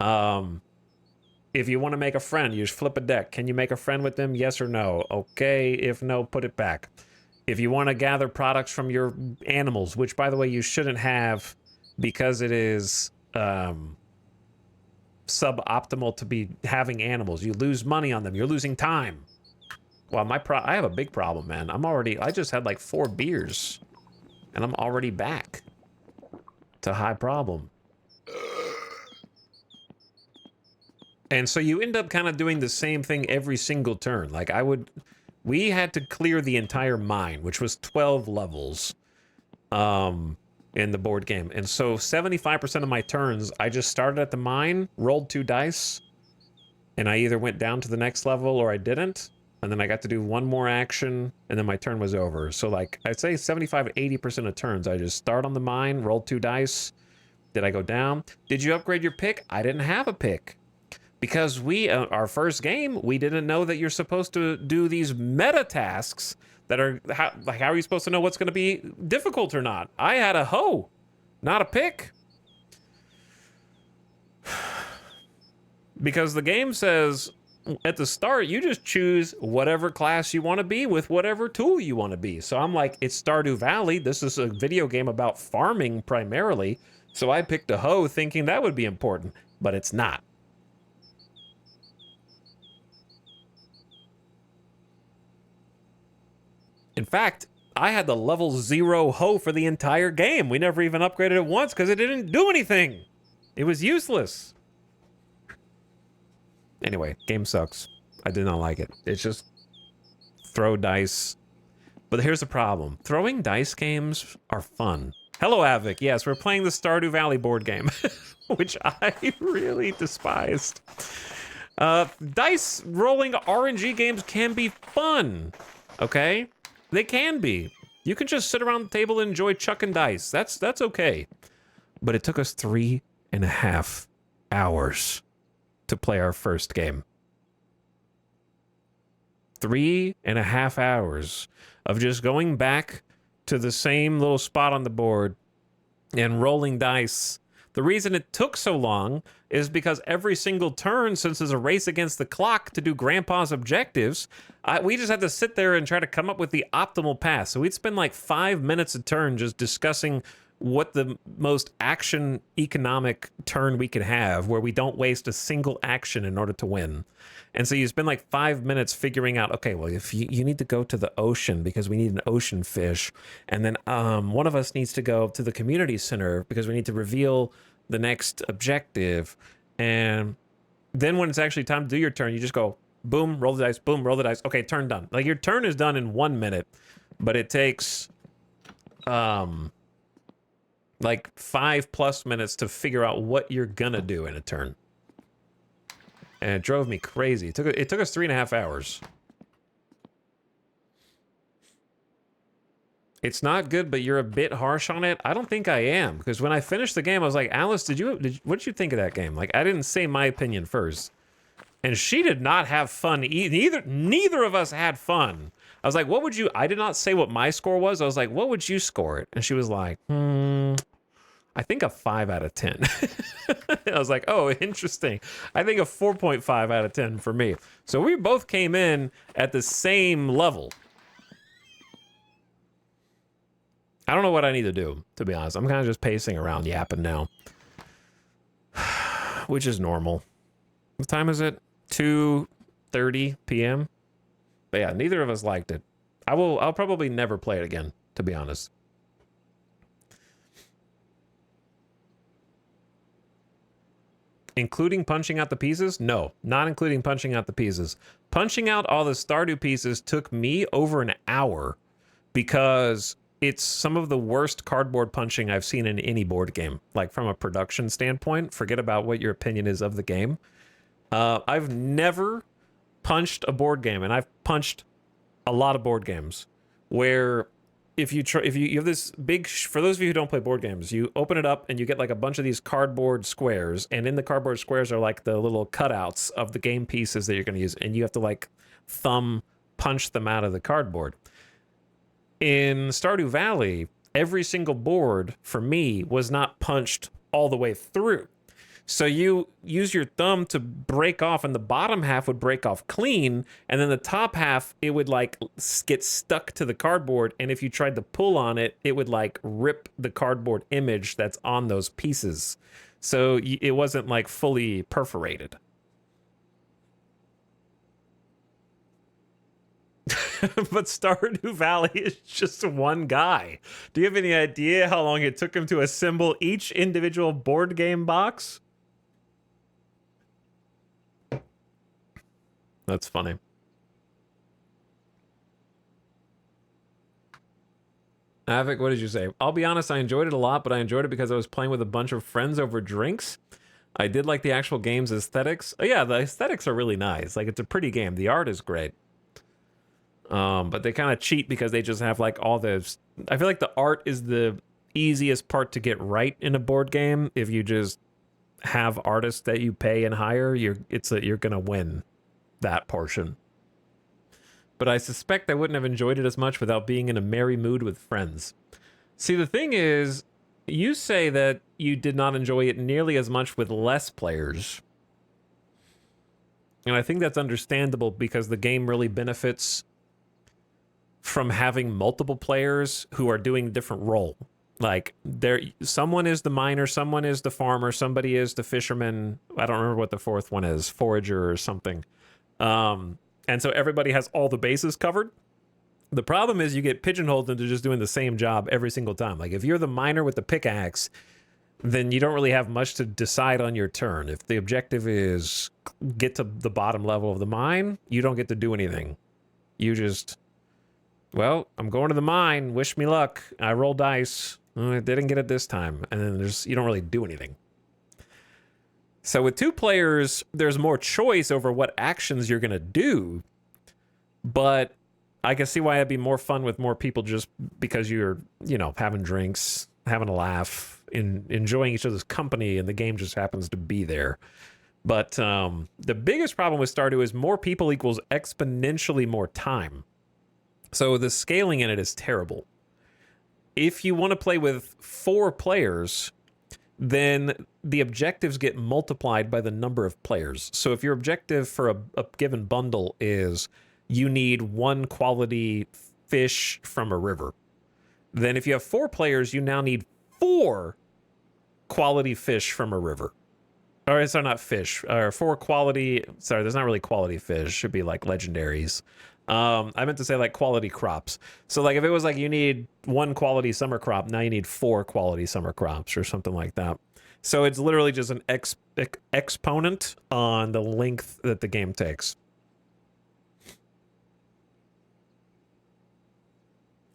If you want to make a friend, you just flip a deck. Can you make a friend with them? Yes or no? Okay. If no, put it back. If you want to gather products from your animals, which, by the way, you shouldn't have because it is suboptimal to be having animals. You lose money on them. You're losing time. Well, I have a big problem, man. I just had like 4 beers, and I'm already back to high problem. And so you end up kind of doing the same thing every single turn. Like we had to clear the entire mine, which was 12 levels in the board game. And so 75% of my turns, I just started at the mine, rolled 2 dice, and I either went down to the next level or I didn't. And then I got to do 1 more action, and then my turn was over. So, like, I'd say 75 to 80% of turns, I just start on the mine, roll 2 dice. Did I go down? Did you upgrade your pick? I didn't have a pick. Because our first game, we didn't know that you're supposed to do these meta tasks that are, how are you supposed to know what's going to be difficult or not? I had a hoe, not a pick. Because the game says... At the start, you just choose whatever class you want to be with whatever tool you want to be. So I'm like, it's Stardew Valley. This is a video game about farming primarily. So I picked a hoe thinking that would be important, but it's not. In fact, I had the level 0 hoe for the entire game. We never even upgraded it once because it didn't do anything. It was useless. Anyway, game sucks. I did not like it. It's just throw dice. But here's the problem. Throwing dice games are fun. Hello, Avic. Yes, we're playing the Stardew Valley board game, which I really despised. Dice rolling RNG games can be fun, okay? They can be. You can just sit around the table and enjoy chucking dice. That's okay. But it took us 3.5 hours to play our first game. 3.5 hours of just going back to the same little spot on the board and rolling dice. The reason it took so long is because every single turn, since it's a race against the clock to do Grandpa's objectives, we just had to sit there and try to come up with the optimal path. So we'd spend like 5 minutes a turn just discussing what the most action economic turn we could have where we don't waste a single action in order to win. And so you spend like 5 minutes figuring out, okay, well, if you need to go to the ocean because we need an ocean fish, and then one of us needs to go to the community center because we need to reveal the next objective. And then when it's actually time to do your turn, you just go, boom, roll the dice, boom, roll the dice. Okay, turn done. Like your turn is done in 1 minute, but it takes like 5+ minutes to figure out what you're gonna do in a turn. And it drove me crazy. It took us 3.5 hours. It's not good, but you're a bit harsh on it. I don't think I am, because when I finished the game, I was like, Alice, what did you think of that game? Like, I didn't say my opinion first. And she did not have fun. Neither of us had fun. I was like, what would you... I did not say what my score was. I was like, what would you score it? And she was like, I think a 5 out of 10. I was like, oh, interesting. I think a 4.5 out of 10 for me. So we both came in at the same level. I don't know what I need to do, to be honest. I'm kind of just pacing around yapping now. Which is normal. What time is it? 2:30 p.m. But yeah, neither of us liked it. I'll probably never play it again, to be honest. Including punching out the pieces? No, not including punching out the pieces. Punching out all the Stardew pieces took me over an hour because it's some of the worst cardboard punching I've seen in any board game. Like from a production standpoint, forget about what your opinion is of the game. I've never punched a board game, and I've punched a lot of board games where if you have this big, for those of you who don't play board games, you open it up and you get like a bunch of these cardboard squares, and in the cardboard squares are like the little cutouts of the game pieces that you're going to use, and you have to like thumb punch them out of the cardboard. In Stardew Valley, every single board for me was not punched all the way through. So you use your thumb to break off, and the bottom half would break off clean, and then the top half, it would like get stuck to the cardboard, and if you tried to pull on it, it would like rip the cardboard image that's on those pieces. So it wasn't like fully perforated. But Stardew Valley is just one guy. Do you have any idea how long it took him to assemble each individual board game box? That's funny. Avik, what did you say? I'll be honest, I enjoyed it a lot, but I enjoyed it because I was playing with a bunch of friends over drinks. I did like the actual game's aesthetics. Oh yeah, the aesthetics are really nice. Like, it's a pretty game. The art is great. But they kind of cheat because they just have like all this. I feel like the art is the easiest part to get right in a board game. If you just have artists that you pay and hire, you're gonna win that portion. But I suspect I wouldn't have enjoyed it as much without being in a merry mood with friends. See, the thing is, you say that you did not enjoy it nearly as much with less players. And I think that's understandable because the game really benefits from having multiple players who are doing a different role. Like, someone is the miner, someone is the farmer, somebody is the fisherman. I don't remember what the fourth one is, forager or something. And so everybody has all the bases covered. The problem is you get pigeonholed into just doing the same job every single time. Like, if you're the miner with the pickaxe, then you don't really have much to decide on your turn. If the objective is get to the bottom level of the mine, you don't get to do anything. You just, well, I'm going to the mine. Wish me luck. I roll dice. I didn't get it this time. And then you don't really do anything. So with two players, there's more choice over what actions you're going to do. But I can see why it'd be more fun with more people just because you're, having drinks, having a laugh, enjoying each other's company, and the game just happens to be there. But the biggest problem with Stardew is more people equals exponentially more time. So the scaling in it is terrible. If you want to play with 4 players, then the objectives get multiplied by the number of players. So if your objective for a given bundle is you need 1 quality fish from a river, then if you have 4 players, you now need 4 quality fish from a river. Or sorry, not fish. Or 4 quality. Sorry, there's not really quality fish. Should be like legendaries. I meant to say like quality crops. So like if it was like you need 1 quality summer crop, now you need 4 quality summer crops or something like that. So it's literally just an exponent on the length that the game takes.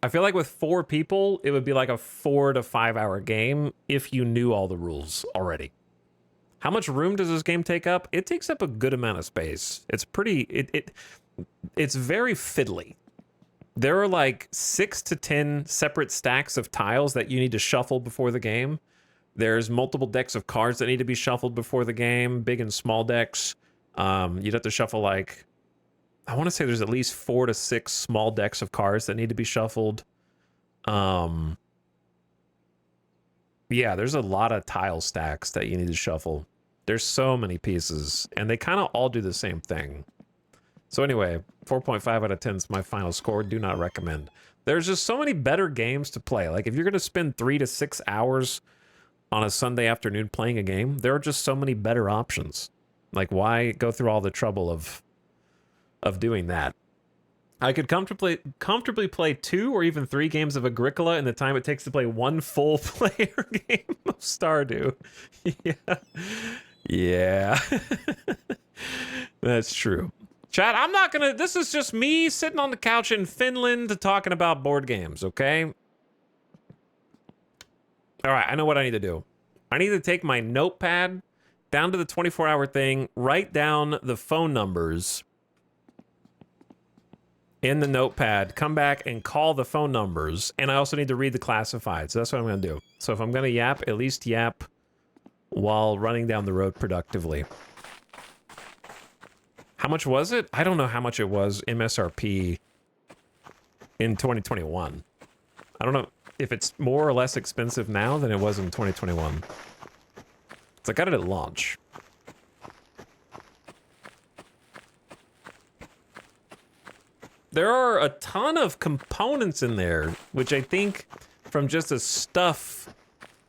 I feel like with 4 people, it would be like a 4 to 5 hour game if you knew all the rules already. How much room does this game take up? It takes up a good amount of space. It's pretty, it's very fiddly. There are like 6 to 10 separate stacks of tiles that you need to shuffle before the game. There's multiple decks of cards that need to be shuffled before the game, big and small decks. You'd have to shuffle like, I want to say there's at least 4 to 6 small decks of cards that need to be shuffled. Yeah, there's a lot of tile stacks that you need to shuffle. There's so many pieces, and they kind of all do the same thing. So anyway, 4.5 out of 10 is my final score. Do not recommend. There's just so many better games to play. Like, if you're going to spend 3 to 6 hours on a Sunday afternoon playing a game, there are just so many better options. Like, why go through all the trouble of doing that? I could comfortably play 2 or even 3 games of Agricola in the time it takes to play 1 full player game of Stardew. Yeah. That's true. Chat, I'm not gonna, this is just me sitting on the couch in Finland talking about board games, okay? All right, I know what I need to do. I need to take my notepad down to the 24-hour thing, write down the phone numbers in the notepad, come back and call the phone numbers, and I also need to read the classified. So that's what I'm going to do. So if I'm going to yap, at least yap while running down the road productively. How much was it? I don't know how much it was MSRP in 2021. I don't know if it's more or less expensive now than it was in 2021. So I got it at launch. There are a ton of components in there, which I think from just a stuff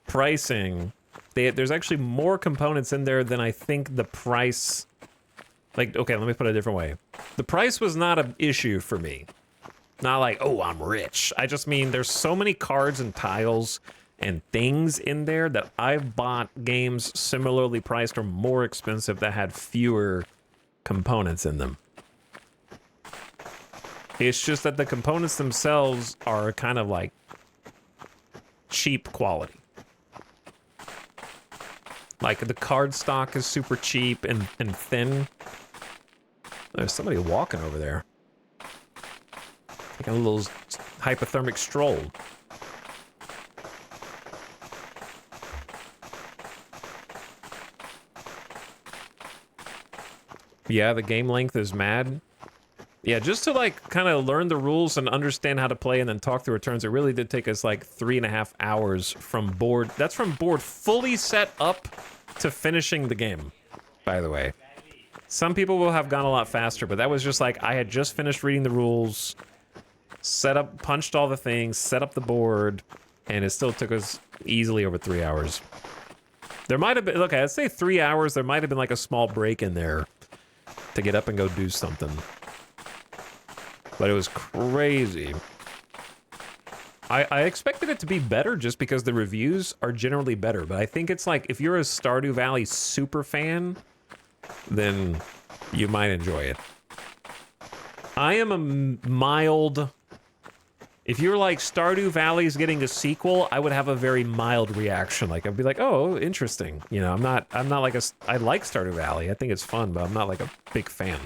pricing, there's actually more components in there than I think the price. Like, okay, let me put it a different way. The price was not an issue for me. Not like, oh, I'm rich. I just mean there's so many cards and tiles and things in there that I've bought games similarly priced or more expensive that had fewer components in them. It's just that the components themselves are kind of like cheap quality. Like the card stock is super cheap and thin. There's somebody walking over there. Like a little hypothermic stroll. Yeah, the game length is mad. Yeah, just to like kind of learn the rules and understand how to play and then talk through returns, it really did take us like 3.5 hours from board. That's from board fully set up to finishing the game, by the way. Some people will have gone a lot faster, but that was just like, I had just finished reading the rules, set up, punched all the things, set up the board, and it still took us easily over 3 hours. There might have been, okay, I'd say 3 hours, there might have been like a small break in there to get up and go do something. But it was crazy. I expected it to be better just because the reviews are generally better. But I think it's like, if you're a Stardew Valley super fan, then you might enjoy it. I am a mild... If you were like, Stardew Valley's getting a sequel, I would have a very mild reaction. Like, I'd be like, oh, interesting. You know, I'm not like a... I like Stardew Valley. I think it's fun, but I'm not like a big fan.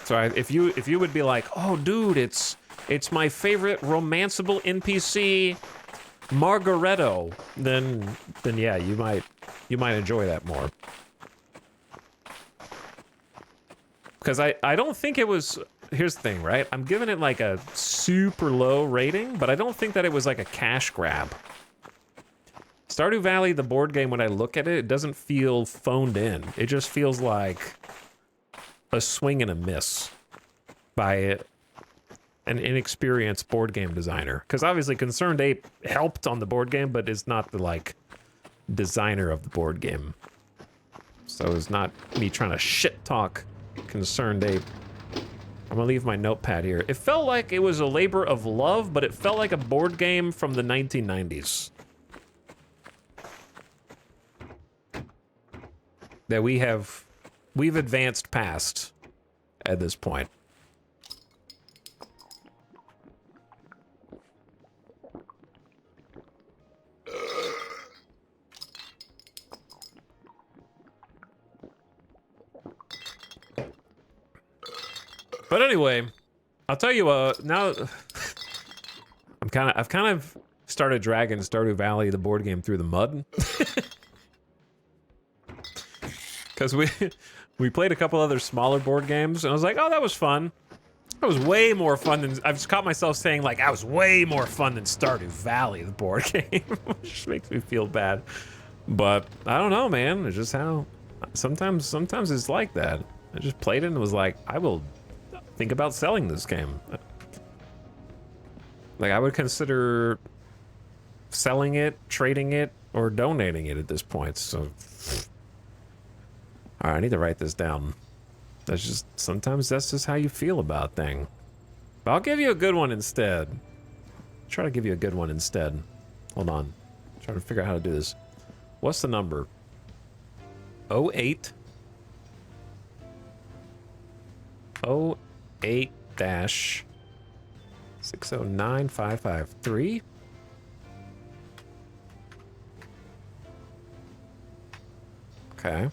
So if you would be like, oh, dude, it's my favorite romanceable NPC, Margaretto, then yeah, you might enjoy that more. Because I don't think it was. Here's the thing, right? I'm giving it like a super low rating, but I don't think that it was like a cash grab. Stardew Valley, the board game, when I look at it, it doesn't feel phoned in. It just feels like a swing and a miss. by an inexperienced board game designer. Because obviously Concerned Ape helped on the board game, but is not the, like, designer of the board game. So it's not me trying to shit talk Concerned Ape. I'm gonna leave my notepad here. It felt like it was a labor of love, but it felt like a board game from the 1990s. That we've advanced past at this point. But anyway, I'll tell you now I've kind of started dragging Stardew Valley, the board game, through the mud. Because we played a couple other smaller board games, and I was like, oh, that was fun. That was way more fun than... I've just caught myself saying, like, I was way more fun than Stardew Valley, the board game. Which makes me feel bad. But, I don't know, man. It's just how... Sometimes it's like that. I just played it and was like, I will think about selling this game. Like, I would consider selling it, trading it, or donating it at this point, so... Alright, I need to write this down. That's just, sometimes that's just how you feel about things. But I'll give you a good one instead. Try to give you a good one instead. Hold on. Trying to figure out how to do this. What's the number? 08 dash 609553. Okay.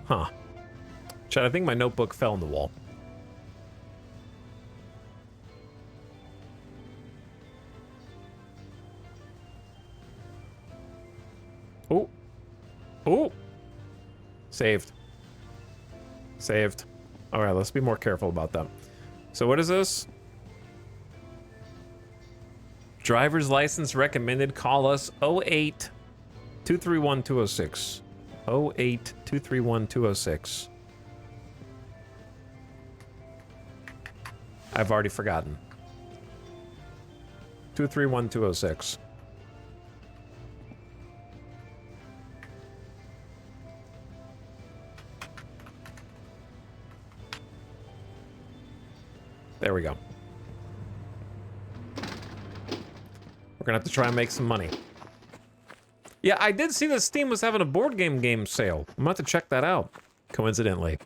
Huh. Chad, I think my notebook fell in the wall. Oh. Oh. Saved. Saved. All right, let's be more careful about that. So what is this? Driver's license recommended. Call us 08 231 206. 08 231 206. I've already forgotten. 231 206. There we go. We're gonna have to try and make some money. Yeah, I did see that Steam was having a board game sale. I'm gonna have to check that out, coincidentally.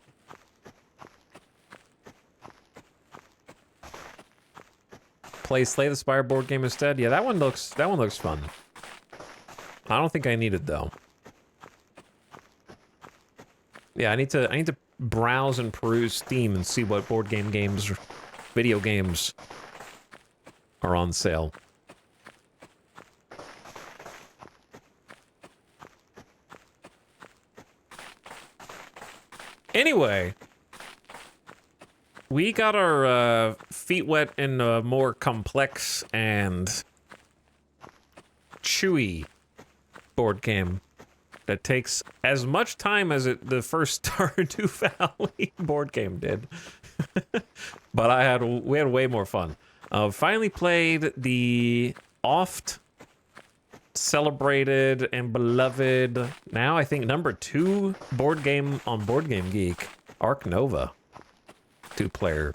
Play Slay the Spire board game instead. Yeah, that one looks fun. I don't think I need it though. Yeah, I need to browse and peruse Steam and see what board games, video games are on sale. Anyway, we got our feet wet in a more complex and chewy board game that takes as much time as the first Stardew Valley board game did. But we had way more fun. Finally played the oft celebrated and beloved, now I think #2 board game on Board Game Geek, Ark Nova 2-player,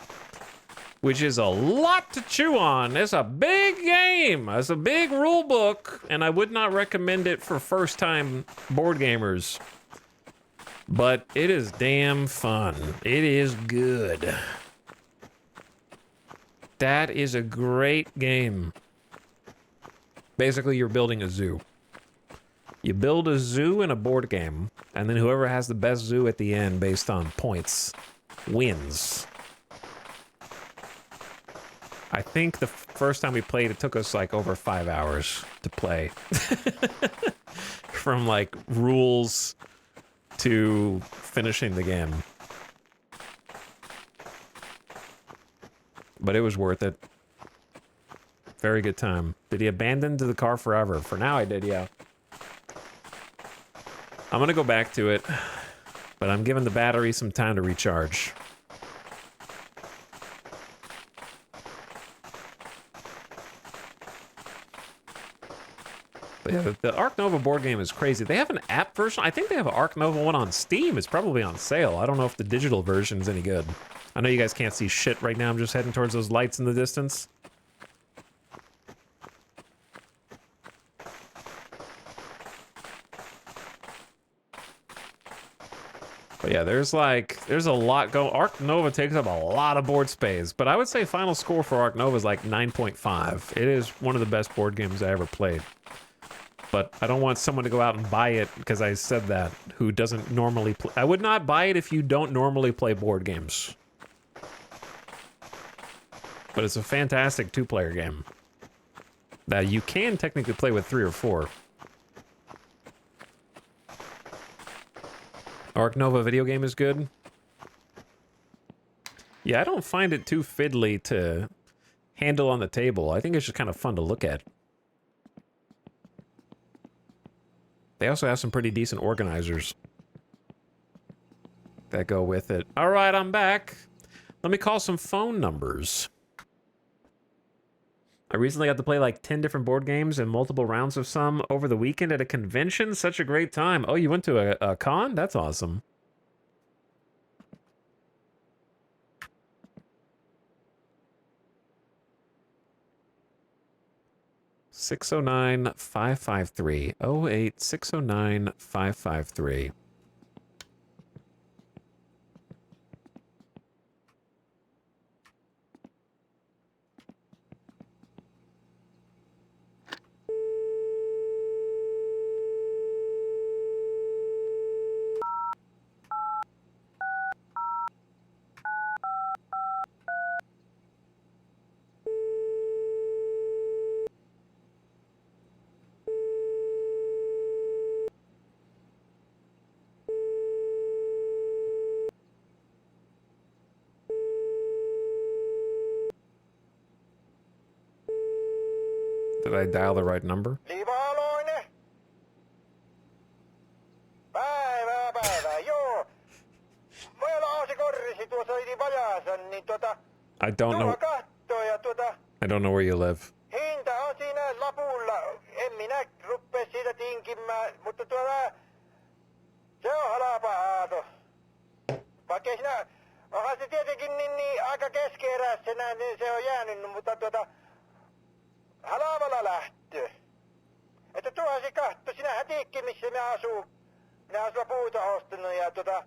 which is a lot to chew on. It's a big game. It's a big rule book, and I would not recommend it for first-time board gamers. But it is damn fun. It is good. That is a great game. Basically, you're building a zoo. You build a zoo in a board game, and then whoever has the best zoo at the end based on points wins. I think the first time we played, it took us like over 5 hours to play. From like rules to finishing the game. but it was worth it. Very good time. Did he abandon the car forever? For now I did, yeah. I'm gonna go back to it, but I'm giving the battery some time to recharge. But yeah, the Ark Nova board game is crazy. They have an app version. I think they have an Ark Nova one on Steam. It's probably on sale. I don't know if the digital version is any good. I know you guys can't see shit right now. I'm just heading towards those lights in the distance. But yeah, there's a lot going. Ark Nova takes up a lot of board space, but I would say final score for Ark Nova is like 9.5. It is one of the best board games I ever played. But I don't want someone to go out and buy it because I said that, who doesn't normally play. I would not buy it if you don't normally play board games. But it's a fantastic two-player game that you can technically play with 3 or 4. Ark Nova video game is good. Yeah, I don't find it too fiddly to handle on the table. I think it's just kind of fun to look at. They also have some pretty decent organizers that go with it. All right, I'm back. Let me call some phone numbers. I recently got to play like 10 different board games and multiple rounds of some over the weekend at a convention. Such a great time. Oh, you went to a con? That's awesome. (609-553) 08-609-553. Did I dial the right number? Livaloinen. Päivää, joo. Meillä on se korrisi tuossa yli vajaansa, niin I don't know. kattoo ja I don't know where you live. hinta on siinä lapulla. En minä ruppee siitä tinkimään, mutta se on halpa aato. Vaikka sinä, onhan se tietenkin niin aika keskeeräisenä, niin se on jäänyt, mutta halvalla lähtö. Että tuohan se katto, sinähän tiedätkö missä me asuu. Minä asun puuta ostanut ja tuohan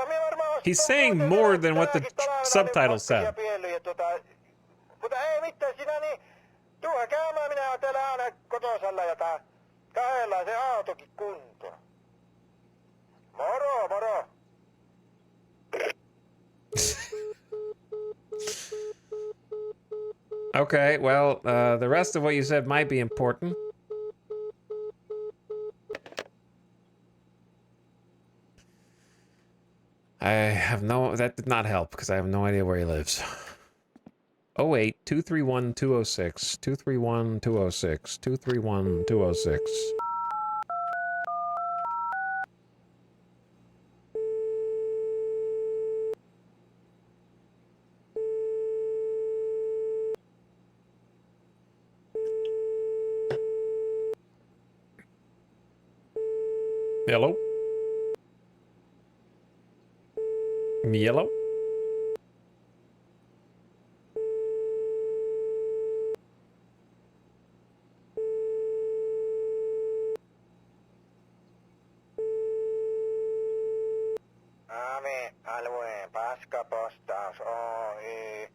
me varmaan He's saying more than what the subtitle said. Mutta ei mitään sinä niin, tuohan käymään minä oon täällä aina kotosalla ja kahdella se autokin kuntoon. Moro. Okay, well, the rest of what you said might be important. That did not help because I have no idea where he lives. 08-231-206, 231-206, 231-206. Hello? Yellow? Alueen paskapostaus Oy.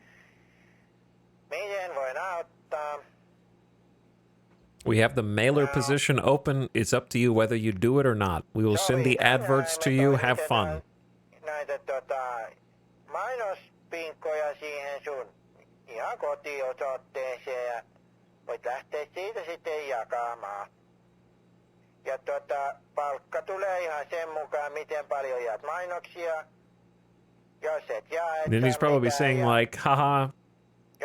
Miten voin auttaa? We have the mailer position open. It's up to you whether you do it or not. We will send the adverts to you. Have fun. Näitä mainospinkkoja siihen sun ihan kotiosoitteeseen ja voit lähteä siitä sitten jakamaan. Ja palkka tulee ihan sen mukaan, miten paljon jäät mainoksia. Then he's probably saying like, haha,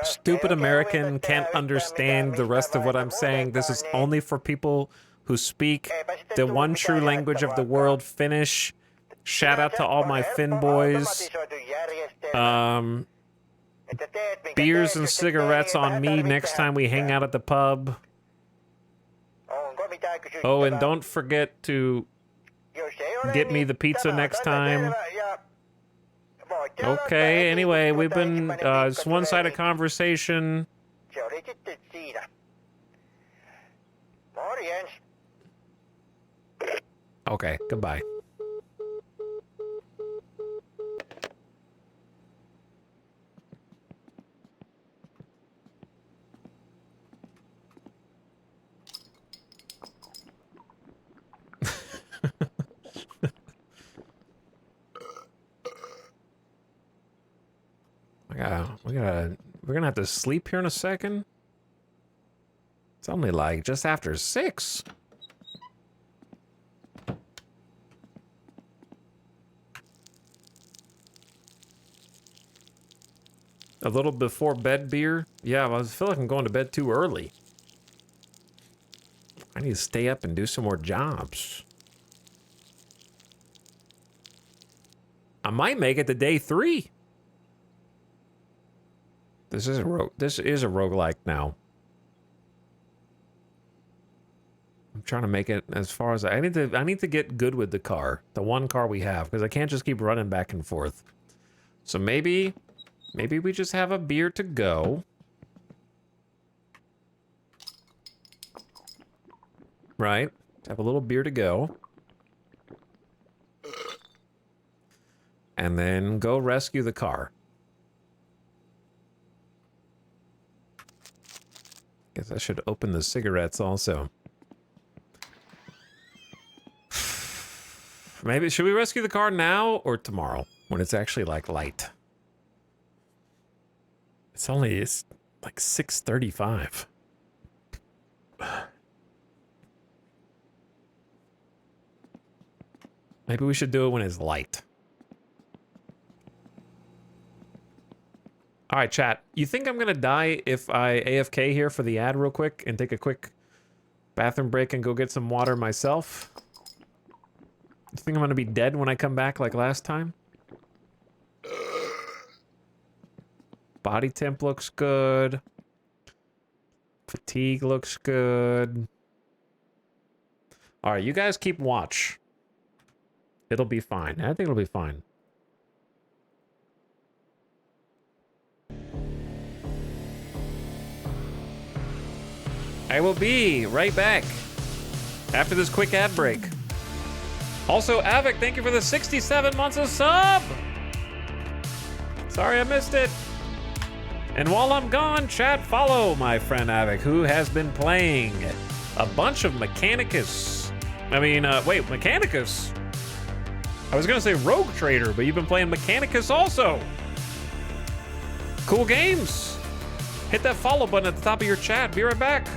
stupid American can't understand the rest of what I'm saying. This is only for people who speak the one true language of the world, Finnish. Shout out to all my Finn boys. Beers and cigarettes on me next time we hang out at the pub. Oh, and don't forget to get me the pizza next time. Okay, anyway, we've been, it's one-sided conversation. Okay, goodbye. We're gonna have to sleep here in a second. It's only like just after 6. A little before bed beer? Yeah, I feel like I'm going to bed too early. I need to stay up and do some more jobs. I might make it to day 3. This is a roguelike now. I'm trying to make it as far as I need to get good with the car, the one car we have, because I can't just keep running back and forth. So maybe we just have a beer to go. Right? Have a little beer to go. And then go rescue the car. Guess I should open the cigarettes also. Maybe, should we rescue the car now or tomorrow? When it's actually like light. It's like 6:35. Maybe we should do it when it's light. All right, chat. You think I'm gonna die if I AFK here for the ad real quick and take a quick bathroom break and go get some water myself? You think I'm gonna be dead when I come back like last time? Body temp looks good. Fatigue looks good. All right, you guys keep watch. It'll be fine. I think it'll be fine. I will be right back after this quick ad break. Also, Avic, thank you for the 67 months of sub. Sorry I missed it. And while I'm gone, chat, follow my friend Avic, who has been playing a bunch of Mechanicus. Wait, Mechanicus? I was gonna say Rogue Trader, but you've been playing Mechanicus also. Cool games. Hit that follow button at the top of your chat. Be right back.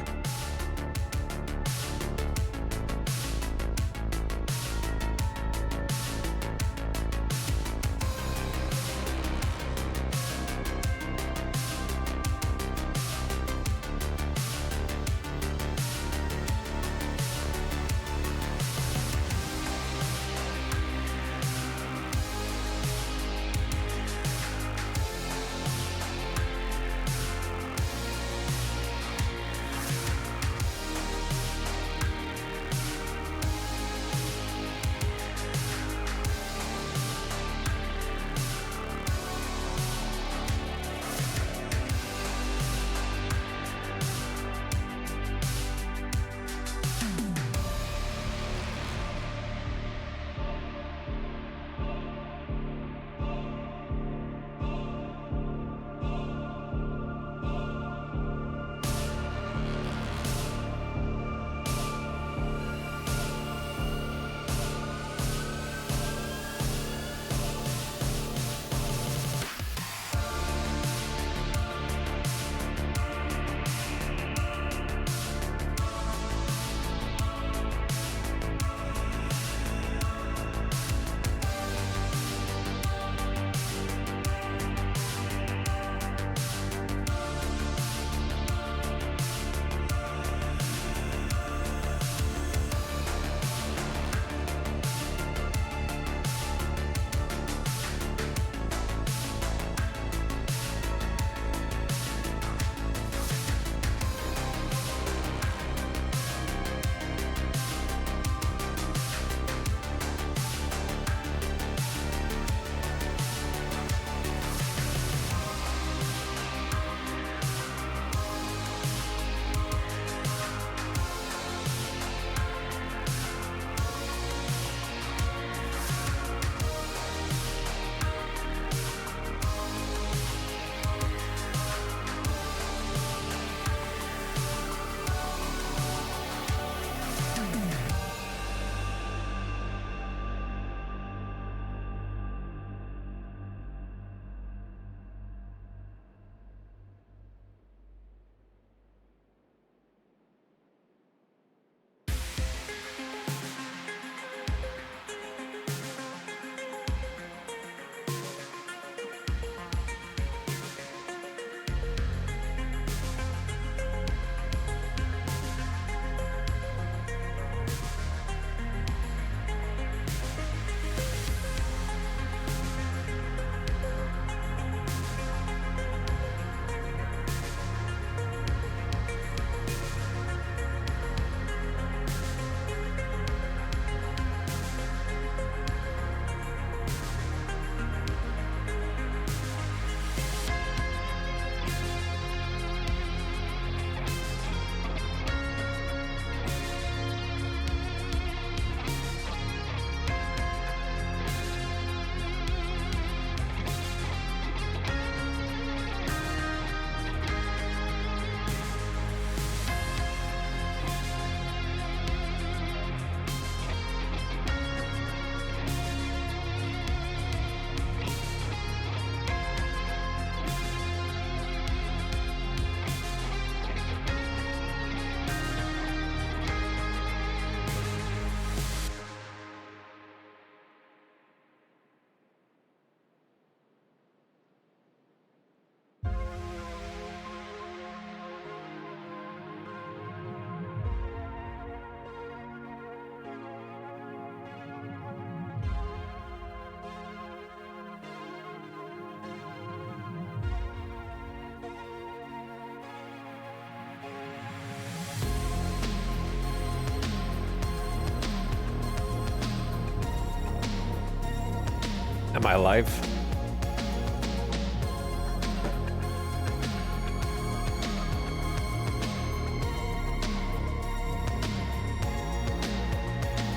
Am I live?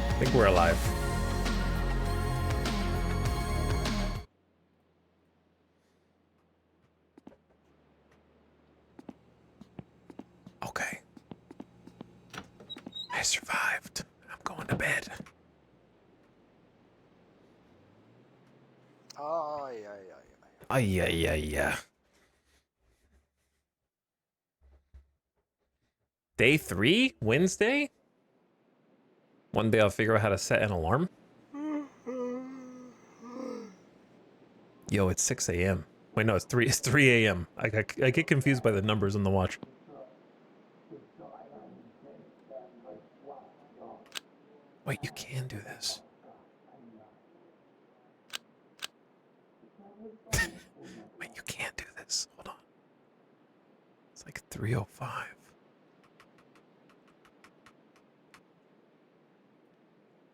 I think we're alive. Okay. I survived. I'm going to bed. Ay, ay, ay, ay. Ay, ay, ay, ay. Day 3? Wednesday? One day I'll figure out how to set an alarm. Yo, it's 6 a.m. Wait, no, it's 3 a.m. I get confused by the numbers on the watch. Wait, you can do this. Wait, you can't do this. Hold on. It's like 3:05.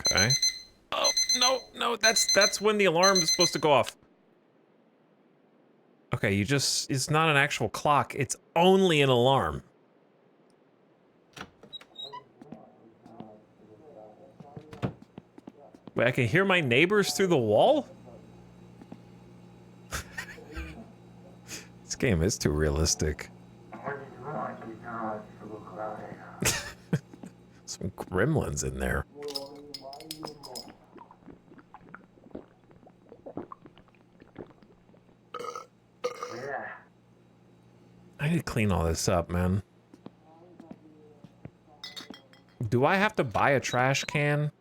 Okay. Oh, no, that's when the alarm is supposed to go off. Okay, it's not an actual clock, it's only an alarm. Wait, I can hear my neighbors through the wall? This game is too realistic. Some gremlins in there. I need to clean all this up, man. Do I have to buy a trash can?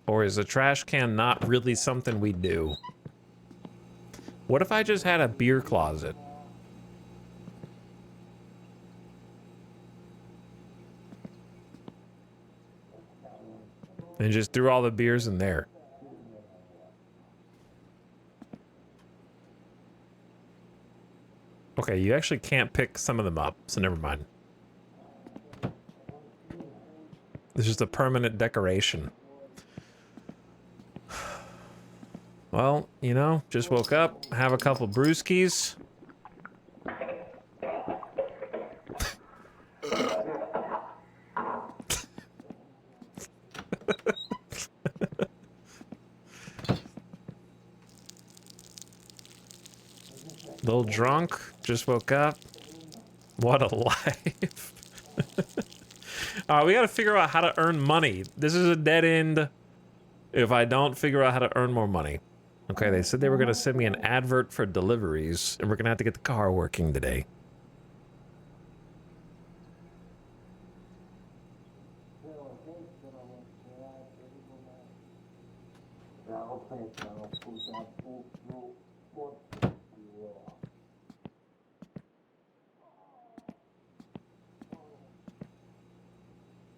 Or is a trash can not really something we do? What if I just had a beer closet? And just threw all the beers in there. Okay, you actually can't pick some of them up, so never mind. It's just a permanent decoration. Well, you know, just woke up, have a couple brewskis. Little drunk, just woke up. What a life. We gotta figure out how to earn money. This is a dead end if I don't figure out how to earn more money. Okay, they said they were gonna send me an advert for deliveries, and we're gonna have to get the car working today.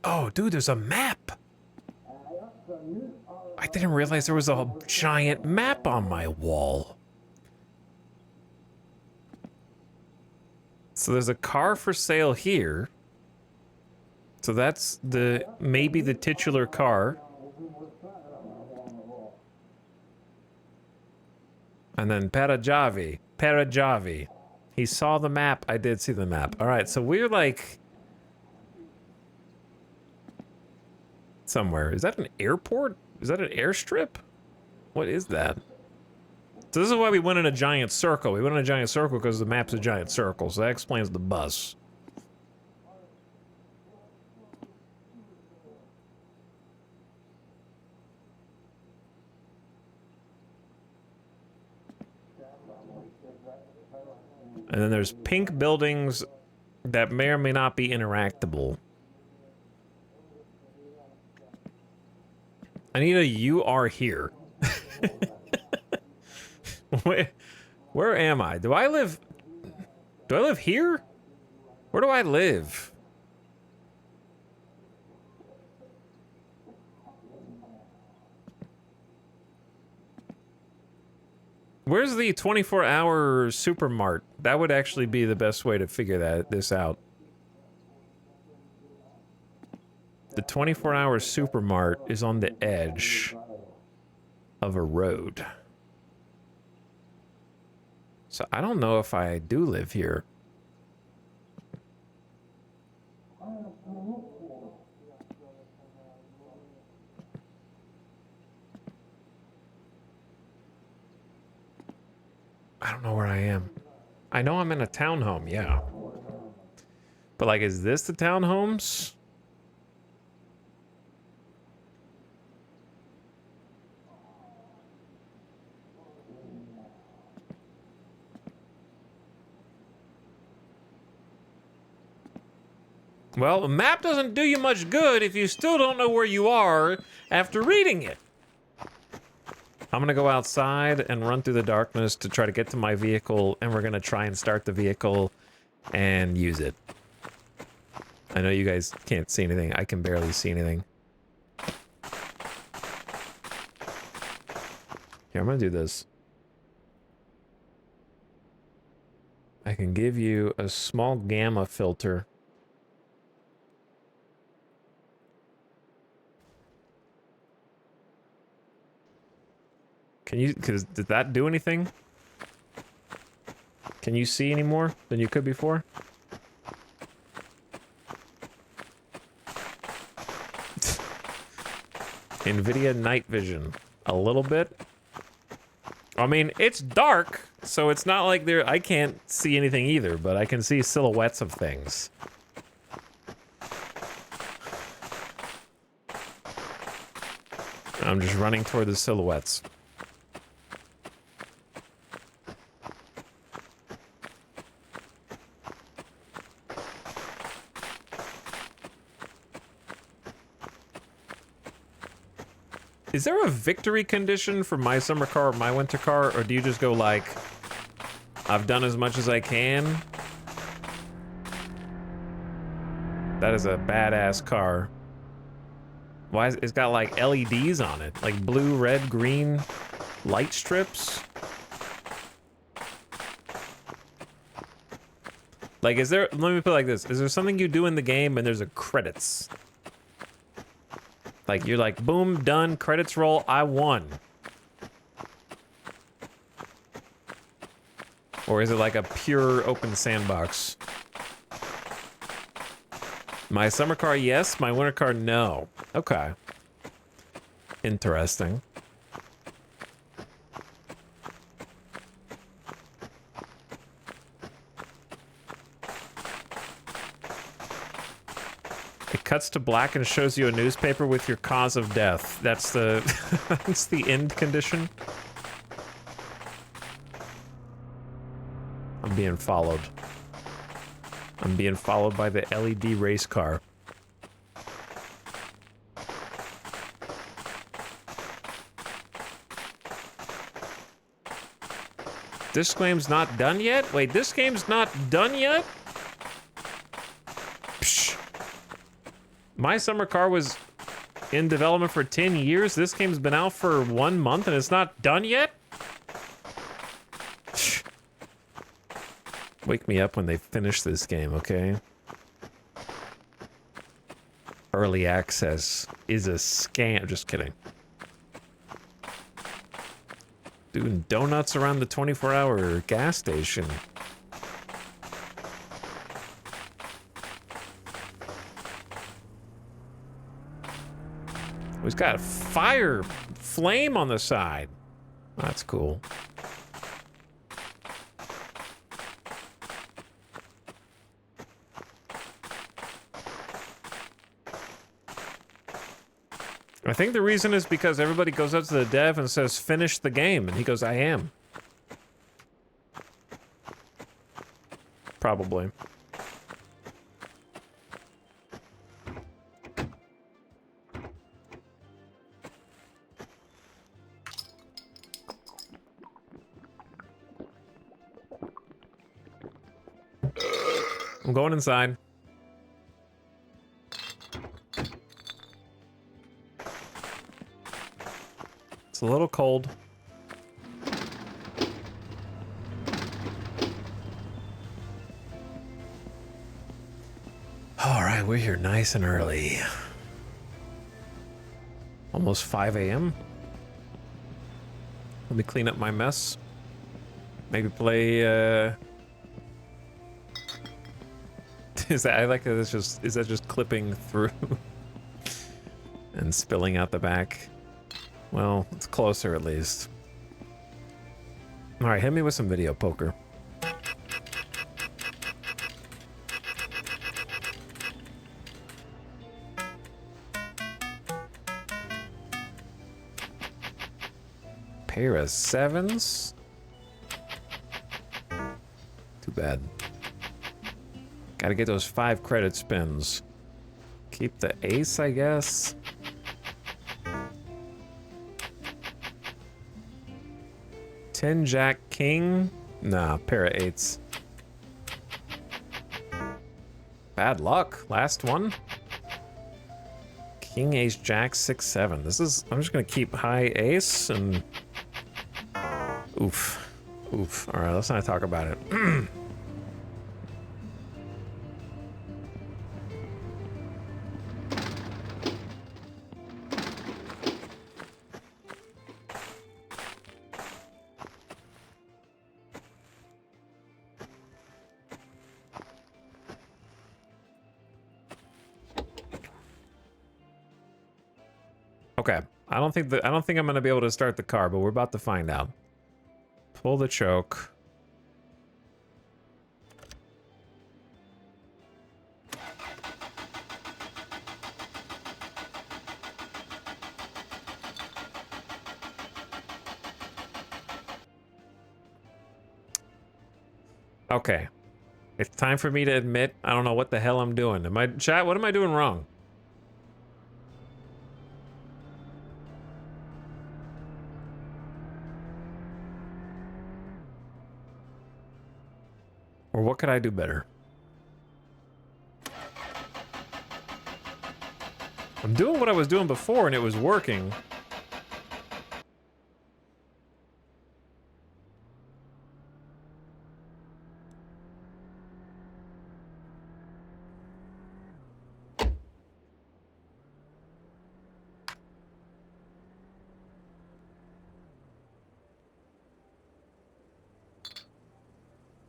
Oh, dude, there's a map. I didn't realize there was a giant map on my wall. So there's a car for sale here. So that's maybe the titular car. And then Parajavi. He saw the map. I did see the map. All right, so we're like somewhere. Is that an airport? Is that an airstrip? What is that? So this is why we went in a giant circle. We went in a giant circle because the map's a giant circle. So that explains the bus. And then there's pink buildings that may or may not be interactable. I need a "you are here." Where am I? Do I live here? Where do I live? Where's the 24-hour supermart? That would actually be the best way to figure this out. The 24-hour supermart is on the edge of a road. So I don't know if I do live here. I don't know where I am. I know I'm in a townhome, yeah. But like, is this the townhomes? Well, the map doesn't do you much good if you still don't know where you are after reading it. I'm gonna go outside and run through the darkness to try to get to my vehicle, and we're gonna try and start the vehicle and use it. I know you guys can't see anything. I can barely see anything. Here, I'm gonna do this. I can give you a small gamma filter. Can you, did that do anything? Can you see any more than you could before? NVIDIA night vision. A little bit. I mean, it's dark, so it's not like I can't see anything either, but I can see silhouettes of things. I'm just running toward the silhouettes. Is there a victory condition for my summer car or my winter car, or do you just go like, I've done as much as I can? That is a badass car. Why is it's got like LEDs on it, like blue, red, green light strips? Like, is there, let me put it like this, is there something you do in the game and there's a credits? Like, you're like, boom, done, credits roll, I won. Or is it like a pure open sandbox? My summer car, yes. My winter car, no. Okay. Interesting. It cuts to black and shows you a newspaper with your cause of death. That's the that's the end condition. I'm being followed. I'm being followed by the LED race car. This game's not done yet? Wait, this game's not done yet? Psh. My summer car was in development for 10 years. This game's been out for 1 month and it's not done yet? Psh. Wake me up when they finish this game, okay? Early access is a scam. Just kidding. Doing donuts around the 24-hour gas station. He's got a fire flame on the side. That's cool. I think the reason is because everybody goes up to the dev and says, finish the game. And he goes, I am. Probably. I'm going inside. It's a little cold. All right, we're here nice and early. Almost 5 a.m. Let me clean up my mess. Maybe play, is that, I like that it's just, is that just clipping through and spilling out the back? Well, it's closer at least. All right, hit me with some video poker. Pair of sevens. Too bad. Gotta get those 5 credit spins. Keep the ace, I guess. Ten jack king. Nah, pair of 8s. Bad luck. Last one. King ace jack 6 7. This is. I'm just gonna keep high ace and. Oof. Oof. All right, let's not talk about it. Okay. I don't think I'm gonna be able to start the car, but we're about to find out. Pull the choke. Okay. It's time for me to admit I don't know what the hell I'm doing. Chat, what am I doing wrong? Or what could I do better? I'm doing what I was doing before and it was working.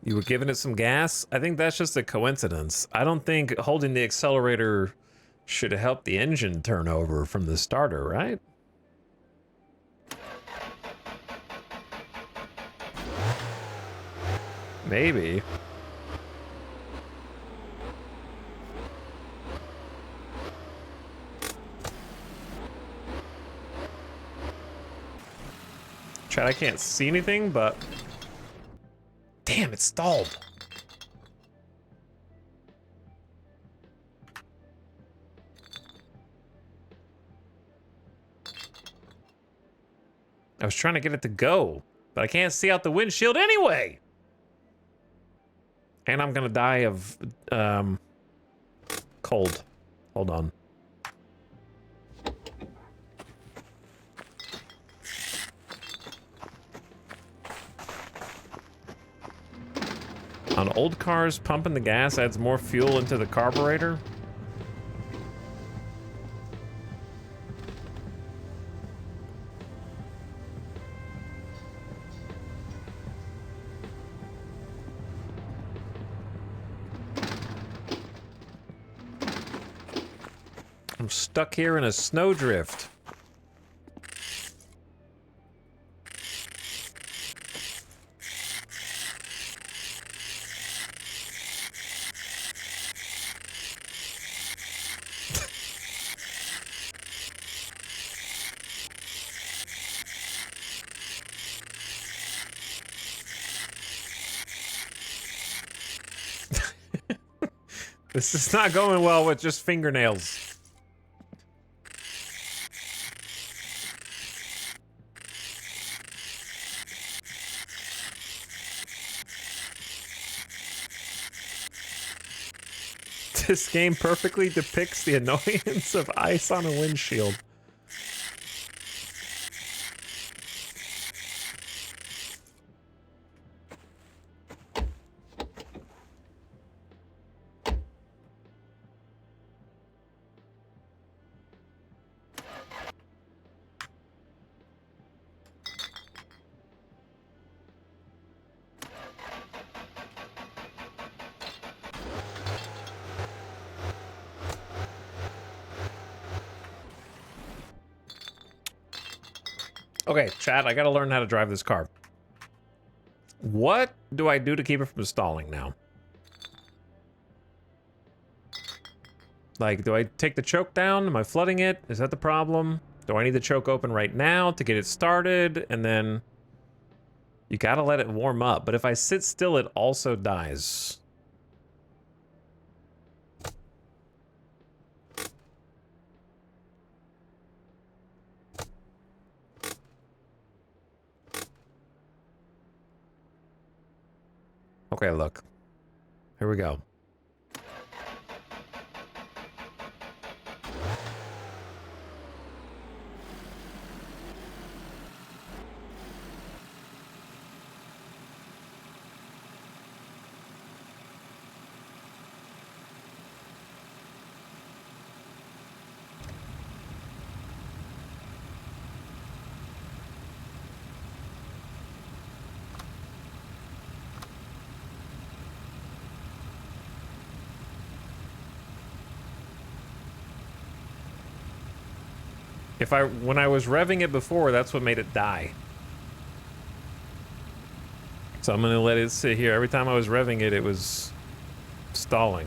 You were giving it some gas? I think that's just a coincidence. I don't think holding the accelerator should help the engine turn over from the starter, right? Maybe. Chat, I can't see anything, but... Damn, it stalled. I was trying to get it to go, but I can't see out the windshield anyway. And I'm gonna die of cold. Hold on. On old cars, pumping the gas adds more fuel into the carburetor. I'm stuck here in a snowdrift. This is not going well with just fingernails. This game perfectly depicts the annoyance of ice on a windshield. Okay, chat, I gotta learn how to drive this car. What do I do to keep it from stalling now? Like, do I take the choke down? Am I flooding it? Is that the problem? Do I need the choke open right now to get it started? And then you gotta let it warm up. But if I sit still, it also dies. Okay, look. Here we go. When I was revving it before, that's what made it die. So I'm gonna let it sit here. Every time I was revving it, it was stalling.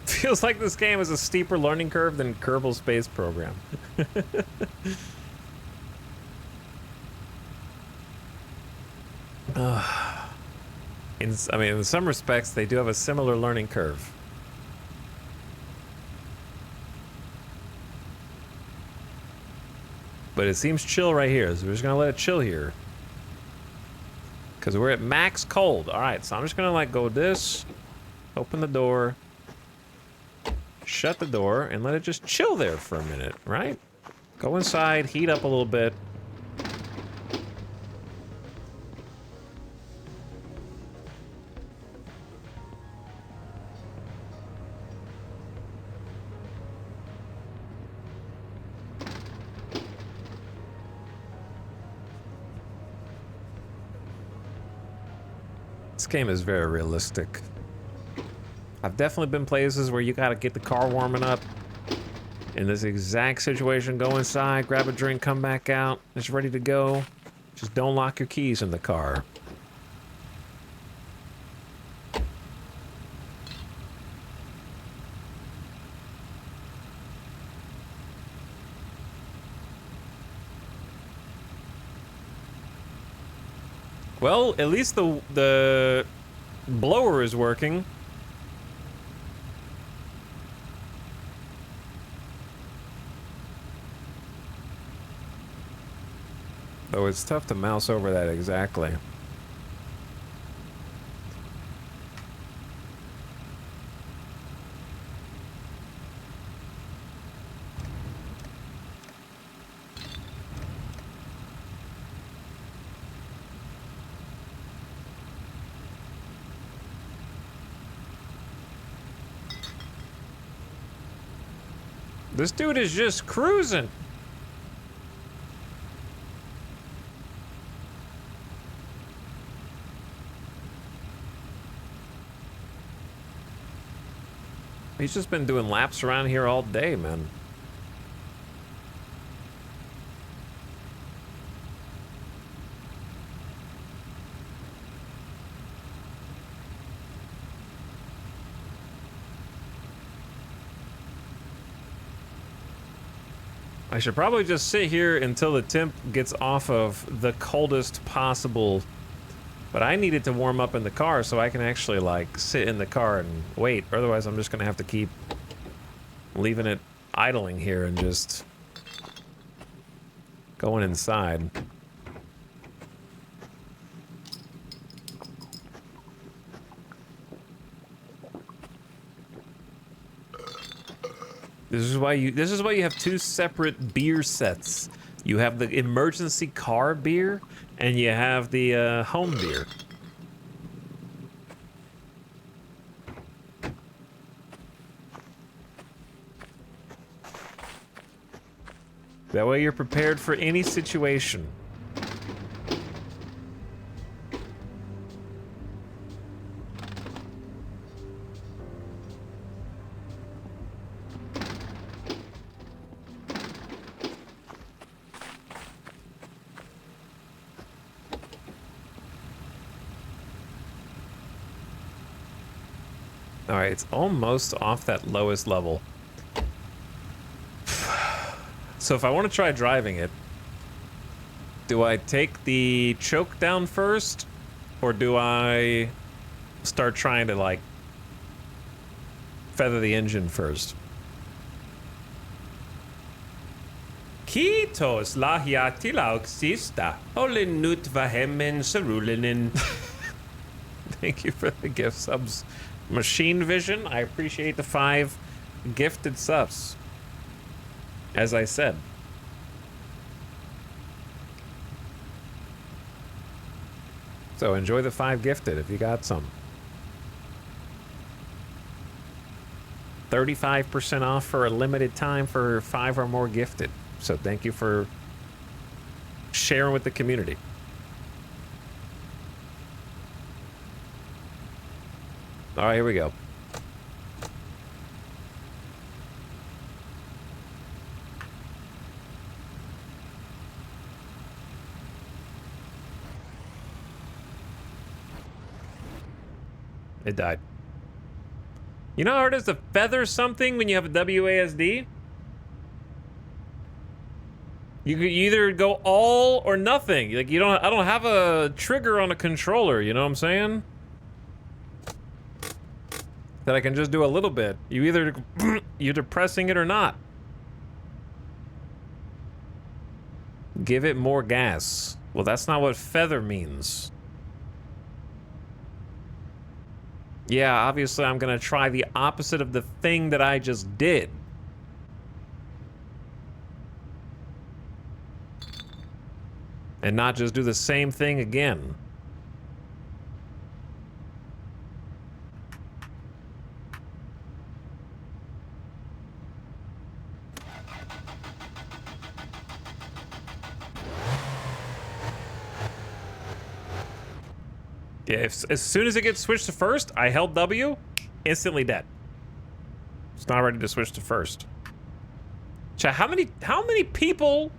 Feels like this game is a steeper learning curve than Kerbal Space Program. In some respects, they do have a similar learning curve. But it seems chill right here, so we're just gonna let it chill here. Because we're at max cold. Alright, so I'm just gonna like go this, open the door, shut the door, and let it just chill there for a minute, right? Go inside, heat up a little bit. This game is very realistic. I've definitely been places where you gotta get the car warming up. In this exact situation, go inside, grab a drink, come back out. It's ready to go. Just don't lock your keys in the car. Well, at least the blower is working. Though it's tough to mouse over that exactly. This dude is just cruising. He's just been doing laps around here all day, man. I should probably just sit here until the temp gets off of the coldest possible. But I need it to warm up in the car so I can actually like sit in the car and wait. Otherwise, I'm just gonna have to keep leaving it idling here and just going inside. This is why you have two separate beer sets. You have the emergency car beer and you have the home beer. That way you're prepared for any situation. All right, it's almost off that lowest level. So if I want to try driving it, do I take the choke down first, or do I start trying to, like, feather the engine first? Kiitos lahjatilaksista. Olen nyt vähemmän surullinen. Thank you for the gift subs. Machine Vision, I appreciate the 5 gifted subs. As I said. So enjoy the 5 gifted if you got some. 35% off for a limited time for 5 or more gifted. So thank you for sharing with the community. All right, here we go. It died. You know how hard it is to feather something when you have a WASD? You could either go all or nothing. Like, you don't, I don't have a trigger on a controller, you know what I'm saying? That I can just do a little bit. You either you're depressing it or not. Give it more gas. Well, that's not what feather means. Yeah, obviously I'm gonna try the opposite of the thing that I just did. And not just do the same thing again. Yeah, as soon as it gets switched to first, I held W, instantly dead. It's not ready to switch to first. Chat, how many people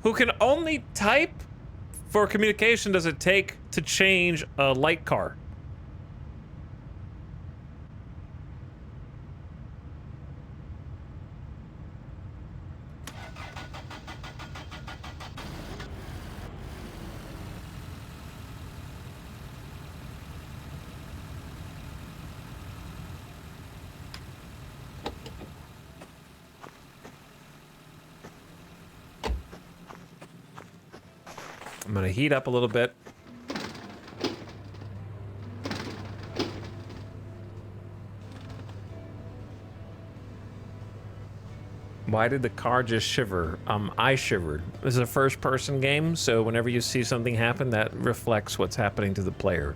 who can only type for communication does it take to change a light car? I'm gonna heat up a little bit. Why did the car just shiver? I shivered. This is a first-person game, so whenever you see something happen, that reflects what's happening to the player.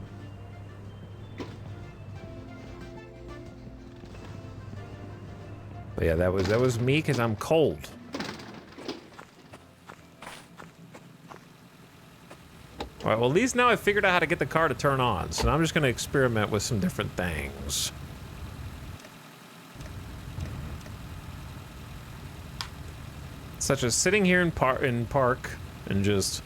But yeah, that was me because I'm cold. All right, well, at least now I figured out how to get the car to turn on, so now I'm just going to experiment with some different things. Such as sitting here in park and just...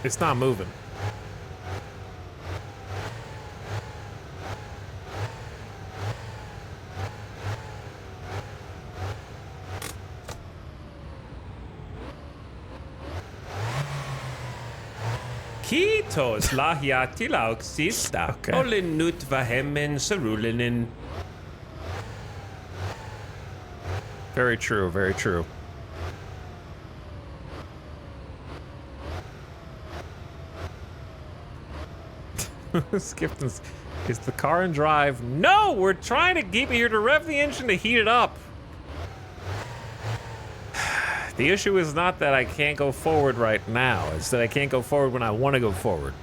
It's not moving. Kiitos lahjatilauksista. Okay. Olen nyt vähemmän surullinen. Very true, very true. Skipton's, is the car in drive? No, we're trying to keep it here to rev the engine to heat it up. The issue is not that I can't go forward right now. It's that I can't go forward when I want to go forward.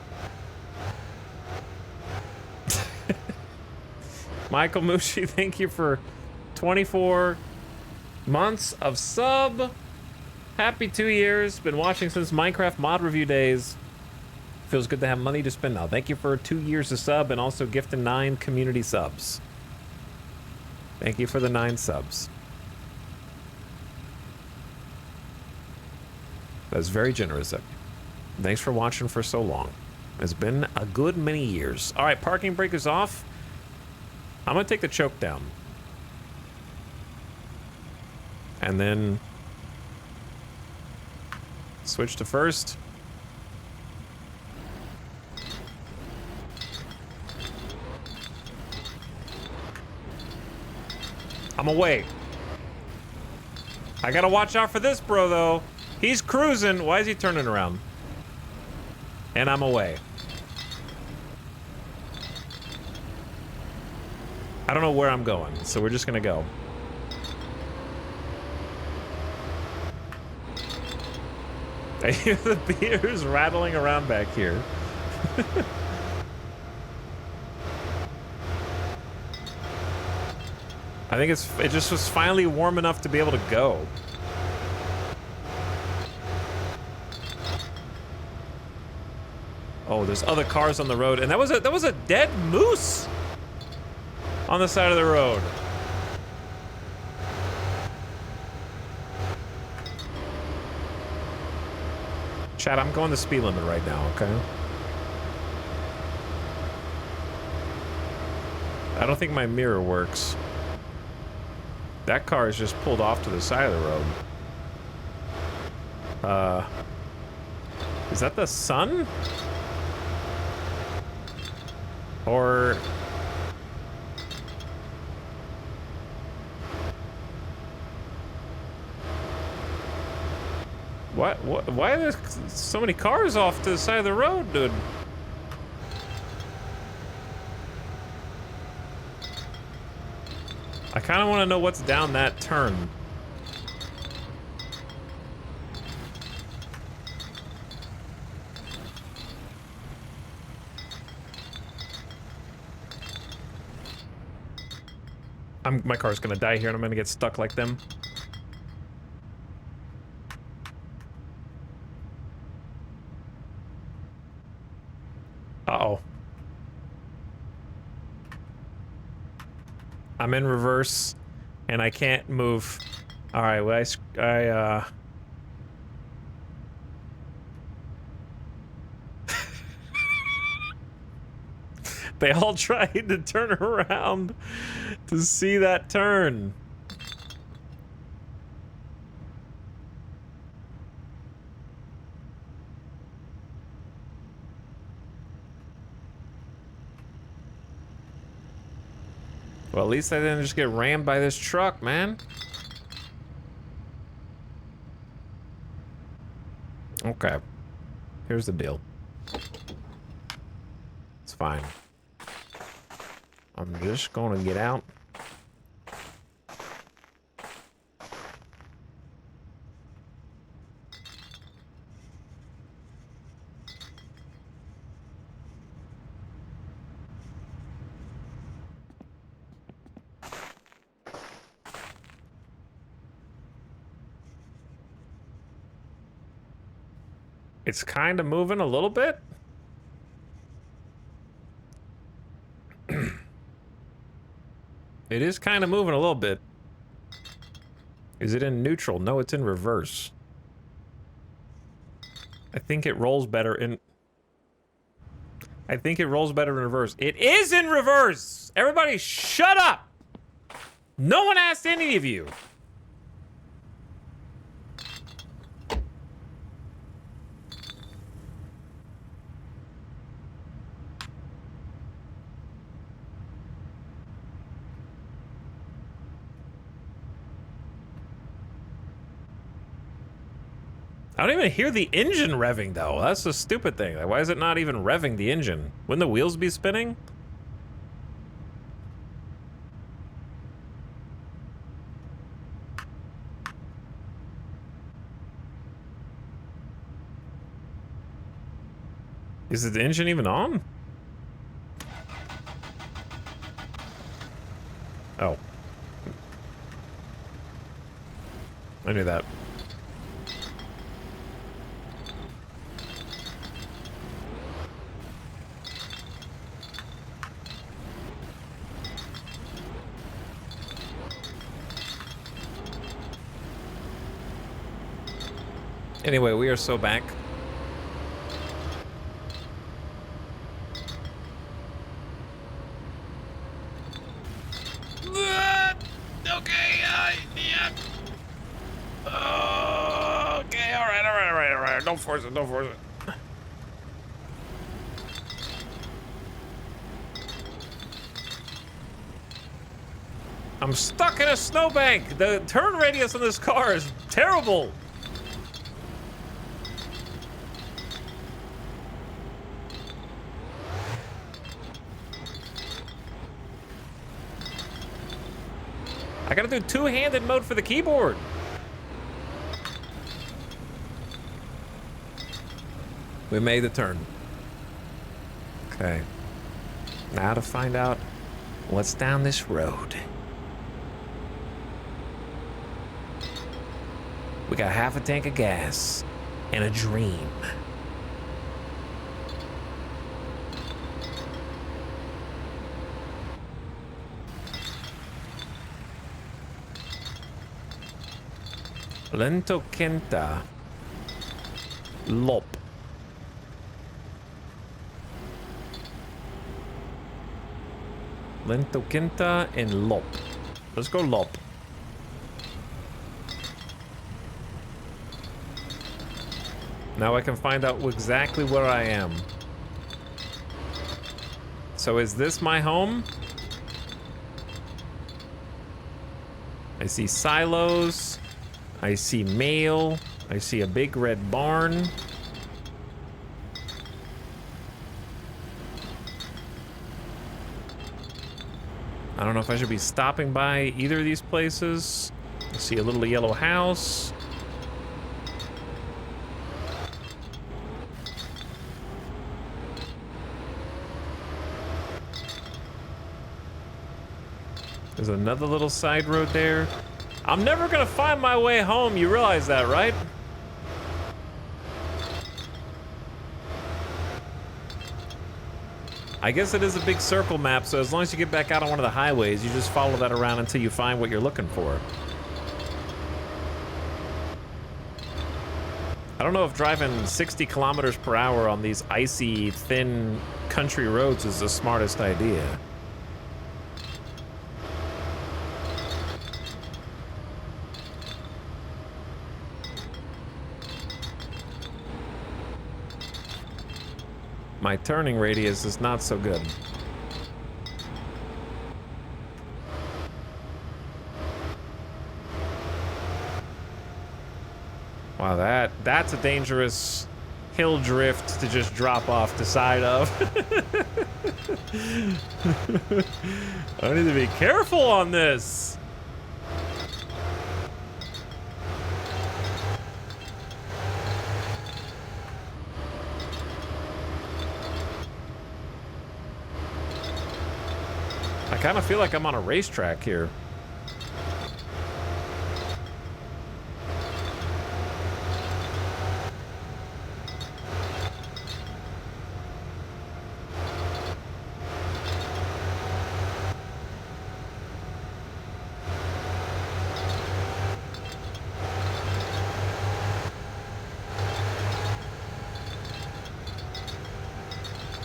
Michael Mushi, thank you for 24 months of sub. Happy 2 years. Been watching since Minecraft mod review days. Feels good to have money to spend now. Thank you for 2 years of sub and also gifting 9 community subs. Thank you for the 9 subs. That's very generous of you. Thanks for watching for so long. It's been a good many years. All right, parking brake is off. I'm gonna take the choke down. And then switch to first. I'm away. I gotta watch out for this bro though. He's cruising. Why is he turning around? And I'm away. I don't know where I'm going, so we're just gonna go. I hear the beers rattling around back here. I think it just was finally warm enough to be able to go. Oh, there's other cars on the road, and that was a dead moose on the side of the road. Chat, I'm going the speed limit right now, okay? I don't think my mirror works. That car is just pulled off to the side of the road. Is that the sun? Or... What? Why are there so many cars off to the side of the road, dude? I kind of want to know what's down that turn. My car's gonna die here and I'm gonna get stuck like them. Uh-oh. I'm in reverse and I can't move. All right, well, they all tried to turn around to see that turn. Well, at least I didn't just get rammed by this truck, man. Okay. Here's the deal. It's fine. I'm just gonna get out. It's kind of moving a little bit. It is kind of moving a little bit. Is it in neutral? No, it's in reverse. I think it rolls better in... I think it rolls better in reverse. It is in reverse! Everybody shut up! No one asked any of you. I don't even hear the engine revving, though. That's the stupid thing. Like, why is it not even revving the engine? Wouldn't the wheels be spinning? Is the engine even on? Oh. I knew that. Anyway, we are so back. Okay, yeah. Okay, all right. Don't force it, I'm stuck in a snowbank. The turn radius on this car is terrible. I gotta do two-handed mode for the keyboard. We made the turn. Okay. Now to find out what's down this road. We got half a tank of gas and a dream. Lento Quinta. Lop. Lento Quinta and Lop. Let's go Lop. Now I can find out exactly where I am. So is this my home? I see silos. I see mail. I see a big red barn. I don't know if I should be stopping by either of these places. I see a little yellow house. There's another little side road there. I'm never gonna find my way home, you realize that, right? I guess it is a big circle map, so as long as you get back out on one of the highways, you just follow that around until you find what you're looking for. I don't know if driving 60 kilometers per hour on these icy, thin country roads is the smartest idea. My turning radius is not so good. Wow, that's a dangerous hill drift to just drop off the side of. I need to be careful on this. I kind of feel like I'm on a racetrack here.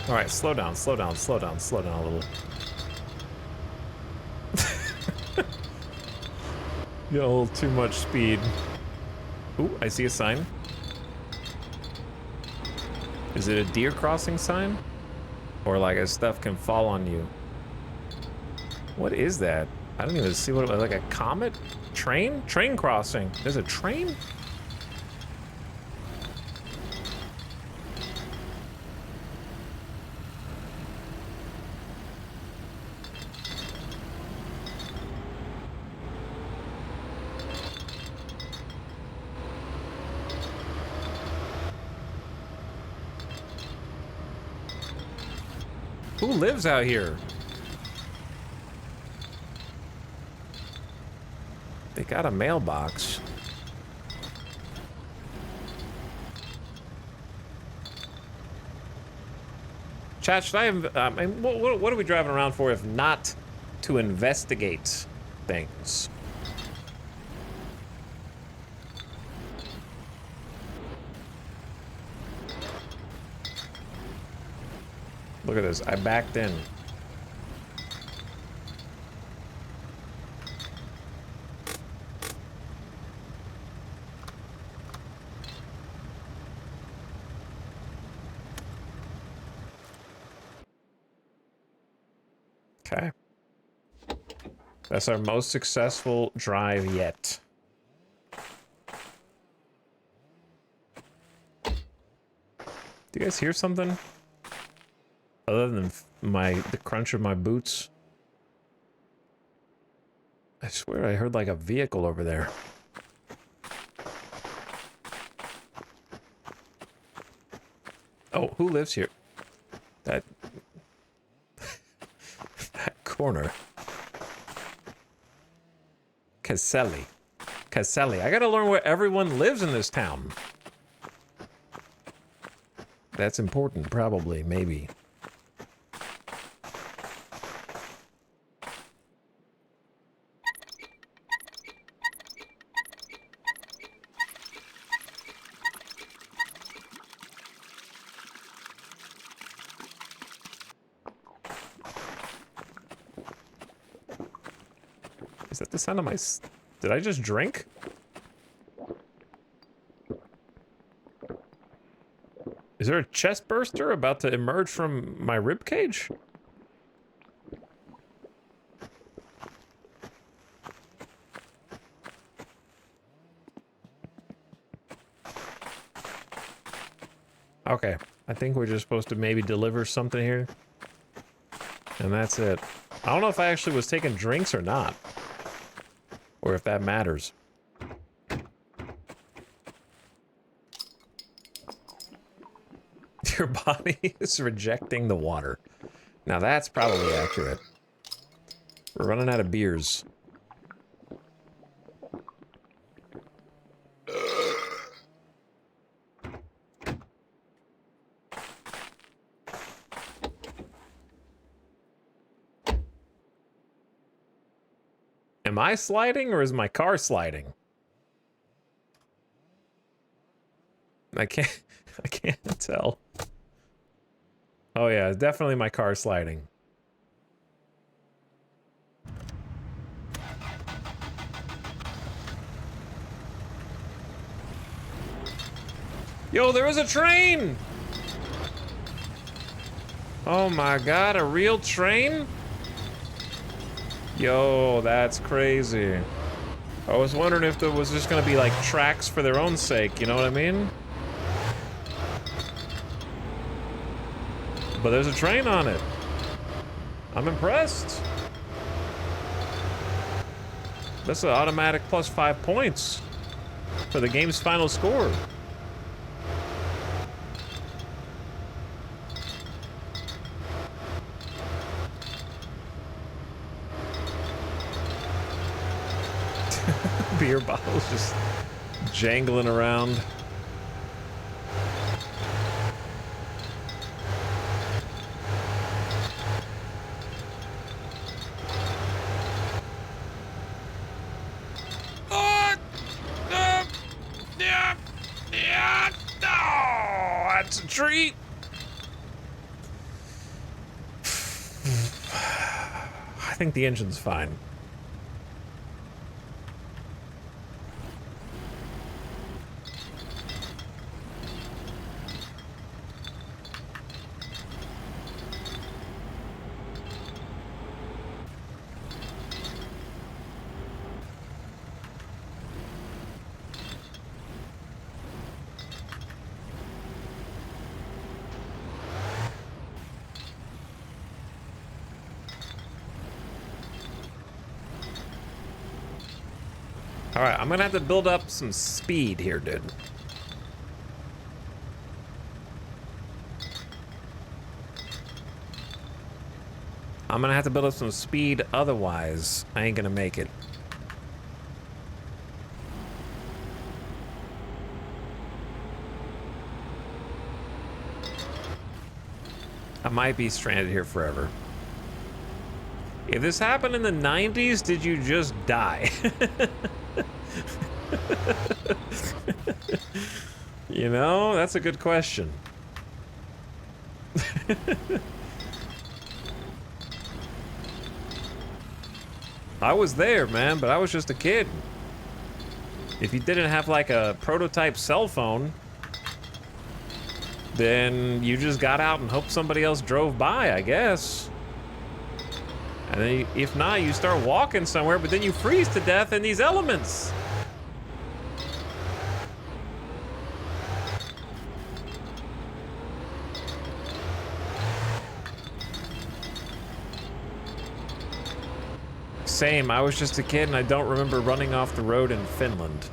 All right, slow down a little. You got a little too much speed. Ooh, I see a sign. Is it a deer crossing sign? Or like a stuff can fall on you? What is that? I don't even see what it was. Like a comet? Train? Train crossing. There's a train? Who lives out here? They got a mailbox. Chat, should I have... what are we driving around for if not to investigate things? Look at this. I backed in. Okay. That's our most successful drive yet. Do you guys hear something? Other than the crunch of my boots? I swear I heard like a vehicle over there. Oh, who lives here? That corner. Caselli. Caselli. I gotta learn where everyone lives in this town. That's important, probably, maybe. Is that the sound of my... Did I just drink? Is there a chest burster about to emerge from my rib cage? Okay, I think we're just supposed to maybe deliver something here. And that's it. I don't know if I actually was taking drinks or not. Or if that matters. Your body is rejecting the water. Now that's probably accurate. We're running out of beers. Am I sliding or is my car sliding? I can't tell. Oh yeah, it's definitely my car sliding. Yo, there was a train! Oh my god, a real train? Yo, that's crazy. I was wondering if there was just gonna be like tracks for their own sake, you know what I mean? But there's a train on it. I'm impressed. That's an automatic plus 5 points for the game's final score. Beer bottles just jangling around. That's a treat. I think the engine's fine. Alright, I'm gonna have to build up some speed here, dude. I'm gonna have to build up some speed, otherwise I ain't gonna make it. I'm might be stranded here forever. If this happened in the 90s, did you just die? You know, that's a good question. I was there, man, but I was just a kid. If you didn't have like a prototype cell phone, then you just got out and hoped somebody else drove by, I guess. And then if not, you start walking somewhere, but then you freeze to death in these elements. Same, I was just a kid and I don't remember running off the road in Finland.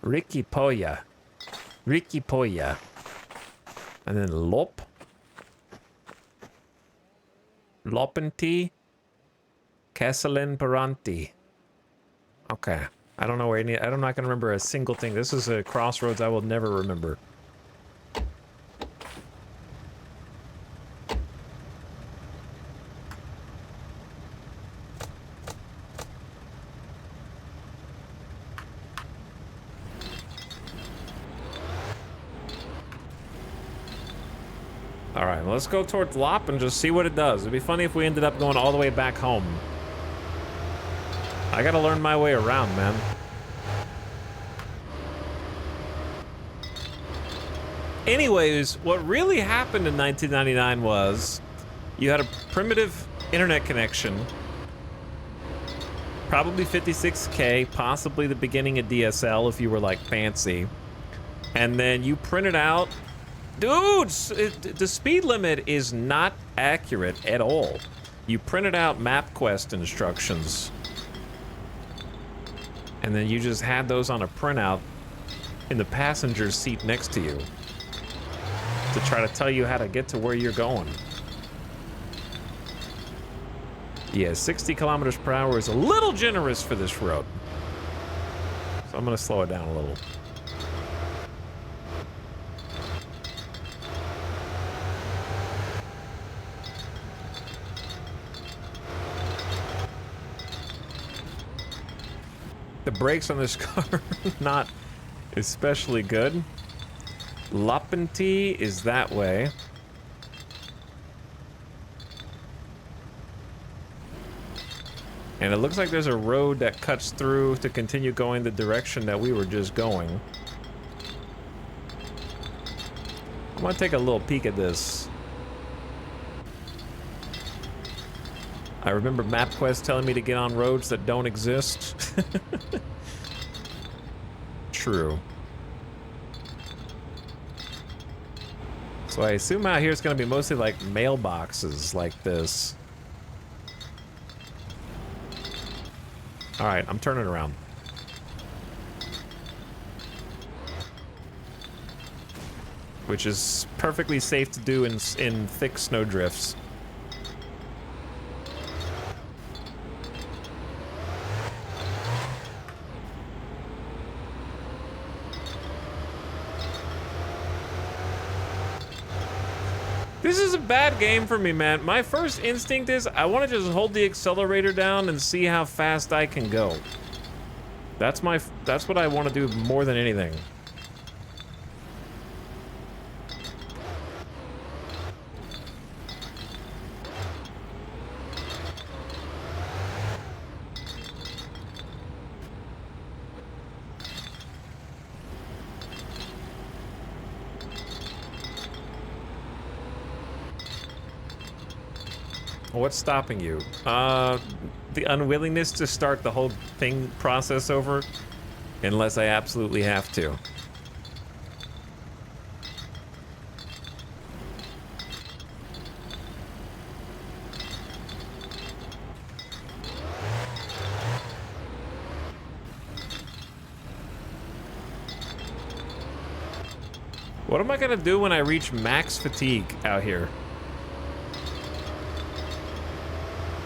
Ricky Poya. Ricky Poya. And then Lop. Lopenti. Kesselen Paranti. Okay. I don't know where any... I'm not going to remember a single thing. This is a crossroads I will never remember. All right, let's go towards Lop and just see what it does. It'd be funny if we ended up going all the way back home. I gotta learn my way around, man. Anyways, what really happened in 1999 was you had a primitive internet connection, probably 56K, possibly the beginning of DSL if you were like fancy, and then you printed out... Dudes, the speed limit is not accurate at all. You printed out MapQuest instructions, and then you just had those on a printout in the passenger seat next to you to try to tell you how to get to where you're going. Yeah, 60 kilometers per hour is a little generous for this road. So I'm gonna slow it down a little. The brakes on this car are not especially good. Lapenti is that way. And it looks like there's a road that cuts through to continue going the direction that we were just going. I want to take a little peek at this. I remember MapQuest telling me to get on roads that don't exist. True. So I assume out here it's going to be mostly like mailboxes like this. All right, I'm turning around. Which is perfectly safe to do in thick snow drifts. This is a bad game for me, man. My first instinct is I want to just hold the accelerator down and see how fast I can go. That's what I want to do more than anything. What's stopping you? The unwillingness to start the whole thing process over, unless I absolutely have to. What am I gonna do when I reach max fatigue out here?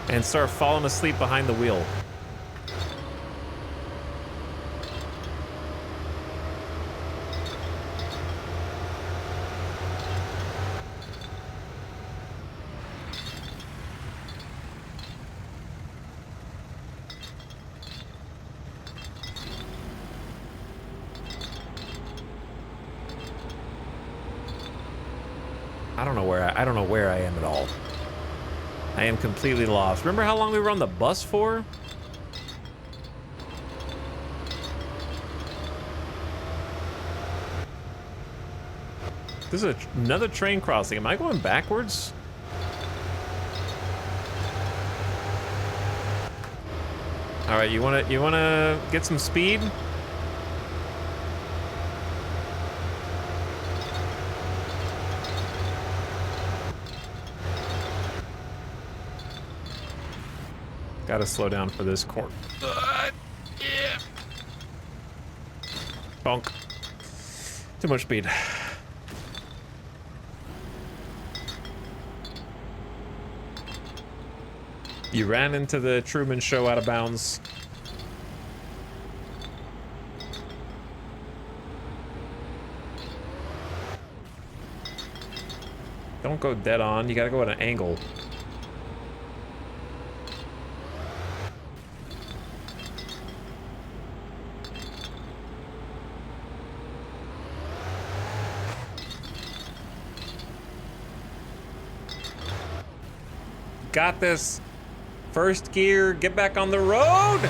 and start falling asleep behind the wheel. I don't know where I am at all. I am completely lost. Remember how long we were on the bus for? This is another train crossing. Am I going backwards? All right, you wanna get some speed? Gotta slow down for this corner. Yeah. Bonk. Too much speed. You ran into the Truman Show out of bounds. Don't go dead on. You gotta go at an angle. Got this. First gear, get back on the road.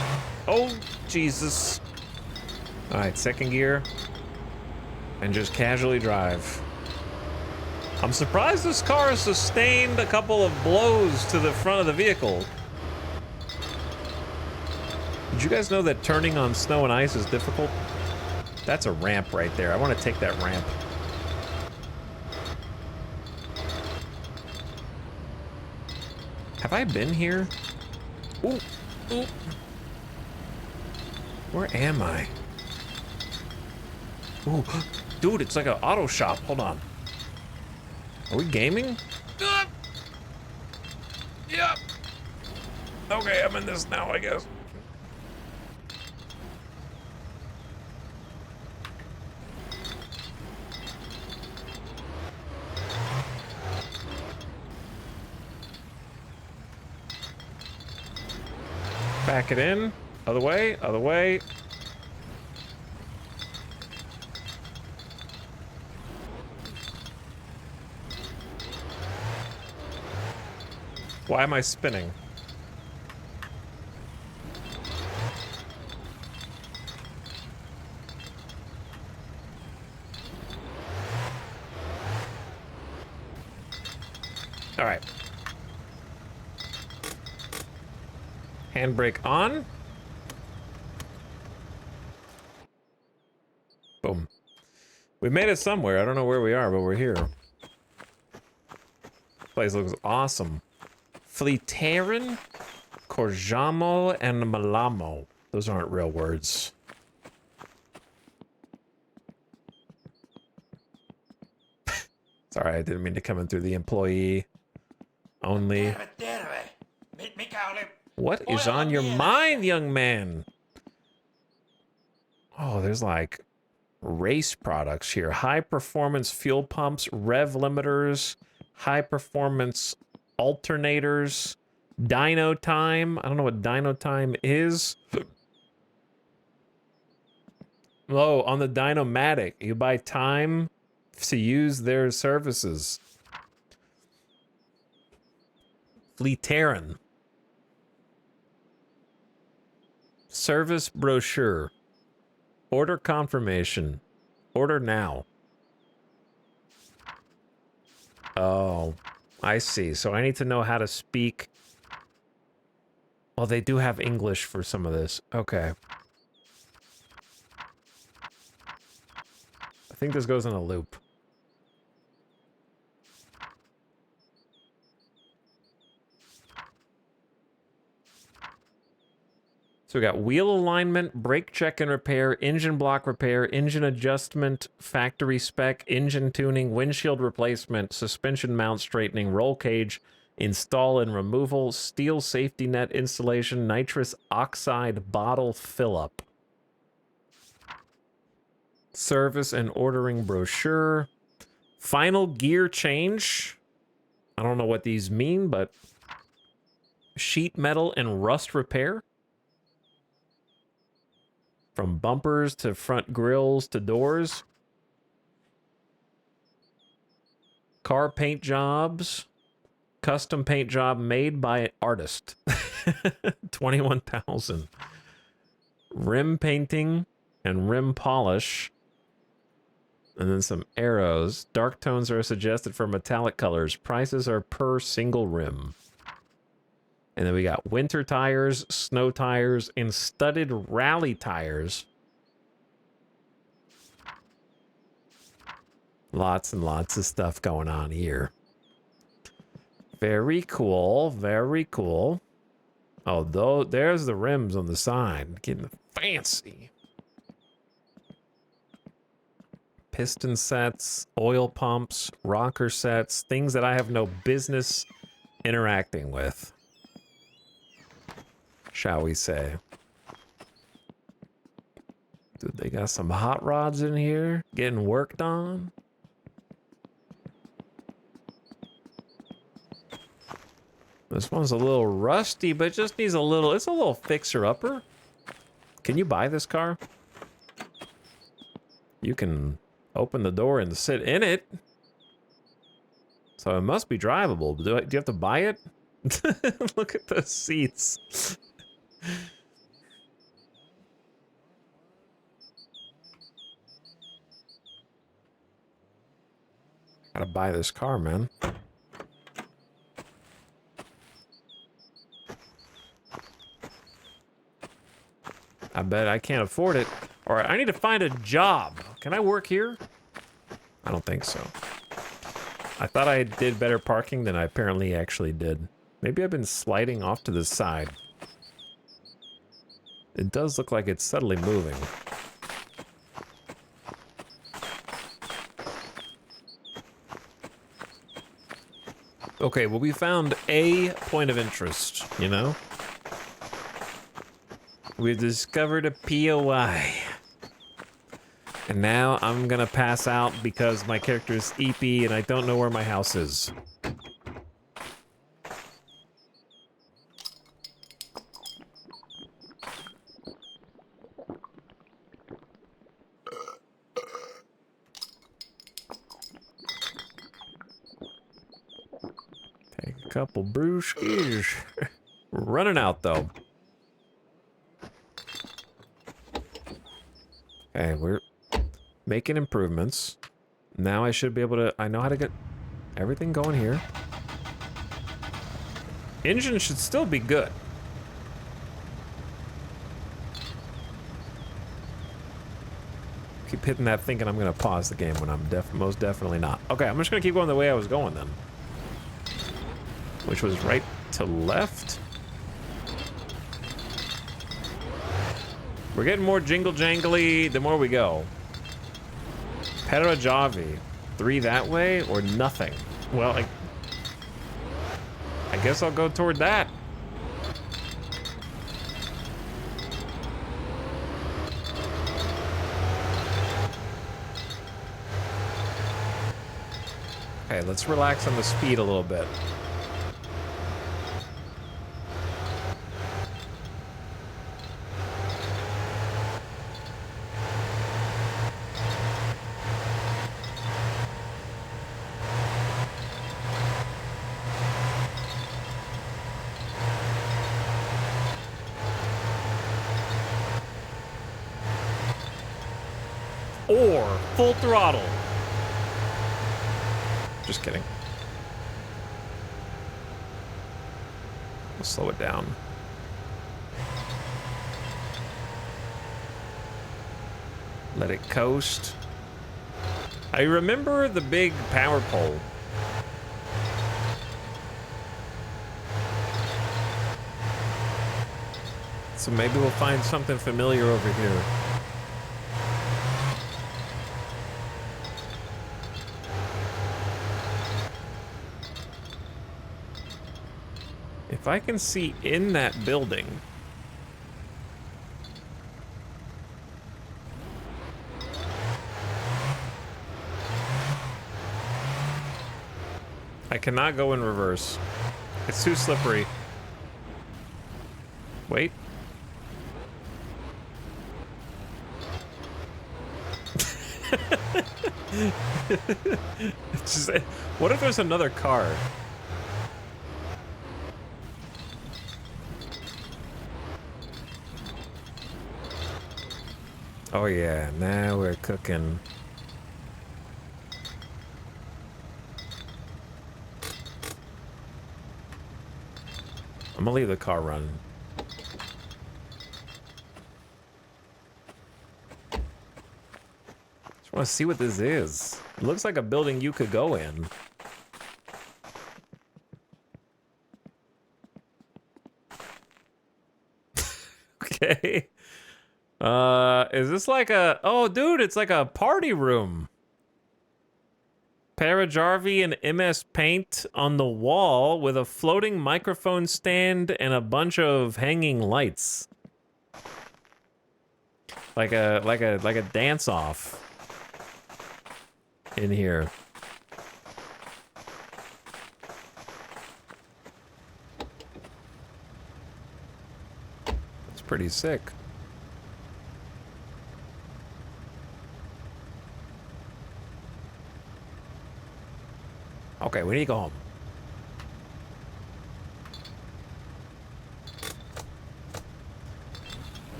Oh, Jesus. All right, second gear. And just casually drive. I'm surprised this car sustained a couple of blows to the front of the vehicle. Did you guys know that turning on snow and ice is difficult? That's a ramp right there. I want to take that ramp. Have I been here? Ooh, ooh. Where am I? Ooh, dude, it's like an auto shop. Hold on. Are we gaming? Yep. Okay, I'm in this now, I guess. Back it in. Other way, other way. Why am I spinning? All right. Handbrake on. Boom. We made it somewhere. I don't know where we are, but we're here. Place looks awesome. Fleetarin, Corjamo, and Malamo. Those aren't real words. Sorry, I didn't mean to come in through the employee only. What is on your mind, young man? Oh, there's like race products here. High performance fuel pumps, rev limiters, high performance alternators, dyno time. I don't know what dyno time is. Oh, on the Dynomatic, you buy time to use their services. Fleetarin. Service brochure. Order confirmation. Order now. Oh, I see. So I need to know how to speak. Well, they do have English for some of this. Okay. I think this goes in a loop. So we got wheel alignment, brake check and repair, engine block repair, engine adjustment, factory spec, engine tuning, windshield replacement, suspension mount straightening, roll cage, install and removal, steel safety net installation, nitrous oxide bottle fill-up. Service and ordering brochure. Final gear change. I don't know what these mean, but sheet metal and rust repair. From bumpers to front grills to doors. Car paint jobs. Custom paint job made by an artist. 21,000. Rim painting and rim polish. And then some arrows. Dark tones are suggested for metallic colors. Prices are per single rim. And then we got winter tires, snow tires, and studded rally tires. Lots and lots of stuff going on here. Very cool, very cool. Oh, there's the rims on the side. Getting fancy. Piston sets, oil pumps, rocker sets, things that I have no business interacting with, shall we say. Dude, they got some hot rods in here getting worked on. This one's a little rusty, but it just needs a little, it's a little fixer-upper. Can you buy this car? You can open the door and sit in it. So it must be drivable. Do you have to buy it? Look at the seats. Gotta buy this car, man. I bet I can't afford it. Or I need to find a job. Can I work here? I don't think so. I thought I did better parking than I apparently actually did. Maybe I've been sliding off to the side. It does look like it's subtly moving. Okay, well, we found a point of interest, you know? We've discovered a POI. And now I'm gonna pass out because my character is EP and I don't know where my house is. Take a couple brewskis. We're running out though. Okay, we're making improvements. Now I should be able to... I know how to get everything going here. Engine should still be good. Keep hitting that thinking I'm going to pause the game when I'm most definitely not. Okay, I'm just going to keep going the way I was going then. Which was right to left. We're getting more jingle jangly the more we go. Parajavi. 3 that way or nothing? Well, I guess I'll go toward that. Okay, let's relax on the speed a little bit. Or full throttle. Just kidding. We'll slow it down. Let it coast. I remember the big power pole. So maybe we'll find something familiar over here. I can see in that building. I cannot go in reverse. It's too slippery. Wait. It's just, what if there's another car? Oh yeah, now we're cooking. I'm gonna leave the car running. Just want to see what this is. It looks like a building you could go in. Okay. Is this like a... Oh, dude, it's like a party room. Parajarvi and MS Paint on the wall with a floating microphone stand and a bunch of hanging lights. Like a dance-off in here. It's pretty sick. Okay, we need to go home.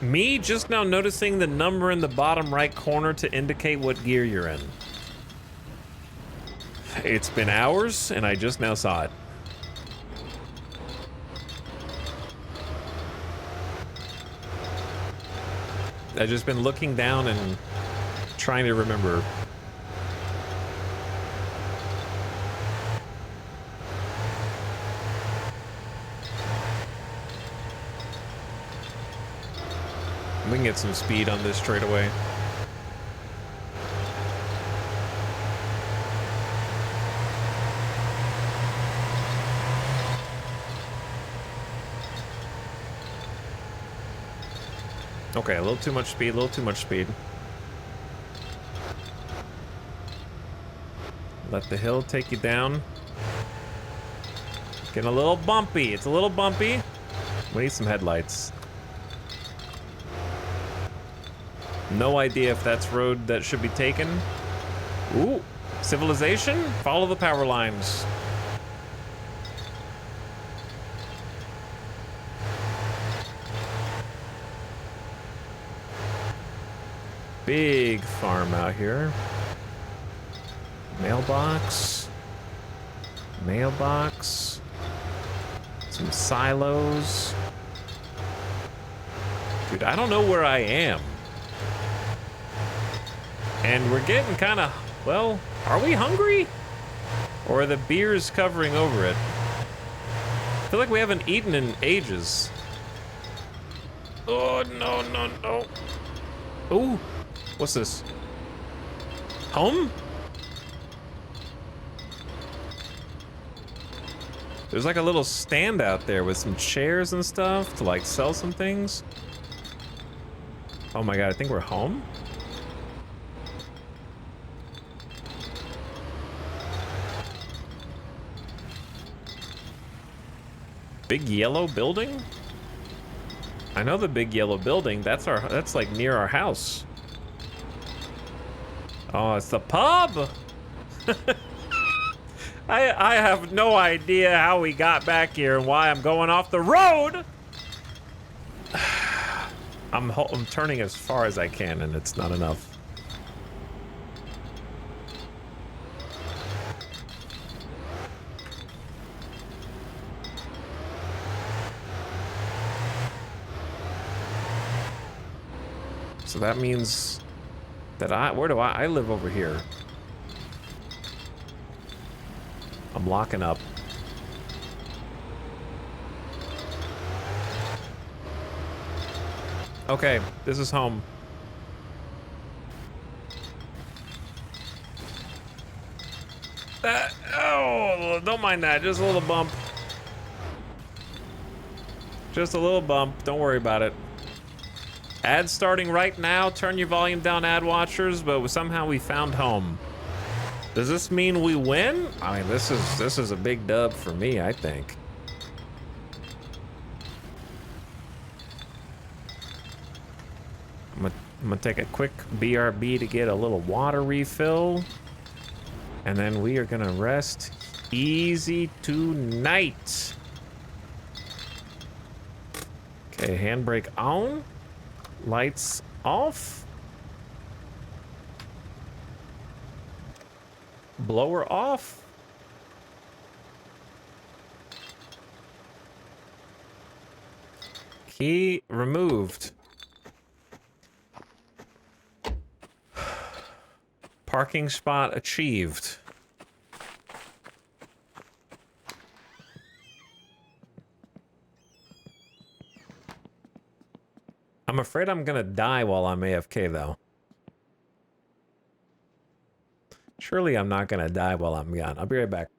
Me just now noticing the number in the bottom right corner to indicate what gear you're in. It's been hours, and I just now saw it. I've just been looking down and trying to remember. We can get some speed on this straight away. Okay, a little too much speed, a little too much speed. Let the hill take you down. Getting a little bumpy. It's a little bumpy. We need some headlights. No idea if that's road that should be taken. Ooh, civilization? Follow the power lines. Big farm out here. Mailbox. Mailbox. Some silos. Dude, I don't know where I am. And we're getting kind of, well, are we hungry? Or are the beers covering over it? I feel like we haven't eaten in ages. Oh, no, no, no. Ooh, what's this? Home? There's like a little stand out there with some chairs and stuff to like sell some things. Oh my God, I think we're home? Big yellow building? I know the big yellow building. That's like near our house. Oh, it's the pub. I have no idea how we got back here and why I'm going off the road. I'm turning as far as I can and it's not enough. So that means that where do I live over here. I'm locking up. Okay, this is home. Oh, don't mind that. Just a little bump. Just a little bump. Don't worry about it. Ad starting right now. Turn your volume down, ad watchers. But somehow we found home. Does this mean we win? I mean, this is a big dub for me, I think. I'm gonna take a quick BRB to get a little water refill. And then we are gonna rest easy tonight. Okay, handbrake on. Lights off. Blower off. Key removed. Parking spot achieved. I'm afraid I'm gonna die while I'm AFK though. Surely I'm not gonna die while I'm gone. I'll be right back.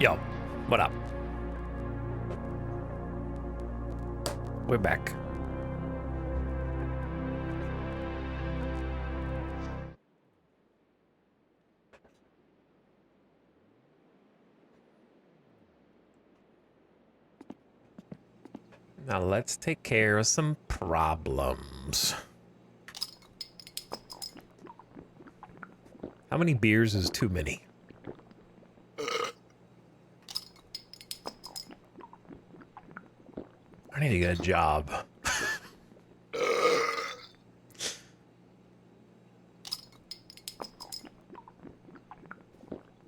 Yo, what up? We're back. Now let's take care of some problems. How many beers is too many? I need to get a job.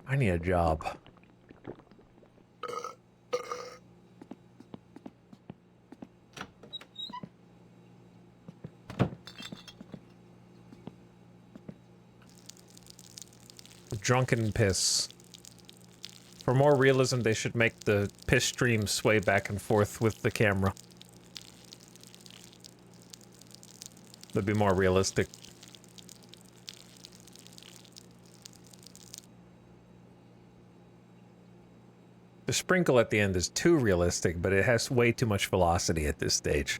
I need a job. Drunken piss. For more realism, they should make the piss stream sway back and forth with the camera. That'd be more realistic. The sprinkle at the end is too realistic, but it has way too much velocity at this stage.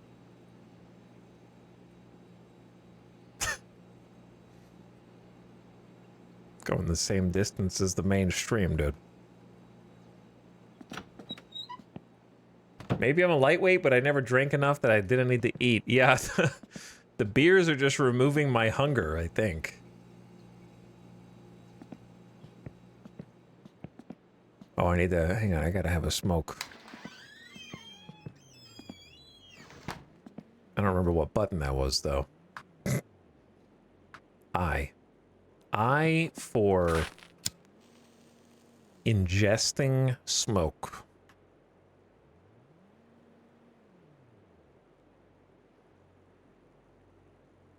Going the same distance as the main stream, dude. Maybe I'm a lightweight, but I never drank enough that I didn't need to eat. Yeah, the beers are just removing my hunger, I think. Oh, I need to... Hang on, I gotta have a smoke. I don't remember what button that was, though. I for... ingesting smoke.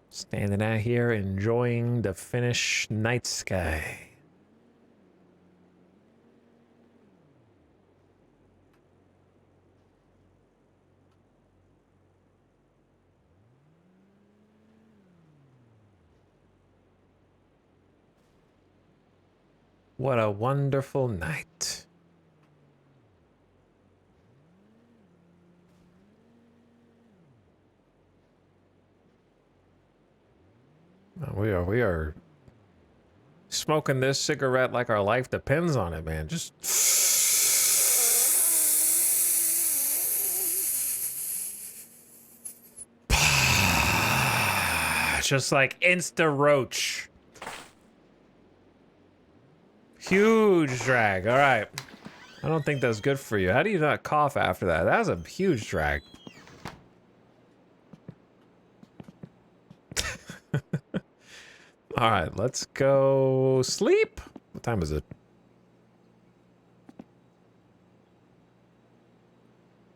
Standing out here enjoying the Finnish night sky. What a wonderful night. We are smoking this cigarette like our life depends on it, man. Just like insta roach. Huge drag. All right. I don't think that's good for you. How do you not cough after that? That was a huge drag. All right, let's go sleep. What time is it?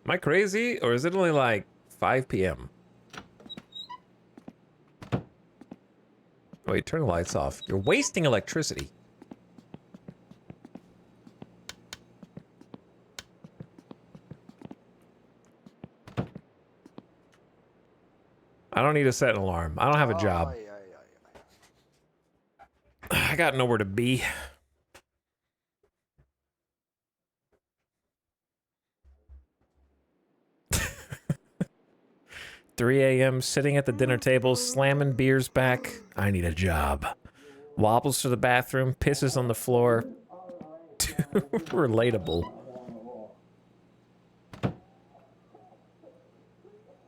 Am I crazy, or is it only like 5 p.m.? Wait, turn the lights off. You're wasting electricity. I don't need to set an alarm. I don't have a job. I got nowhere to be. Three a.m. sitting at the dinner table, slamming beers back. I need a job. Wobbles to the bathroom, pisses on the floor. Relatable.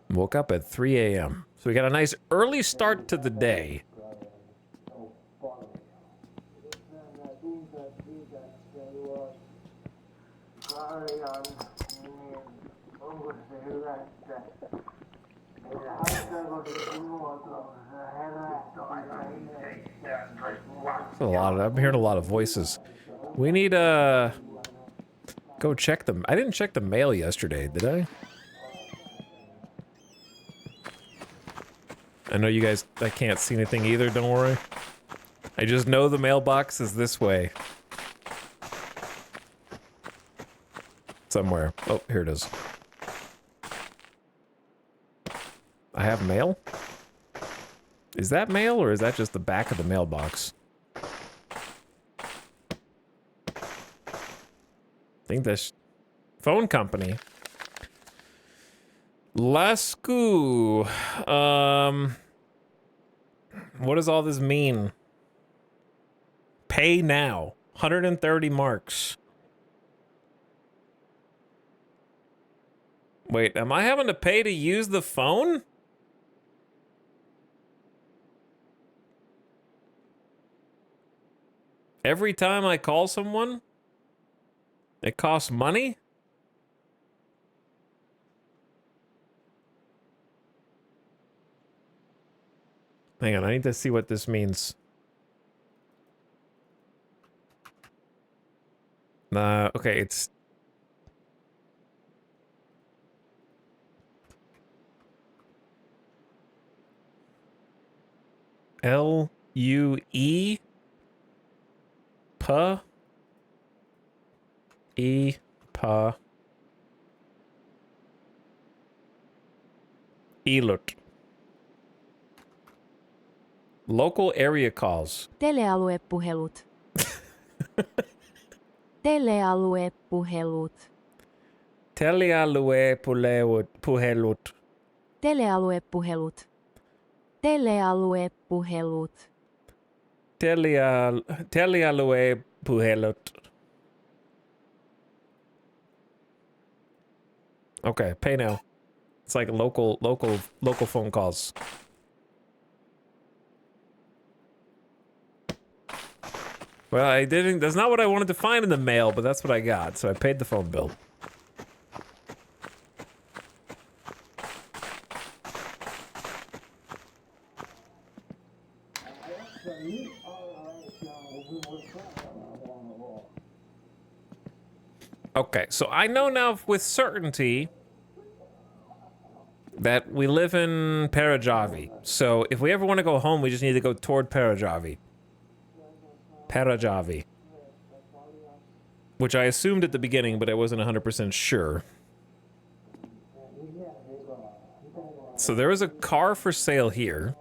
Woke up at 3 a.m. So we got a nice early start to the day. I'm hearing a lot of voices. We need go check them. I didn't check the mail yesterday, did I? I know you guys, I can't see anything either, don't worry. I just know the mailbox is this way. Somewhere. Oh, here it is. I have mail? Is that mail, or is that just the back of the mailbox? think this phone company. Lasku. What does all this mean? Pay now. 130 marks. Wait, am I having to pay to use the phone? Every time I call someone? It costs money? Hang on, I need to see what this means. Okay, it's... L-U-E? Pa? E? Pa? Elut. Local area calls. Telealuepuhelut. Telealuepuhelut. Telealuepuhelut. Telealuepuhelut. Telealuepuhelut. Telealuepuhelut. Okay, pay now. It's like local phone calls. Well, I didn't. That's not what I wanted to find in the mail, but that's what I got. So I paid the phone bill. Okay, so I know now with certainty that we live in Parajavi. So if we ever want to go home, we just need to go toward Parajavi. Parajavi. Which I assumed at the beginning, but I wasn't 100% sure. So there is a car for sale here.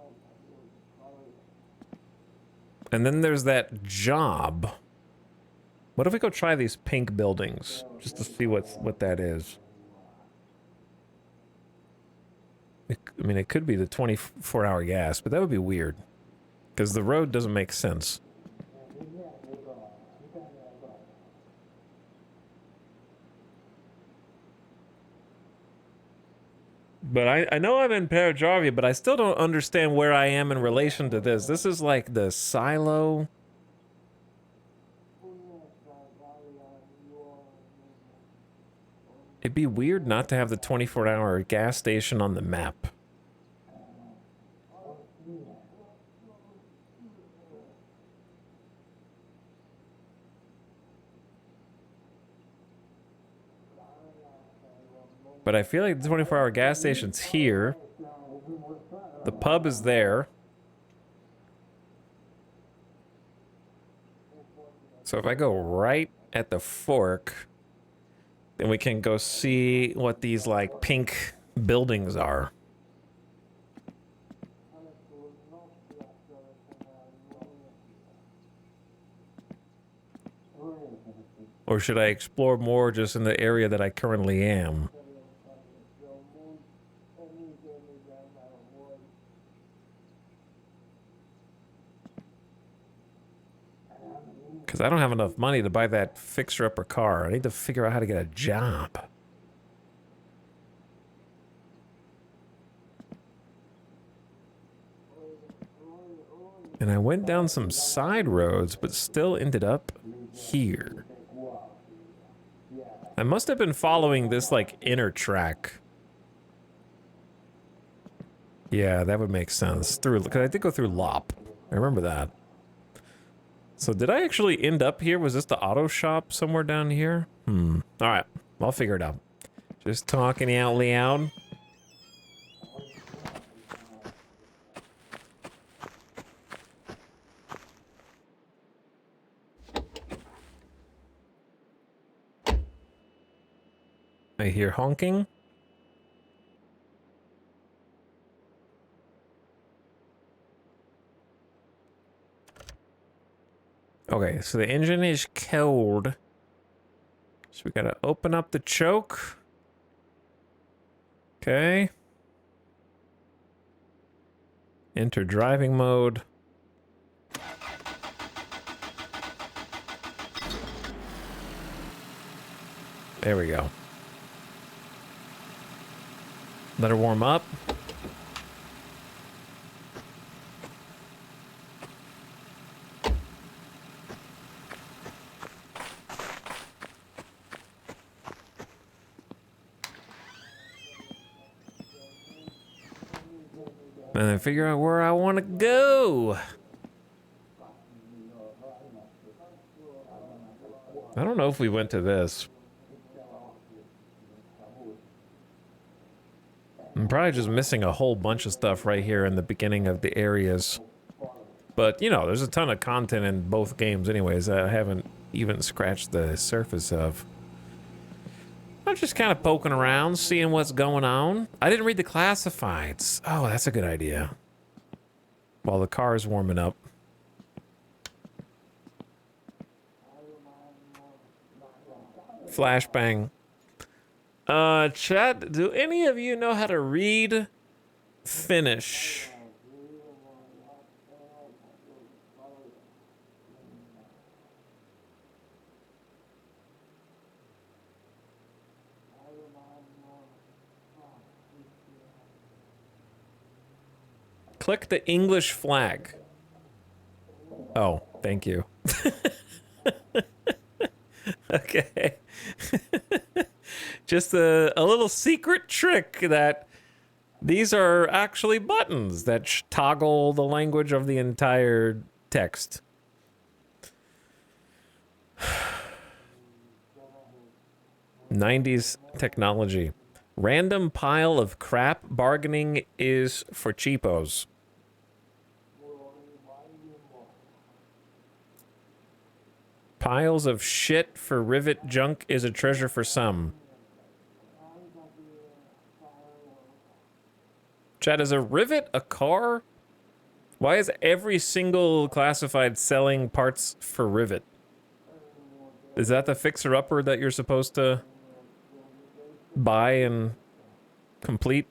And then there's that job. What if we go try these pink buildings? Just to see what that is. I mean, it could be the 24-hour gas, but that would be weird. Because the road doesn't make sense. But I know I'm in Parajarvia, but I still don't understand where I am in relation to this. This is like the silo. It'd be weird not to have the 24-hour gas station on the map. But I feel like the 24-hour gas station's here. The pub is there. So if I go right at the fork, then we can go see what these, like, pink buildings are. Or should I explore more just in the area that I currently am? Because I don't have enough money to buy that fixer-upper car. I need to figure out how to get a job. And I went down some side roads, but still ended up here. I must have been following this, like, inner track. Yeah, that would make sense. Because I did go through Lop. I remember that. So did I actually end up here? Was this the auto shop somewhere down here? Alright, I'll figure it out. Just talking out loud. I hear honking. Okay, so the engine is cold. So we gotta open up the choke. Okay. Enter driving mode. There we go. Let her warm up. And then figure out where I want to go. I don't know if we went to this. I'm probably just missing a whole bunch of stuff right here in the beginning of the areas. But, you know, there's a ton of content in both games anyways that I haven't even scratched the surface of. I'm just kind of poking around, seeing what's going on. I didn't read the classifieds. Oh, that's a good idea. While the car is warming up. Flashbang. Chat, do any of you know how to read Finnish? Click the English flag. Oh, thank you. Okay. Just a little secret trick that these are actually buttons that toggle the language of the entire text. '90s technology. Random pile of crap bargaining is for cheapos. Piles of shit for rivet junk is a treasure for some. Chat, is a rivet a car? Why is every single classified selling parts for rivet? Is that the fixer-upper that you're supposed to buy and complete?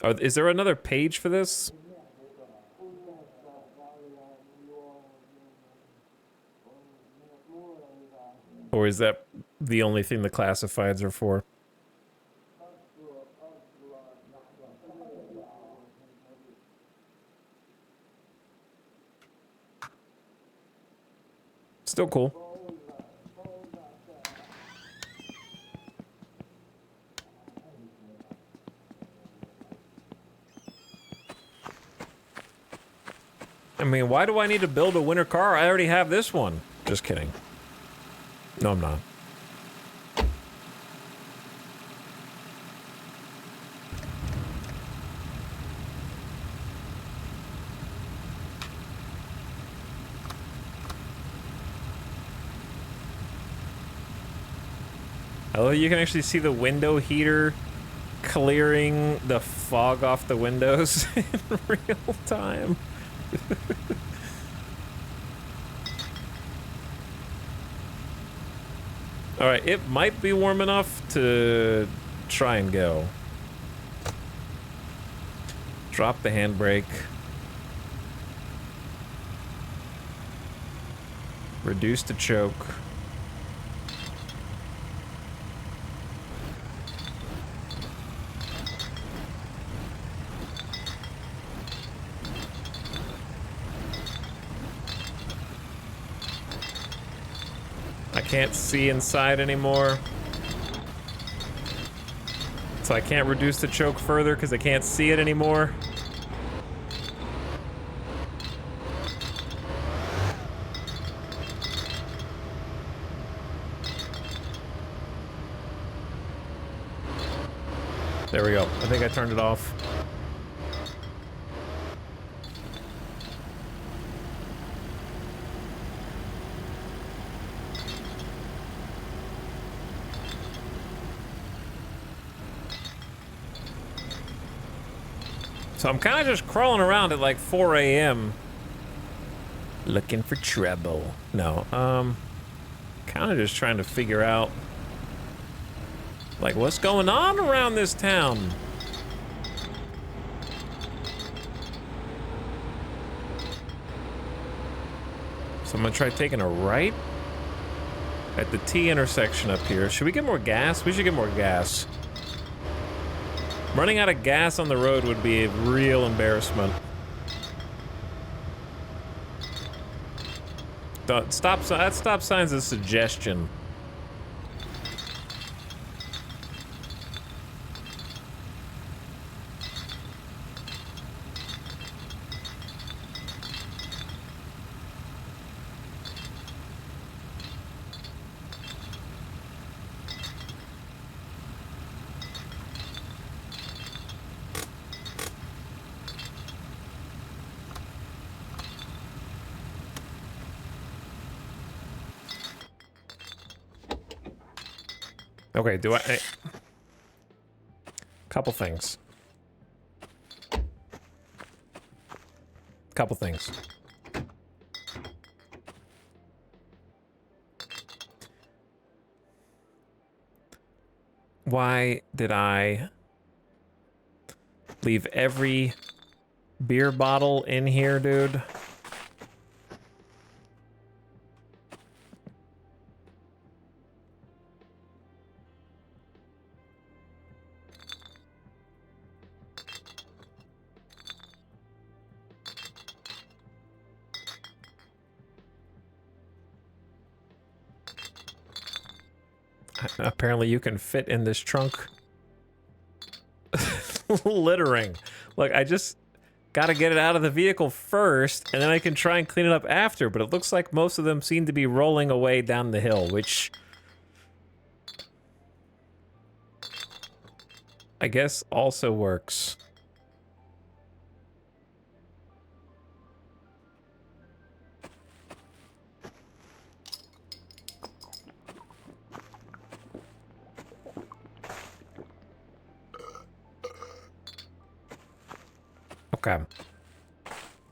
Is there another page for this? Or is that the only thing the classifieds are for? Still cool. I mean, why do I need to build a winter car? I already have this one. Just kidding. No, I'm not. Oh, you can actually see the window heater clearing the fog off the windows in real time. All right, it might be warm enough to try and go. Drop the handbrake. Reduce the choke. I can't see inside anymore. So I can't reduce the choke further because I can't see it anymore. There we go. I think I turned it off. So I'm kind of just crawling around at like 4 a.m. looking for trouble. No, Kind of just trying to figure out, like, what's going on around this town? So I'm gonna try taking a right at the T intersection up here. Should we get more gas? We should get more gas. Running out of gas on the road would be a real embarrassment. That stop sign's a suggestion. Okay, do I couple things. Couple things. Why did I leave every beer bottle in here, dude? Apparently you can fit in this trunk. Littering. Look, I just gotta get it out of the vehicle first, and then I can try and clean it up after, but it looks like most of them seem to be rolling away down the hill, which I guess also works. Okay.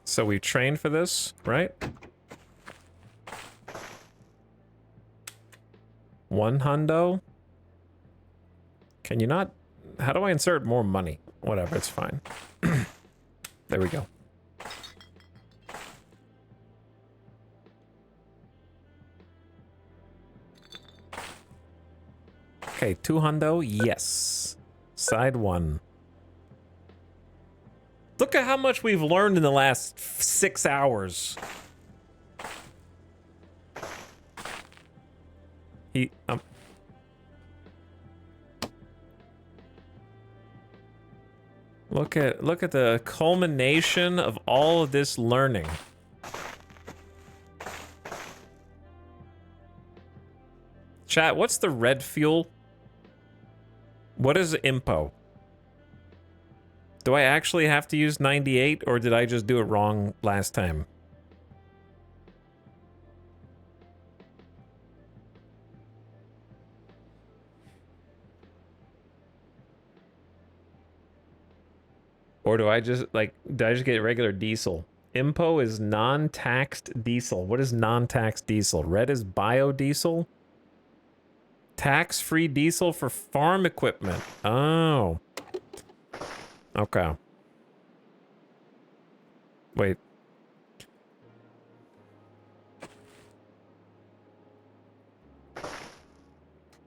So we trained for this, right? 1 hundo? Can you not? How do I insert more money? Whatever, it's fine. There we go. Okay, 2 hundo, yes. Side 1. Look at how much we've learned in the last 6 hours. Look at the culmination of all of this learning. Chat, what's the red fuel? What is IMPO? Do I actually have to use 98, or did I just do it wrong last time? Or do I just, like, did I just get regular diesel? IMPO is non-taxed diesel. What is non-taxed diesel? Red is biodiesel? Tax-free diesel for farm equipment. Oh. Okay. Wait.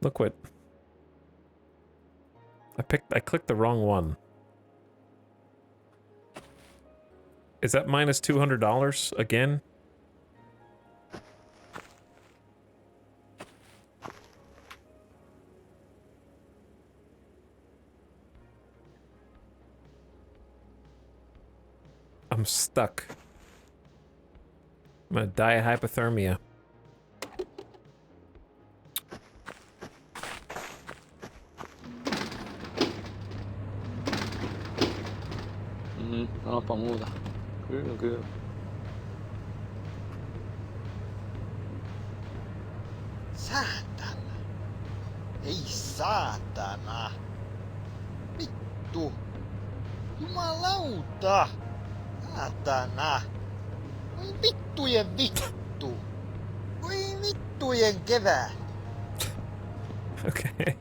Look what... I clicked the wrong one. Is that minus $200 again? I'm stuck. I'm gonna die of hypothermia. Sanoppa muuta. Kyllä, kyllä. Saatana. Ei saatana. Vittu. Jumalauta. Saatana. Oi vittujen vittu. Oi vittu. Lintujen kevää. Okay.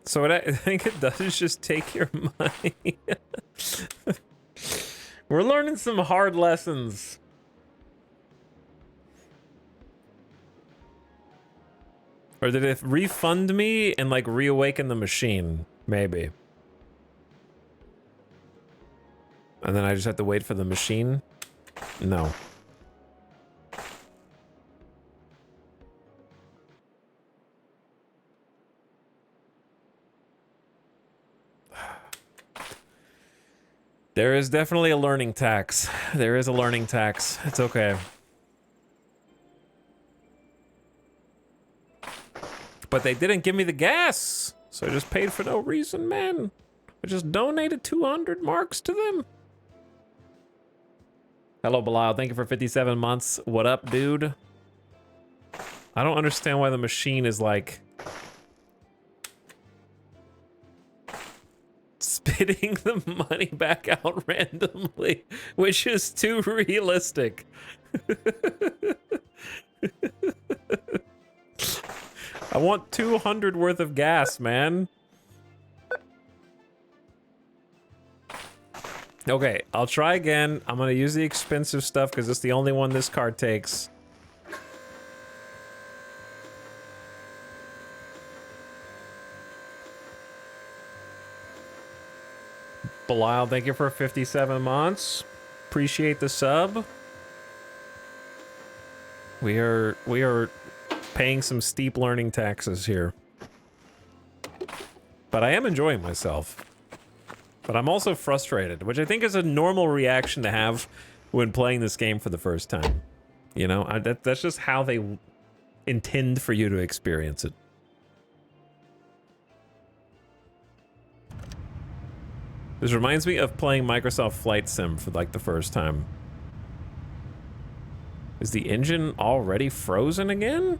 So what I think it does is just take your money. We're learning some hard lessons. Or did it refund me and like reawaken the machine? Maybe. And then I just have to wait for the machine? No. There is definitely a learning tax. There is a learning tax. It's okay. But they didn't give me the gas, so I just paid for no reason, man. I just donated 200 marks to them. Hello, Bilal. Thank you for 57 months. What up, dude? I don't understand why the machine is like spitting the money back out randomly, which is too realistic. I want 200 worth of gas, man. Okay, I'll try again. I'm gonna use the expensive stuff because it's the only one this car takes. Belial, thank you for 57 months. Appreciate the sub. We are paying some steep learning taxes here. But I am enjoying myself. But I'm also frustrated, which I think is a normal reaction to have when playing this game for the first time. You know, that's just how they intend for you to experience it. This reminds me of playing Microsoft Flight Sim for like the first time. Is the engine already frozen again?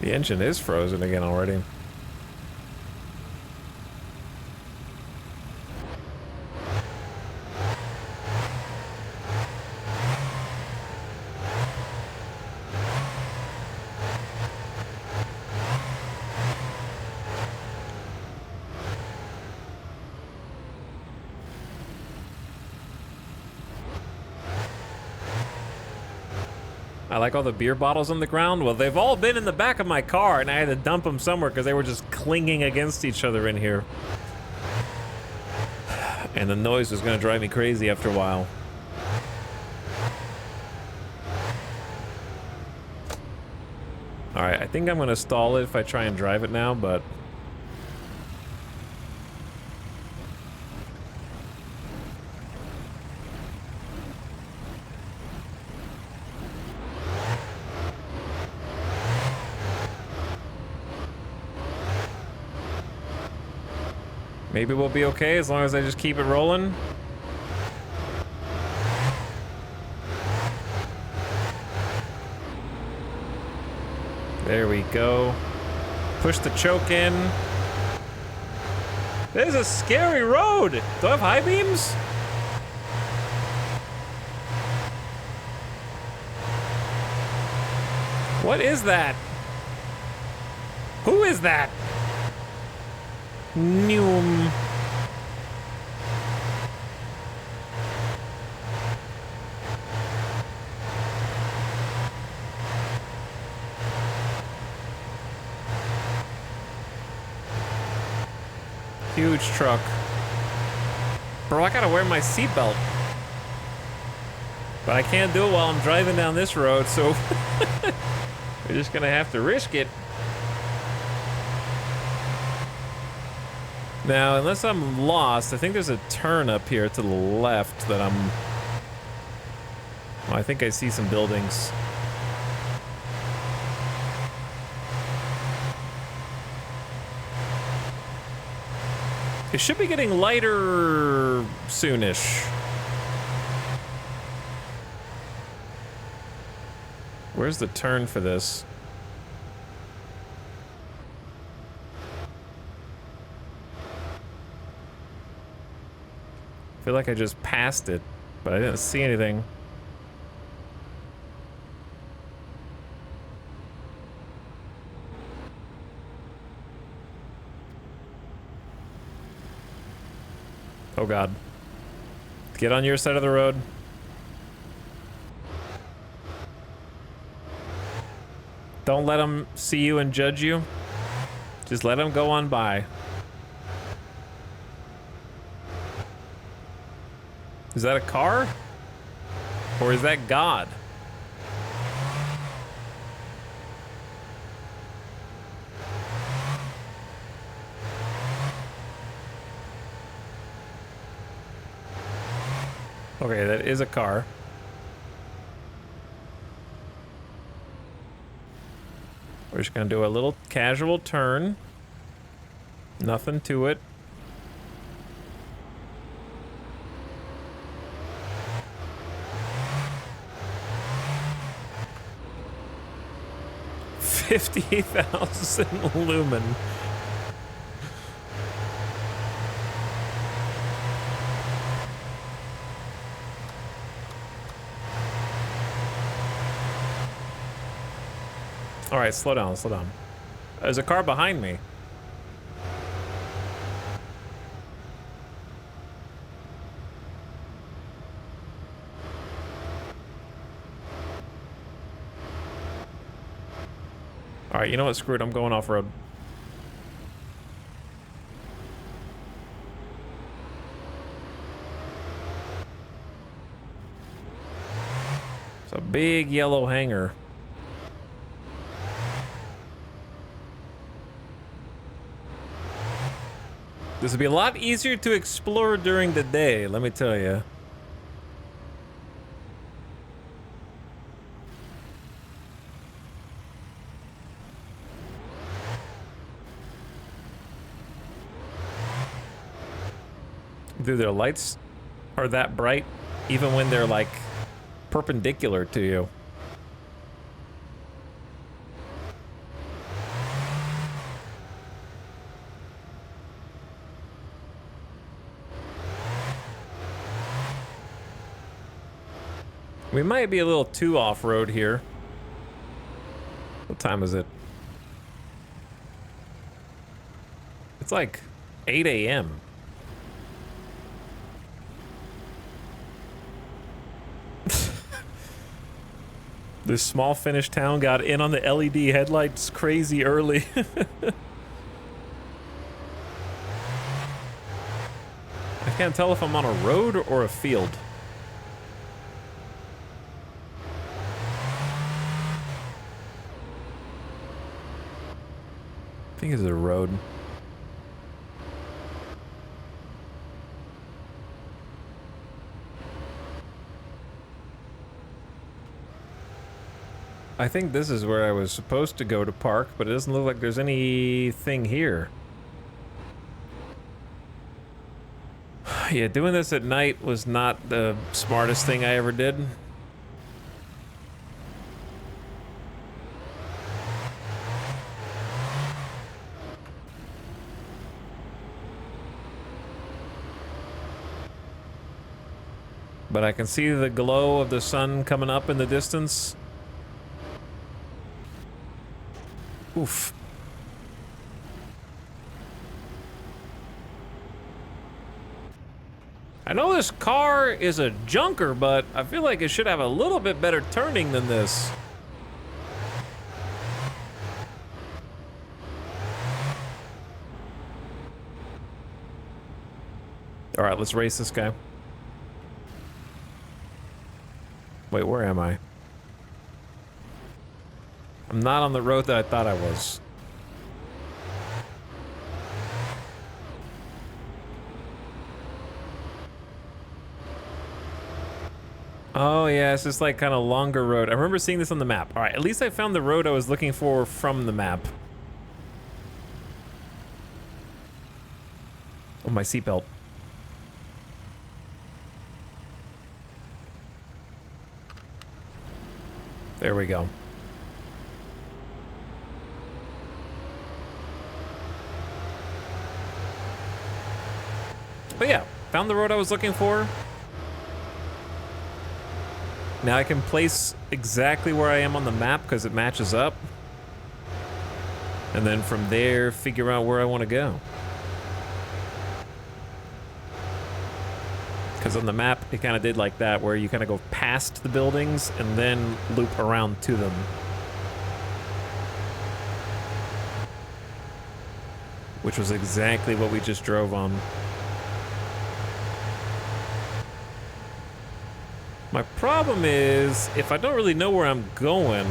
The engine is frozen again already. I like all the beer bottles on the ground. Well, they've all been in the back of my car, and I had to dump them somewhere because they were just clinging against each other in here. And the noise was going to drive me crazy after a while. All right, I think I'm going to stall it if I try and drive it now, but... maybe we'll be okay as long as I just keep it rolling. There we go. Push the choke in. This is a scary road. Do I have high beams? What is that? Who is that? Noom. Huge truck. Bro, I gotta wear my seatbelt. But I can't do it while I'm driving down this road, so we're just gonna have to risk it. Now, unless I'm lost, I think there's a turn up here to the left that I'm... well, I think I see some buildings. It should be getting lighter soonish. Where's the turn for this? I feel like I just passed it, but I didn't see anything. Oh God. Get on your side of the road. Don't let them see you and judge you. Just let them go on by. Is that a car? Or is that God? Okay, that is a car. We're just gonna do a little casual turn. Nothing to it. $50,000 lumen. All right, slow down, slow down. There's a car behind me. All right, you know what? Screw it. I'm going off-road. It's a big yellow hangar. This would be a lot easier to explore during the day, let me tell you. Dude, their lights are that bright, even when they're like perpendicular to you. We might be a little too off-road here. What time is it? It's like 8 a.m. This small Finnish town got in on the LED headlights crazy early. I can't tell if I'm on a road or a field. I think it's a road. I think this is where I was supposed to go to park, but it doesn't look like there's anything here. Yeah, doing this at night was not the smartest thing I ever did. But I can see the glow of the sun coming up in the distance. Oof. I know this car is a junker, but I feel like it should have a little bit better turning than this. All right, let's race this guy. Wait, where am I? I'm not on the road that I thought I was. Oh yeah, it's just like kind of longer road. I remember seeing this on the map. All right, at least I found the road I was looking for from the map. Oh, my seatbelt. There we go. But yeah, found the road I was looking for. Now I can place exactly where I am on the map because it matches up. And then from there, figure out where I want to go. Because on the map, it kind of did like that, where you kind of go past the buildings and then loop around to them. Which was exactly what we just drove on. My problem is, if I don't really know where I'm going...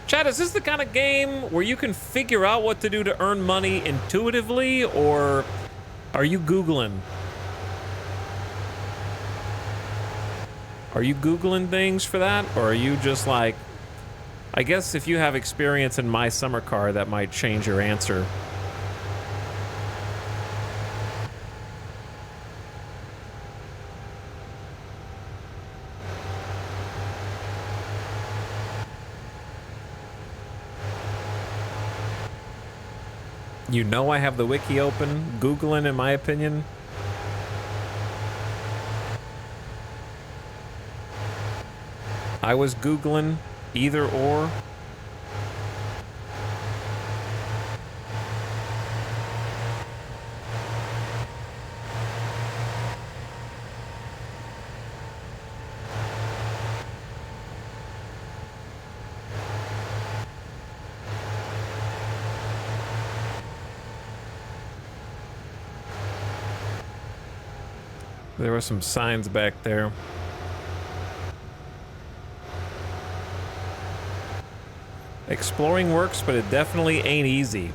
Chad, is this the kind of game where you can figure out what to do to earn money intuitively, or are you Googling? Are you Googling things for that, or are you just like... I guess if you have experience in My Summer Car, that might change your answer. You know I have the wiki open, Googling in my opinion. I was Googling either or. There were some signs back there. Exploring works, but it definitely ain't easy.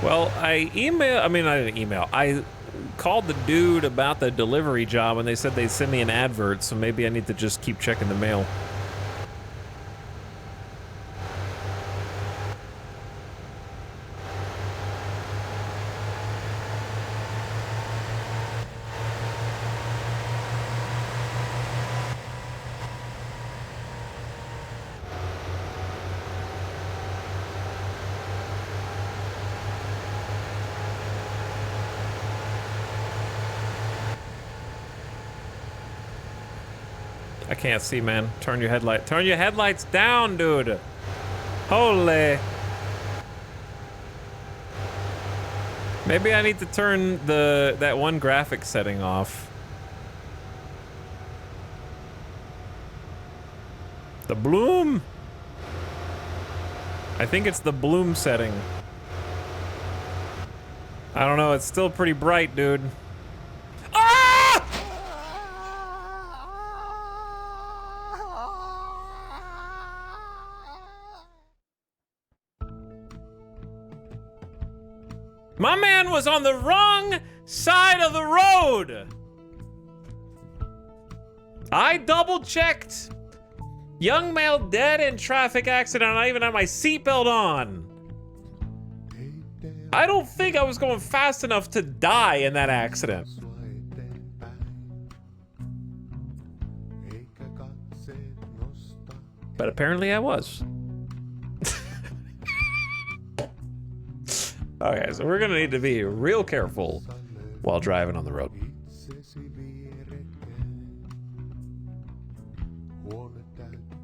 Well, I didn't email. I called the dude about the delivery job and they said they'd send me an advert, so maybe I need to just keep checking the mail. I can't see, man. Turn your headlights down, dude. Holy. Maybe I need to turn that one graphic setting off. The bloom? I think it's the bloom setting. I don't know, it's still pretty bright, dude. My man was on the wrong side of the road. I double-checked. Young male dead in traffic accident. I even had my seatbelt on. I don't think I was going fast enough to die in that accident. But apparently I was. Okay, so we're gonna need to be real careful while driving on the road.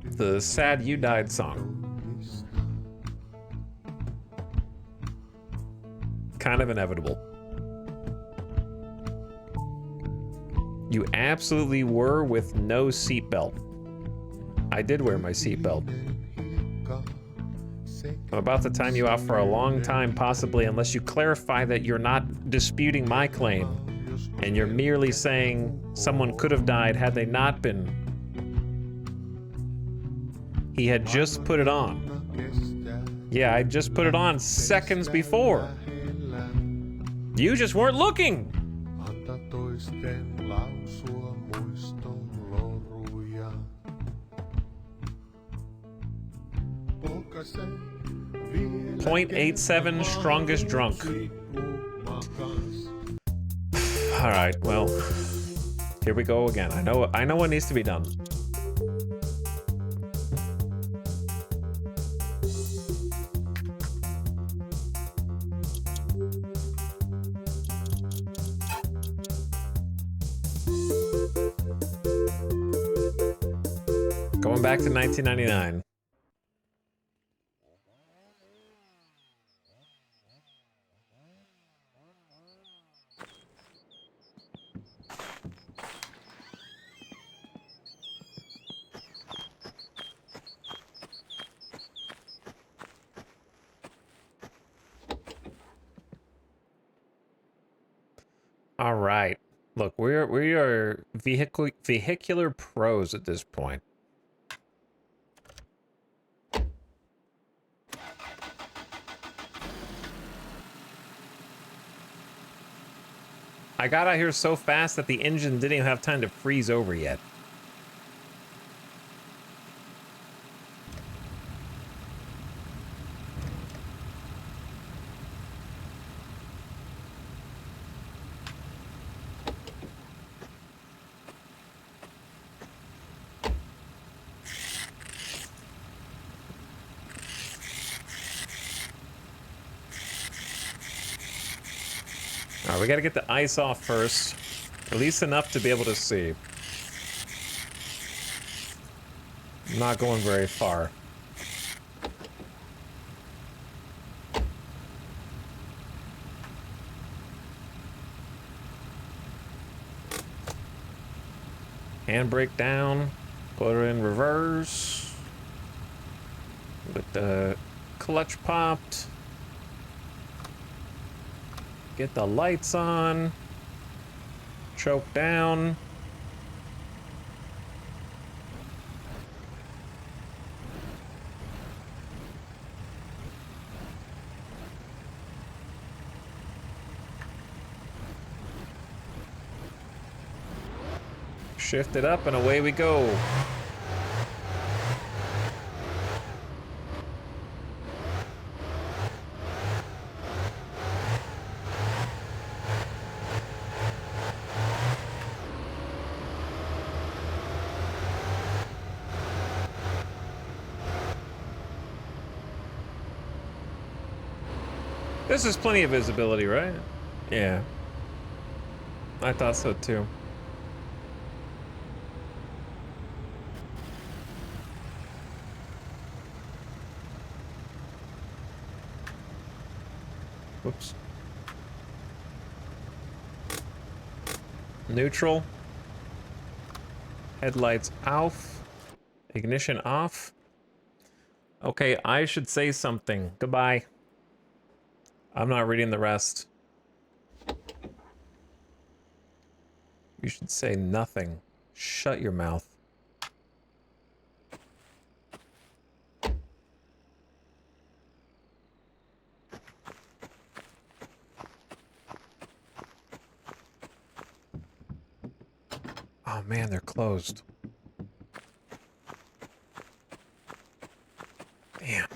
The sad you died song. Kind of inevitable. You absolutely were with no seatbelt. I did wear my seatbelt. I'm about to time you out for a long time, possibly, unless you clarify that you're not disputing my claim, and you're merely saying someone could have died had they not been. He had just put it on. Yeah, I just put it on seconds before. You just weren't looking. .87 strongest drunk. All right, well, here we go again. I know what needs to be done. Going back to 1999. All right. Look, we are vehicular pros at this point. I got out here so fast that the engine didn't even have time to freeze over yet. All right, we gotta get the ice off first. At least enough to be able to see. I'm not going very far. Handbrake down. Put her in reverse. With the clutch popped. Get the lights on. Choke down. Shift it up and away we go. This is plenty of visibility, right? Yeah. I thought so too. Whoops. Neutral. Headlights off. Ignition off. Okay, I should say something. Goodbye. I'm not reading the rest. You should say nothing. Shut your mouth. Oh man, they're closed. Damn.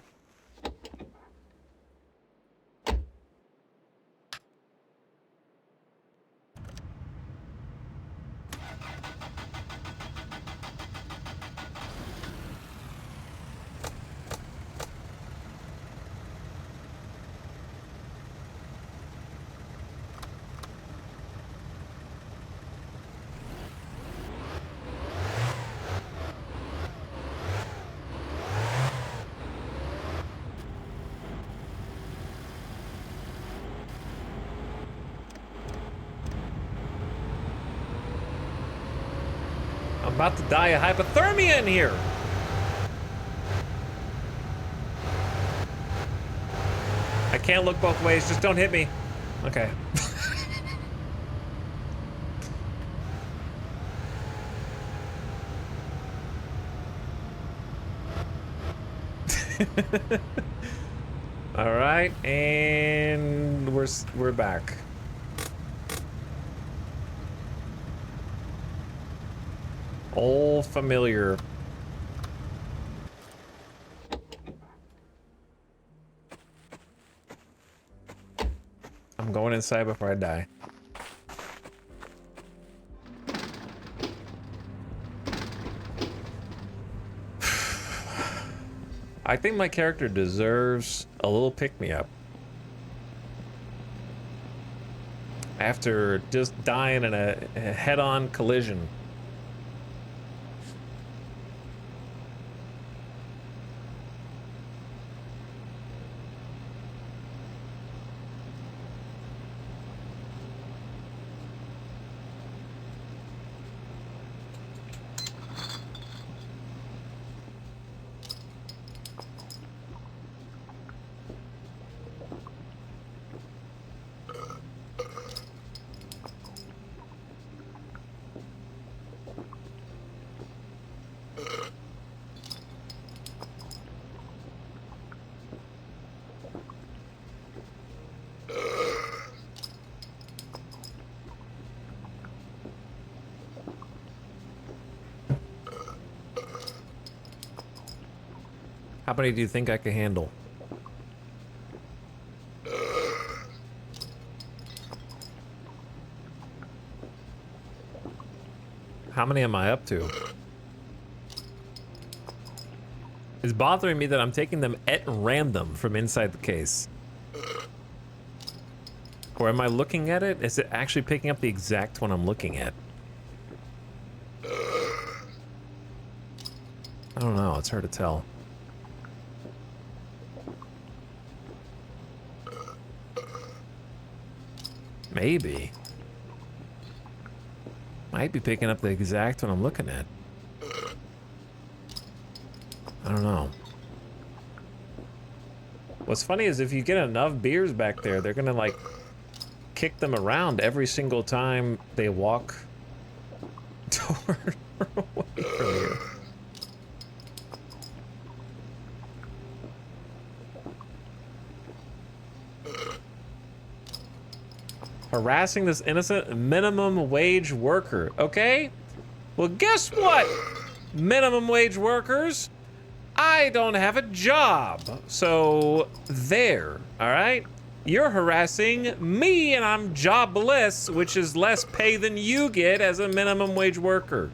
I'm about to die of hypothermia in here. I can't look both ways. Just don't hit me. Okay. All right, and we're back. Old familiar. I'm going inside before I die. I think my character deserves a little pick-me-up. After just dying in a head-on collision. How many do you think I can handle? How many am I up to? It's bothering me that I'm taking them at random from inside the case. Or am I looking at it? Is it actually picking up the exact one I'm looking at? I don't know, it's hard to tell. Maybe. Might be picking up the exact one I'm looking at. I don't know. What's funny is if you get enough beers back there, they're gonna like kick them around every single time they walk toward away from you. Harassing this innocent minimum wage worker. Okay? Well, guess what? Minimum wage workers? I don't have a job. So, there. Alright? You're harassing me and I'm jobless, which is less pay than you get as a minimum wage worker.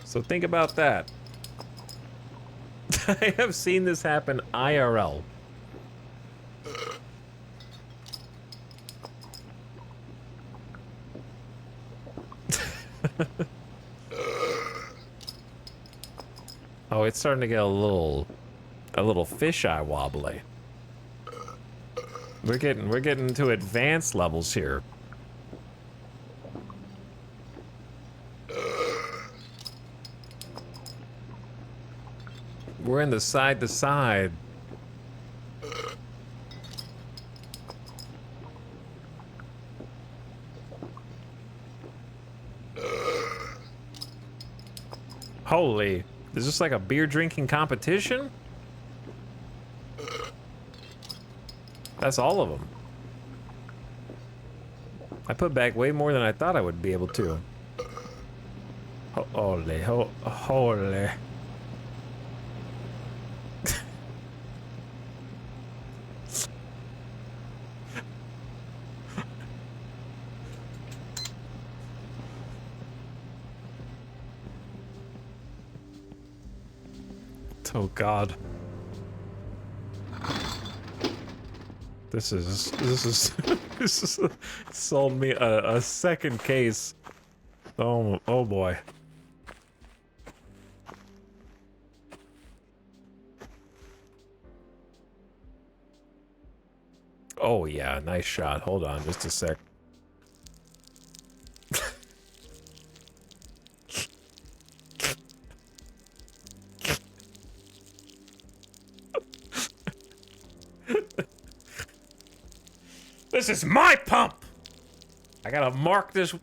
So think about that. I have seen this happen IRL. Oh, it's starting to get a little fisheye wobbly. We're getting to advanced levels here. We're in the side to side. Holy, is this like a beer drinking competition? That's all of them. I put back way more than I thought I would be able to. Holy, holy. Oh God. This is sold me a second case. Oh boy. Oh yeah, nice shot. Hold on just a sec. This is my pump! I gotta mark this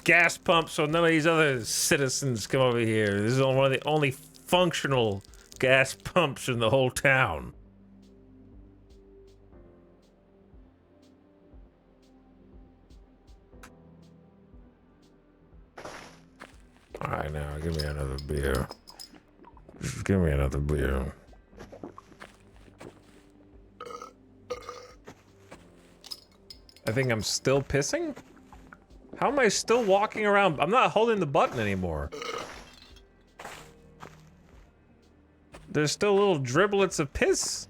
gas pump so none of these other citizens come over here. This is one of the only functional gas pumps in the whole town. Alright, now give me another beer. Just give me another beer. I think I'm still pissing? How am I still walking around? I'm not holding the button anymore. There's still little driblets of piss.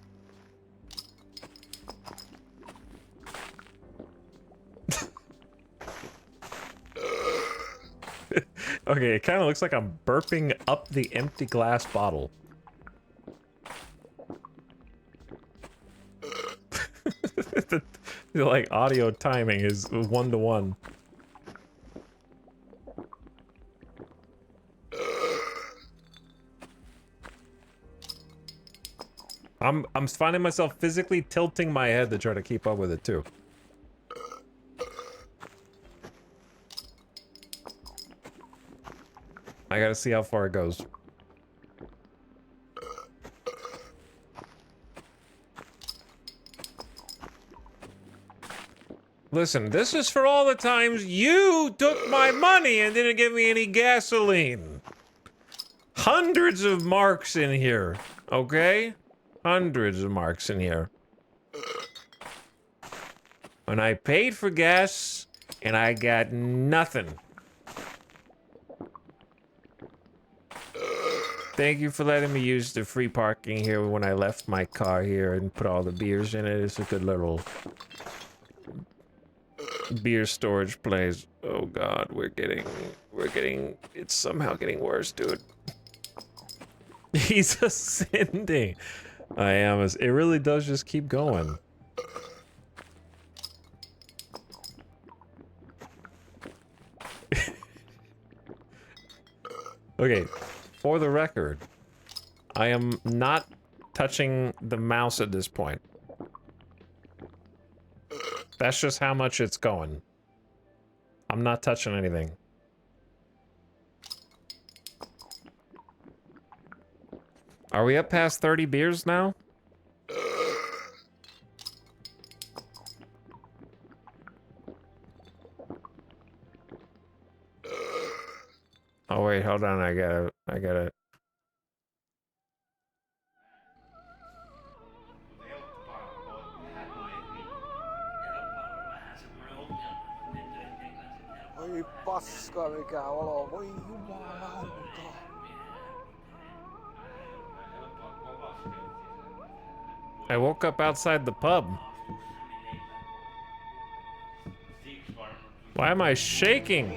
Okay, it kind of looks like I'm burping up the empty glass bottle. The like audio timing is 1-to-1. I'm finding myself physically tilting my head to try to keep up with it too. I gotta see how far it goes. Listen, this is for all the times you took my money and didn't give me any gasoline. Hundreds of marks in here, okay? Hundreds of marks in here. And I paid for gas, and I got nothing. Thank you for letting me use the free parking here when I left my car here and put all the beers in it. It's a good little beer storage place. Oh god, it's somehow getting worse, dude. He's ascending. I am. It really does just keep going. Okay, for the record, I am not touching the mouse at this point. That's just how much it's going. I'm not touching anything. Are we up past 30 beers now? Oh wait, hold on, I gotta... Oi paska mikä olo, voi jumalauta. I woke up outside the pub. Why am I shaking?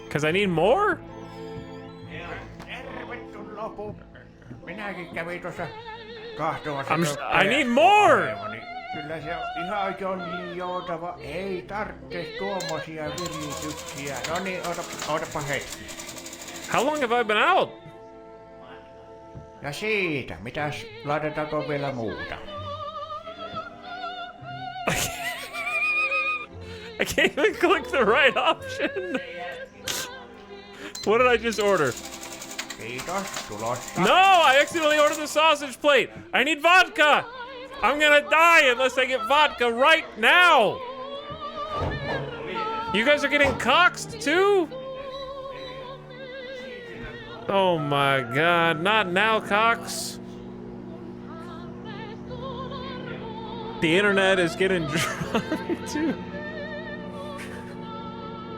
Because I need more? Tervetuloa. Minäkin kävin tuossa kahtomassa. I need more! Kyllä se on ihan jonni joutava. Ei tarvitse tuommoisia virityksiä. No niin, ootapa hetki. How long have I been out? Ja siitä, mitäs laitetaanko vielä muuta? I can't even click the right option. What did I just order? Kiitos, tulossa. No, I accidentally ordered the sausage plate. I need vodka. I'm gonna die unless I get vodka right now. You guys are getting coxed too? Oh my god, not now, Cox. The internet is getting drunk too.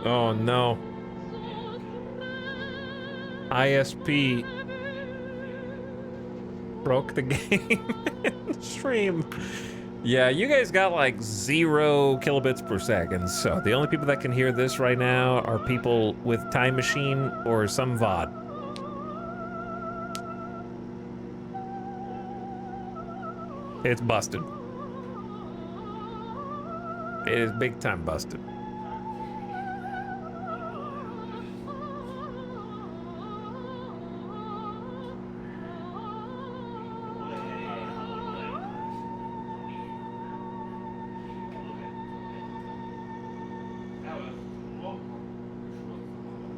Oh no. ISP broke the game in the stream. Yeah, you guys got like 0 kilobits per second, so the only people that can hear this right now are people with Time Machine or some VOD. It's busted. It is big time busted.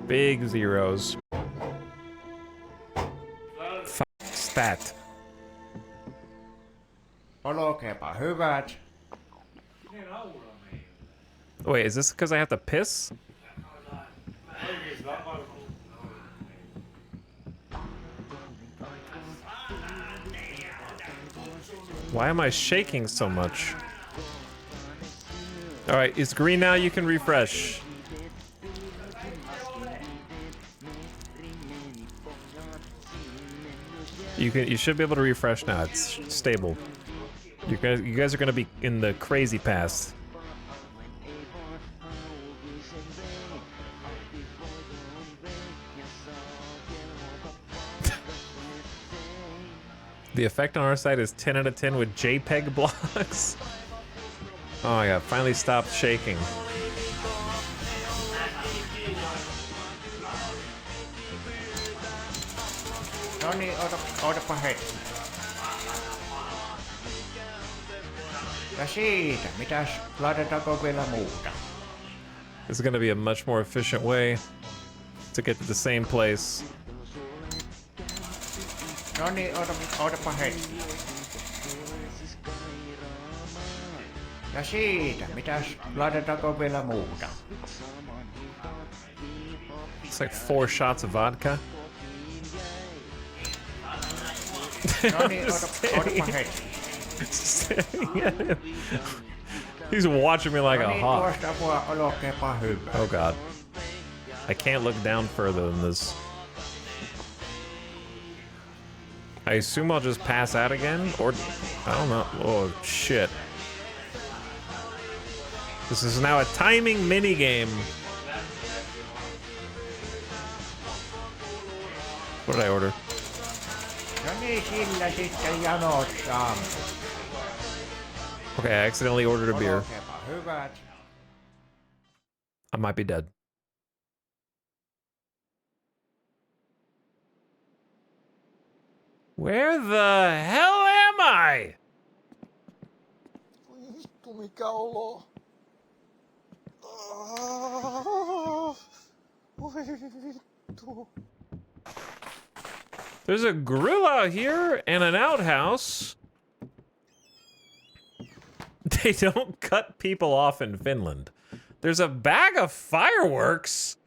Big zeros. Stat. Olkeepa hyvät. Wait, is this because I have to piss? Why am I shaking so much? All right, it's green now. You can refresh. You should be able to refresh now. It's stable. You guys are gonna be in the crazy past. The effect on our side is 10 out of 10 with JPEG blocks. Oh my god, finally stopped shaking. No niin, odotapa hetki. Ja siitä, mitäs, laitetaanko vielä muuta? This is gonna be a much more efficient way to get to the same place. No niin, odotapa hetki. Ja siitä, mitäs, laitetaanko vielä muuta? It's like 4 shots of vodka. No niin, odotapa hetki. He's watching me like No a niin, hawk. tuosta voi olkeepa hyvä. Oh god. I can't look down further than this. I assume I'll just pass out again, or I don't know. Oh shit. This is now a timing minigame. What did I order? No niin, sillä sitten janot saamme. Okay, I accidentally ordered a beer. Olkeepa hyvät. I might be dead. Where the hell am I? Voi vittu, mikä olo. Voi vittu. There's a grill out here and an outhouse. They don't cut people off in Finland. There's a bag of fireworks.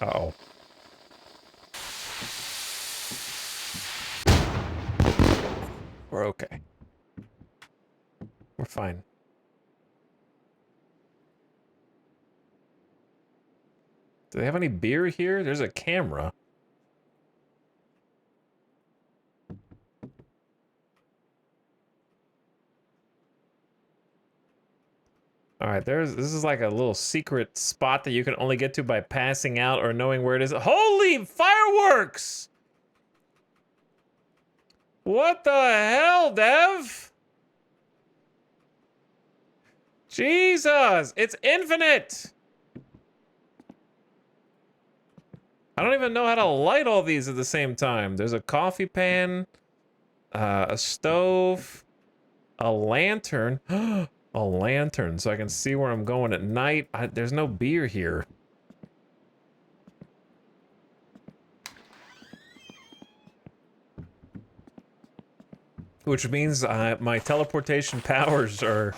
Uh-oh. We're okay. We're fine. Do they have any beer here? There's a camera. All right, this is like a little secret spot that you can only get to by passing out or knowing where it is. Holy fireworks! What the hell, Dev? Jesus, it's infinite! I don't even know how to light all these at the same time. There's a coffee pan, a stove, a lantern. A lantern, so I can see where I'm going at night. There's no beer here. Which means my teleportation powers are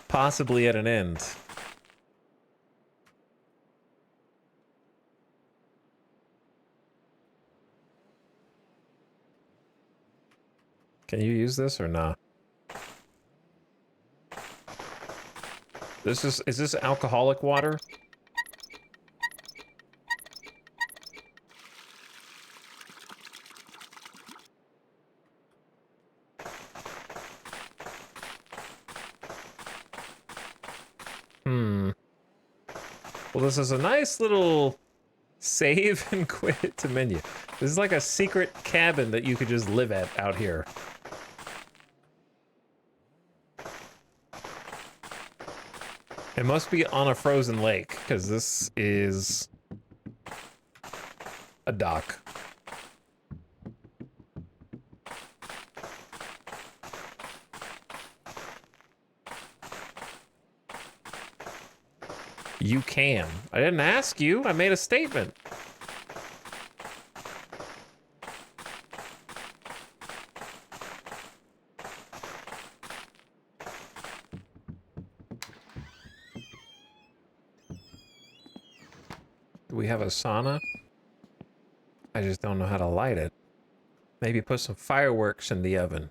possibly at an end. Can you use this or not? Is this alcoholic water? Well, this is a nice little save and quit it to menu. This is like a secret cabin that you could just live at out here. It must be on a frozen lake, because this is a dock. You can. I didn't ask you. I made a statement. Do we have a sauna? I just don't know how to light it. Maybe put some fireworks in the oven.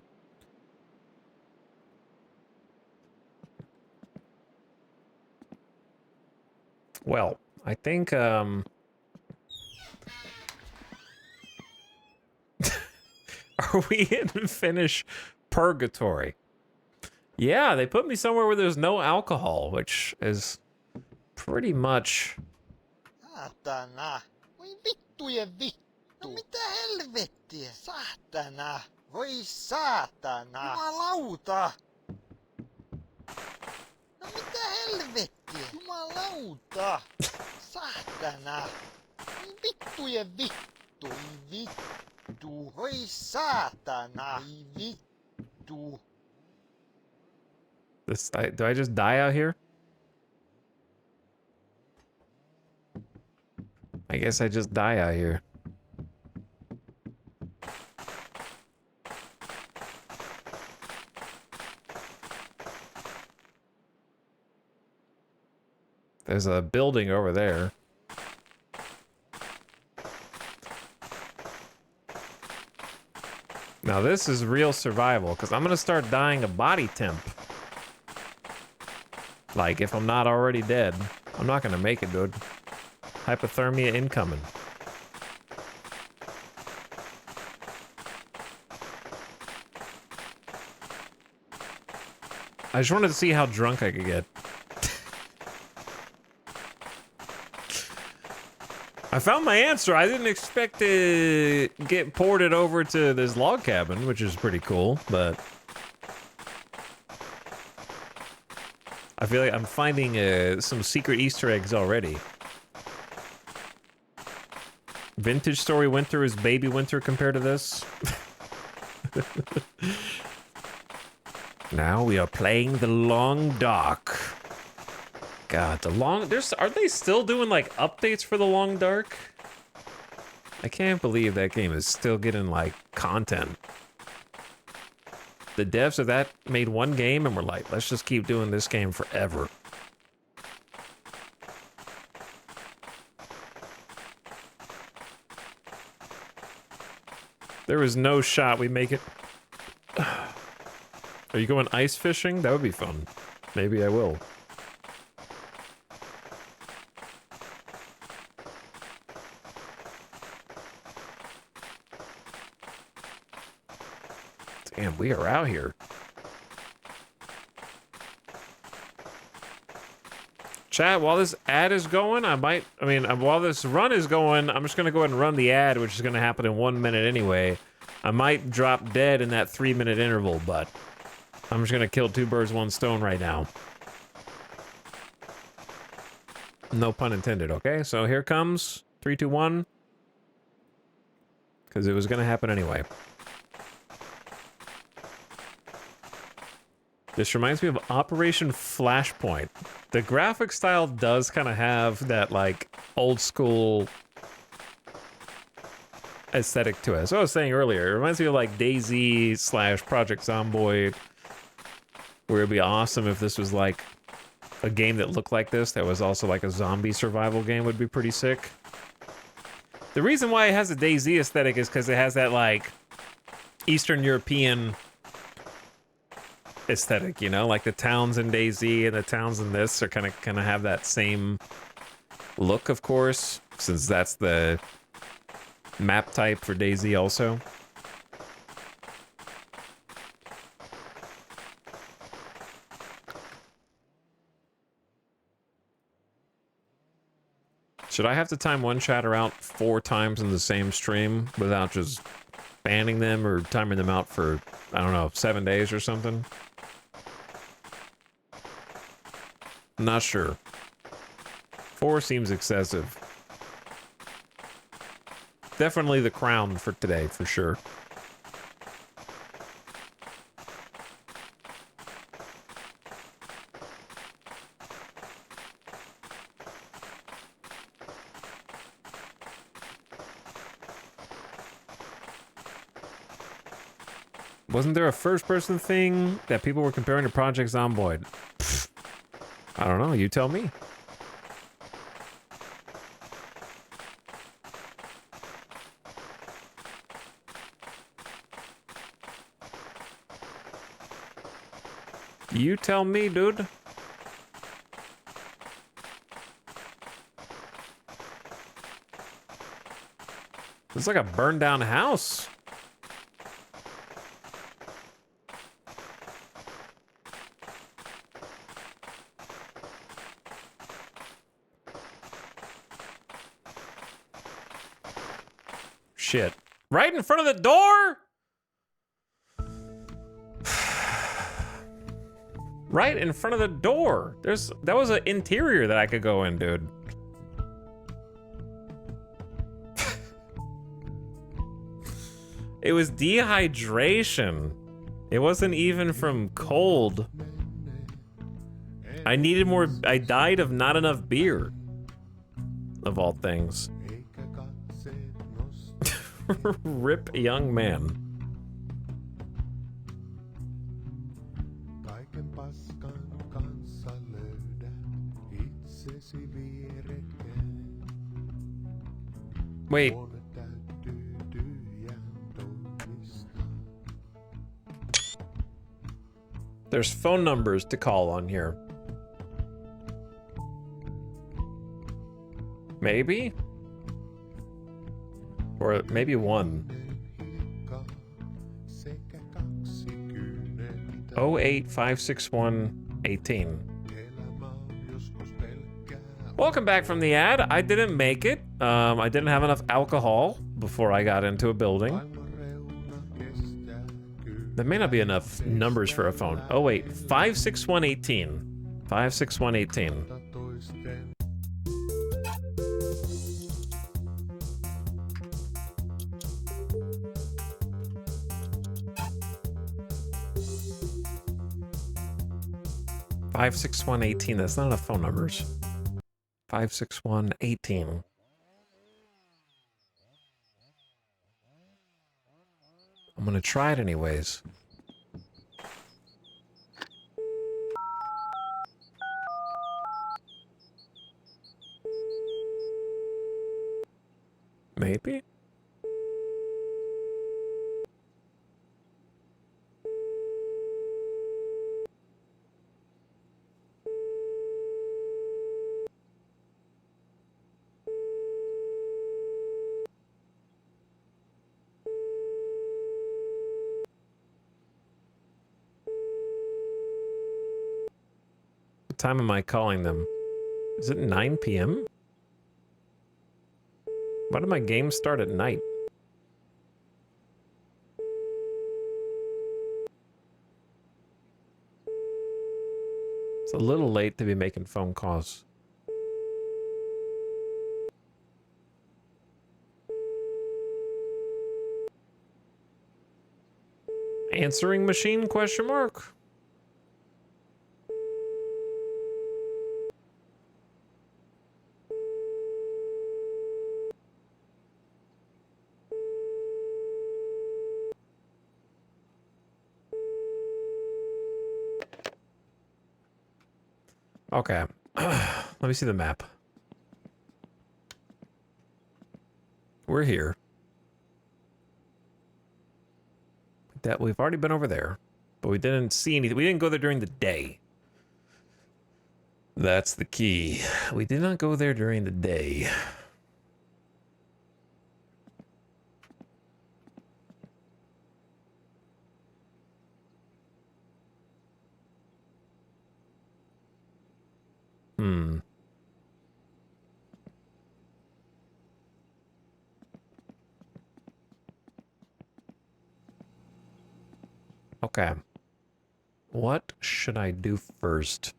Well, I think, Are we in Finnish purgatory? Yeah, they put me somewhere where there's no alcohol, which is pretty much... Saatana. Voi vittujen vittu. No mitä helvettiä? Saatana. Voi saatana. Jumalauta. No mitä helvettiä? Jumalauta. Saatana. Voi vittujen vittu. Voi vittu. Voi saatana. Voi vittu. Do I just die out here? I guess I just die out here. There's a building over there. Now this is real survival, because I'm gonna start dying of body temp. Like, if I'm not already dead, I'm not gonna make it, dude. Hypothermia incoming. I just wanted to see how drunk I could get. I found my answer. I didn't expect to get ported over to this log cabin, which is pretty cool, but... I feel like I'm finding some secret Easter eggs already. Vintage Story Winter is Baby Winter compared to this. Now we are playing the Long Dark. God, the Long... Are they still doing, like, updates for the Long Dark? I can't believe that game is still getting, like, content. The devs of that made one game and were like, let's just keep doing this game forever. There is no shot we make it. Are you going ice fishing? That would be fun. Maybe I will. Damn, we are out here. Chat, while this ad is going, while this run is going, I'm just going to go ahead and run the ad, which is going to happen in 1 minute anyway. I might drop dead in that 3-minute interval, but I'm just going to kill 2 birds, 1 stone right now. No pun intended, okay? So here comes 3, 2, 1. Because it was going to happen anyway. This reminds me of Operation Flashpoint. The graphic style does kind of have that, like, old school aesthetic to it. As I was saying earlier, it reminds me of, like, DayZ / Project Zomboid, where it'd be awesome if this was, like, a game that looked like this, that was also, like, a zombie survival game would be pretty sick. The reason why it has a DayZ aesthetic is because it has that, like, Eastern European aesthetic, you know, like the towns in DayZ and the towns in this are kind of have that same look, of course, since that's the map type for DayZ also. Should I have to time one chatter out 4 times in the same stream without just banning them or timing them out for, I don't know, 7 days or something? Not sure. 4 seems excessive. Definitely the crown for today, for sure. Wasn't there a first-person thing that people were comparing to Project Zomboid? Pfft. I don't know, you tell me. You tell me, dude. It's like a burned down house. Shit. Right in front of the door? Right in front of the door. That was an interior that I could go in, dude. It was dehydration. It wasn't even from cold. I needed more. I died of not enough beer. Of all things. Rip young man. Wait. There's phone numbers to call on here. Maybe? Or maybe one. 0856118. Welcome back from the ad. I didn't make it. I didn't have enough alcohol before I got into a building. There may not be enough numbers for a phone. Oh wait, 56118. 56118. $56118. That's not enough phone numbers. 56118. I'm gonna try it anyways. Maybe? What time am I calling them? Is it 9 p.m.? Why did my game start at night? It's a little late to be making phone calls. Answering machine, question mark? Okay. Let me see the map. We're here. That we've already been over there, but we didn't see anything. We didn't go there during the day. That's the key. We did not go there during the day. Okay. What should I do first?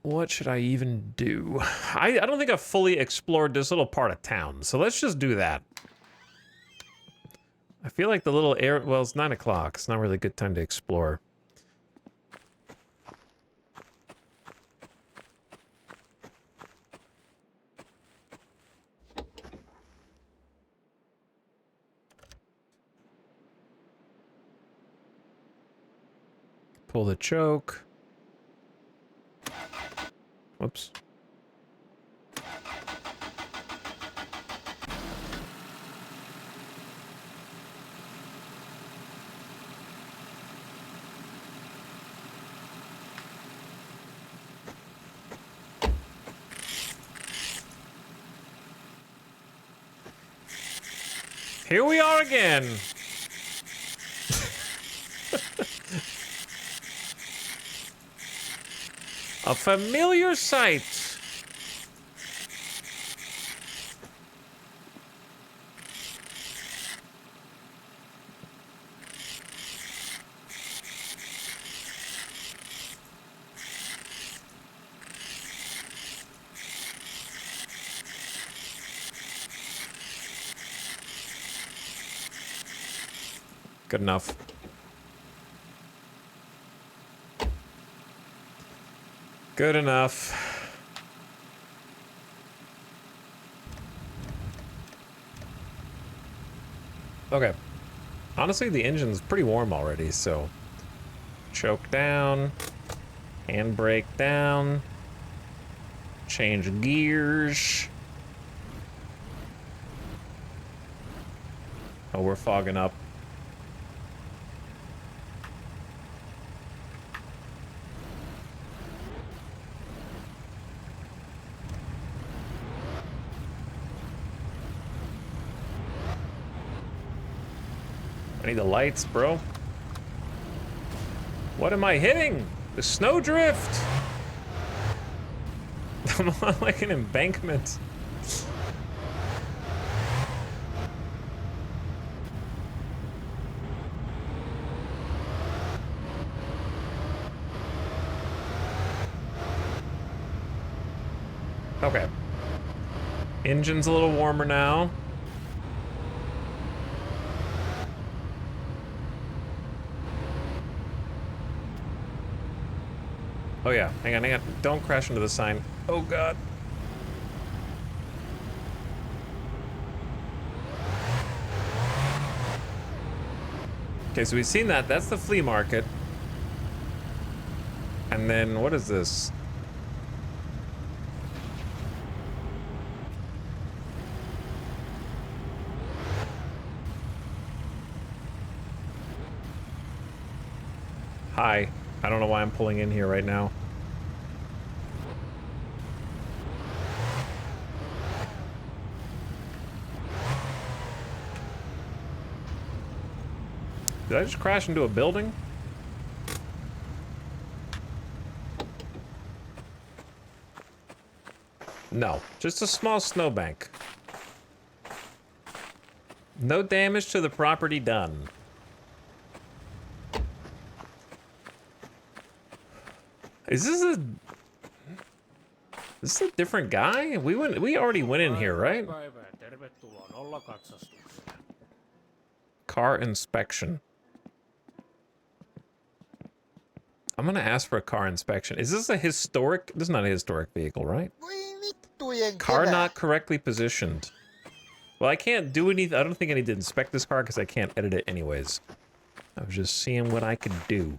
What should I even do? I don't think I've fully explored this little part of town, so let's just do that. I feel like the little air... Well, it's 9 o'clock. It's not really a good time to explore. Pull the choke. Whoops. Here we are again. A familiar sight. Good enough. Good enough. Okay. Honestly, the engine's pretty warm already, so... Choke down. Handbrake down. Change gears. Oh, we're fogging up. I need the lights, bro. What am I hitting? The snowdrift! I'm on like an embankment. Okay. Engine's a little warmer now. Oh yeah, hang on, hang on. Don't crash into the sign. Oh god. Okay, so we've seen that. That's the flea market. And then, what is this? Hi. I don't know why I'm pulling in here right now. Did I just crash into a building? No, just a small snowbank. No damage to the property done. Is this a different guy? We already went in here, right? Car inspection. I'm gonna ask for a car inspection. Is this a historic? This is not a historic vehicle, right? Car not correctly positioned. Well, I can't do anything. I don't think I need to inspect this car because I can't edit it anyways. I was just seeing what I could do.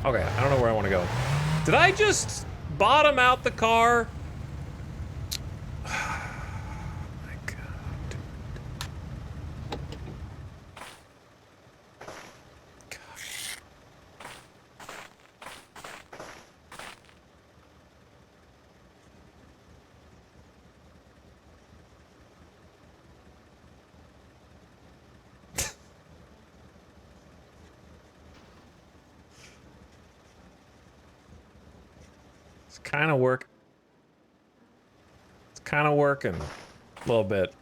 Okay, I don't know where I want to go. Did I just bottom out the car? Oh my god. It's kind of work. It's kind of working a little bit.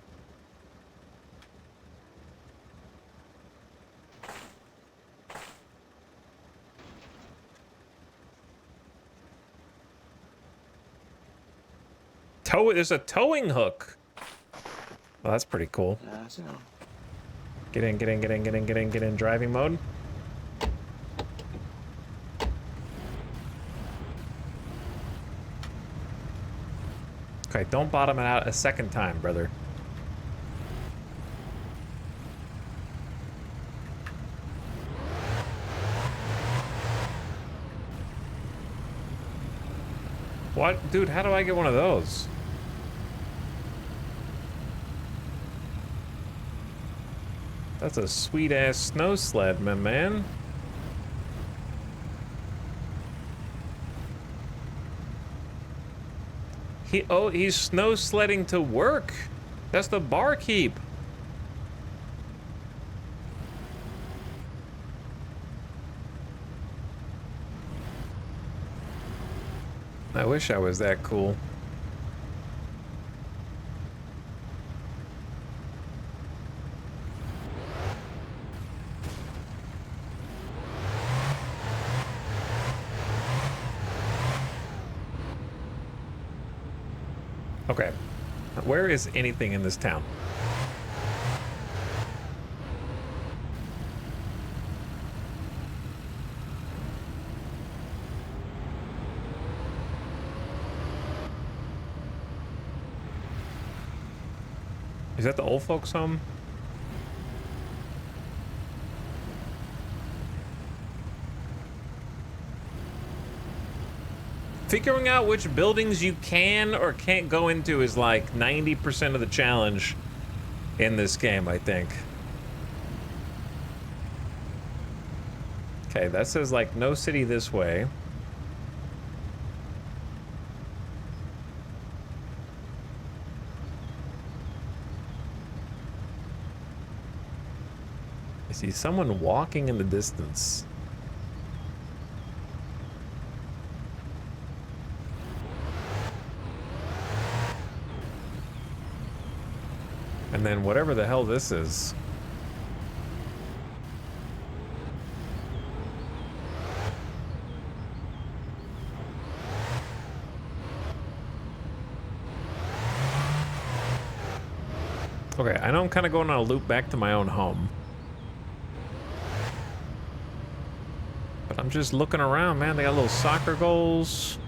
There's a towing hook. Well, that's pretty cool. Get in driving mode. Okay, don't bottom it out a second time, brother. What? Dude, how do I get one of those? That's a sweet-ass snow sled, my man. He's snow sledding to work. That's the barkeep. I wish I was that cool. Okay, where is anything in this town? Is that the old folks' home? Figuring out which buildings you can or can't go into is like 90% of the challenge in this game, I think. Okay, that says like no city this way. I see someone walking in the distance. And then whatever the hell this is. Okay, I know I'm kind of going on a loop back to my own home. But I'm just looking around, man. They got little soccer goals.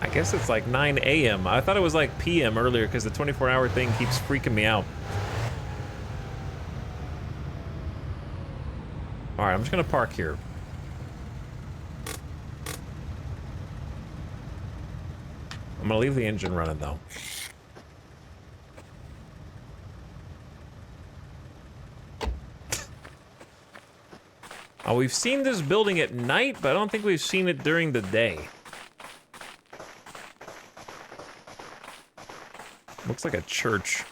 I guess it's like 9 a.m. I thought it was like p.m. earlier because the 24-hour thing keeps freaking me out. All right, I'm just gonna park here. I'm gonna leave the engine running though. Oh, we've seen this building at night, but I don't think we've seen it during the day. Looks like a church.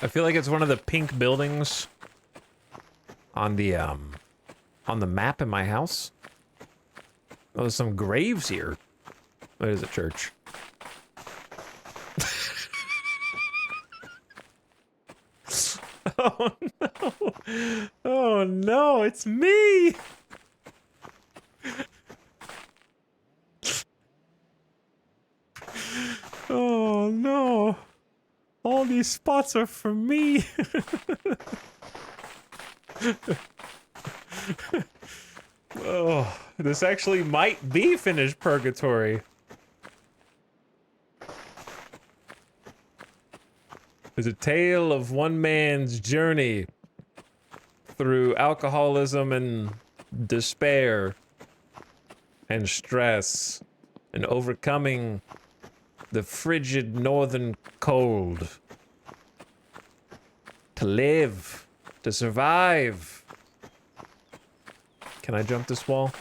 I feel like it's one of the pink buildings on the map in my house. Oh, there's some graves here. What is a church? Oh no! Oh no, it's me! Oh no! All these spots are for me! Oh, this actually might be finished purgatory. It's a tale of one man's journey through alcoholism and despair and stress and overcoming the frigid northern cold to live, to survive. Can I jump this wall?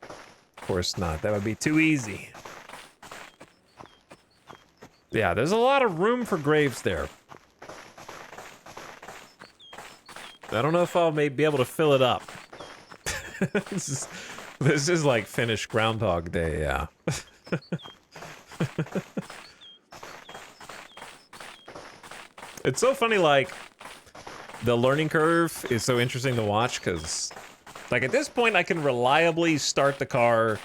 Of course not. That would be too easy. Yeah, there's a lot of room for graves there. I don't know if I'll maybe be able to fill it up. This is like finished Groundhog Day, yeah. It's so funny, like, the learning curve is so interesting to watch, because, like, at this point, I can reliably start the car,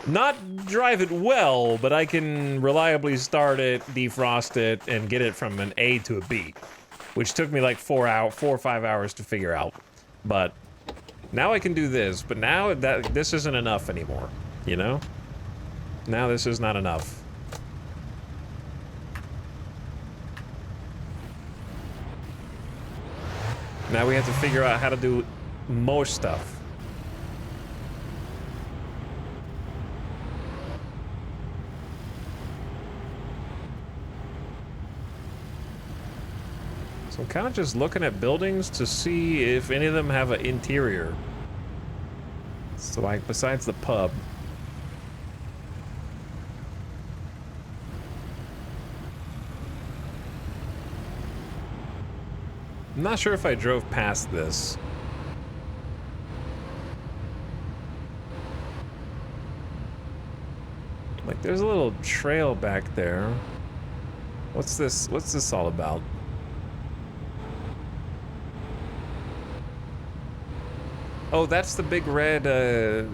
not drive it well, but I can reliably start it, defrost it, and get it from an A to a B, which took me like 4 or 5 hours to figure out. But Now I can do this, but now that this isn't enough anymore, you know? Now this is not enough. Now we have to figure out how to do more stuff. So I'm kind of just looking at buildings to see if any of them have an interior. So like besides the pub. I'm not sure if I drove past this. Like there's a little trail back there. What's this? What's this all about? Oh, that's the big red, the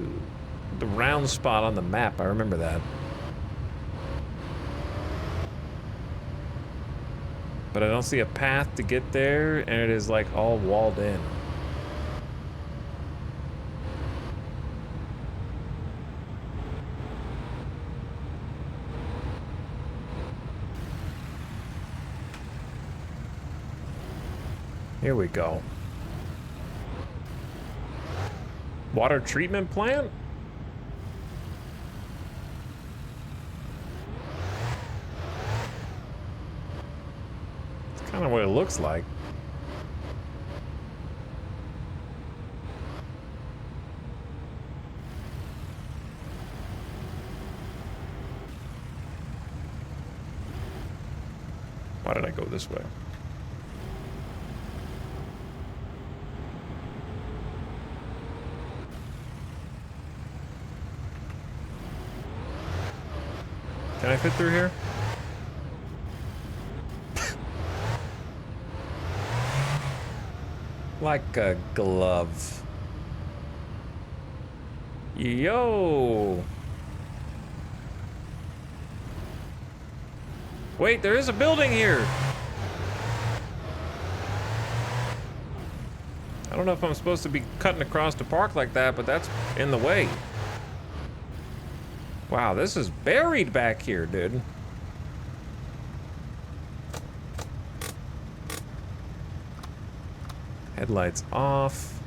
round spot on the map. I remember that. But I don't see a path to get there, and it is like all walled in. Here we go. Water treatment plant? It's kind of what it looks like. Why did I go this way? Can I fit through here? Like a glove. Yo! Wait, there is a building here! I don't know if I'm supposed to be cutting across the park like that, but that's in the way. Wow, this is buried back here, dude. Headlights off.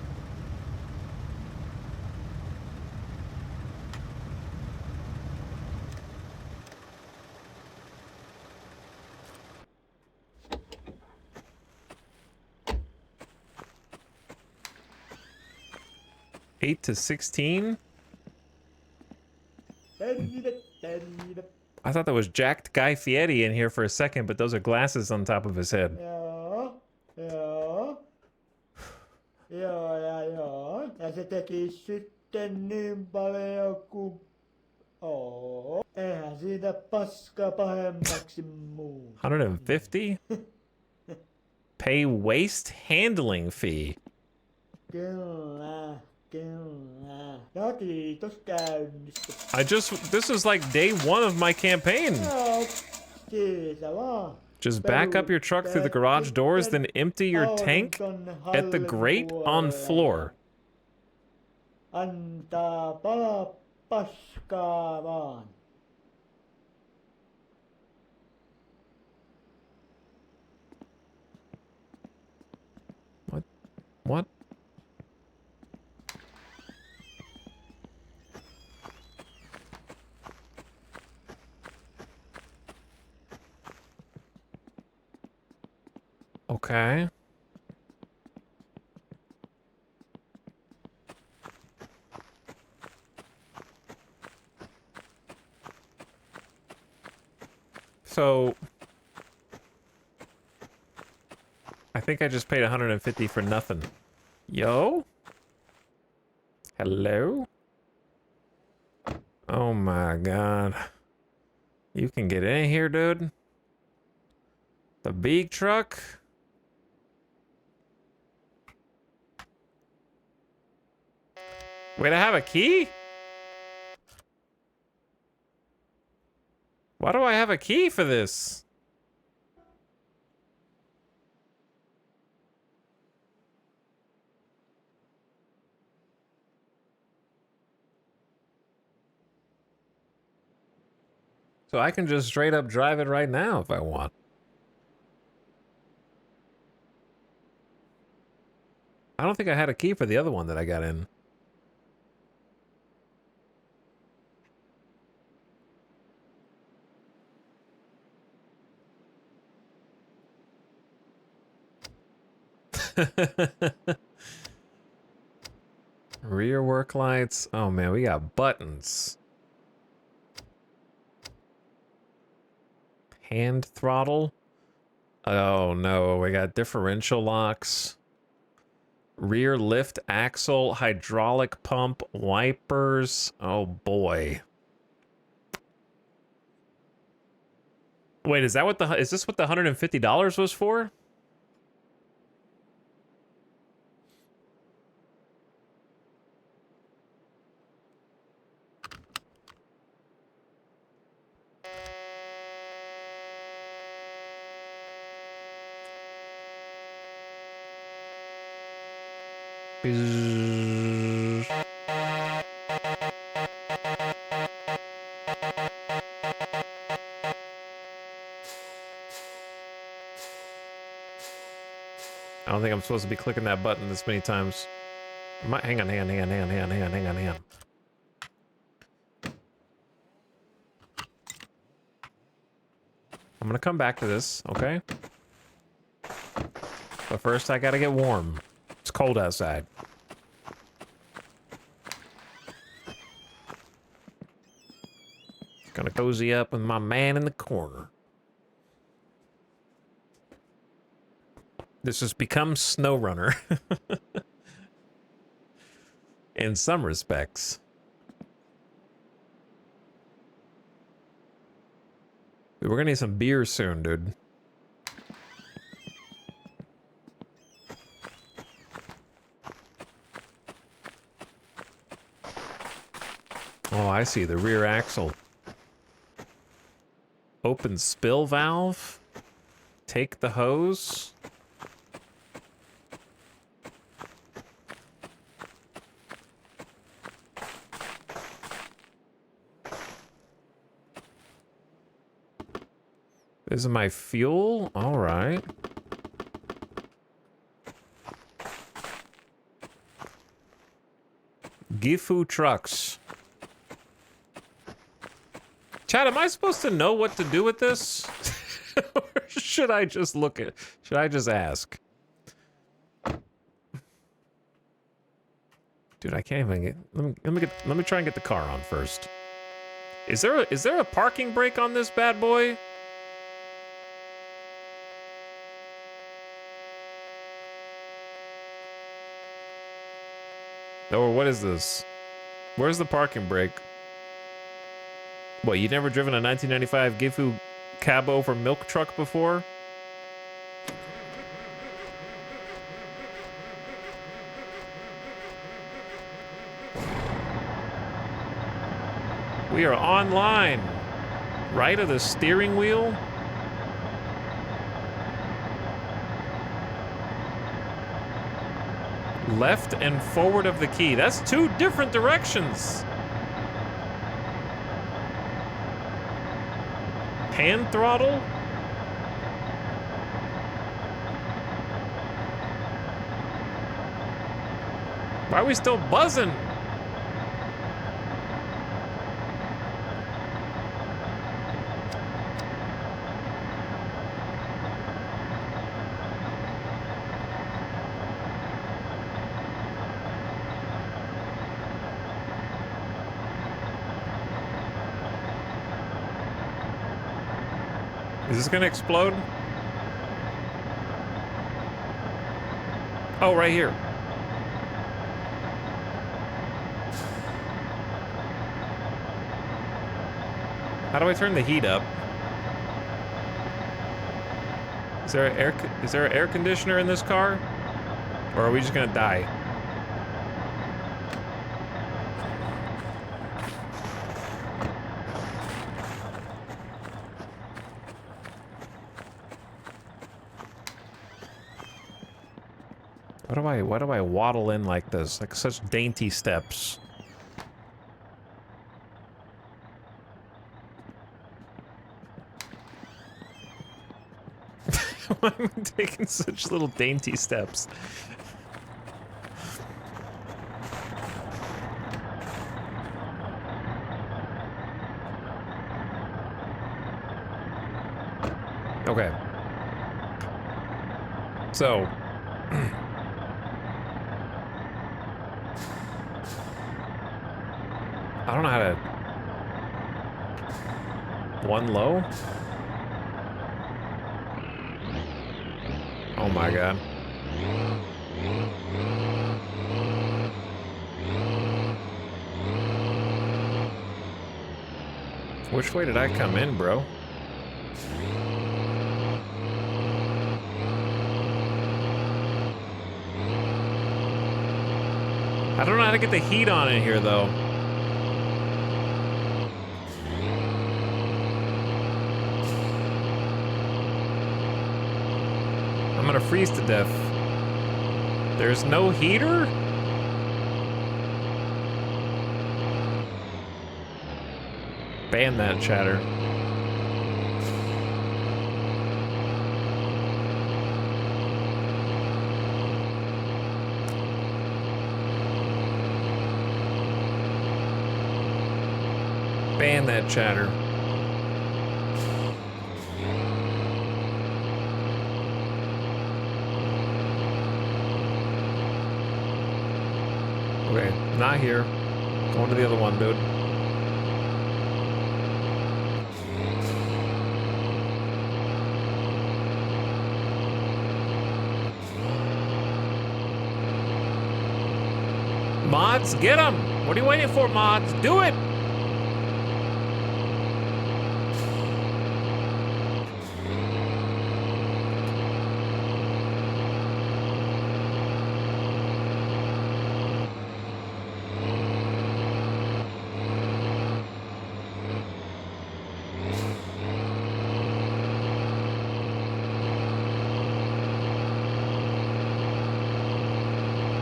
Eight to 16? I thought that was jacked Guy Fieri in here for a second, but those are glasses on top of his head. Joo. Ja se teki sitten niin paljon kuin... Oo. Eihän siitä paska pahemmaksi muu. 150? Pay waste handling fee. Kyllä. No kiitos käynnistä. This is like day one of my campaign. Joo. Siitä vaan. Just back up your truck through the garage doors, then empty your tank at the grate on floor. Antaa palaa paskaa vaan. What? Okay. So I think I just paid 150 for nothing. Yo? Hello? Oh my god. You can get in here, dude? The big truck? Wait, I have a key? Why do I have a key for this? So I can just straight up drive it right now if I want. I don't think I had a key for the other one that I got in. Rear work lights. Oh man, we got buttons. Hand throttle. Oh no, we got differential locks. Rear lift axle, hydraulic pump, wipers. Oh boy. Wait, is this what the $150 was for? Bzzz. I don't think I'm supposed to be clicking that button this many times. Hang on. I'm gonna come back to this, okay? But first I gotta get warm. It's cold outside. Gonna cozy up with my man in the corner. This has become SnowRunner. In some respects. We're gonna need some beer soon, dude. Oh, I see. The rear axle. Open spill valve. Take the hose. This is my fuel? All right. Gifu trucks. Chad, am I supposed to know what to do with this? Or should I just should I just ask? Dude, I can't even get, let me try and get the car on first. Is there a parking brake on this bad boy? Or what is this? Where's the parking brake? What, you never driven a 1995 Gifu cab over milk truck before? We are online. Right of the steering wheel? Left and forward of the key. That's two different directions. Hand throttle? Why are we still buzzing? Is this gonna explode? Oh, right here. How do I turn the heat up? Is there an air conditioner in this car? Or are we just gonna die? Why do I waddle in like this? Like such dainty steps. Why am I taking such little dainty steps? Okay. So, I don't know how to... One low? Oh my god. Which way did I come in, bro? I don't know how to get the heat on in here, though. I'm gonna freeze to death. There's no heater? Ban that chatter. Ban that chatter. Okay, not here. Going to the other one, dude. Mods, get him! What are you waiting for, mods? Do it!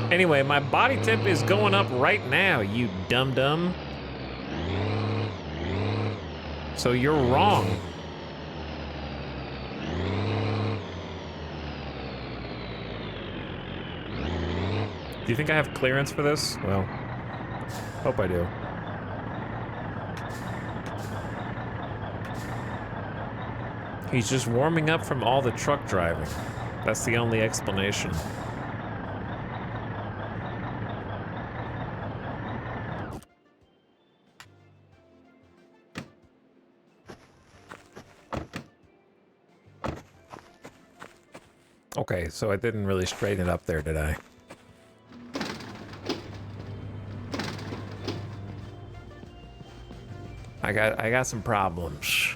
Anyway, my body temp is going up right now, you dum-dum. So you're wrong. Do you think I have clearance for this? Well, hope I do. He's just warming up from all the truck driving. That's the only explanation. Okay, so I didn't really straighten it up there, did I? I got some problems.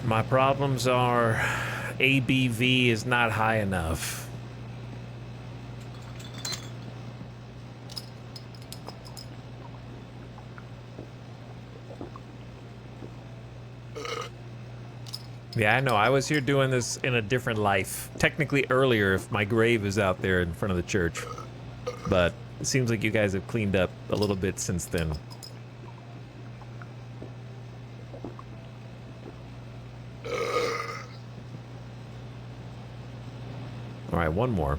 My problems are ABV is not high enough. Yeah, I know. I was here doing this in a different life. Technically earlier if my grave is out there in front of the church. But it seems like you guys have cleaned up a little bit since then. All right, one more.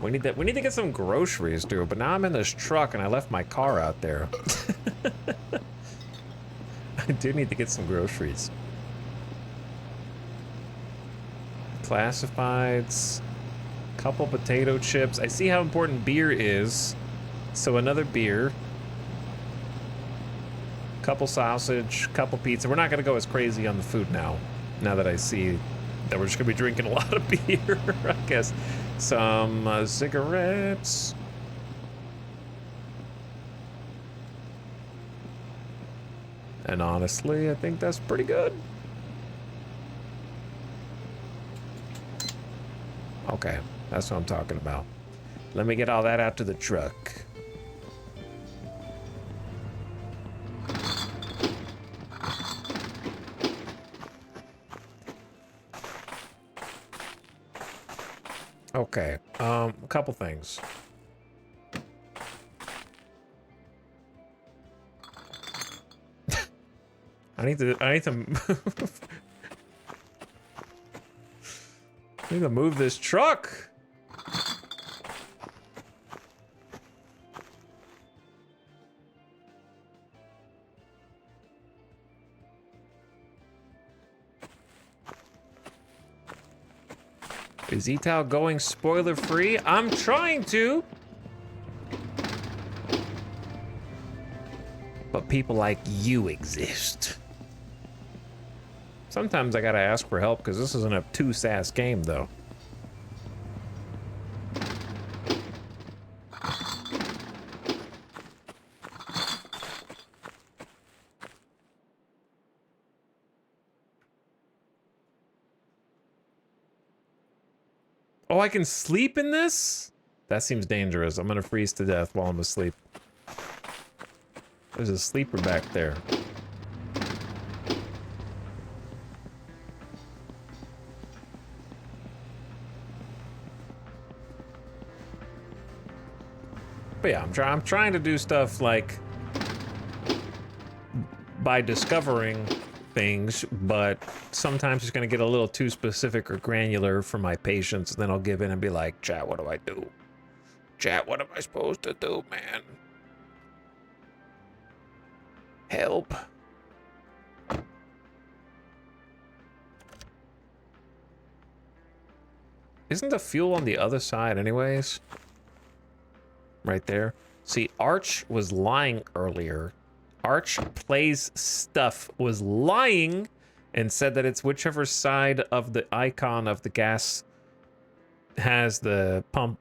We need to get some groceries, dude. But now I'm in this truck and I left my car out there. I do need to get some groceries. Classifieds. Couple potato chips. I see how important beer is. So another beer. Couple sausage. Couple pizza. We're not going to go as crazy on the food now. Now that I see that we're just going to be drinking a lot of beer, I guess. Some cigarettes. And honestly, I think that's pretty good. Okay, that's what I'm talking about. Let me get all that out to the truck. Okay, a couple things. I need to I need to move this truck. Is Etal going spoiler free? I'm trying to. But people like you exist. Sometimes I gotta ask for help because this isn't a too-sass game, though. Oh, I can sleep in this? That seems dangerous. I'm gonna freeze to death while I'm asleep. There's a sleeper back there. But yeah, I'm trying to do stuff like by discovering things, but sometimes it's gonna get a little too specific or granular for my patience, and then I'll give in and be like, chat, what do I do? Chat, what am I supposed to do, man? Help. Isn't the fuel on the other side anyways? Right there. See, Arch was lying earlier. Arch Plays Stuff was lying and said that it's whichever side of the icon of the gas has the pump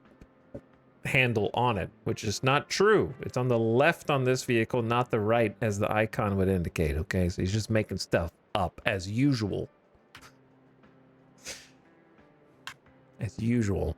handle on it, which is not true. It's on the left on this vehicle, not the right, as the icon would indicate, okay? So he's just making stuff up, as usual. As usual.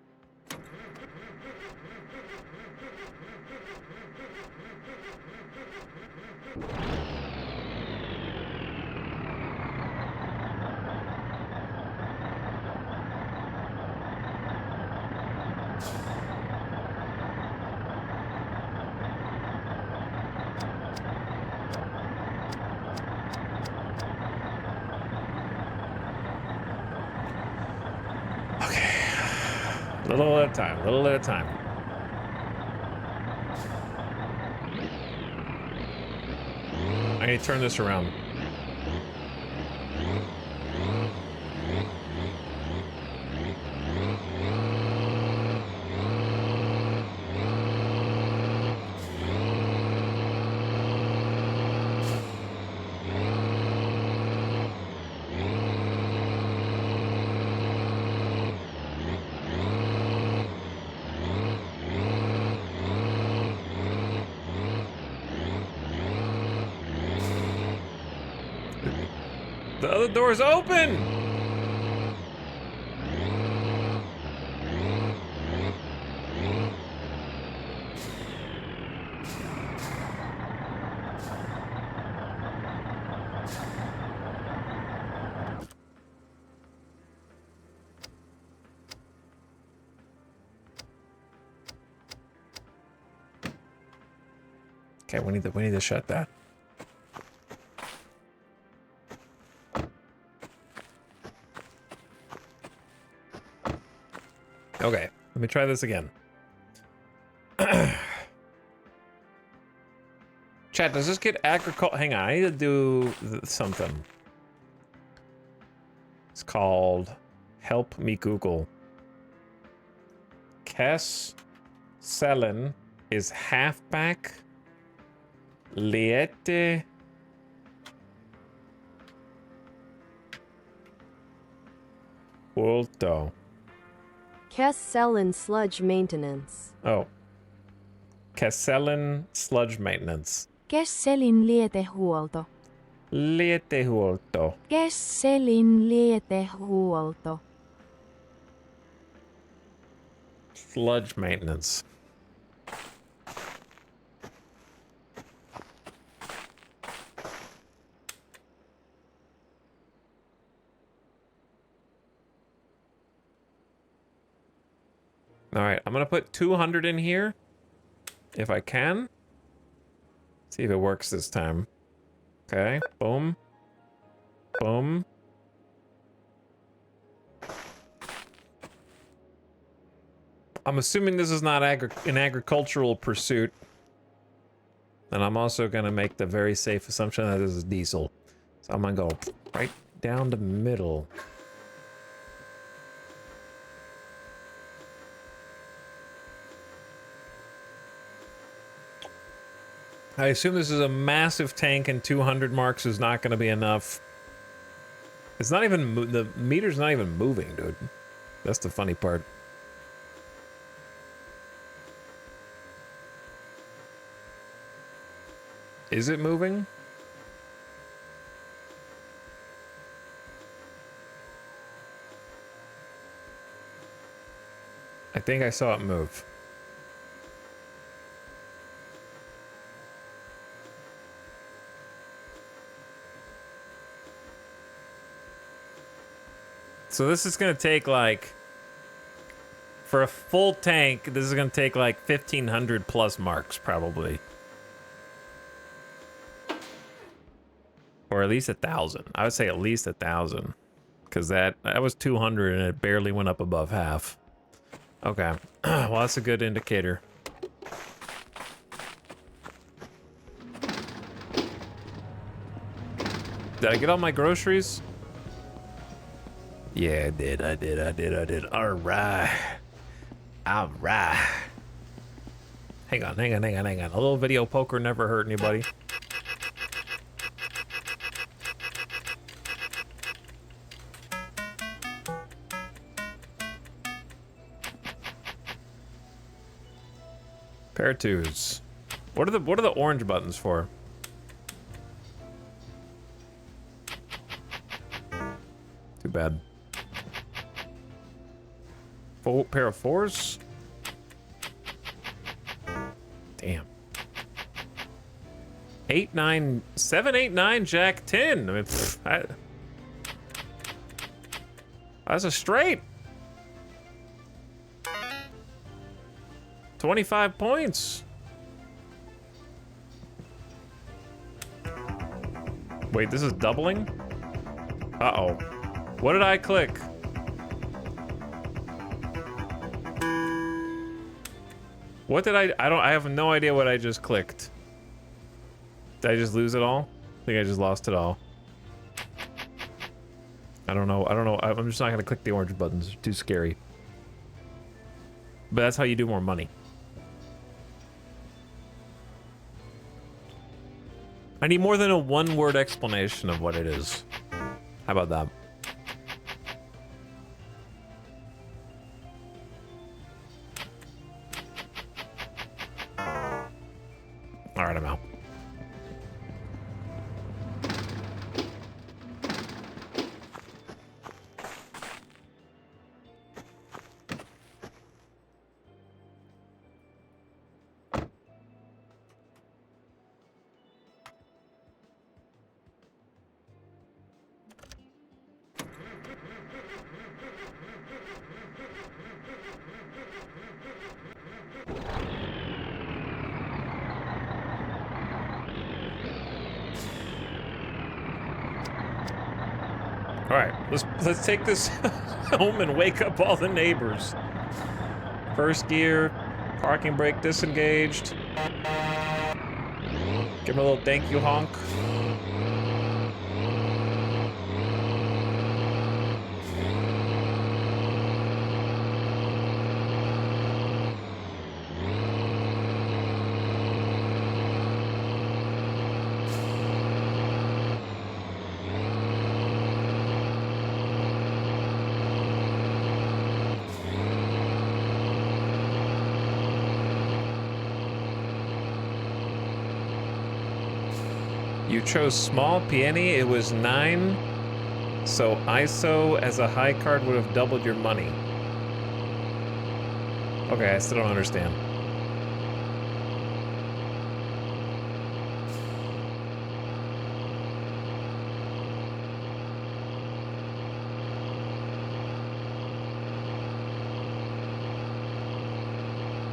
Little at a time, little at a time. I need to turn this around. The other door's open! Okay, we need to shut that. Okay, let me try this again. Chat, does this get agricul- Hang on, I need to do something. It's called Help Me Google. Kess Selen is halfback. Liete. Volto. Kesselen sludge maintenance. Oh. Kesselen sludge maintenance. Kesselin lietehuolto. Lietehuolto. Kesselin lietehuolto. Sludge maintenance. All right, I'm gonna put 200 in here, if I can. See if it works this time. Okay, boom. Boom. I'm assuming this is not an agricultural pursuit. And I'm also going to make the very safe assumption that this is diesel. So I'm going to go right down the middle. I assume this is a massive tank and 200 marks is not going to be enough. It's not even, the meter's not even moving, dude. That's the funny part. Is it moving? I think I saw it move. So this is gonna take like, for a full tank, this is gonna take like 1,500 plus marks probably. Or at least 1,000. I would say at least 1,000. Cause that was 200 and it barely went up above half. Okay, well that's a good indicator. Did I get all my groceries? Yeah, I did. All right. Hang on. A little video poker never hurt anybody. Pair twos. What are the orange buttons for? Too bad. Full pair of fours? Damn. 8, 9, 7, 8, 9, Jack 10. I mean, that's a straight. 25 points. Wait, this is doubling? Uh-oh. What did I click? What did I have no idea what I just clicked. Did I just lose it all? I think I just lost it all. I don't know. I'm just not gonna click the orange buttons. They're too scary. But that's how you do more money. I need more than a one-word explanation of what it is. How about that? All right, I'm out. All right, let's take this home and wake up all the neighbors. First gear, parking brake disengaged. Give him a little thank you honk. You chose small peony, it was 9. So ISO as a high card would have doubled your money. Okay, I still don't understand.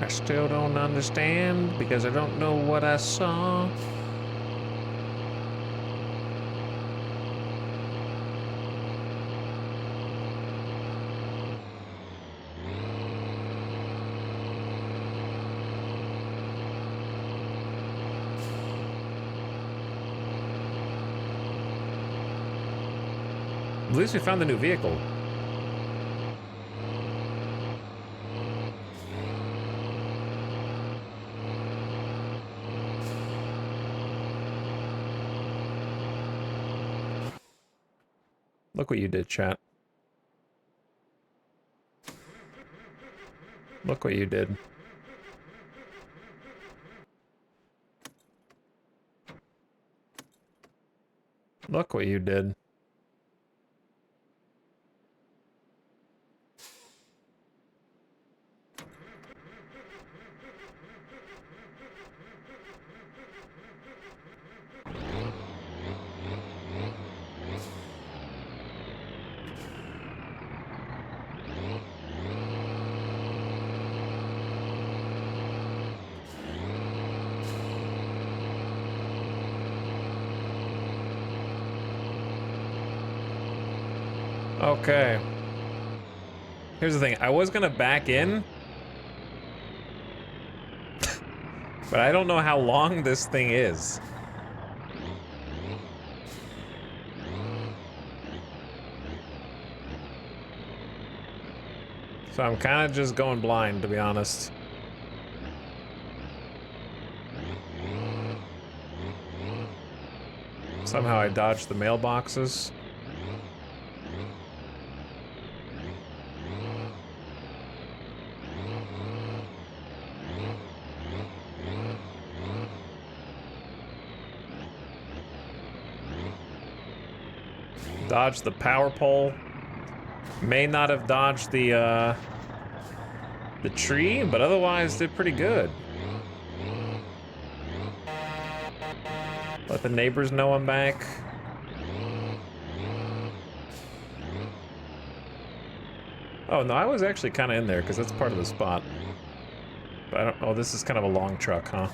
I still don't understand because I don't know what I saw. At least we found the new vehicle. Look what you did, chat. Look what you did. Look what you did. Okay. Here's the thing. I was gonna back in, but I don't know how long this thing is. So I'm kind of just going blind, to be honest. Somehow I dodged the mailboxes. Dodged the power pole. May not have dodged the tree, but otherwise did pretty good. Let the neighbors know I'm back. Oh, no, I was actually kind of in there, because that's part of the spot. But I don't... Oh, this is kind of a long truck, huh?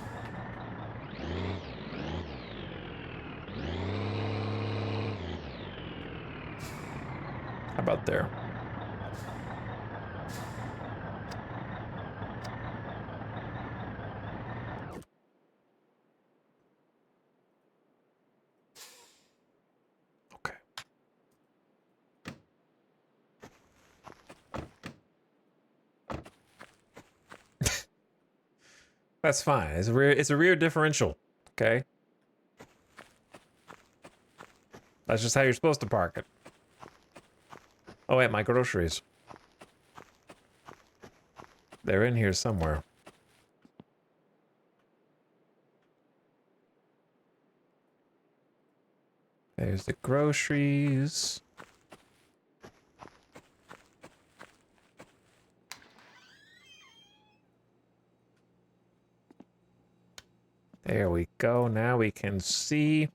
How about there? Okay. That's fine. It's a rear differential, okay? That's just how you're supposed to park it. Oh, wait, my groceries. They're in here somewhere. There's the groceries. There we go. Now we can see.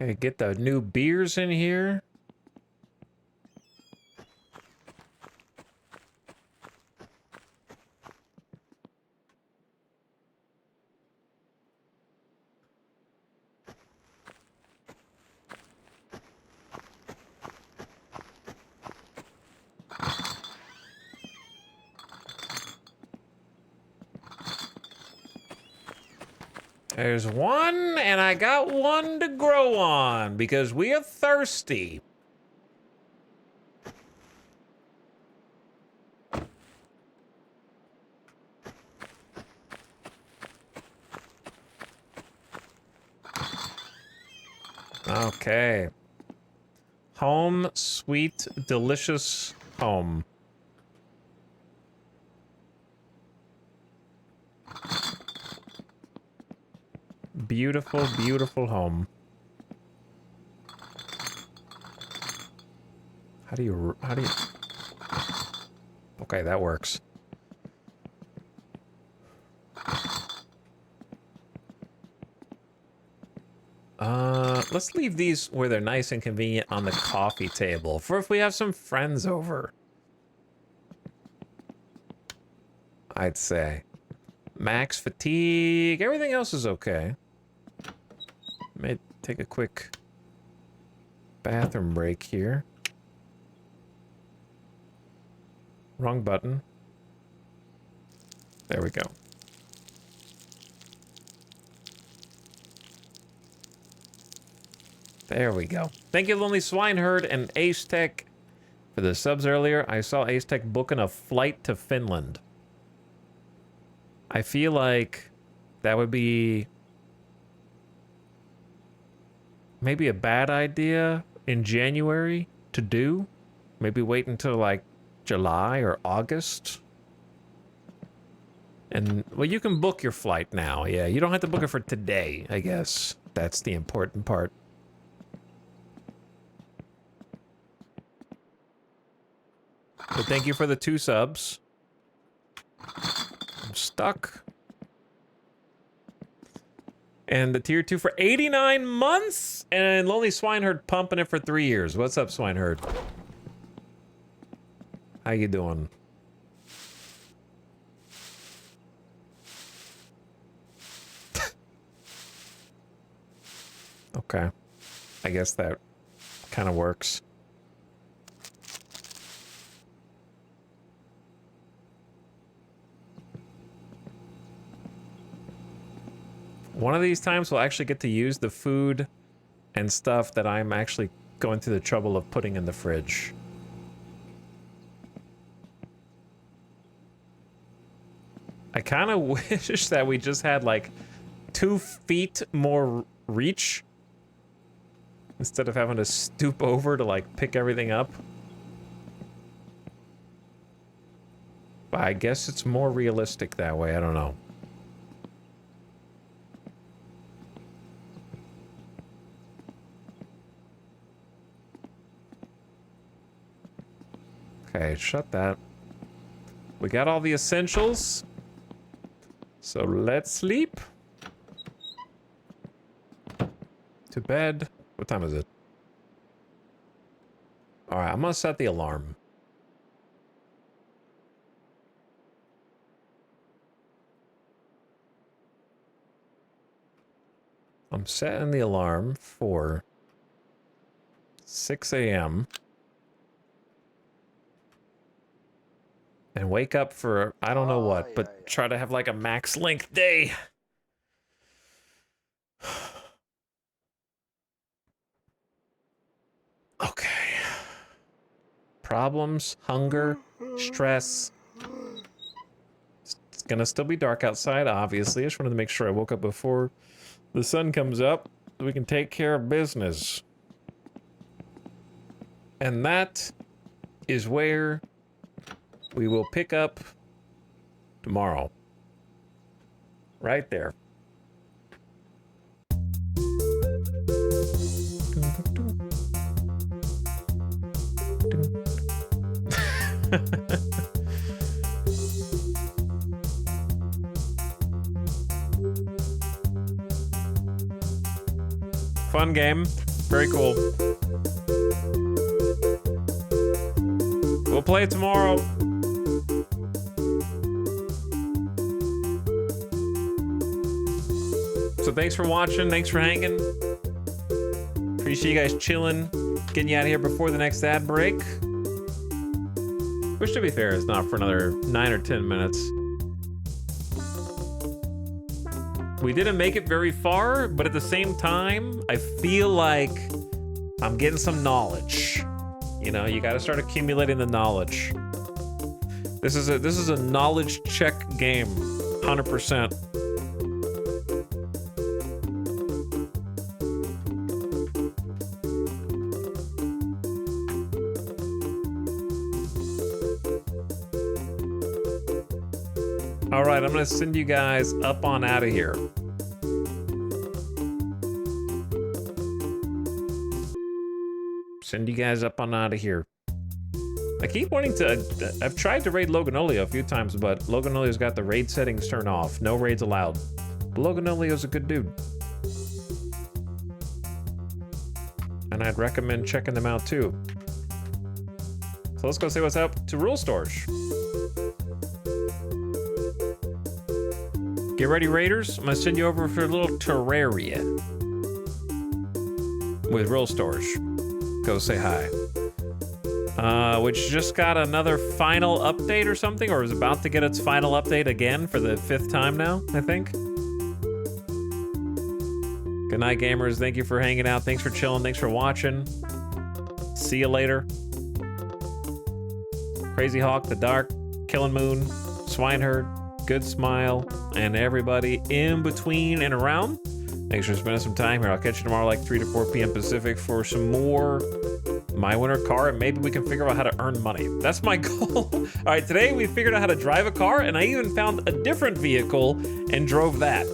Okay, get the new beers in here. There's one, and I got one to grow on, because we are thirsty. Okay. Home, sweet, delicious home. Beautiful, beautiful home. How do you... Okay, that works. Let's leave these where they're nice and convenient on the coffee table for if we have some friends over. I'd say. Max fatigue. Everything else is okay. May take a quick bathroom break here. Wrong button. There we go. There we go. Thank you, Lonely Swineherd and Ace Tech for the subs earlier. I saw Ace Tech booking a flight to Finland. I feel like that would be maybe a bad idea in January to do. Maybe wait until like July or August. And, well, you can book your flight now. Yeah, you don't have to book it for today, I guess. That's the important part. But thank you for the 2 subs. I'm stuck. And the tier 2 for 89 months? And Lonely Swineherd pumping it for 3 years. What's up, Swineherd? How you doing? Okay. I guess that kind of works. One of these times we'll actually get to use the food and stuff that I'm actually going through the trouble of putting in the fridge. I kind of wish that we just had like 2 feet more reach instead of having to stoop over to like pick everything up. But I guess it's more realistic that way. I don't know. Okay, shut that. We got all the essentials. So let's sleep. To bed. What time is it? All right, I'm gonna set the alarm. I'm setting the alarm for 6 a.m. And wake up for, I don't know what, but try to have like a max length day. Okay. Problems, hunger, stress. It's gonna still be dark outside, obviously. I just wanted to make sure I woke up before the sun comes up so we can take care of business. And that is where we will pick up tomorrow. Right there. Fun game. Very cool. We'll play it tomorrow. So thanks for watching. Thanks for hanging. Appreciate you guys chilling. Getting you out of here before the next ad break. Which, to be fair, is not for another 9 or 10 minutes. We didn't make it very far, but at the same time, I feel like I'm getting some knowledge. You know, you gotta start accumulating the knowledge. This is a knowledge check game, 100%. All right, I'm gonna send you guys up on out of here. Send you guys up on out of here. I keep wanting to, I've tried to raid Loganolio a few times, but Loganolio's got the raid settings turned off. No raids allowed. But Loganolio's a good dude. And I'd recommend checking them out too. So let's go say what's up to Rule Storage. Get ready, Raiders. I'm gonna send you over for a little Terraria with Rule Storage. Go say hi. Which just got another final update or something, or is about to get its final update again for the 5th time now, I think. Good night, gamers. Thank you for hanging out. Thanks for chilling. Thanks for watching. See you later. Crazy Hawk, The Dark, Killing Moon, Swineherd, Good Smile, and everybody in between and around. Thanks for spending some time here. I'll catch you tomorrow like 3 to 4 p.m. Pacific for some more My Winter Car, and maybe we can figure out how to earn money. That's my goal. All right, today we figured out how to drive a car, and I even found a different vehicle and drove that.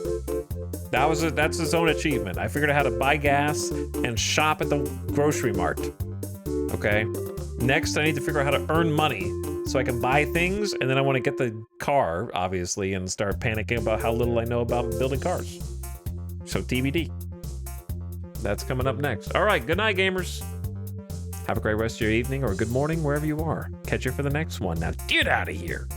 That's its own achievement. I figured out how to buy gas and shop at the grocery mart. Okay? Next, I need to figure out how to earn money so I can buy things, and then I want to get the car, obviously, and start panicking about how little I know about building cars. So TBD. That's coming up next. All right, good night, gamers. Have a great rest of your evening or good morning, wherever you are. Catch you for the next one. Now get out of here.